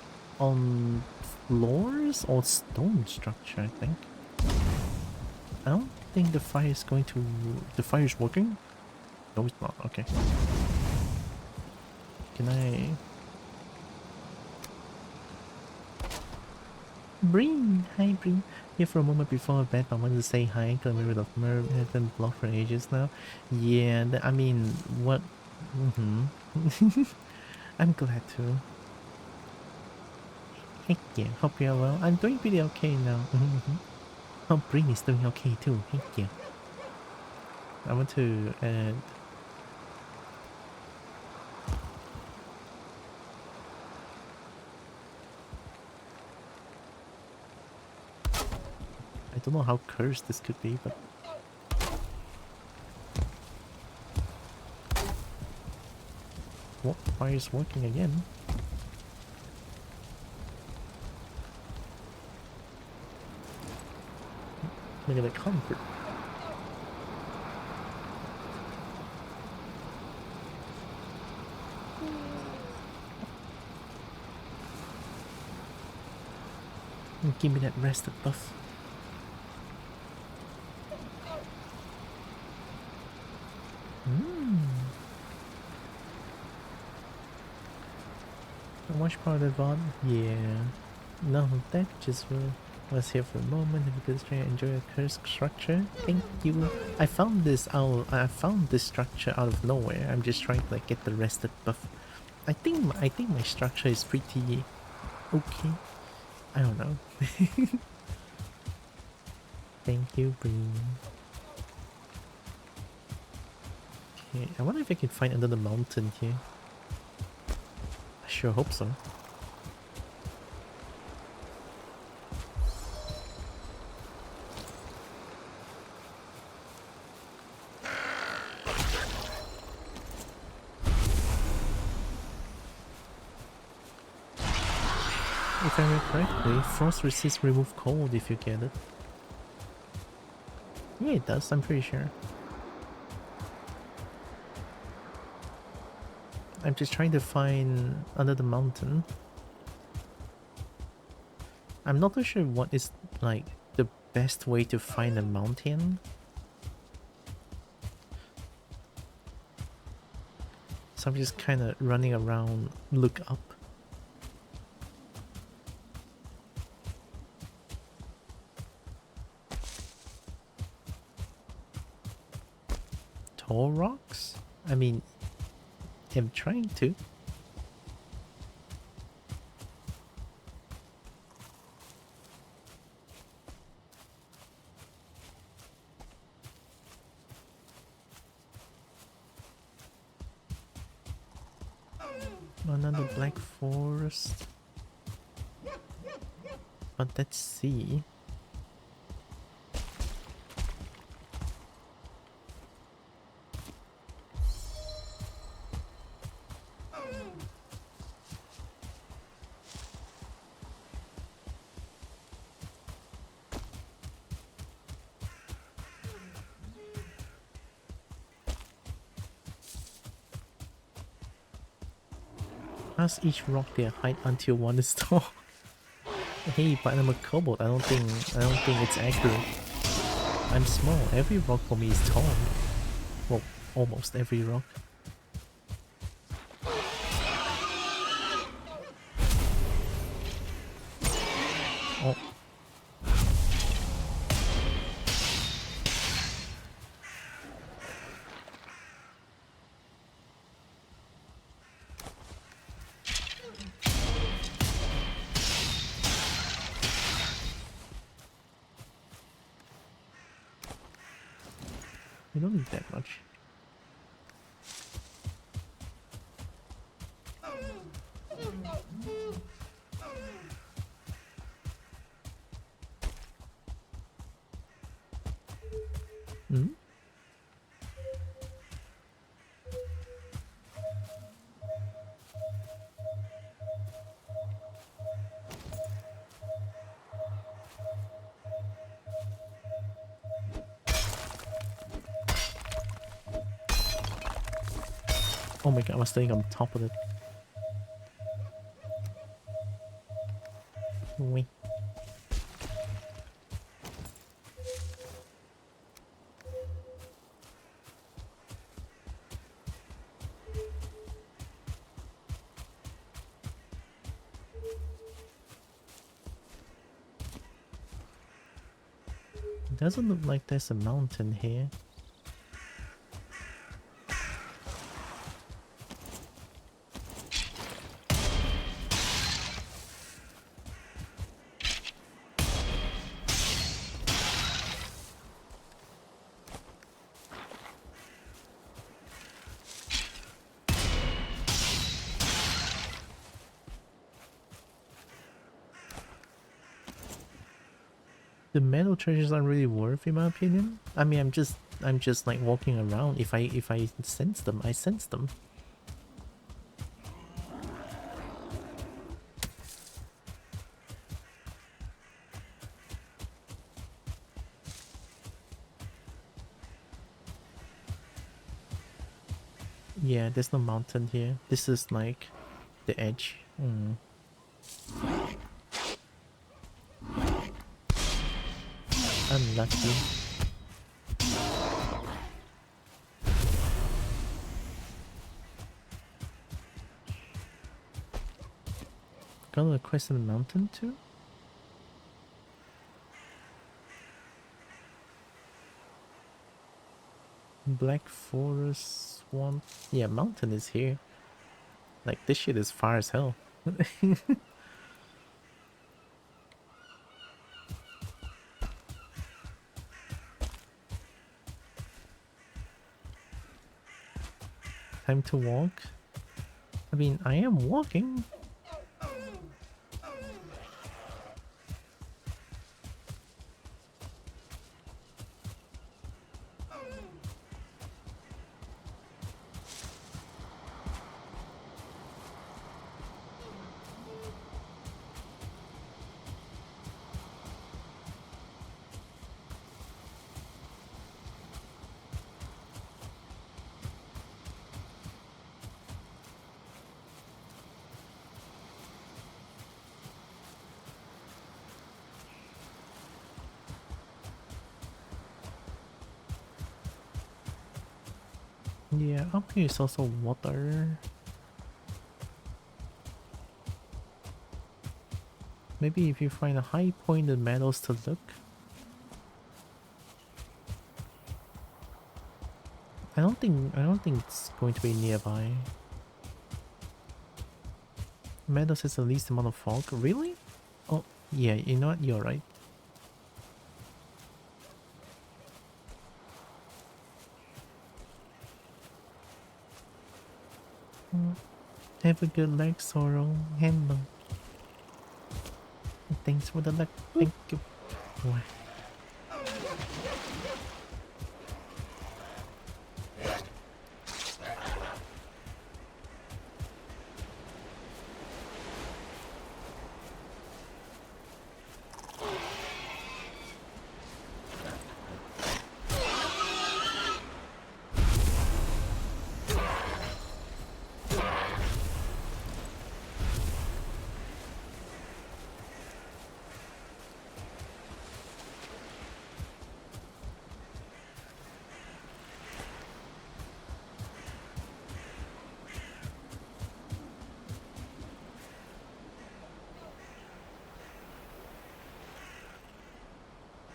floors or stone structure, I think. I don't think the fire is going to... The fire is working? No, it's not. Okay. Can I... Breen! Hi, Breen. Here for a moment before bed, I wanted to say hi. Got rid of Merv. I've been blocked for ages now. Yeah, I mean, what... I'm glad to. Heck yeah, hope you're well. I'm doing pretty okay now. Hope Breen is doing okay too. Heck yeah. I want to add... I don't know how cursed this could be, but... What? Fire's working again? Look at the comfort. Give me that rested buff. Watch part of VOD? Yeah. No, that just was here for a moment. Have a good stream. Enjoy a curse structure. Thank you. I found this structure out of nowhere. I'm just trying to like get the rested buff. I think my structure is pretty okay. I don't know. Thank you, Breen. Okay, I wonder if I can find another mountain here. I sure hope so. If I remember correctly, frost resist remove cold if you get it. Yeah, it does, I'm pretty sure. I'm just trying to find another mountain. I'm not too sure what is like the best way to find a mountain. So I'm just kind of running around, look up. Tall rocks? I mean, I'm trying to. Another black forest. But let's see. Ask each rock their height until one is tall. Hey, but I'm a kobold. I don't think it's accurate. I'm small. Every rock for me is tall. Well, almost every rock. Oh. You don't need that much. Hmm? Oh my god, I was staying on top of it. Wait. Doesn't look like there's a mountain here. The metal treasures aren't really worth in my opinion. I mean, I'm just like walking around. If I sense them, I sense them. Yeah, there's no mountain here. This is like the edge. Unlucky. Got a quest in the mountain too? Black Forest Swamp. Yeah, mountain is here. Like, this shit is far as hell. Time to walk. I mean, I am walking. Yeah, up here is also water. Maybe if you find a high pointed metals to look. I don't think it's going to be nearby. Meadows has the least amount of fog. Really? Oh, yeah, you know what? You're right. Have a good luck, Sorrow. Hello. Thanks for the luck. Thank you. Wow.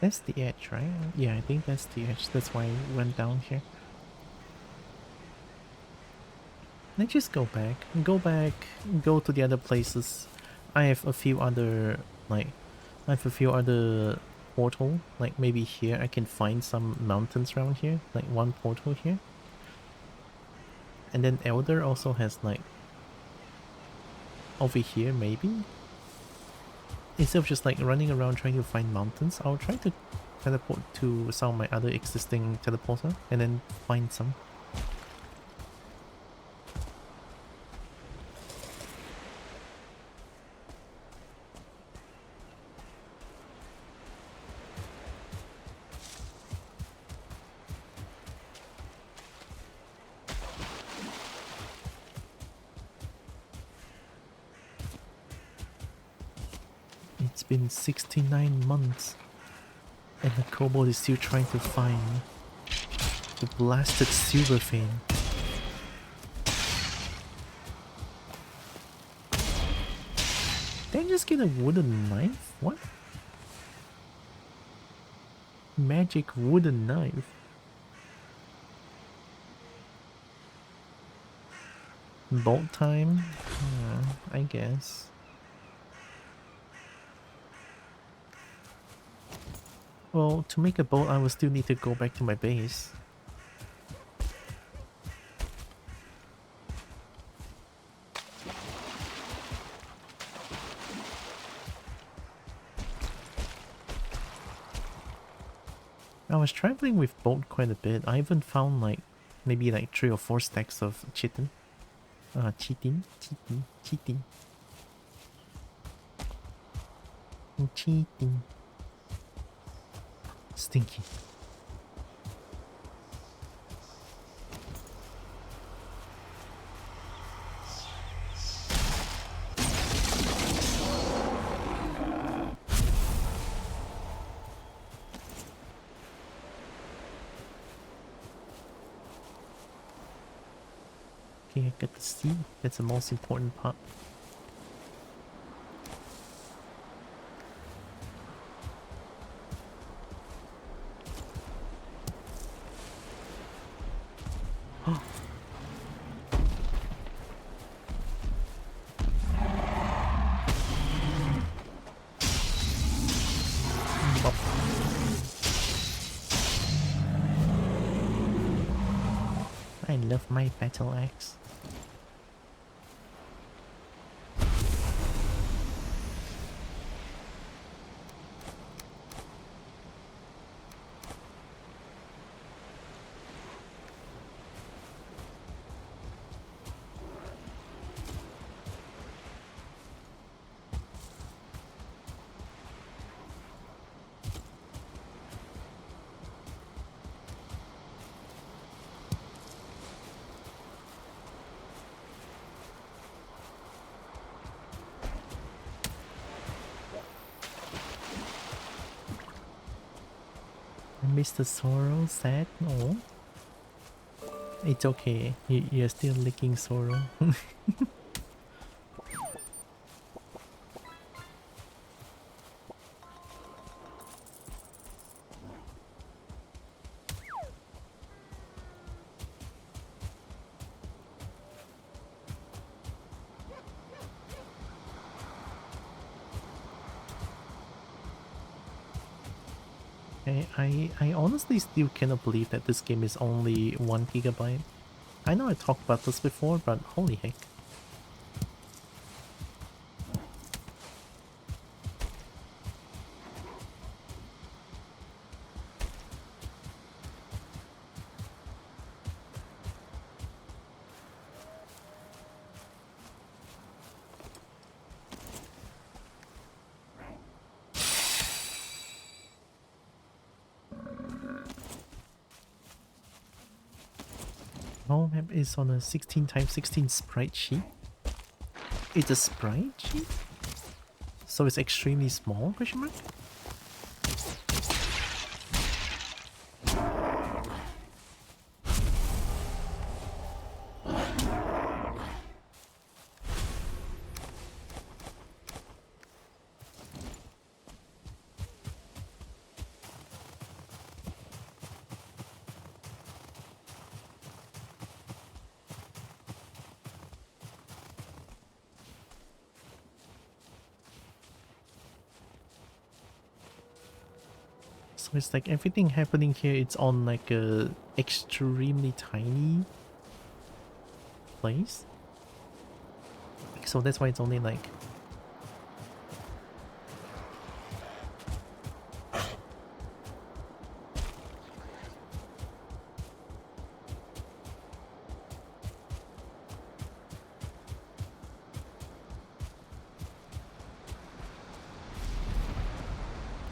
That's the edge, right? Yeah, I think that's the edge. That's why I went down here. Let's just go back. Go to the other places. I have a few other, like, I have a few other portal. Like, maybe here I can find some mountains around here. Like, one portal here. And then Elder also has, like, over here, maybe? Instead of just, like, running around trying to find mountains, I'll try to teleport to some of my other existing teleporter and then find some. It's been 69 months and the Kobo is still trying to find the blasted silver vein. Did I just get a wooden knife? What? Magic wooden knife? Bolt time? I guess. Well, to make a bolt, I will still need to go back to my base. I was traveling with bolt quite a bit. I even found like maybe like 3 or 4 stacks of chitin. Cheating. Stinky. I get to see. That's the most important part. I love my battle axe. Mr. Sorrow sad? No. It's okay. You're still licking Sorrow. I honestly still cannot believe that this game is only 1 gigabyte. I know I talked about this before, but holy heck. Whole map is on a 16x16 sprite sheet. It's a sprite sheet? So it's extremely small, question mark? So it's like everything happening here, it's on like a extremely tiny place. So that's why it's only like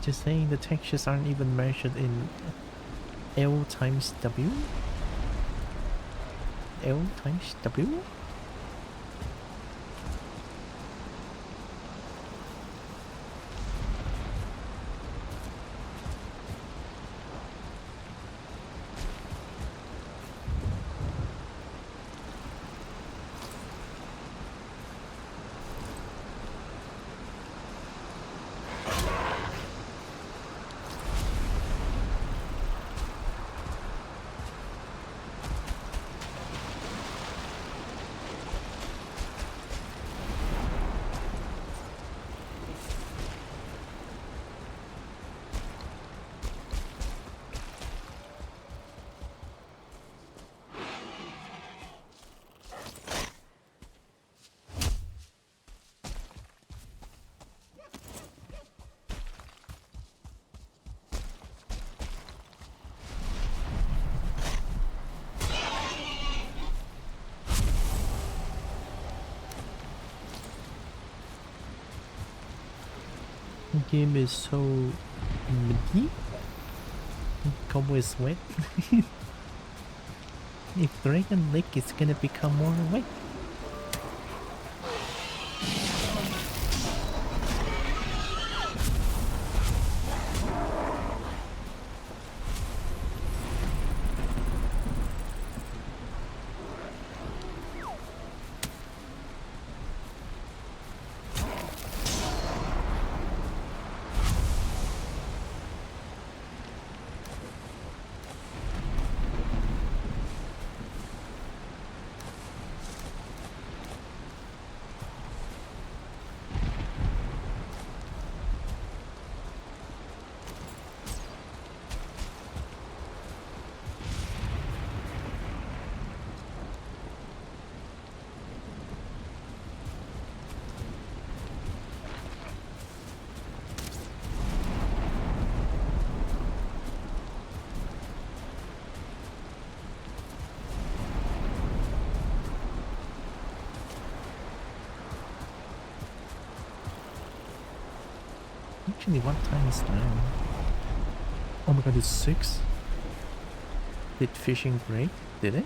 just saying the textures aren't even measured in L times W? L times W? Game is so muddy. Kobo is wet. If Dragon Lake is gonna become more wet. Actually, what time is now? Oh my god, it's 6? Did fishing break? Did it?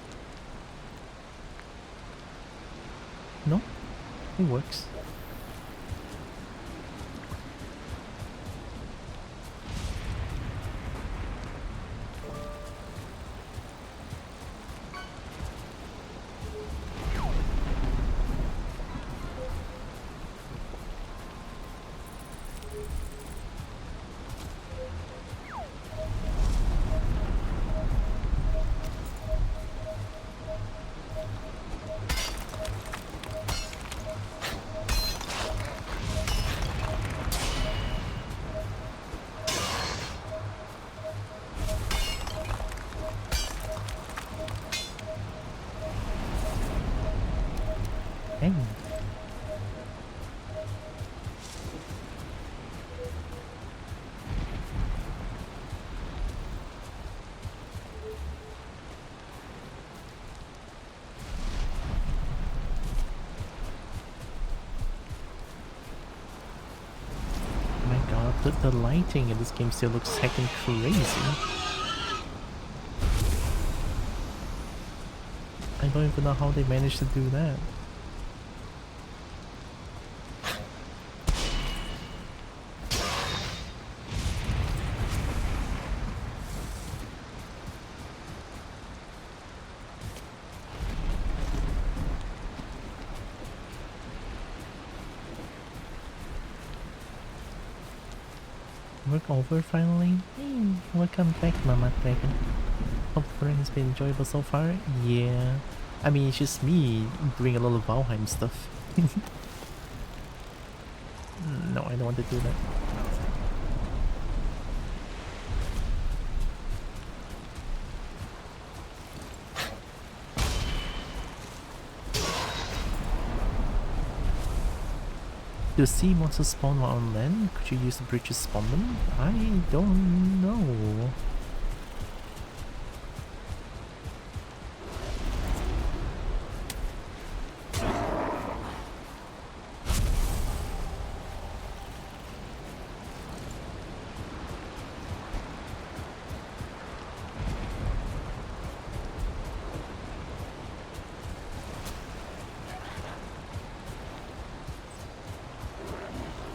No, it works. Hey. My god, the lighting in this game still looks heckin' crazy. I don't even know how they managed to do that. Work over finally? Hey, welcome back, Mama Dragon. Hope the rain has been enjoyable so far. Yeah. I mean, it's just me doing a lot of Valheim stuff. No, I don't want to do that. Do sea monsters spawn while on land? Could you use the bridge to spawn them? I don't know.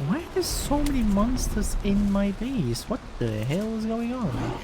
Why are there so many monsters in my base? What the hell is going on?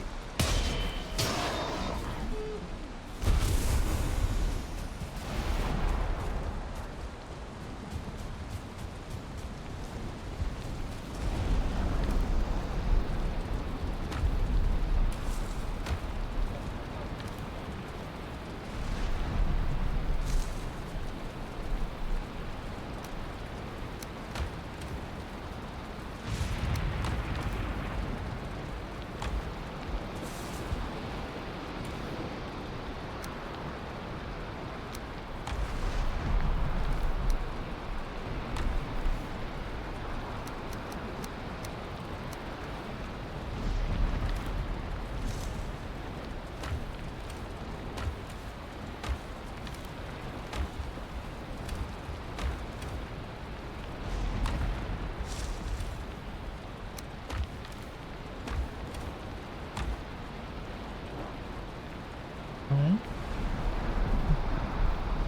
Alright.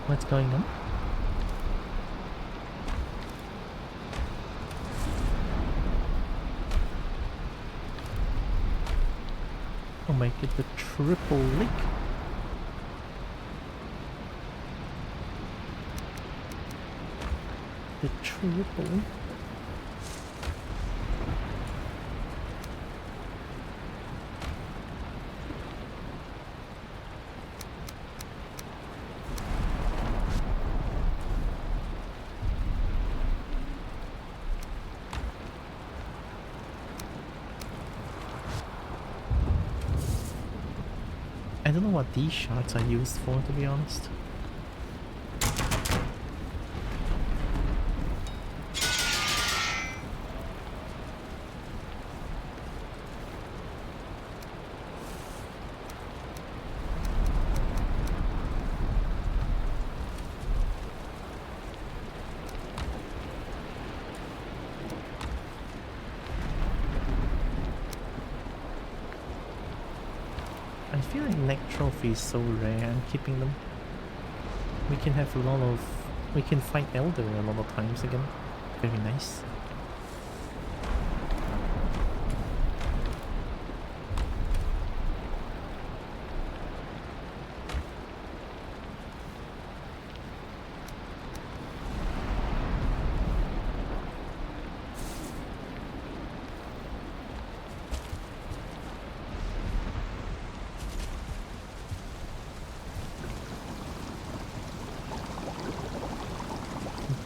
What's going on? Oh my god, the triple lick. The triple. I don't know what these shots are used for, to be honest. feel like leg trophy is so rare. I'm keeping them. We can have a lot of... We can fight Elder a lot of times again. Very nice.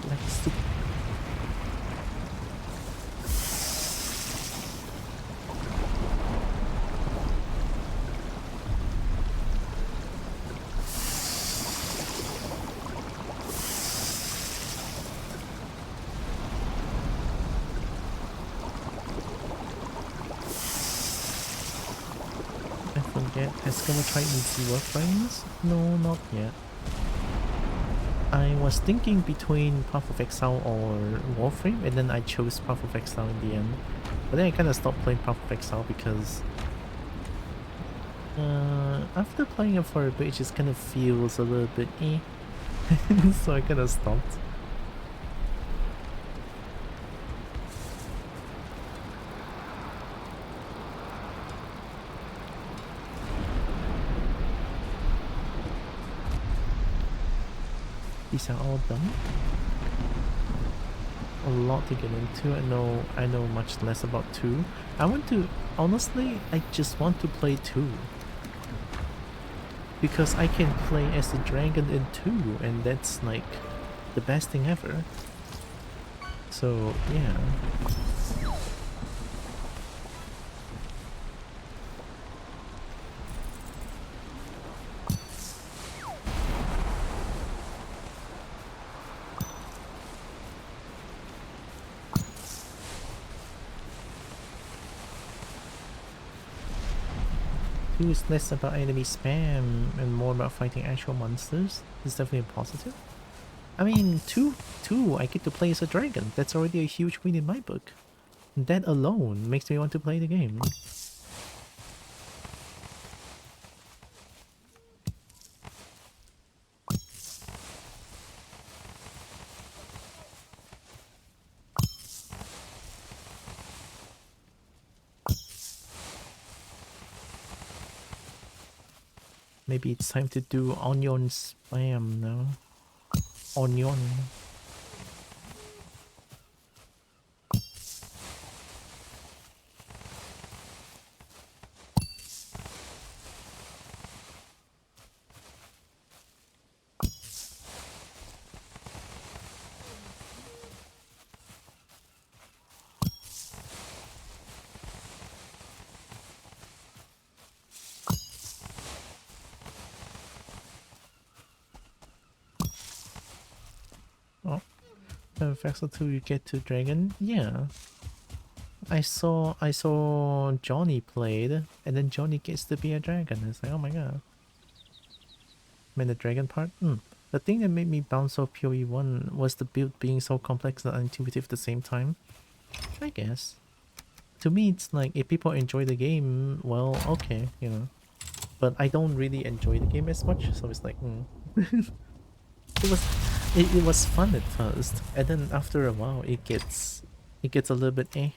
Black soup. I forget. Has Kobo tried these Warframes? No, not yet. I was thinking between Path of Exile or Warframe, and then I chose Path of Exile in the end. But then I kind of stopped playing Path of Exile because after playing it for a bit, it just kind of feels a little bit eh. So I kind of stopped. These are all done. A lot to get into. I know much less about 2. I want to... Honestly, I just want to play 2. Because I can play as a dragon in 2, and that's like the best thing ever. So, yeah. Two is less about enemy spam and more about fighting actual monsters. It's definitely a positive. I mean, two, I get to play as a dragon. That's already a huge win in my book. That alone makes me want to play the game. Maybe it's time to do onion spam now. Onion. Oh, Vexel 2 you get to dragon? Yeah. I saw Johnny played, and then Johnny gets to be a dragon. It's like, oh my god. I mean the dragon part? The thing that made me bounce off PoE 1 was the build being so complex and intuitive at the same time. I guess. To me it's like, if people enjoy the game, well, okay, you know. But I don't really enjoy the game as much, so it's like, It was it was fun at first, and then after a while it gets a little bit eh.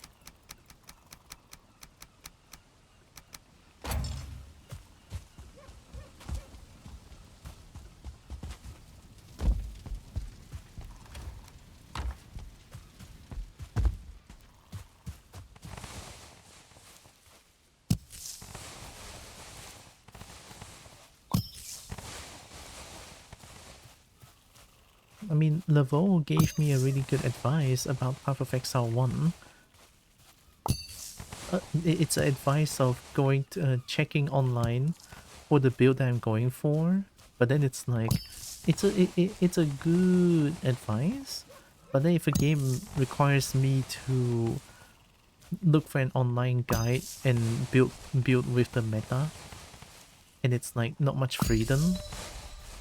I mean, Laveau gave me a really good advice about Path of Exile 1. It's advice of going to, checking online for the build that I'm going for, but then it's like, it's a good advice, but then if a game requires me to look for an online guide and build with the meta, and it's like not much freedom,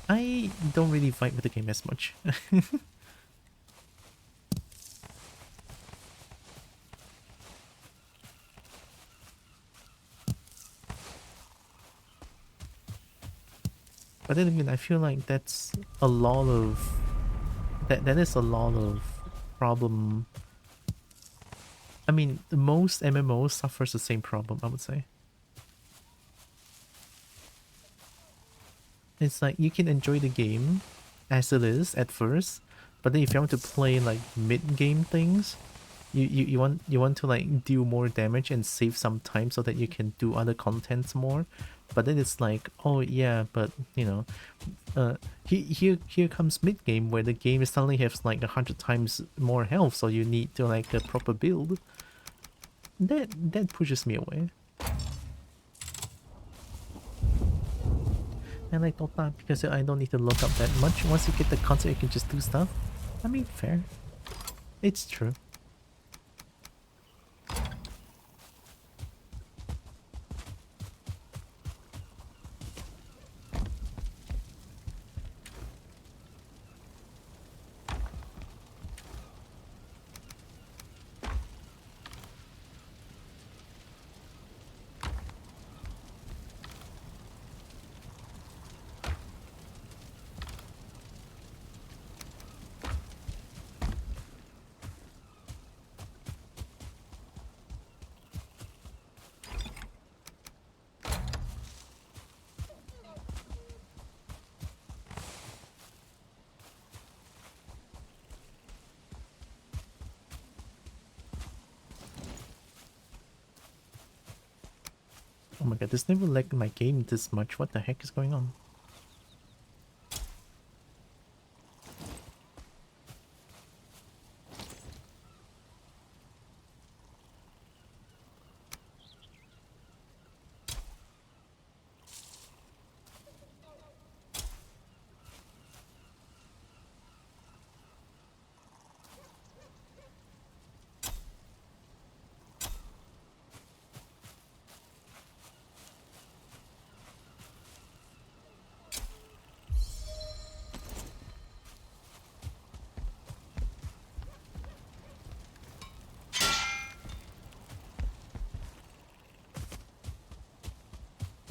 I don't really vibe with the game as much. But then again, I feel like that's a lot of that is a lot of problem. I mean, most MMOs suffers the same problem, I would say. It's like you can enjoy the game as it is at first, but then if you want to play like mid-game things, you want to like do more damage and save some time so that you can do other contents more. But then it's like, oh yeah, but you know, here comes mid-game where the game suddenly has like 100 times more health, so you need to like a proper build. That pushes me away. And I thought that because I don't need to look up that much. Once you get the concept, you can just do stuff. I mean, fair. It's true. Oh my god, this never lagged my game this much. What the heck is going on?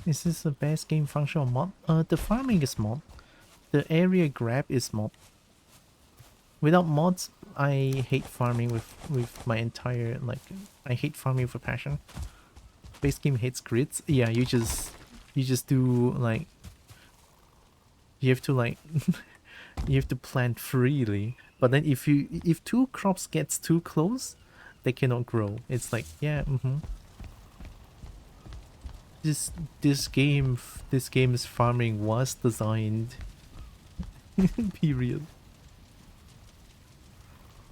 Is this the best game function or mod? The farming is mod. The area grab is mod. Without mods, I hate farming with my entire, like, I hate farming with a passion. Base game hates grids. Yeah, you just do, like, you have to, like, you have to plant freely. But then if two crops gets too close, they cannot grow. It's like, yeah, this game's farming was designed. Period.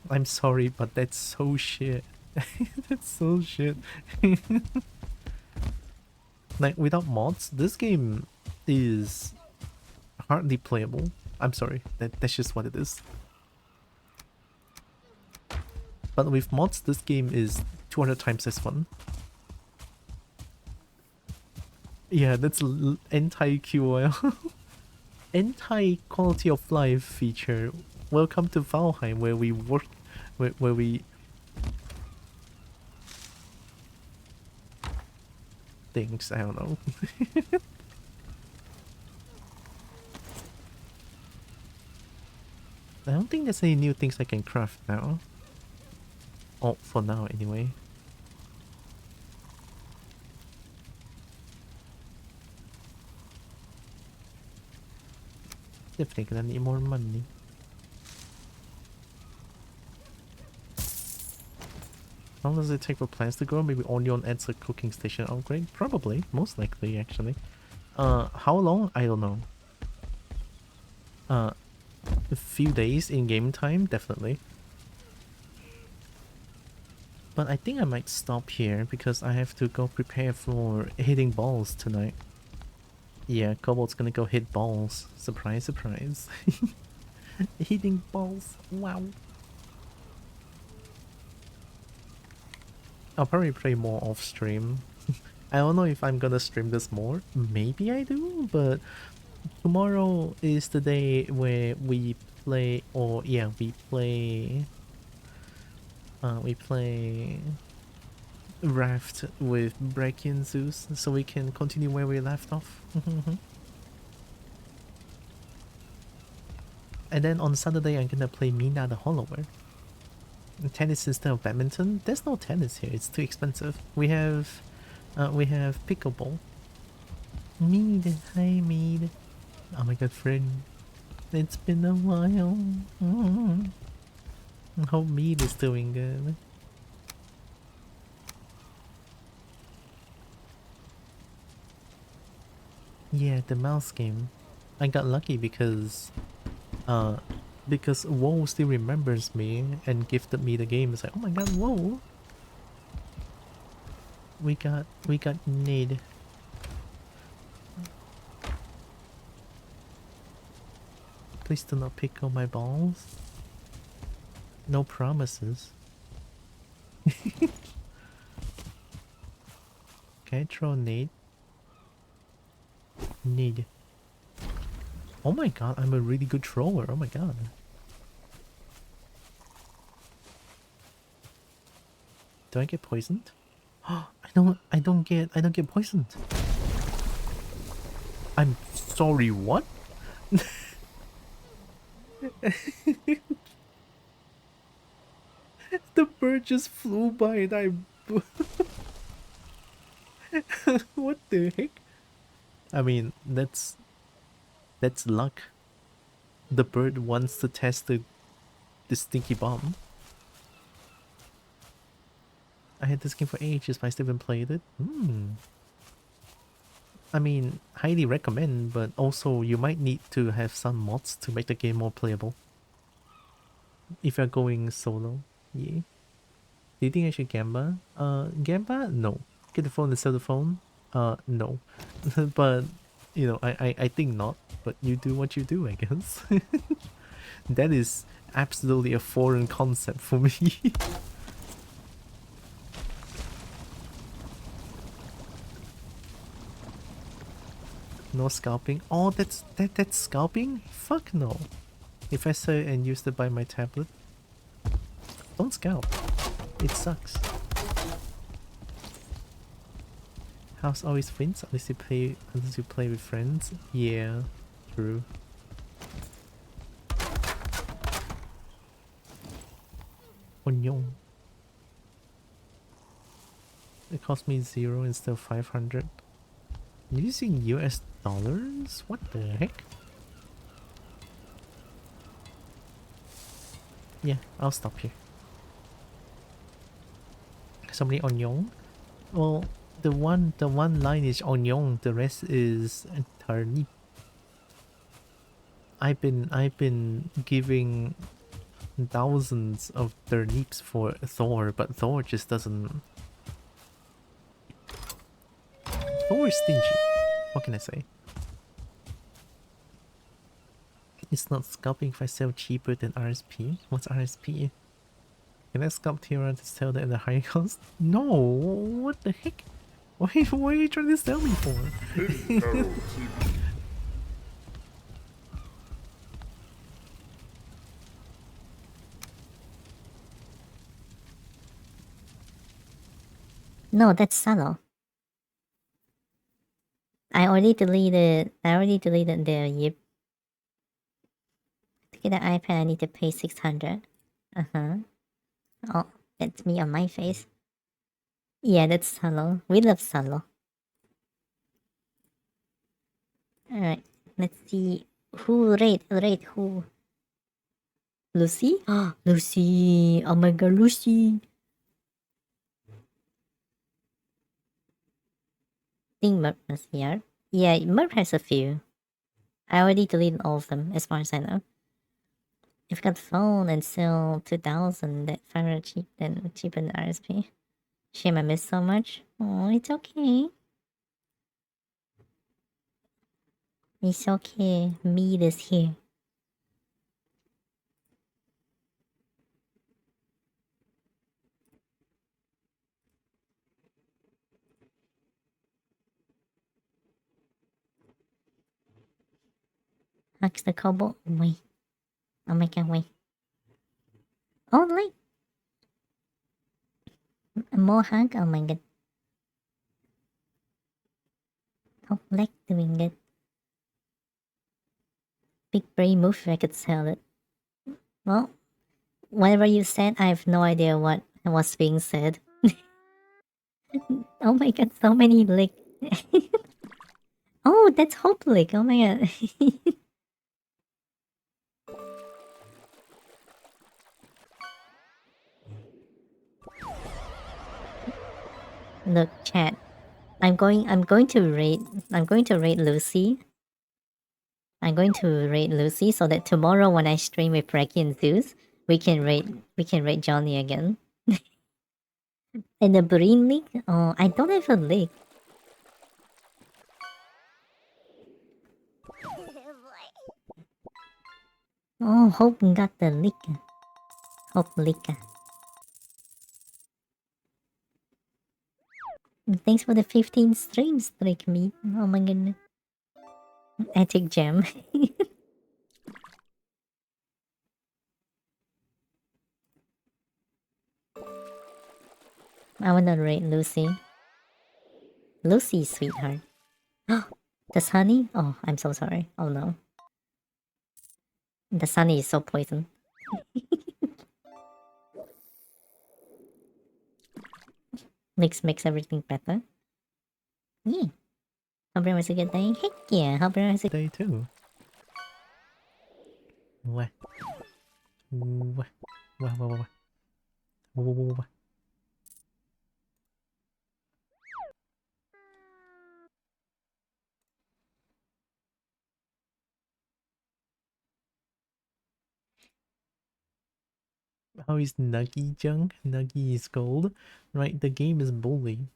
I'm sorry, but that's so shit. That's so shit. Like, without mods, this game is hardly playable. I'm sorry, that's just what it is. But with mods, this game is 200 times as fun. Yeah, that's anti-QOL. Anti-quality of life feature. Welcome to Valheim, where we work, where we... things, I don't know. I don't think there's any new things I can craft now. Oh, for now anyway. Definitely gonna need more money. How long does it take for plants to grow? Maybe Onion adds a cooking station upgrade? Probably, most likely actually. How long? I don't know. A few days in game time, definitely. But I think I might stop here because I have to go prepare for hitting balls tonight. Yeah, Kobold's gonna go hit balls. Surprise, surprise. Hitting balls. Wow. I'll probably play more off stream. I don't know if I'm gonna stream this more. Maybe I do, but tomorrow is the day where we play, or yeah, we play Raft with Bracky and Zeus, so we can continue where we left off. And then on Saturday, I'm gonna play Mina the Hollower. Tennis instead of badminton? There's no tennis here. It's too expensive. We have pickleball. Mead, hi Mead. Oh my god, friend. It's been a while. I hope Mead is doing good. Yeah, the mouse game. I got lucky because WoW still remembers me and gifted me the game. It's like, oh my god, WoW. We got need. Please do not pickle my balls. No promises. Can I throw nade? Need. Oh my god, I'm a really good thrower. Oh my god. Do I get poisoned? I don't get poisoned. I'm sorry, what? The bird just flew by and I what the heck? I mean, that's luck. The bird wants to test the stinky bomb. I had this game for ages, but I still haven't played it. I mean, highly recommend, but also you might need to have some mods to make the game more playable. If you're going solo, yeah. Do you think I should Gamba? Gamba? No. Get the phone and sell the phone? No. But, you know, I think not. But you do what you do, I guess. That is absolutely a foreign concept for me. No scalping? Oh, that's scalping? Fuck no. If I say and used it by my tablet, don't scalp. It sucks. House always wins unless you play with friends. Yeah, true. Onion. It cost me 0 instead of 500. Using US dollars? What the heck? Yeah, I'll stop here. Somebody onion? Well, the one line is onion, the rest is turnip. I've been giving thousands of turnips for Thor, but Thor just doesn't. Thor is stingy. What can I say? It's not scalping if I sell cheaper than RSP. What's RSP? Can I scalp Tira to sell that at a higher cost? No! What the heck? Why are you trying to sell me for? No, that's Salo. I already deleted the yip. To get the iPad I need to pay 600. Oh, that's me on my face. Yeah, that's Salo. We love Salo. Alright, let's see. Who rate who? Lucy? Lucy! Oh my god, Lucy! I think Merp was here. Yeah, Merp has a few. I already deleted all of them, as far as I know. If I got phone and sell 2000, that 500 cheaper than RSP. Shame I missed so much. Oh, it's okay. It's okay. Meat is here. Hugs the Kobo. Wait. Oh my god, wait. Oh, like. More hug? Oh my god. Oh, like doing it. big brain move if I could sell it. Well, whatever you said, I have no idea what was being said. Oh my god, so many lick. Oh, that's Hope Lick. Oh my god. Look, chat. I'm going to raid Lucy. I'm going to raid Lucy so that tomorrow when I stream with Reki and Zeus, we can raid Johnny again. And the Breen League? Oh, I don't have a league. Oh, Hope got the leak. Hope leak. Thanks for the 15 streams, Trick Me. Oh my goodness. Epic gem. I wanna rate Lucy. Lucy, sweetheart. The honey? Oh, I'm so sorry. Oh no. The sunny is so poison. Makes everything better. Yeah. Hope everyone has a good day. Heck yeah, hope everyone has a Day too. Wah. Wah. Wah, wah, wah, wah. Wah, wah, wah, wah. How is Nuggy junk? Nuggy is gold. Right, the game is bully.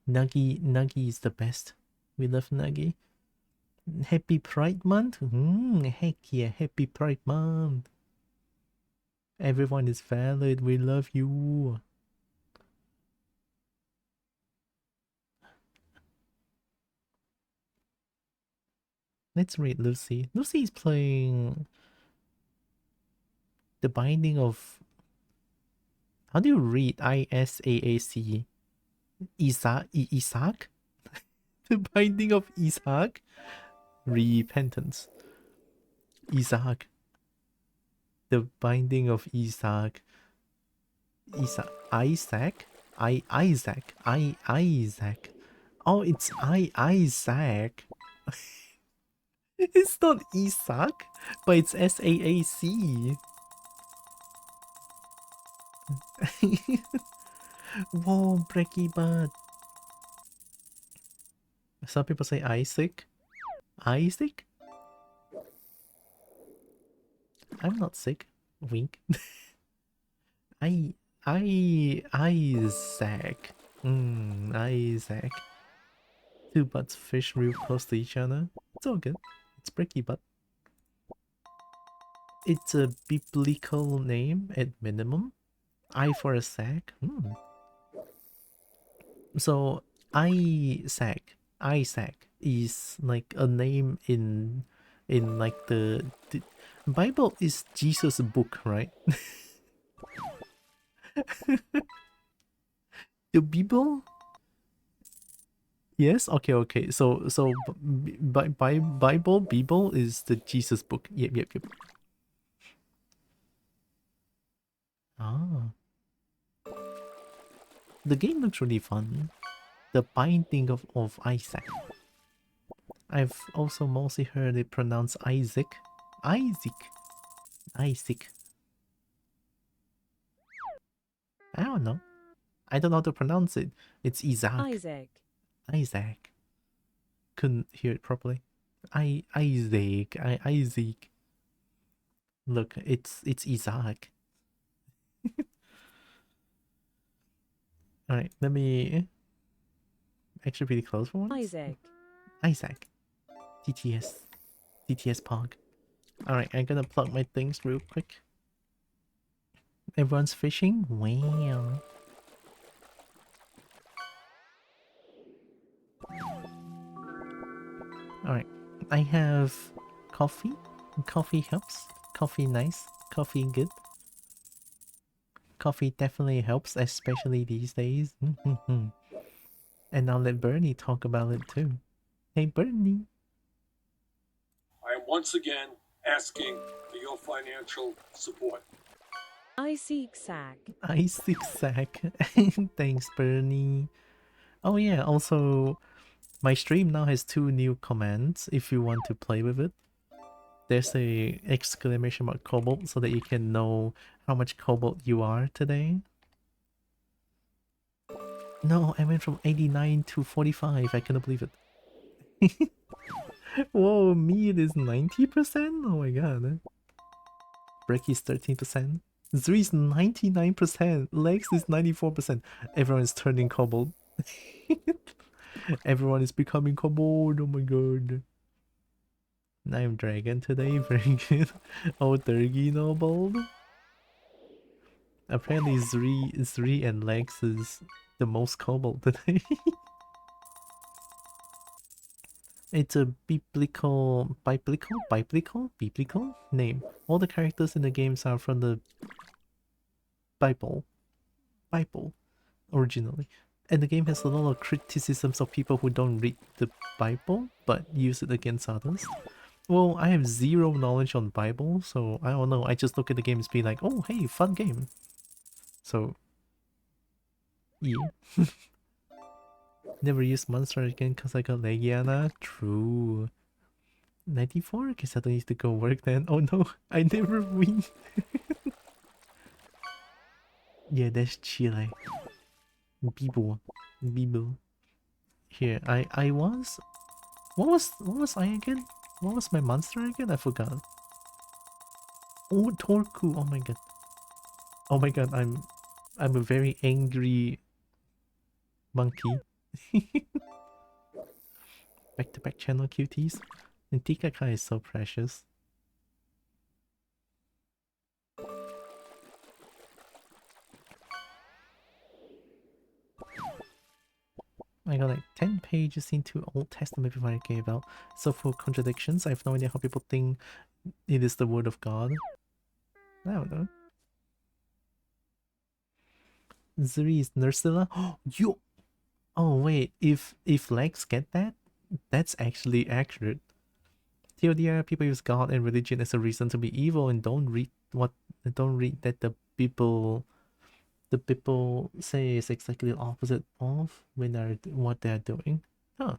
Nuggy is the best. We love Nuggy. Happy Pride Month? Heck yeah, Happy Pride Month. Everyone is valid. We love you. Let's rate Lucy. Lucy is playing The Binding of... How do you read Isaac? Isaac? The Binding of Isaac? Repentance. Isaac. The Binding of Isaac. Isaac? Isaac. Oh, it's Isaac. It's not Isaac, but it's SAAC. Whoa, Brecky Bud. Some people say Isaac. Isaac? I'm not sick. Wink. Isaac. Isaac. Two butts fish real close to each other. It's all good. It's Brecky Butt. It's a biblical name at minimum. I for a sack. So Isaac is like a name in like the Bible is Jesus' book, right? The Bible? Yes. Okay. So Bible is the Jesus book. Yep. Ah. The game looks really fun. The Binding of Isaac. I've also mostly heard it pronounced Isaac. Isaac. I don't know. I don't know how to pronounce it. It's Isaac. Isaac. Couldn't hear it properly. Isaac. Isaac. Look, it's Isaac. Alright, let me actually pretty close for once. Isaac. TTS Pog. Alright, I'm gonna plug my things real quick. Everyone's fishing? Wow. Alright, I have coffee. Coffee helps. Coffee nice. Coffee good. Coffee definitely helps, especially these days. And I'll let Bernie talk about it too. Hey Bernie. once again asking for your financial support. I seek Sack. I zigzag. Thanks, Bernie. Oh yeah, also my stream now has 2 new commands if you want to play with it. There's a exclamation mark cobalt so that you can know how much cobalt you are today. No, I went from 89 to 45. I cannot believe it. Whoa, meat is 90%? Oh my god. Brecky's 13%. Zuri's 99%. Lex is 94%. Everyone is turning cobalt. Everyone is becoming cobalt. Oh my god. I'm dragon today. Very good. Oh, Turkey Noble. Apparently Zuri and Lex is the most cobalt today. It's a biblical name. All the characters in the games are from the Bible. Originally. And the game has a lot of criticisms of people who don't read the Bible but use it against others. Well, I have zero knowledge on Bible, so I don't know. I just look at the games be like, oh hey, fun game. So yeah. Never use monster again because I got Legiana. True. 94? Guess I don't need to go work then. Oh no, I never win. Yeah, that's Chile. Bibo. Here, I was. What was I again? What was my monster again? I forgot. Oh, Torku. Oh my god. Oh my god, I'm a very angry monkey. Back to back channel cuties. And Tikaka is so precious. I got like 10 pages into Old Testament before I gave out. So for contradictions, I have no idea how people think it is the word of God. I don't know. Zuri is Nursilla. Oh, you. Oh wait, if Lex get that, that's actually accurate. TLDR, people use God and religion as a reason to be evil and don't read that the people say is exactly the opposite of what they're doing. Huh.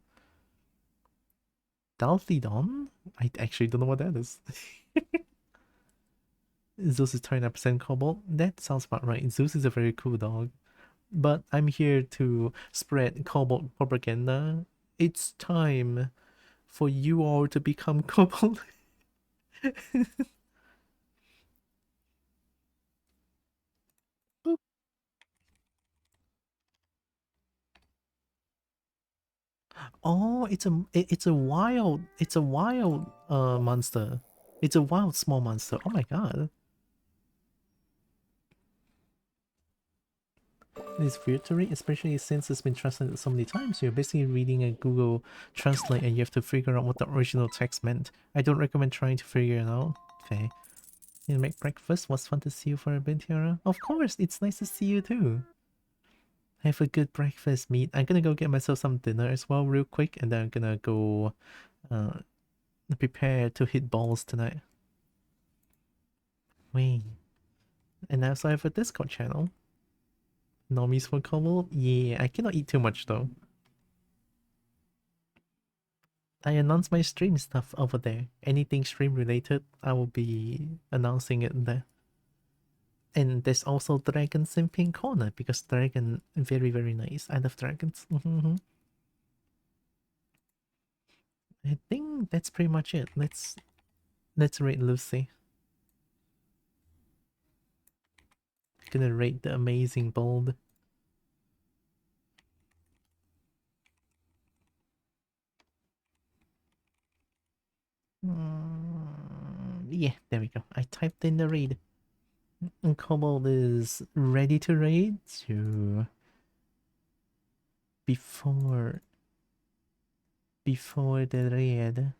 Dalthidon? I actually don't know what that is. Zeus is 29% cobalt. That sounds about right. Zeus is a very cool dog. But I'm here to spread cobalt propaganda. It's time for you all to become cobalt. Oh, it's a wild monster. It's a wild small monster. Oh my god. It's weird to read, especially since it's been translated so many times. You're basically reading a Google Translate and you have to figure out what the original text meant. I don't recommend trying to figure it out. Okay. You make breakfast? Was fun to see you for a bit, Tiara. Of course, it's nice to see you too. Have a good breakfast, meat. I'm gonna go get myself some dinner as well real quick and then I'm gonna go prepare to hit balls tonight. Wait. And I also have a Discord channel. Normies for Kobo? Yeah, I cannot eat too much though. I announce my stream stuff over there. Anything stream related, I will be announcing it there. And there's also dragons in Pink Corner because dragon very very nice. I love dragons. I think that's pretty much it. Let's rate Lucy. Gonna rate the amazing bulb. Yeah, there we go. I typed in the raid. And Kobold is ready to raid to before the raid.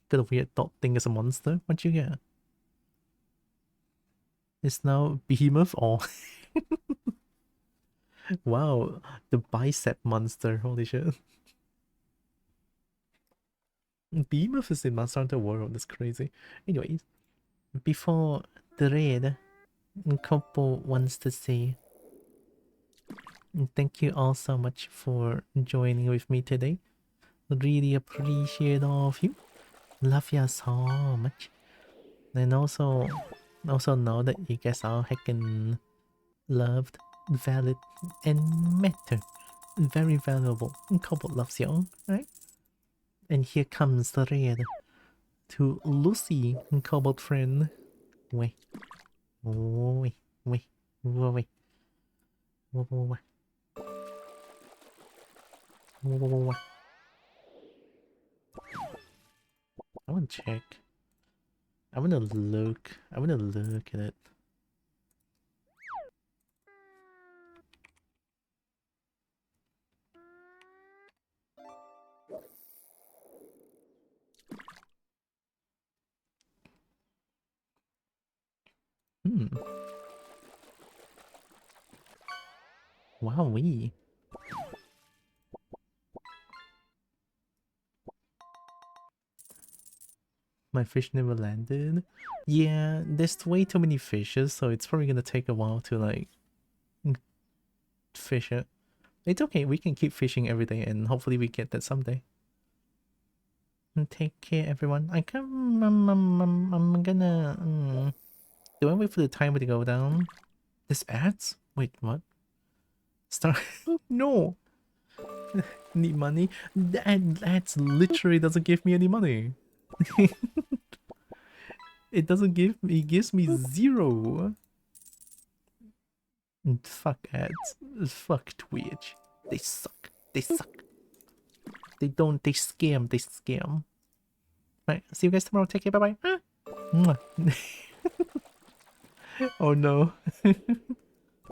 Got a weird dot thing as a monster. What you get? It's now Behemoth. Oh, wow, the bicep monster. Holy shit. Behemoth is in Monster Hunter World. That's crazy. Anyways, before the raid, Kobo wants to say thank you all so much for joining with me today. Really appreciate all of you. Love you so much. And also know that you guys are heckin' loved, valid, and matter. Very valuable. Kobo loves you all, right? And here comes the raid to Lucy, Kobold friend. Wait. Wait. Wait. Wait. Wait. I want to check. I want to look. I want to look at it. Wowee. My fish never landed. Yeah, there's way too many fishes, so it's probably gonna take a while to like fish it. It's okay, we can keep fishing every day and hopefully we get that someday. And take care everyone. I can I'm gonna do I wait for the timer to go down? This ads? Wait, what? Start no. Need money? That literally doesn't give me any money. It doesn't give me, it gives me 0. Fuck ads. Fuck Twitch. They suck. They suck. They don't, they scam. They scam. Right, see you guys tomorrow. Take care. Bye bye. Oh no.